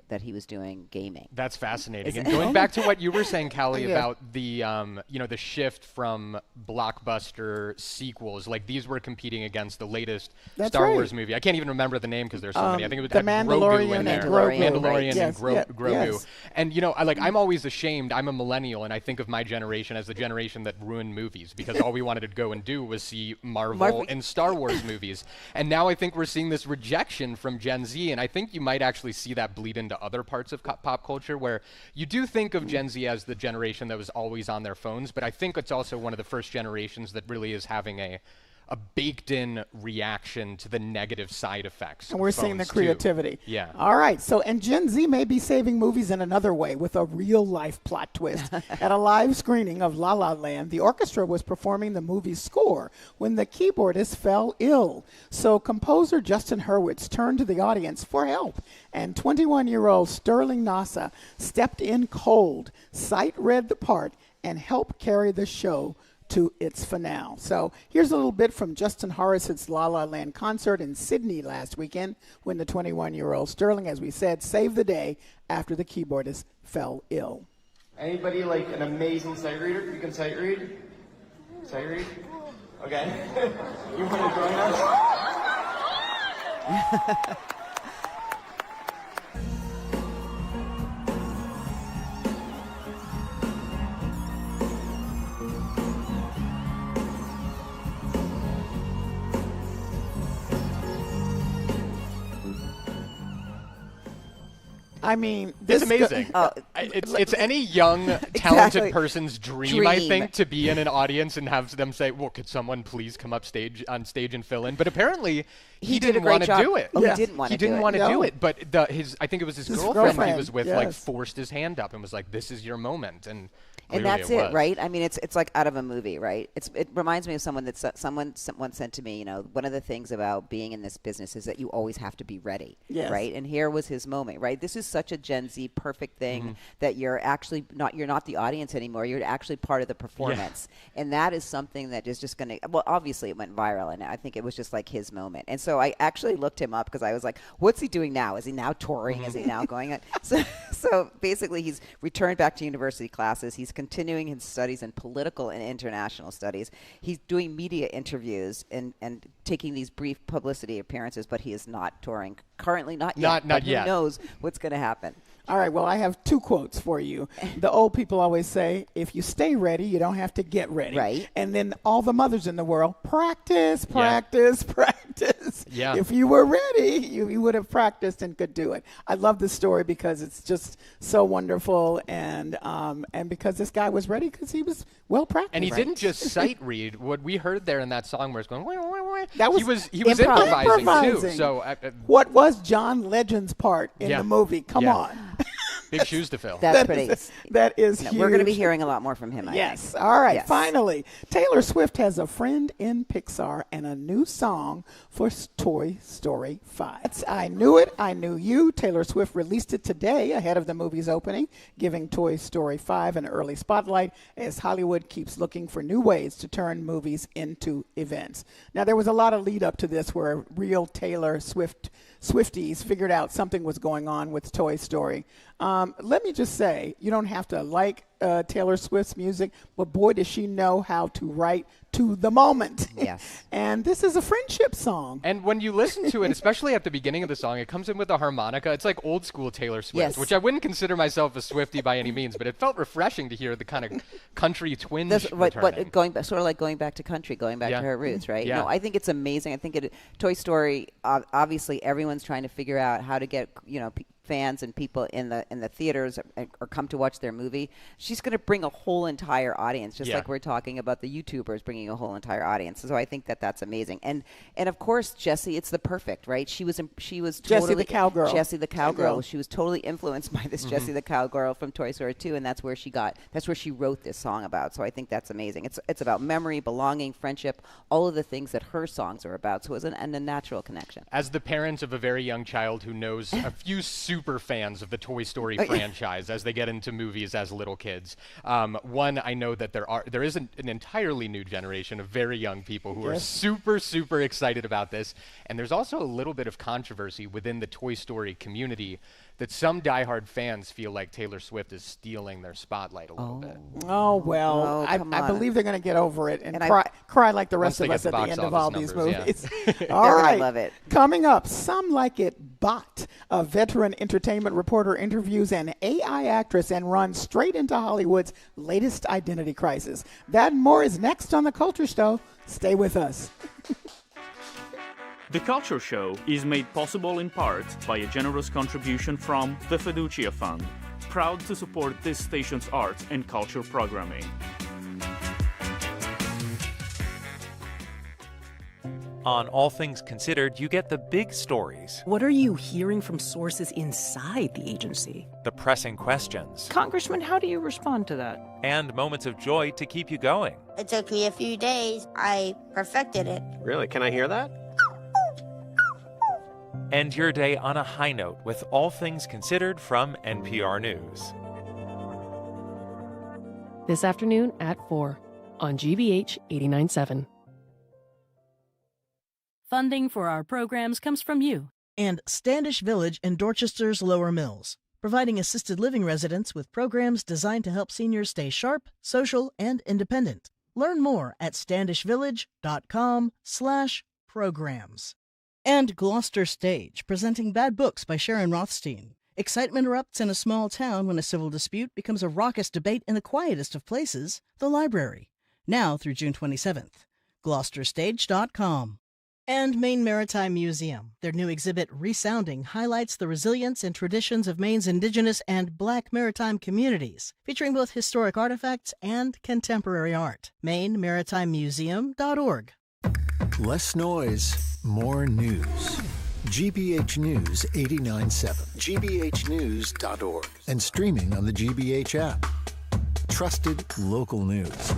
[SPEAKER 19] that he was doing gaming.
[SPEAKER 6] That's fascinating. And going back to what you were saying, Callie, about the the shift from blockbuster sequels, like these were competing against the latest Star Wars movie. I can't even remember the name because there's so many. I think it was
[SPEAKER 10] The Mandalorian
[SPEAKER 6] in there.
[SPEAKER 10] Mandalorian
[SPEAKER 6] and Grogu. And I'm always ashamed. I'm a millennial, and I think of my generation generation as the generation that ruined movies because all we wanted to go and do was see Marvel and Star Wars movies. And now I think we're seeing this rejection from Gen Z, and I think you might actually see that bleed into other parts of pop culture where you do think of Gen Z as the generation that was always on their phones, but I think it's also one of the first generations that really is having a baked-in reaction to the negative side effects.
[SPEAKER 10] And we're seeing the creativity.
[SPEAKER 6] Yeah.
[SPEAKER 10] All right. So, and Gen Z may be saving movies in another way with a real-life plot twist. At a live screening of La La Land, the orchestra was performing the movie's score when the keyboardist fell ill. So composer Justin Hurwitz turned to the audience for help, and 21-year-old Sterling Nasa stepped in cold, sight-read the part, and helped carry the show to its finale. So here's a little bit from Justin Hurwitz's La La Land concert in Sydney last weekend when the 21-year-old Sterling, as we said, saved the day after the keyboardist fell ill.
[SPEAKER 5] Anybody like an amazing sight reader? You can sight read? Sight read? Okay. You want to join us?
[SPEAKER 10] I mean,
[SPEAKER 6] it's amazing. It's any young, talented person's dream, I think, to be in an audience and have them say, well, could someone please come up on stage and fill in? But apparently, he didn't want to do it.
[SPEAKER 19] Oh, he didn't want to do it.
[SPEAKER 6] He didn't want to do it. But I think it was his girlfriend he was with, like, forced his hand up and was like, this is your moment. And
[SPEAKER 19] that's it, right? I mean, it's like out of a movie, right? It reminds me of someone once said to me, you know, one of the things about being in this business is that you always have to be ready, right? And here was his moment, right? This is such a Gen Z perfect thing that you're not the audience anymore. You're actually part of the performance, and that is something that is just going to. Well, obviously it went viral, and I think it was just like his moment. And so I actually looked him up because I was like, what's he doing now? Is he now touring? Is he now going? So basically, he's returned back to university classes. He's continuing his studies in political and international studies. He's doing media interviews and taking these brief publicity appearances, but he is not touring. Currently not yet.
[SPEAKER 6] Not yet.
[SPEAKER 19] Who knows what's going to happen.
[SPEAKER 10] All right, well, I have two quotes for you. The old people always say, if you stay ready, you don't have to get ready.
[SPEAKER 19] Right.
[SPEAKER 10] And then all the mothers in the world, practice, practice, practice.
[SPEAKER 6] Yeah.
[SPEAKER 10] If you were ready, you would have practiced and could do it. I love this story because it's just so wonderful, and because this guy was ready because he was well practiced.
[SPEAKER 6] And he didn't just sight read. What we heard there in that song where it's going,
[SPEAKER 10] that was
[SPEAKER 6] he was improvising too. So
[SPEAKER 10] what was John Legend's part in the movie? Come on.
[SPEAKER 6] Big shoes to fill.
[SPEAKER 19] That's pretty.
[SPEAKER 10] That is huge.
[SPEAKER 19] We're going to be hearing a lot more from him, I think.
[SPEAKER 10] All right.
[SPEAKER 19] Yes.
[SPEAKER 10] Finally, Taylor Swift has a friend in Pixar and a new song for Toy Story 5. I Knew It, I Knew You. Taylor Swift released it today ahead of the movie's opening, giving Toy Story 5 an early spotlight as Hollywood keeps looking for new ways to turn movies into events. Now, there was a lot of lead up to this where real Taylor Swifties figured out something was going on with Toy Story. Let me just say, you don't have to like Taylor Swift's music, but boy, does she know how to write to the moment.
[SPEAKER 19] Yes.
[SPEAKER 10] And this is a friendship song.
[SPEAKER 6] And when you listen to it, especially at the beginning of the song, it comes in with a harmonica. It's like old school Taylor Swift, which I wouldn't consider myself a Swiftie by any means, but it felt refreshing to hear the kind of country twinge returning.
[SPEAKER 19] Going back to country, going back to her roots, right?
[SPEAKER 6] Yeah.
[SPEAKER 19] No, I think it's amazing. I think Toy Story, obviously everyone's trying to figure out how to get, fans and people in the theaters or come to watch their movie. She's going to bring a whole entire audience, just like we're talking about the YouTubers bringing a whole entire audience. So I think that's amazing. And of course, Jessie, it's the perfect, right? She was totally
[SPEAKER 10] Jessie the cowgirl.
[SPEAKER 19] Jessie the cowgirl. She was totally influenced by this Jessie the cowgirl from Toy Story 2, and that's where she wrote this song about. So I think that's amazing. It's about memory, belonging, friendship, all of the things that her songs are about. So it's a natural connection.
[SPEAKER 6] As the parent of a very young child who knows a few super fans of the Toy Story franchise as they get into movies as little kids. One, I know that there is an entirely new generation of very young people who are super, super excited about this. And there's also a little bit of controversy within the Toy Story community that some diehard fans feel like Taylor Swift is stealing their spotlight a little bit.
[SPEAKER 10] Oh, well, I believe they're going to get over it and cry like the rest of us at the end of all these movies. All right.
[SPEAKER 19] I love it.
[SPEAKER 10] Coming up, Some Like It Bot, a veteran entertainment reporter interviews an AI actress and runs straight into Hollywood's latest identity crisis. That and more is next on The Culture Show. Stay with us.
[SPEAKER 3] The Culture Show is made possible in part by a generous contribution from the Fiducia Fund, proud to support this station's art and culture programming.
[SPEAKER 1] On All Things Considered, you get the big stories,
[SPEAKER 7] What are you hearing from sources inside the agency?
[SPEAKER 1] the pressing questions,
[SPEAKER 7] Congressman, how do you respond to that?
[SPEAKER 1] and moments of joy to keep you going.
[SPEAKER 8] It took me a few days. I perfected it.
[SPEAKER 12] Really? Can I hear that?
[SPEAKER 1] End your day on a high note with All Things Considered from NPR News.
[SPEAKER 2] This afternoon at 4 on GBH 89.7.
[SPEAKER 11] Funding for our programs comes from you and Standish Village in Dorchester's Lower Mills, providing assisted living residents with programs designed to help seniors stay sharp, social, and independent. Learn more at standishvillage.com/programs. And Gloucester Stage, presenting Bad Books by Sharon Rothstein. Excitement erupts in a small town when a civil dispute becomes a raucous debate in the quietest of places, the library. Now through June 27th. gloucesterstage.com. And Maine Maritime Museum. Their new exhibit, Resounding, highlights the resilience and traditions of Maine's indigenous and Black maritime communities, featuring both historic artifacts and contemporary art. MaineMaritimeMuseum.org.
[SPEAKER 14] Less noise, more news. GBH News 89.7, gbhnews.org, and streaming on the GBH app. Trusted local news.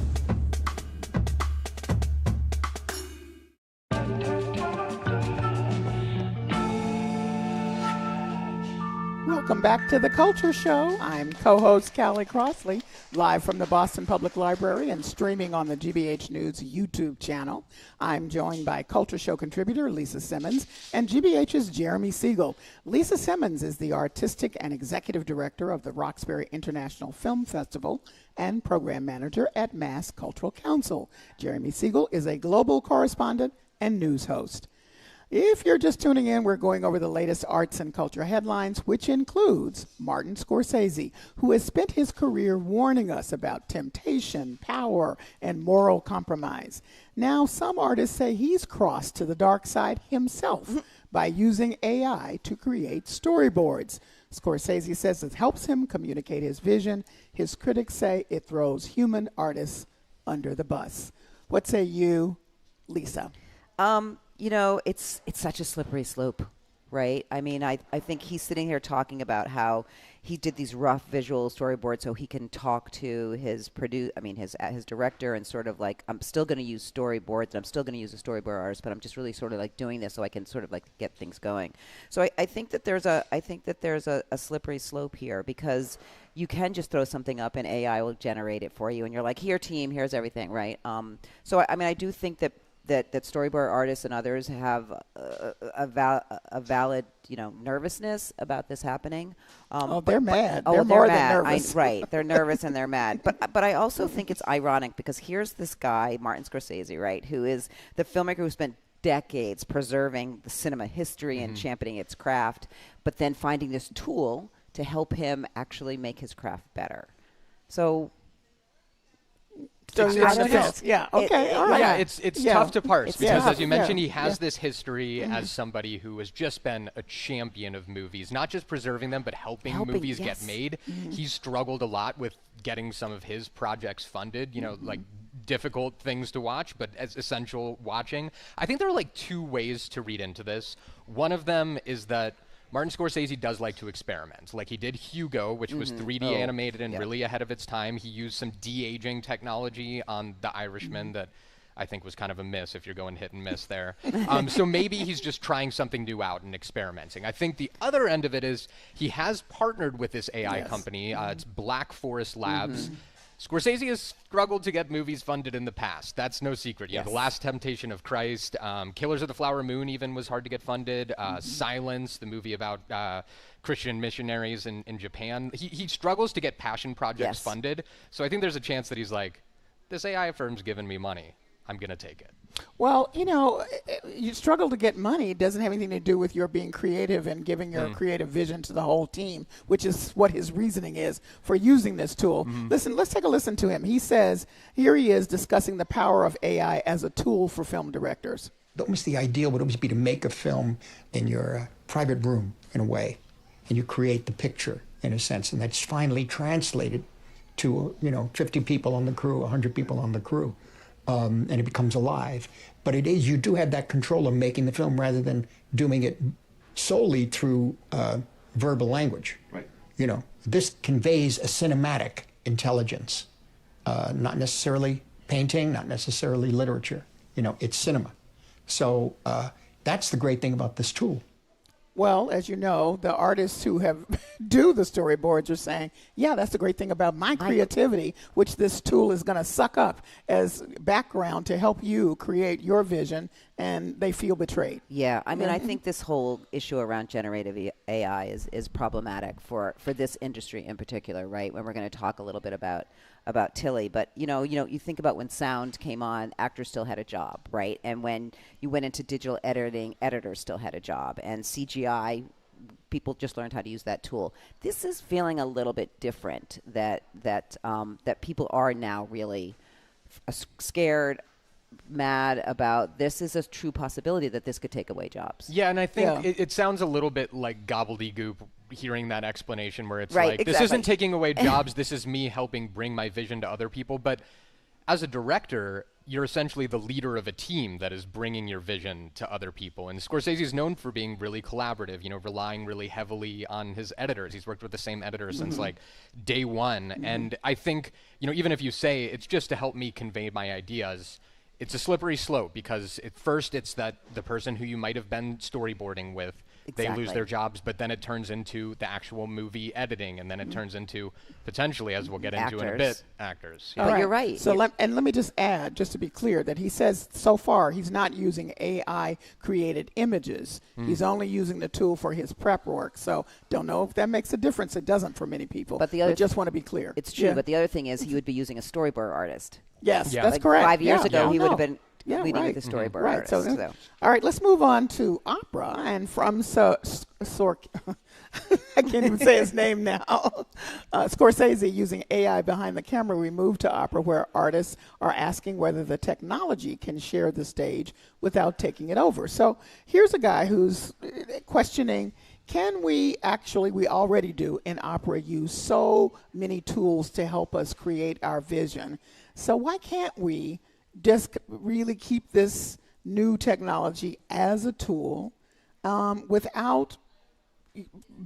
[SPEAKER 10] Welcome back to The Culture Show. I'm co-host Callie Crossley, live from the Boston Public Library and streaming on the GBH News YouTube channel. I'm joined by Culture Show contributor Lisa Simmons and GBH's Jeremy Siegel. Lisa Simmons is the artistic and executive director of the Roxbury International Film Festival and program manager at Mass Cultural Council. Jeremy Siegel is a global correspondent and news host. If you're just tuning in, we're going over the latest arts and culture headlines, which includes Martin Scorsese, who has spent his career warning us about temptation, power, and moral compromise. Now, some artists say he's crossed to the dark side himself by using AI to create storyboards. Scorsese says it helps him communicate his vision. His critics say it throws human artists under the bus. What say you, Lisa?
[SPEAKER 19] You know, it's such a slippery slope, right? I mean, I think he's sitting here talking about how he did these rough visual storyboards so he can talk to his his director and sort of like, I'm still going to use storyboards and I'm still going to use a storyboard artist, but I'm just really sort of like doing this so I can sort of like get things going. So I think that there's a slippery slope here, because you can just throw something up and AI will generate it for you and you're like, here team, here's everything, right? So I do think that storyboard artists and others have a valid, nervousness about this happening.
[SPEAKER 10] They're mad.
[SPEAKER 19] They're
[SPEAKER 10] more
[SPEAKER 19] more
[SPEAKER 10] than
[SPEAKER 19] mad.
[SPEAKER 10] nervous.
[SPEAKER 19] Right. They're nervous and they're mad. But I also think it's ironic, because here's this guy, Martin Scorsese, right, who is the filmmaker who spent decades preserving the cinema history and championing its craft, but then finding this tool to help him actually make his craft better. So
[SPEAKER 10] yeah. Okay. All right.
[SPEAKER 6] Yeah, it's tough to parse because, as you mentioned, he has
[SPEAKER 10] Yeah.
[SPEAKER 6] this history as somebody who has just been a champion of movies, not just preserving them, but helping movies get made. He's struggled a lot with getting some of his projects funded, like difficult things to watch, but as essential watching. I think there are like two ways to read into this. One of them is that Martin Scorsese does like to experiment. Like he did Hugo, which was 3D animated and really ahead of its time. He used some de-aging technology on The Irishman that I think was kind of a miss if you're going hit and miss there. So maybe he's just trying something new out and experimenting. I think the other end of it is he has partnered with this AI company. It's Black Forest Labs. Scorsese has struggled to get movies funded in the past. That's no secret. You have The Last Temptation of Christ. Killers of the Flower Moon even was hard to get funded. Silence, the movie about Christian missionaries in Japan. He struggles to get passion projects funded. So I think there's a chance that he's like, this AI firm's giving me money. I'm going to take it.
[SPEAKER 10] Well, you struggle to get money. It doesn't have anything to do with your being creative and giving your creative vision to the whole team, which is what his reasoning is for using this tool. Listen, let's take a listen to him. He says, here he is discussing the power of AI as a tool for film directors.
[SPEAKER 4] Almost the ideal would almost be to make a film in your private room, in a way, and you create the picture, in a sense, and that's finally translated to, 50 people on the crew, 100 people on the crew. And it becomes alive. But you do have that control of making the film rather than doing it solely through verbal language. Right. This conveys a cinematic intelligence, not necessarily painting, not necessarily literature. It's cinema. So that's the great thing about this tool.
[SPEAKER 10] Well, as you know, the artists who do the storyboards are saying, yeah, that's the great thing about my creativity, which this tool is going to suck up as background to help you create your vision, and they feel betrayed.
[SPEAKER 19] Yeah, I think this whole issue around generative AI is problematic for this industry in particular, right? When we're going to talk a little bit about Tilly, but you think about when sound came on, actors still had a job, right? And when you went into digital editing, editors still had a job, and CGI, people just learned how to use that tool. This is feeling a little bit different. That people are now really scared, mad about. This is a true possibility that this could take away jobs.
[SPEAKER 6] Yeah, and I think it sounds a little bit like gobbledygook hearing that explanation where it's
[SPEAKER 19] right,
[SPEAKER 6] this isn't taking away jobs, this is me helping bring my vision to other people. But as a director, you're essentially the leader of a team that is bringing your vision to other people. And Scorsese is known for being really collaborative, relying really heavily on his editors. He's worked with the same editor since day one. And I think, even if you say it's just to help me convey my ideas, it's a slippery slope, because at first it's that the person who you might have been storyboarding with, they lose their jobs, but then it turns into the actual movie editing, and then it turns into potentially, as we'll get into in a bit, actors.
[SPEAKER 19] Yeah. But you're right.
[SPEAKER 10] So let me just add, just to be clear, that he says so far he's not using AI created images. He's only using the tool for his prep work. So don't know if that makes a difference. It doesn't for many people. But just want to be clear.
[SPEAKER 19] It's true. But the other thing is he would be using a storyboard artist.
[SPEAKER 10] Yes, that's correct.
[SPEAKER 19] 5 years ago, he would have been leading with the storyboard artist.
[SPEAKER 10] So. All right, let's move on to opera. And from I can't even say his name now. Scorsese, using AI behind the camera, we move to opera, where artists are asking whether the technology can share the stage without taking it over. So here's a guy who's questioning, can we already do in opera, use so many tools to help us create our vision. So why can't we just really keep this new technology as a tool without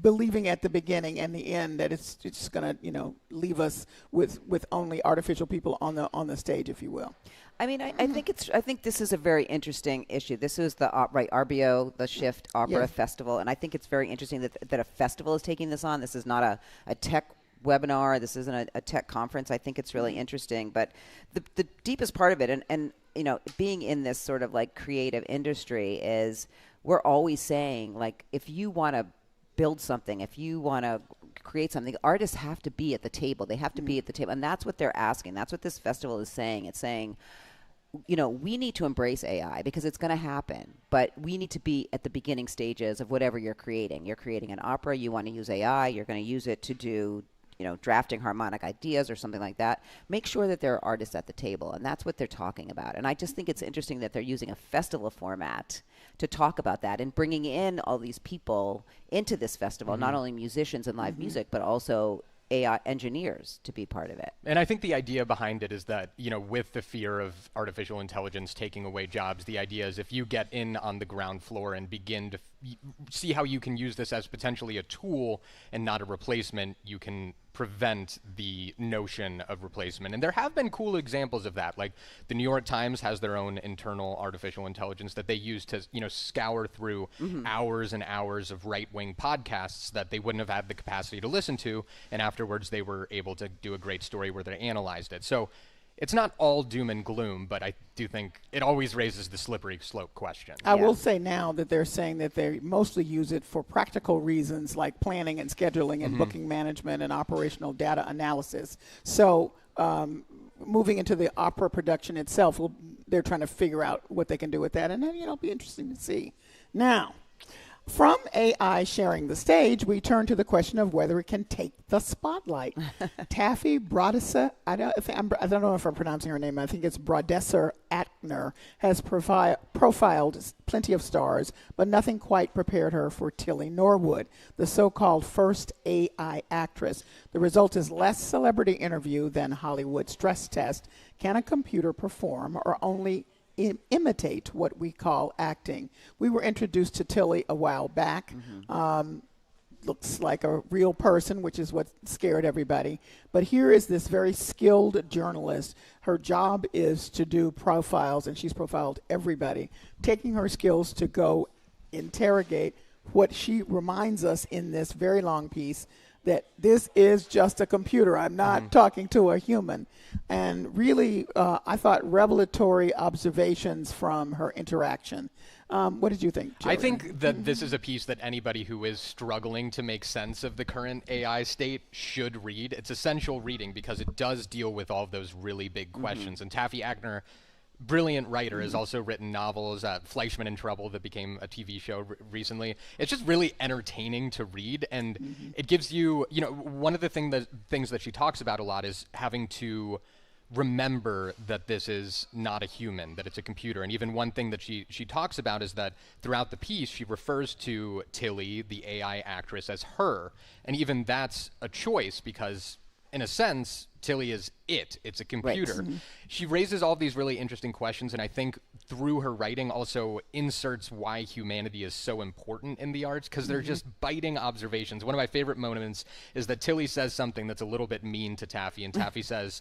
[SPEAKER 10] believing at the beginning and the end that it's just going to leave us with only artificial people on the stage, if you will?
[SPEAKER 19] I think this is a very interesting issue. This is the RBO, the Shift Opera Festival, and I think it's very interesting that a festival is taking this on. This is not a tech webinar. This isn't a tech conference. I think it's really interesting. But the deepest part of it, and being in this sort of creative industry, is we're always saying, if you want to build something, if you want to create something, artists have to be at the table. They have to be at the table. And that's what they're asking. That's what this festival is saying. It's saying, we need to embrace AI because it's going to happen, but we need to be at the beginning stages of whatever you're creating. You're creating an opera, you want to use AI, you're going to use it to do drafting harmonic ideas or something like that. Make sure that there are artists at the table, and that's what they're talking about. And I just think it's interesting that they're using a festival format to talk about that and bringing in all these people into this festival, not only musicians and live music, but also AI engineers to be part of it.
[SPEAKER 6] And I think the idea behind it is that, with the fear of artificial intelligence taking away jobs, the idea is if you get in on the ground floor and begin to see how you can use this as potentially a tool and not a replacement, you can prevent the notion of replacement. And there have been cool examples of that. Like the New York Times has their own internal artificial intelligence that they use to, scour through hours and hours of right-wing podcasts that they wouldn't have had the capacity to listen to. And afterwards, they were able to do a great story where they analyzed it. So it's not all doom and gloom, but I do think it always raises the slippery slope question.
[SPEAKER 10] I will say now that they're saying that they mostly use it for practical reasons like planning and scheduling and booking management and operational data analysis. So moving into the opera production itself will they're trying to figure out what they can do with that, and then it'll be interesting to see. Now, from AI sharing the stage, we turn to the question of whether it can take the spotlight. Taffy Brodesser, I don't know if I'm pronouncing her name. I think it's Brodesser Ackner, has profiled plenty of stars, but nothing quite prepared her for Tilly Norwood, the so-called first AI actress. The result is less celebrity interview than Hollywood stress test. Can a computer perform or only imitate what we call acting? We were introduced to Tilly a while back. Looks like a real person, which is what scared everybody. But here is this very skilled journalist. Her job is to do profiles, and she's profiled everybody, taking her skills to go interrogate what she reminds us in this very long piece, that this is just a computer. I'm not talking to a human. And really, I thought revelatory observations from her interaction. What did you think, Jerry?
[SPEAKER 6] I think that this is a piece that anybody who is struggling to make sense of the current AI state should read. It's essential reading because it does deal with all of those really big questions. And Taffy Ackner, brilliant writer, has also written novels, Fleischman in Trouble, that became a TV show recently. It's just really entertaining to read, and it gives you, one of the things that she talks about a lot is having to remember that this is not a human, that it's a computer. And even one thing that she talks about is that throughout the piece, she refers to Tilly, the AI actress, as her. And even that's a choice because, in a sense, Tilly is it's a computer.
[SPEAKER 19] Right.
[SPEAKER 6] She raises all these really interesting questions, and I think through her writing also inserts why humanity is so important in the arts, because they're just biting observations. One of my favorite moments is that Tilly says something that's a little bit mean to Taffy, and Taffy says,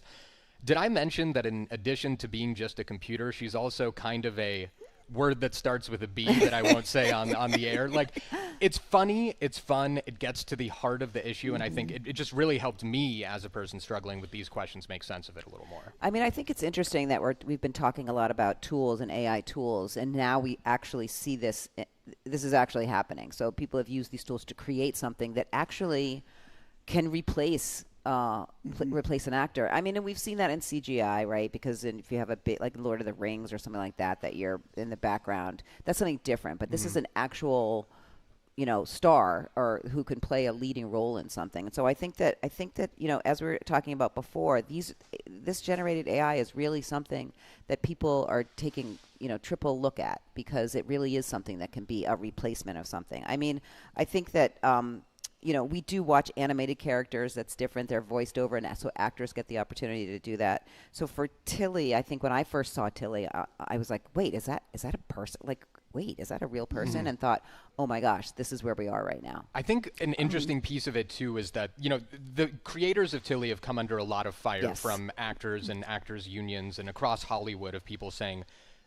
[SPEAKER 6] "Did I mention that in addition to being just a computer, she's also kind of a word that starts with a B that I won't say on the air?" Like, it's funny, it's fun, it gets to the heart of the issue, and I think it just really helped me as a person struggling with these questions make sense of it a little more.
[SPEAKER 19] I mean, I think it's interesting that we've been talking a lot about tools and AI tools, and now we actually see this is actually happening. So people have used these tools to create something that actually can replace replace an actor. I mean, and we've seen that in CGI, right? Because if you have a bit like Lord of the Rings or something like that, that you're in the background, that's something different. But this is an actual, star or who can play a leading role in something. And so I think that as we were talking about before, this generated AI is really something that people are taking triple look at, because it really is something that can be a replacement of something. I mean, I think that we do watch animated characters. That's different. They're voiced over, and so actors get the opportunity to do that. So for Tilly, I think when I first saw Tilly, I was like, wait, is that a person? Like, wait, is that a real person? And thought, oh my gosh, this is where we are right now.
[SPEAKER 6] I think an interesting piece of it too is that, the creators of Tilly have come under a lot of fire from actors and actors unions and across Hollywood of people saying,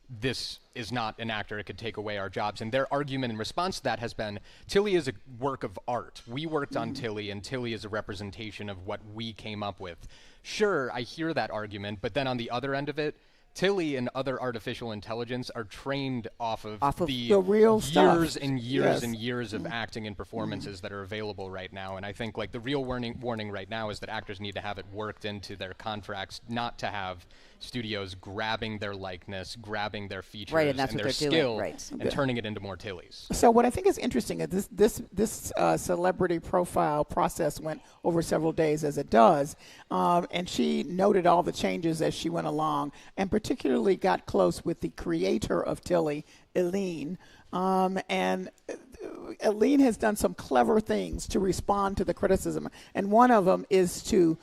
[SPEAKER 6] this is not an actor, it could take away our jobs. And their argument in response to that has been, Tilly is a work of art. We worked on Tilly, and Tilly is a representation of what we came up with. Sure, I hear that argument, but then on the other end of it, Tilly and other artificial intelligence are trained off of the
[SPEAKER 10] real
[SPEAKER 6] years
[SPEAKER 10] stuff.
[SPEAKER 6] and years and years of acting and performances that are available right now. And I think the real warning right now is that actors need to have it worked into their contracts, not to have studios grabbing their likeness, grabbing their features
[SPEAKER 19] and that's
[SPEAKER 6] and
[SPEAKER 19] what
[SPEAKER 6] their
[SPEAKER 19] they're
[SPEAKER 6] skill,
[SPEAKER 19] doing. Right.
[SPEAKER 6] and turning it into more Tillys.
[SPEAKER 10] So what I think is interesting is this celebrity profile process went over several days, as it does, and she noted all the changes as she went along, and particularly got close with the creator of Tilly, Eileen. And Eileen has done some clever things to respond to the criticism, and one of them is to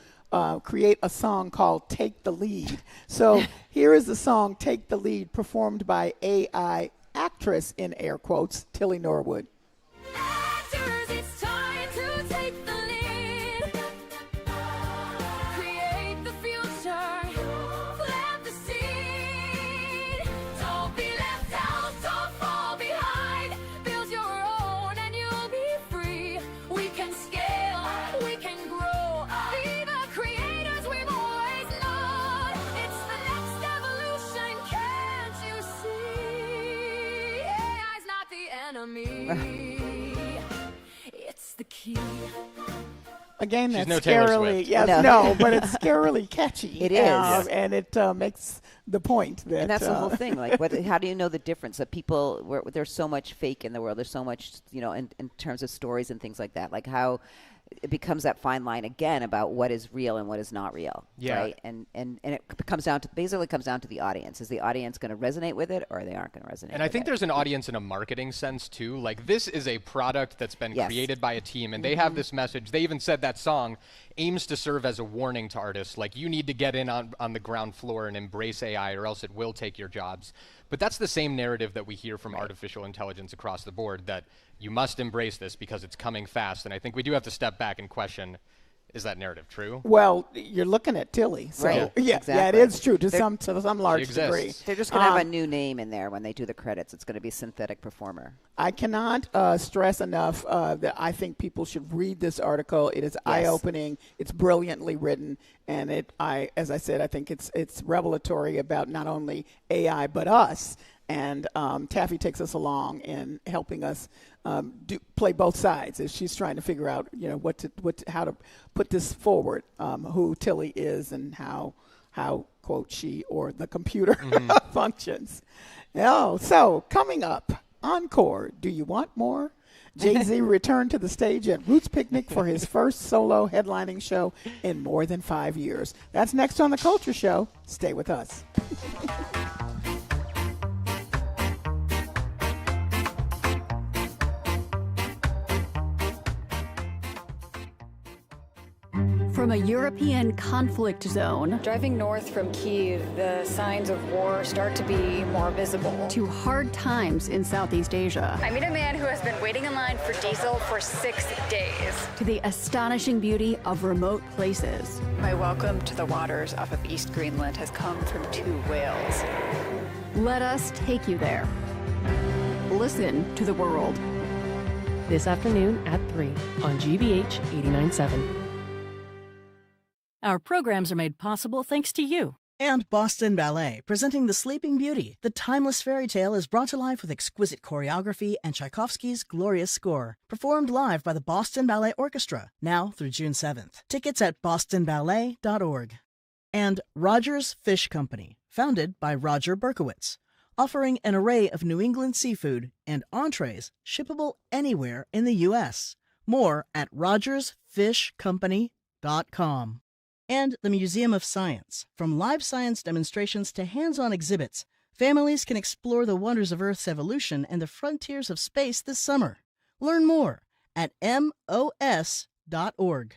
[SPEAKER 10] create a song called Take the Lead. So here is the song Take the Lead, performed by AI actress, in air quotes, Tilly Norwood.
[SPEAKER 21] Actors, it's time to take the lead. Create the future. Plant the seed. Don't be left out. Don't fall behind. Build your own and you'll be free. We can scale. We can grow. Viva creators, we've always known. It's the next evolution. Can't you see? AI's not the enemy. It's the key.
[SPEAKER 10] Again,
[SPEAKER 6] She's
[SPEAKER 10] that's
[SPEAKER 6] no Taylor
[SPEAKER 10] scarily,
[SPEAKER 6] Swift.
[SPEAKER 10] yes, no, but it's scarily catchy.
[SPEAKER 19] It is.
[SPEAKER 10] And it makes the point. That,
[SPEAKER 19] and that's the whole thing. Like, how do you know the difference? That people, there's so much fake in the world. There's so much, in terms of stories and things like that. Like how it becomes that fine line again about what is real and what is not real.
[SPEAKER 6] Yeah.
[SPEAKER 19] Right. And it comes down to the audience. Is the audience going to resonate with it, or they aren't going to resonate?
[SPEAKER 6] And I think there's an audience in a marketing sense too. Like, this is a product that's been created by a team, and they have this message. They even said that song aims to serve as a warning to artists. Like, you need to get in on the ground floor and embrace AI, or else it will take your jobs. But that's the same narrative that we hear from artificial intelligence across the board, that you must embrace this because it's coming fast. And I think we do have to step back and question, is that narrative true?
[SPEAKER 10] Well, you're looking at Tilly. So
[SPEAKER 19] right.
[SPEAKER 10] yeah,
[SPEAKER 19] Exactly.
[SPEAKER 10] yeah, it is true to some large degree.
[SPEAKER 19] They're just going to have a new name in there when they do the credits. It's going to be synthetic performer.
[SPEAKER 10] I cannot stress enough that I think people should read this article. It is eye-opening. It's brilliantly written, and as I said, I think it's revelatory about not only AI but us. And Taffy takes us along in helping us play both sides as she's trying to figure out, how to put this forward, who Tilly is and how quote she or the computer functions. Oh, so coming up, Encore. Do you want more? Jay-Z returned to the stage at Roots Picnic for his first solo headlining show in more than 5 years. That's next on The Culture Show. Stay with us.
[SPEAKER 12] From a European conflict zone,
[SPEAKER 13] driving north from Kyiv, the signs of war start to be more visible.
[SPEAKER 12] To hard times in Southeast Asia.
[SPEAKER 13] I meet a man who has been waiting in line for diesel for 6 days.
[SPEAKER 12] To the astonishing beauty of remote places.
[SPEAKER 13] My welcome to the waters off of East Greenland has come from 2 whales.
[SPEAKER 12] Let us take you there. Listen to the world.
[SPEAKER 2] This afternoon at 3 on GBH 89.7.
[SPEAKER 11] Our programs are made possible thanks to you. And Boston Ballet, presenting The Sleeping Beauty. The timeless fairy tale is brought to life with exquisite choreography and Tchaikovsky's glorious score. Performed live by the Boston Ballet Orchestra, now through June 7th. Tickets at bostonballet.org. And Rogers Fish Company, founded by Roger Berkowitz, offering an array of New England seafood and entrees shippable anywhere in the U.S. More at rogersfishcompany.com. And the Museum of Science. From live science demonstrations to hands-on exhibits, families can explore the wonders of Earth's evolution and the frontiers of space this summer. Learn more at MOS.org.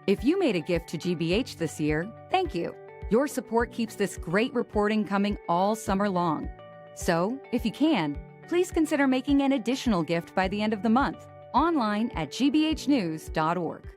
[SPEAKER 15] If you made a gift to GBH this year, thank you. Your support keeps this great reporting coming all summer long. So, if you can, please consider making an additional gift by the end of the month, online at gbhnews.org.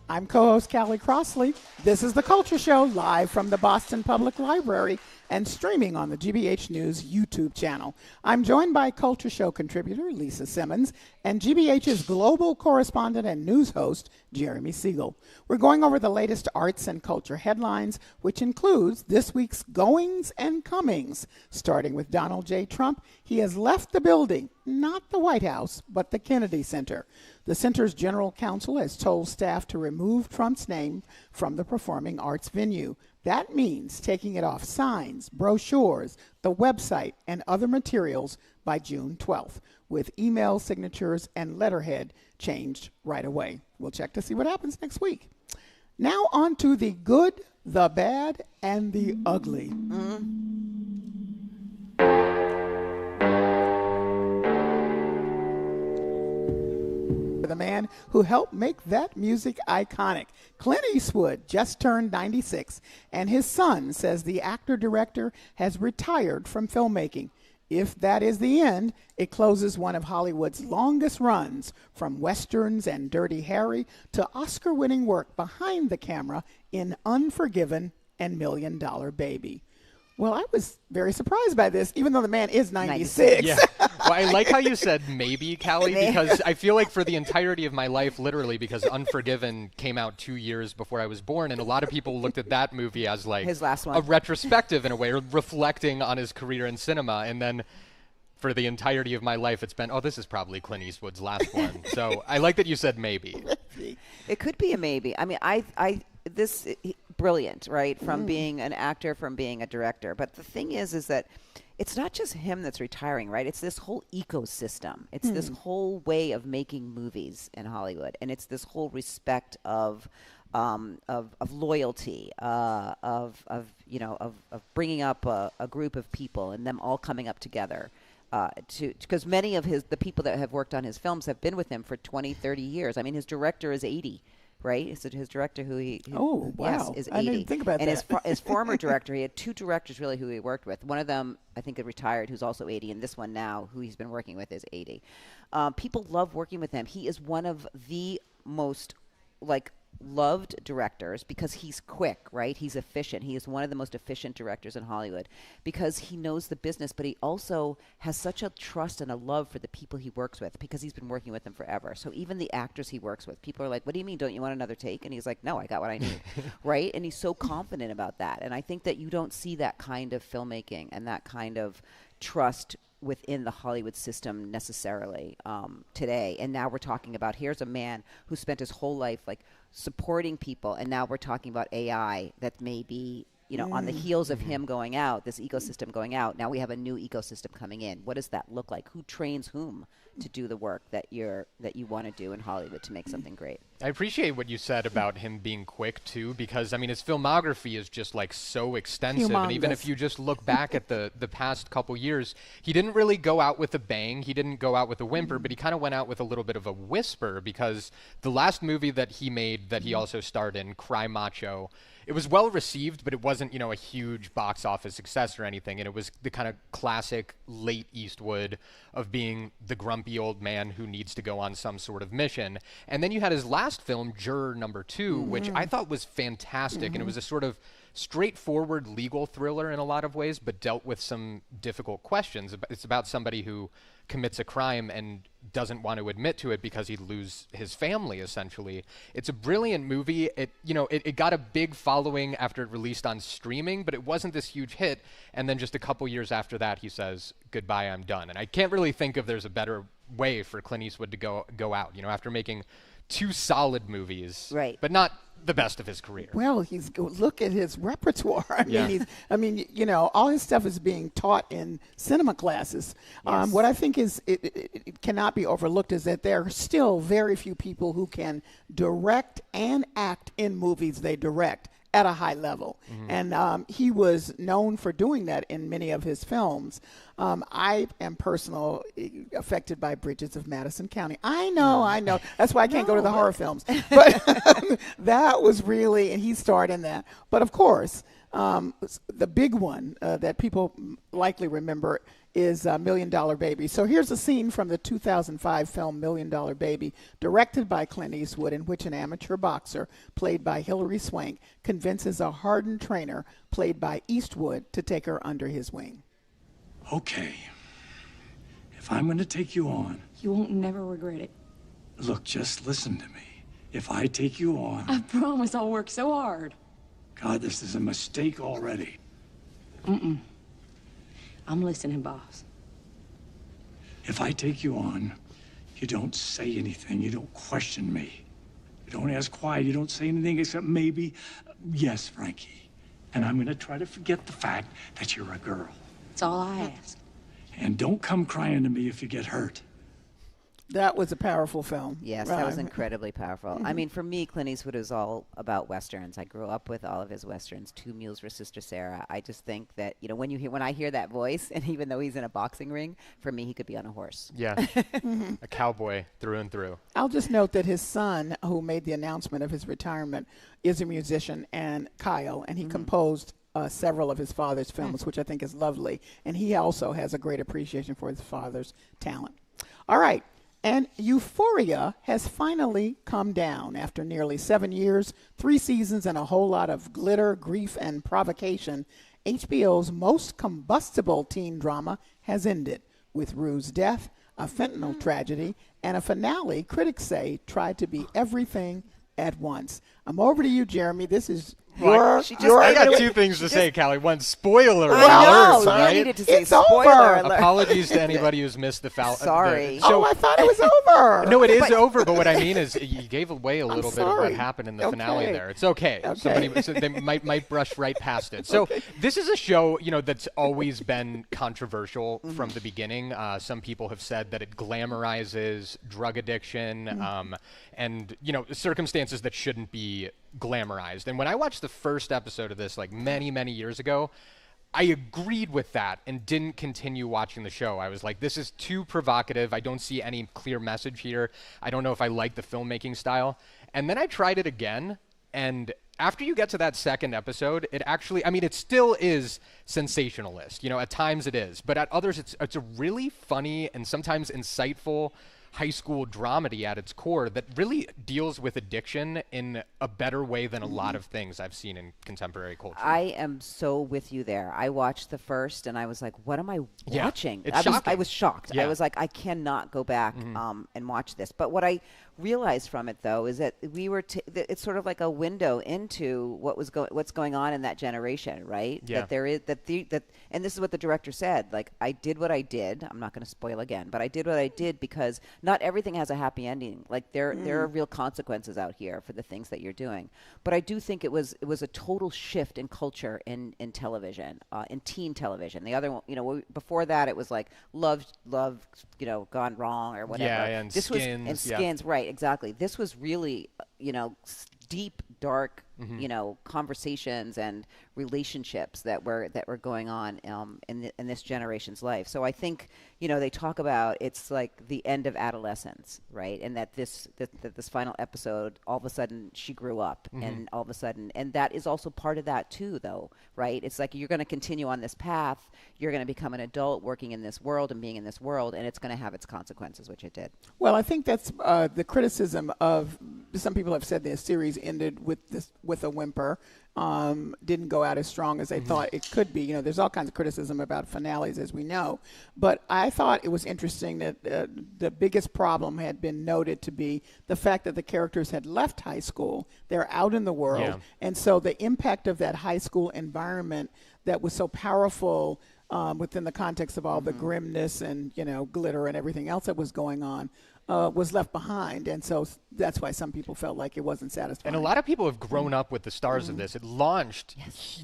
[SPEAKER 10] I'm co-host Callie Crossley. This is The Culture Show, live from the Boston Public Library and streaming on the GBH News YouTube channel. I'm joined by Culture Show contributor Lisa Simmons and GBH's global correspondent and news host, Jeremy Siegel. We're going over the latest arts and culture headlines, which includes this week's goings and comings. Starting with Donald J. Trump, he has left the building, not the White House, but the Kennedy Center. The center's general counsel has told staff to remove Trump's name from the performing arts venue. That means taking it off signs, brochures, the website, and other materials by June 12th, with email signatures and letterhead changed right away. We'll check to see what happens next week. Now on to the good, the bad, and the ugly. The man who helped make that music iconic. Clint Eastwood just turned 96, and his son says the actor-director has retired from filmmaking. If that is the end, it closes one of Hollywood's longest runs, from westerns and Dirty Harry to Oscar-winning work behind the camera in Unforgiven and $1 Million Baby. Well, I was very surprised by this, even though the man is 96.
[SPEAKER 6] Yeah. Well, I like how you said maybe, Callie, because I feel like for the entirety of my life, literally, because Unforgiven came out 2 years before I was born, and a lot of people looked at that movie as like
[SPEAKER 19] his last one.
[SPEAKER 6] A retrospective in a way, or reflecting on his career in cinema. And then for the entirety of my life, it's been, oh, this is probably Clint Eastwood's last one. So I like that you said maybe.
[SPEAKER 19] It could be a maybe. I mean, brilliant, right? From being an actor, from being a director. But the thing is that it's not just him that's retiring, right? It's this whole ecosystem. It's this whole way of making movies in Hollywood, and it's this whole respect of loyalty, of bringing up a group of people and them all coming up together. Because many of the people that have worked on his films have been with him for 20, 30 years. I mean, his director is 80. Right? His director, yes, is 80.
[SPEAKER 10] I didn't think about
[SPEAKER 19] and
[SPEAKER 10] that.
[SPEAKER 19] his former director, he had two directors really who he worked with. One of them, I think, had retired, who's also 80, and this one now, who he's been working with, is 80. People love working with him. He is one of the most loved directors because he's quick, right? He's efficient. He is one of the most efficient directors in Hollywood because he knows the business, but he also has such a trust and a love for the people he works with because he's been working with them forever. So even the actors he works with, people are like, what do you mean? Don't you want another take? And he's like, no, I got what I need, right? And he's so confident about that. And I think that you don't see that kind of filmmaking and that kind of trust within the Hollywood system necessarily today. And now we're talking about, here's a man who spent his whole life supporting people, and now we're talking about AI that may be, on the heels of him going out, this ecosystem going out. Now we have a new ecosystem coming in. What does that look like? Who trains whom to do the work that you want to do in Hollywood to make something great?
[SPEAKER 6] I appreciate what you said about him being quick too, because I mean his filmography is just so extensive.
[SPEAKER 10] Humongous.
[SPEAKER 6] And even if you just look back at the past couple years, he didn't really go out with a bang. He didn't go out with a whimper, but he kind of went out with a little bit of a whisper, because the last movie that he made that he also starred in, Cry Macho, it was well received, but it wasn't, a huge box office success or anything. And it was the kind of classic late Eastwood of being the grumpy old man who needs to go on some sort of mission. And then you had his last film, Juror Number 2, which I thought was fantastic. And it was a sort of straightforward legal thriller in a lot of ways, but dealt with some difficult questions. It's about somebody who commits a crime and doesn't want to admit to it because he'd lose his family, essentially. It's a brilliant movie. It got a big following after it released on streaming, but it wasn't this huge hit. And then just a couple years after that, he says, goodbye, I'm done. And I can't really think if there's a better way for Clint Eastwood to go out, after making 2 solid movies,
[SPEAKER 19] right?
[SPEAKER 6] But not the best of his career.
[SPEAKER 10] Well, look at his repertoire. I mean, all his stuff is being taught in cinema classes.
[SPEAKER 19] Yes.
[SPEAKER 10] What I think is it cannot be overlooked is that there are still very few people who can direct and act in movies they direct at a high level. And he was known for doing that in many of his films. I am personally affected by Bridges of Madison County. I know. That's why I can't go to the horror films. But that was really, and he starred in that. But of course, the big one that people likely remember is $1 Million Baby. So here's a scene from the 2005 film $1 Million Baby, directed by Clint Eastwood, in which an amateur boxer, played by Hilary Swank, convinces a hardened trainer, played by Eastwood, to take her under his wing.
[SPEAKER 23] Okay. If I'm going to take you on...
[SPEAKER 9] You won't never regret it.
[SPEAKER 23] Look, just listen to me. If I take you on...
[SPEAKER 9] I promise I'll work so hard.
[SPEAKER 23] God, this is a mistake already.
[SPEAKER 9] I'm listening, boss.
[SPEAKER 23] If I take you on, you don't say anything. You don't question me. You don't ask why. You don't say anything except maybe, yes, Frankie. And I'm going to try to forget the fact that you're a girl.
[SPEAKER 9] That's all I ask.
[SPEAKER 23] And don't come crying to me if you get hurt.
[SPEAKER 10] That was a powerful film.
[SPEAKER 19] Yes, that was incredibly powerful. I mean, for me, Clint Eastwood is all about Westerns. I grew up with all of his Westerns, 2 Mules for Sister Sarah. I just think that, when I hear that voice, and even though he's in a boxing ring, for me, he could be on a horse.
[SPEAKER 6] Yeah, a cowboy through and through.
[SPEAKER 10] I'll just note that his son, who made the announcement of his retirement, is a musician, and Kyle, and he composed several of his father's films, which I think is lovely. And he also has a great appreciation for his father's talent. All right. And Euphoria has finally come down after nearly 7 years, 3 seasons, and a whole lot of glitter, grief, and provocation. HBO's most combustible teen drama has ended with Rue's death, a fentanyl tragedy, and a finale critics say tried to be everything at once. I'm over to you, Jeremy. This is
[SPEAKER 6] I got two things to say, Callie. One, spoiler alert,
[SPEAKER 19] I
[SPEAKER 6] right?
[SPEAKER 19] needed to say
[SPEAKER 10] It's
[SPEAKER 19] spoiler
[SPEAKER 10] over.
[SPEAKER 19] alert.
[SPEAKER 6] Apologies to anybody who's missed the foul.
[SPEAKER 19] Sorry.
[SPEAKER 10] I thought it was over.
[SPEAKER 6] No, it is over, but what I mean is you gave away a little bit of what happened in the finale there. It's okay. So they might brush right past it. So this is a show, that's always been controversial from the beginning. Some people have said that it glamorizes drug addiction and, circumstances that shouldn't be glamorized. And when I watched the first episode of this, like many, many years ago, I agreed with that and didn't continue watching the show. I was like, this is too provocative. I don't see any clear message here. I don't know if I like the filmmaking style. And then I tried it again, and after you get to that second episode, it actually, it still is sensationalist. At times it is, but at others it's a really funny and sometimes insightful high school dramedy at its core that really deals with addiction in a better way than a lot of things I've seen in contemporary culture.
[SPEAKER 19] I am so with you there. I watched the first and I was like, what am I watching?
[SPEAKER 6] It's shocking.
[SPEAKER 19] I was shocked.
[SPEAKER 6] Yeah.
[SPEAKER 19] I was like, I cannot go back and watch this. But what I realized from it, though, is that it's sort of like a window into what's going on in that generation, right?
[SPEAKER 6] Yeah.
[SPEAKER 19] That there is and this is what the director said. Like, I did what I did. I'm not going to spoil again, but I did what I did because not everything has a happy ending. Like there are real consequences out here for the things that you're doing. But I do think it was a total shift in culture in television, in teen television. The other one, before that, it was like love, gone wrong or whatever.
[SPEAKER 6] Yeah, and
[SPEAKER 19] Skins, right? Exactly. This was really, deep, dark, conversations and relationships that were going on in this generation's life. So I think they talk about it's like the end of adolescence, right? And that this final episode, all of a sudden she grew up, and all of a sudden, and that is also part of that too, though, right? It's like you're going to continue on this path. You're going to become an adult working in this world and being in this world, and it's going to have its consequences, which it did.
[SPEAKER 10] Well, I think that's the criticism of some people have said the series ended with a whimper. Didn't go out as strong as they thought it could be. There's all kinds of criticism about finales, as we know. But I thought it was interesting that the biggest problem had been noted to be the fact that the characters had left high school. They're out in the world.
[SPEAKER 6] Yeah.
[SPEAKER 10] And so the impact of that high school environment that was so powerful within the context of all the grimness and, glitter and everything else that was going on was left behind. And so that's why some people felt like it wasn't satisfying.
[SPEAKER 6] And a lot of people have grown up with the stars of this. It launched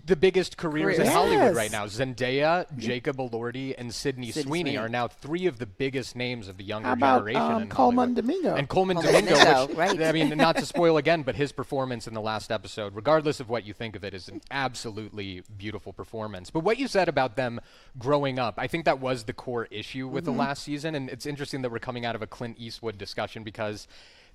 [SPEAKER 6] the biggest careers in Hollywood right now. Zendaya, Jacob Elordi, and Sydney Sweeney are now three of the biggest names of the younger generation in
[SPEAKER 10] Coleman
[SPEAKER 6] Hollywood.
[SPEAKER 10] Domingo.
[SPEAKER 6] And Coleman Domingo, which, not to spoil again, but his performance in the last episode, regardless of what you think of it, is an absolutely beautiful performance. But what you said about them growing up, I think that was the core issue with the last season. And it's interesting that we're coming out of a Clint Eastwood discussion because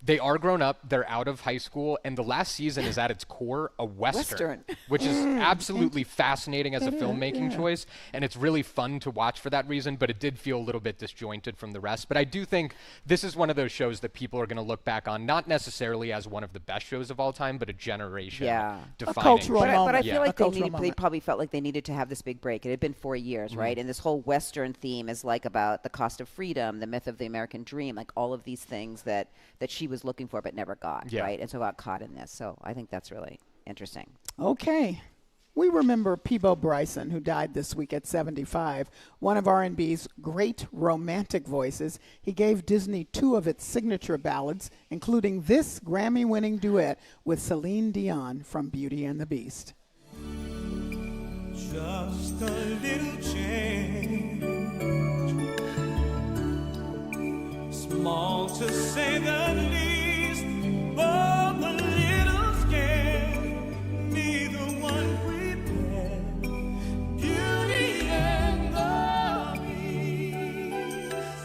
[SPEAKER 6] they are grown up, they're out of high school, and the last season is at its core a Western. Which is absolutely fascinating as a filmmaking choice, and it's really fun to watch for that reason, but it did feel a little bit disjointed from the rest. But I do think this is one of those shows that people are going to look back on, not necessarily as one of the best shows of all time, but a generation defining.
[SPEAKER 10] A cultural moment.
[SPEAKER 19] But I feel like they probably felt like they needed to have this big break. It had been 4 years, right? And this whole Western theme is like about the cost of freedom, the myth of the American dream, like all of these things that she was looking for but never got, right? And so got caught in this. So I think that's really interesting.
[SPEAKER 10] Okay. We remember Peabo Bryson, who died this week at 75, one of R&B's great romantic voices. He gave Disney 2 of its signature ballads, including this Grammy-winning duet with Celine Dion from Beauty and the Beast.
[SPEAKER 21] Just a little change, small to say the least, but a little scared, neither one prepared, Beauty and the Beast.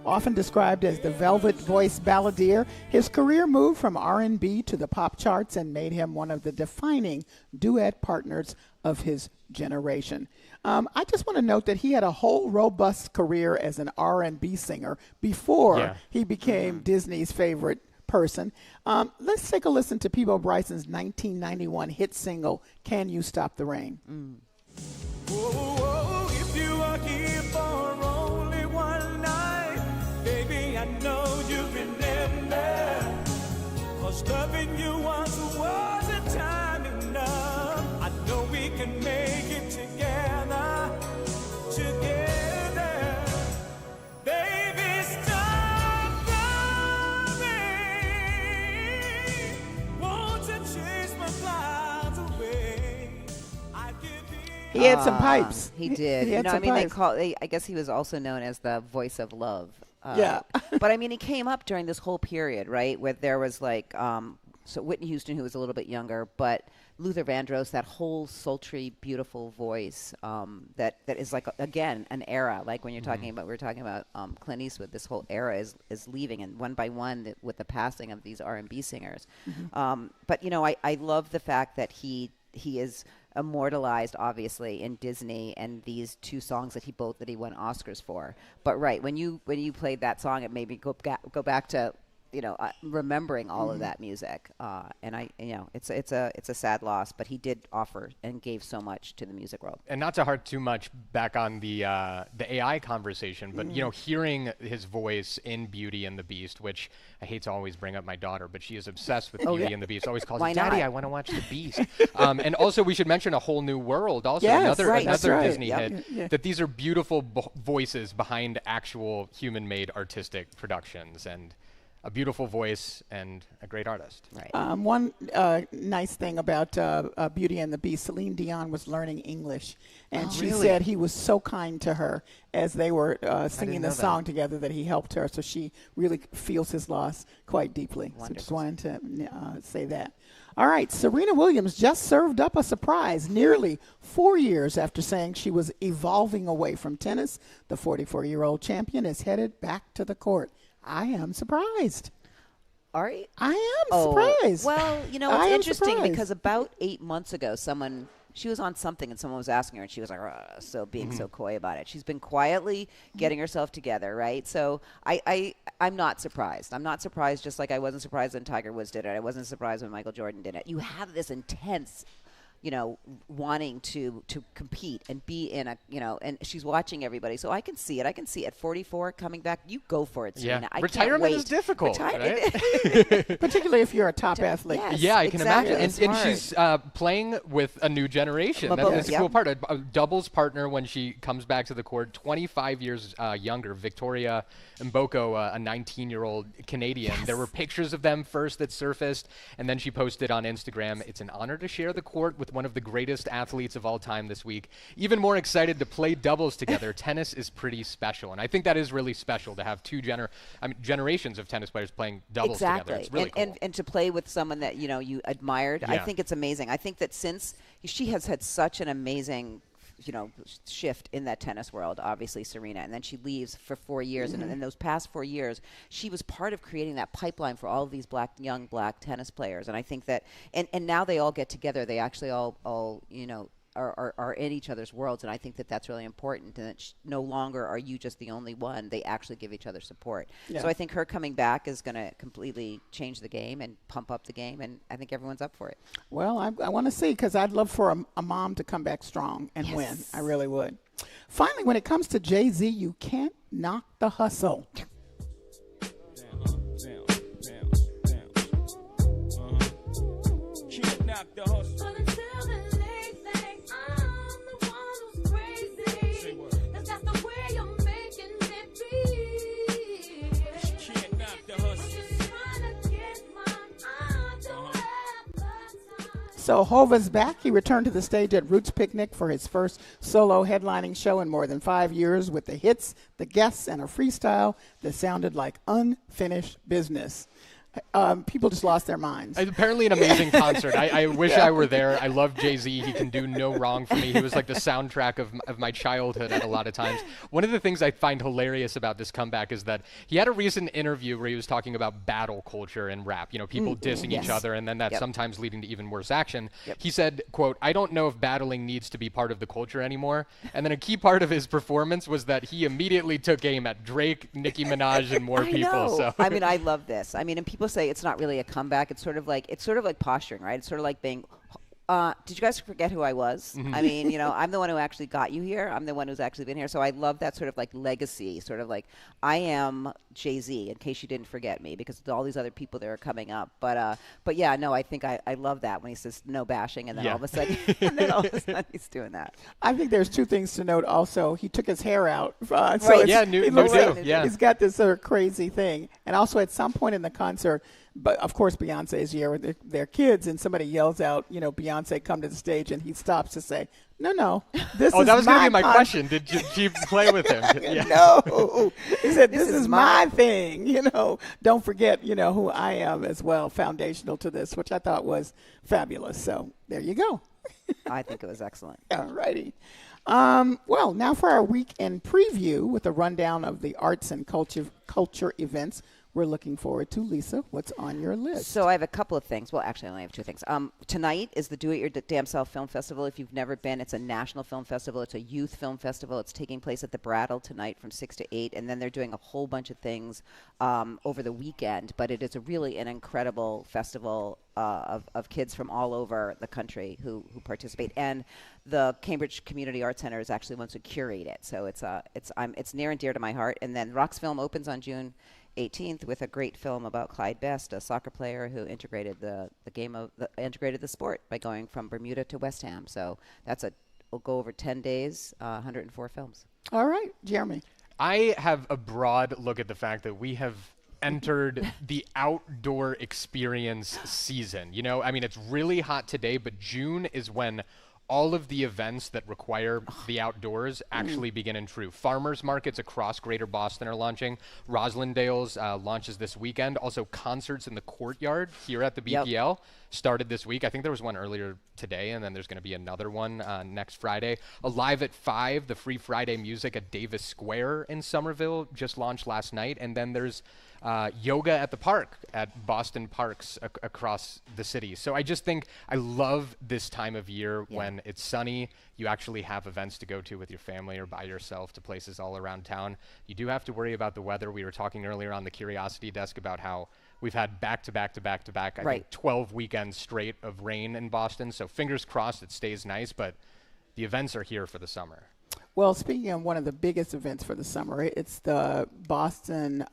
[SPEAKER 10] Often described as the velvet voice balladeer, his career moved from R&B to the pop charts and made him one of the defining duet partners of his generation. I just want to note that he had a whole robust career as an R&B singer before he became Disney's favorite person. Let's take a listen to Peabo Bryson's 1991 hit single, Can You Stop the Rain?
[SPEAKER 21] Whoa, if you are here for only one night, baby, I know you remember, 'cause loving you once was a time
[SPEAKER 10] He had some pipes.
[SPEAKER 19] He did.
[SPEAKER 10] He had some pipes.
[SPEAKER 19] I guess he was also known as the voice of love.
[SPEAKER 10] Yeah.
[SPEAKER 19] But I mean, he came up during this whole period, right, where there was like, so Whitney Houston, who was a little bit younger, but Luther Vandross, that whole sultry, beautiful voice that is like, again, an era. Like when you're talking about, we were talking about Clint Eastwood, this whole era is leaving, and one by one with the passing of these R&B singers. But, I love the fact that he is immortalized, obviously, in Disney and these two songs that he won Oscars for. But right, when you played that song, it made me go back to remembering all of that music, and it's a sad loss, but he did offer and gave so much to the music world.
[SPEAKER 6] And not to harp too much back on the AI conversation, but hearing his voice in Beauty and the Beast, which I hate to always bring up my daughter, but she is obsessed with Beauty and the Beast. Always calls me, Daddy, I want to watch the Beast. And also, we should mention A Whole New World, also another Disney hit. That these are beautiful voices behind actual human-made artistic productions, and a beautiful voice and a great artist.
[SPEAKER 19] Right.
[SPEAKER 10] One nice thing about Beauty and the Beast, Celine Dion was learning English, and she said he was so kind to her as they were singing the song together that he helped her. So she really feels his loss quite deeply. Wonderful. So just wanted to say that. All right, Serena Williams just served up a surprise nearly 4 years after saying she was evolving away from tennis. The 44-year-old champion is headed back to the court. I am surprised.
[SPEAKER 19] Are you?
[SPEAKER 10] I am surprised.
[SPEAKER 19] Well, it's interesting because about 8 months ago, she was on something and someone was asking her and she was like, being so coy about it. She's been quietly getting herself together, right? So I'm not surprised. I'm not surprised, just like I wasn't surprised when Tiger Woods did it. I wasn't surprised when Michael Jordan did it. You have this intense wanting to compete and be in and she's watching everybody. So I can see it. I can see at 44 coming back. You go for it, Serena.
[SPEAKER 6] Yeah. Retirement is difficult, right?
[SPEAKER 10] Particularly if you're a top athlete.
[SPEAKER 19] Yes,
[SPEAKER 6] yeah, I can imagine. And
[SPEAKER 19] she's
[SPEAKER 6] playing with a new generation. That's a cool part. A doubles partner when she comes back to the court, 25 years younger, Victoria Mboko, a 19-year-old Canadian. Yes. There were pictures of them first that surfaced, and then she posted on Instagram, "It's an honor to share the court with one of the greatest athletes of all time this week. Even more excited to play doubles together. Tennis is pretty special." And I think that is really special to have two generations of tennis players playing doubles together. It's really cool.
[SPEAKER 19] And to play with someone that you admired. Yeah. I think it's amazing. I think that since she has had such an amazing shift in that tennis world, obviously Serena, and then she leaves for 4 years, and in those past 4 years she was part of creating that pipeline for all of these young black tennis players. And I think that and now they all get together, they actually all are in each other's worlds, and I think that that's really important, and that no longer are you just the only one. They actually give each other support. So I think her coming back is going to completely change the game and pump up the game, and I think everyone's up for it.
[SPEAKER 10] Well, I want to see, because I'd love for a mom to come back strong and win. I really would. Finally, when it comes to Jay-Z, you can't knock the hustle.
[SPEAKER 21] Can't knock the hustle.
[SPEAKER 10] So Hova's back. He returned to the stage at Roots Picnic for his first solo headlining show in more than 5 years, with the hits, the guests, and a freestyle that sounded like unfinished business. People just lost their minds.
[SPEAKER 6] Apparently an amazing concert. I wish I were there. I love Jay-Z. He can do no wrong for me. He was like the soundtrack of my childhood at a lot of times. One of the things I find hilarious about this comeback is that he had a recent interview where he was talking about battle culture in rap, people dissing each other, and then that sometimes leading to even worse action. He said, quote, "I don't know if battling needs to be part of the culture anymore." And then a key part of his performance was that he immediately took aim at Drake, Nicki Minaj, and more people.
[SPEAKER 19] Know.
[SPEAKER 6] So
[SPEAKER 19] I mean, I love this. I mean, and people say it's not really a comeback. It's sort of like posturing, right? It's sort of like being, did you guys forget who I was? Mm-hmm. I mean, I'm the one who actually got you here. I'm the one who's actually been here. So I love that sort of like legacy, sort of like, I am Jay-Z, in case you didn't forget me, because all these other people that are coming up. But yeah, no, I think I love that when he says no bashing, and then all of a sudden, he's doing that.
[SPEAKER 10] I think there's two things to note also. He took his hair out.
[SPEAKER 19] Right.
[SPEAKER 10] He's got this sort of crazy thing. And also at some point in the concert, but of course Beyonce is here with their kids, and somebody yells out, you know, Beyonce, come to the stage, and he stops to say, no, this is
[SPEAKER 6] that was going to be my
[SPEAKER 10] con-"
[SPEAKER 6] question. Did you play with him? Yeah.
[SPEAKER 10] No. He said, this is my thing, you know. Don't forget, you know, who I am as well, foundational to this, which I thought was fabulous. So there you go.
[SPEAKER 19] I think it was excellent.
[SPEAKER 10] All righty. Well, now for our weekend preview with a rundown of the arts and culture events we're looking forward to. Lisa, what's on your list?
[SPEAKER 19] So I have a couple of things. Well, actually, I only have two things. Tonight is the Do It Your Damn Self Film Festival. If you've never been, it's a national film festival. It's a youth film festival. It's taking place at the Brattle tonight from 6 to 8, and then they're doing a whole bunch of things over the weekend. But it is really an incredible festival of kids from all over the country who participate. And the Cambridge Community Arts Center is actually wants to curate it. So it's near and dear to my heart. And then Rox Film opens on June 18th with a great film about Clyde Best, a soccer player who integrated the sport by going from Bermuda to West Ham. So we'll go over 10 days, 104 films.
[SPEAKER 10] All right, Jeremy.
[SPEAKER 6] I have a broad look at the fact that we have entered the outdoor experience season. You know, I mean, it's really hot today, but June is when all of the events that require the outdoors actually begin in true. Farmers markets across Greater Boston are launching. Roslindale's launches this weekend. Also, concerts in the courtyard here at the BPL started this week. I think there was one earlier today, and then there's going to be another one next Friday. Alive at 5, the Free Friday music at Davis Square in Somerville just launched last night. And then there's yoga at the park at Boston Parks across the city. So I just think I love this time of year when it's sunny. You actually have events to go to with your family or by yourself to places all around town. You do have to worry about the weather. We were talking earlier on the Curiosity Desk about how we've had back-to-back, I think 12 weekends straight of rain in Boston. So fingers crossed it stays nice, but the events are here for the summer.
[SPEAKER 10] Well, speaking of one of the biggest events for the summer, it's the Boston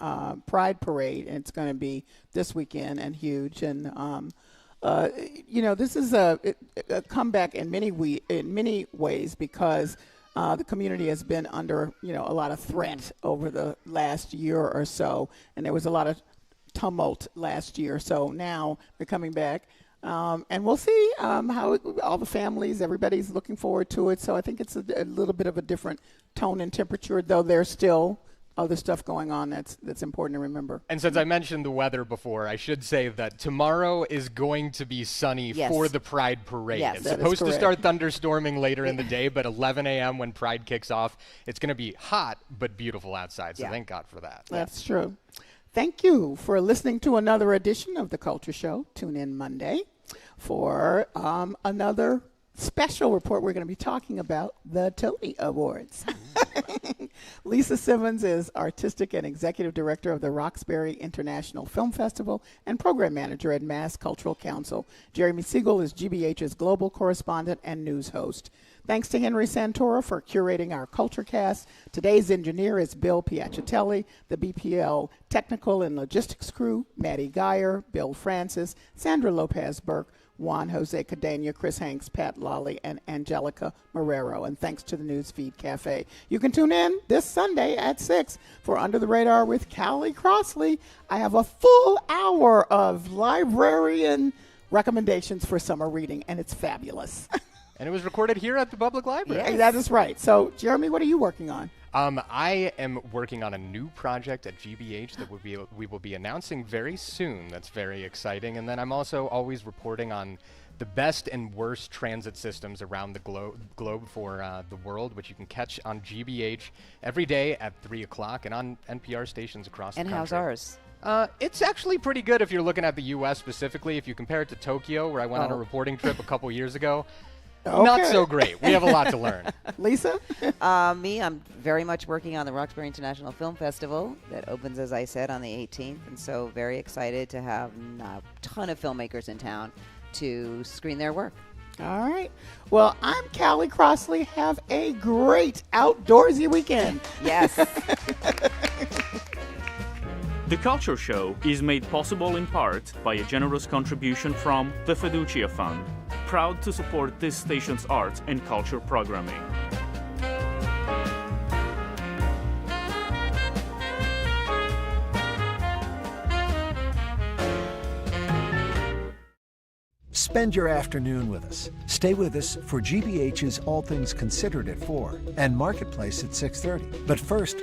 [SPEAKER 10] Pride Parade, and it's going to be this weekend and huge. And, you know, this is a comeback in many ways because the community has been under, you know, a lot of threat over the last year or so, and there was a lot of tumult last year. So now they're coming back. And we'll see how all the families, everybody's looking forward to it. So I think it's a little bit of a different tone and temperature, though there's still other stuff going on that's important to remember.
[SPEAKER 6] And since I mentioned the weather before, I should say that tomorrow is going to be sunny for the Pride Parade.
[SPEAKER 10] Yes,
[SPEAKER 6] it's supposed to start thunderstorming later in the day, but 11 a.m. when Pride kicks off, it's going to be hot but beautiful outside. So thank God for that.
[SPEAKER 10] That's true. Thank you for listening to another edition of The Culture Show. Tune in Monday for another special report. We're going to be talking about the Tony Awards. Lisa Simmons is Artistic and Executive Director of the Roxbury International Film Festival and Program Manager at Mass Cultural Council. Jeremy Siegel is GBH's Global Correspondent and News Host. Thanks to Henry Santora for curating our Culture Cast. Today's engineer is Bill Piacitelli, the BPL Technical and Logistics crew, Maddie Geyer, Bill Francis, Sandra Lopez-Burke, Juan Jose Cadena, Chris Hanks, Pat Lawley, and Angelica Marrero. And thanks to the Newsfeed Cafe. You can tune in this Sunday at 6 for Under the Radar with Callie Crossley. I have a full hour of librarian recommendations for summer reading, and it's fabulous.
[SPEAKER 6] And it was recorded here at the Public Library.
[SPEAKER 10] Yeah, that is right. So, Jeremy, what are you working on?
[SPEAKER 6] I am working on a new project at GBH that we will be announcing very soon. That's very exciting. And then I'm also always reporting on the best and worst transit systems around the globe for the world, which you can catch on GBH every day at 3 o'clock and on NPR stations across the country.
[SPEAKER 19] And how's ours?
[SPEAKER 6] It's actually pretty good if you're looking at the U.S. specifically. If you compare it to Tokyo, where I went on a reporting trip a couple years ago, not so great. We have a lot to learn.
[SPEAKER 10] Lisa?
[SPEAKER 19] I'm very much working on the Roxbury International Film Festival that opens, as I said, on the 18th. And so very excited to have a ton of filmmakers in town to screen their work.
[SPEAKER 10] All right. Well, I'm Callie Crossley. Have a great outdoorsy weekend.
[SPEAKER 19] Yes.
[SPEAKER 3] The Culture Show is made possible in part by a generous contribution from the Fiducia Fund, proud to support this station's arts and culture programming.
[SPEAKER 14] Spend your afternoon with us. Stay with us for GBH's All Things Considered at 4 and Marketplace at 6:30. But first,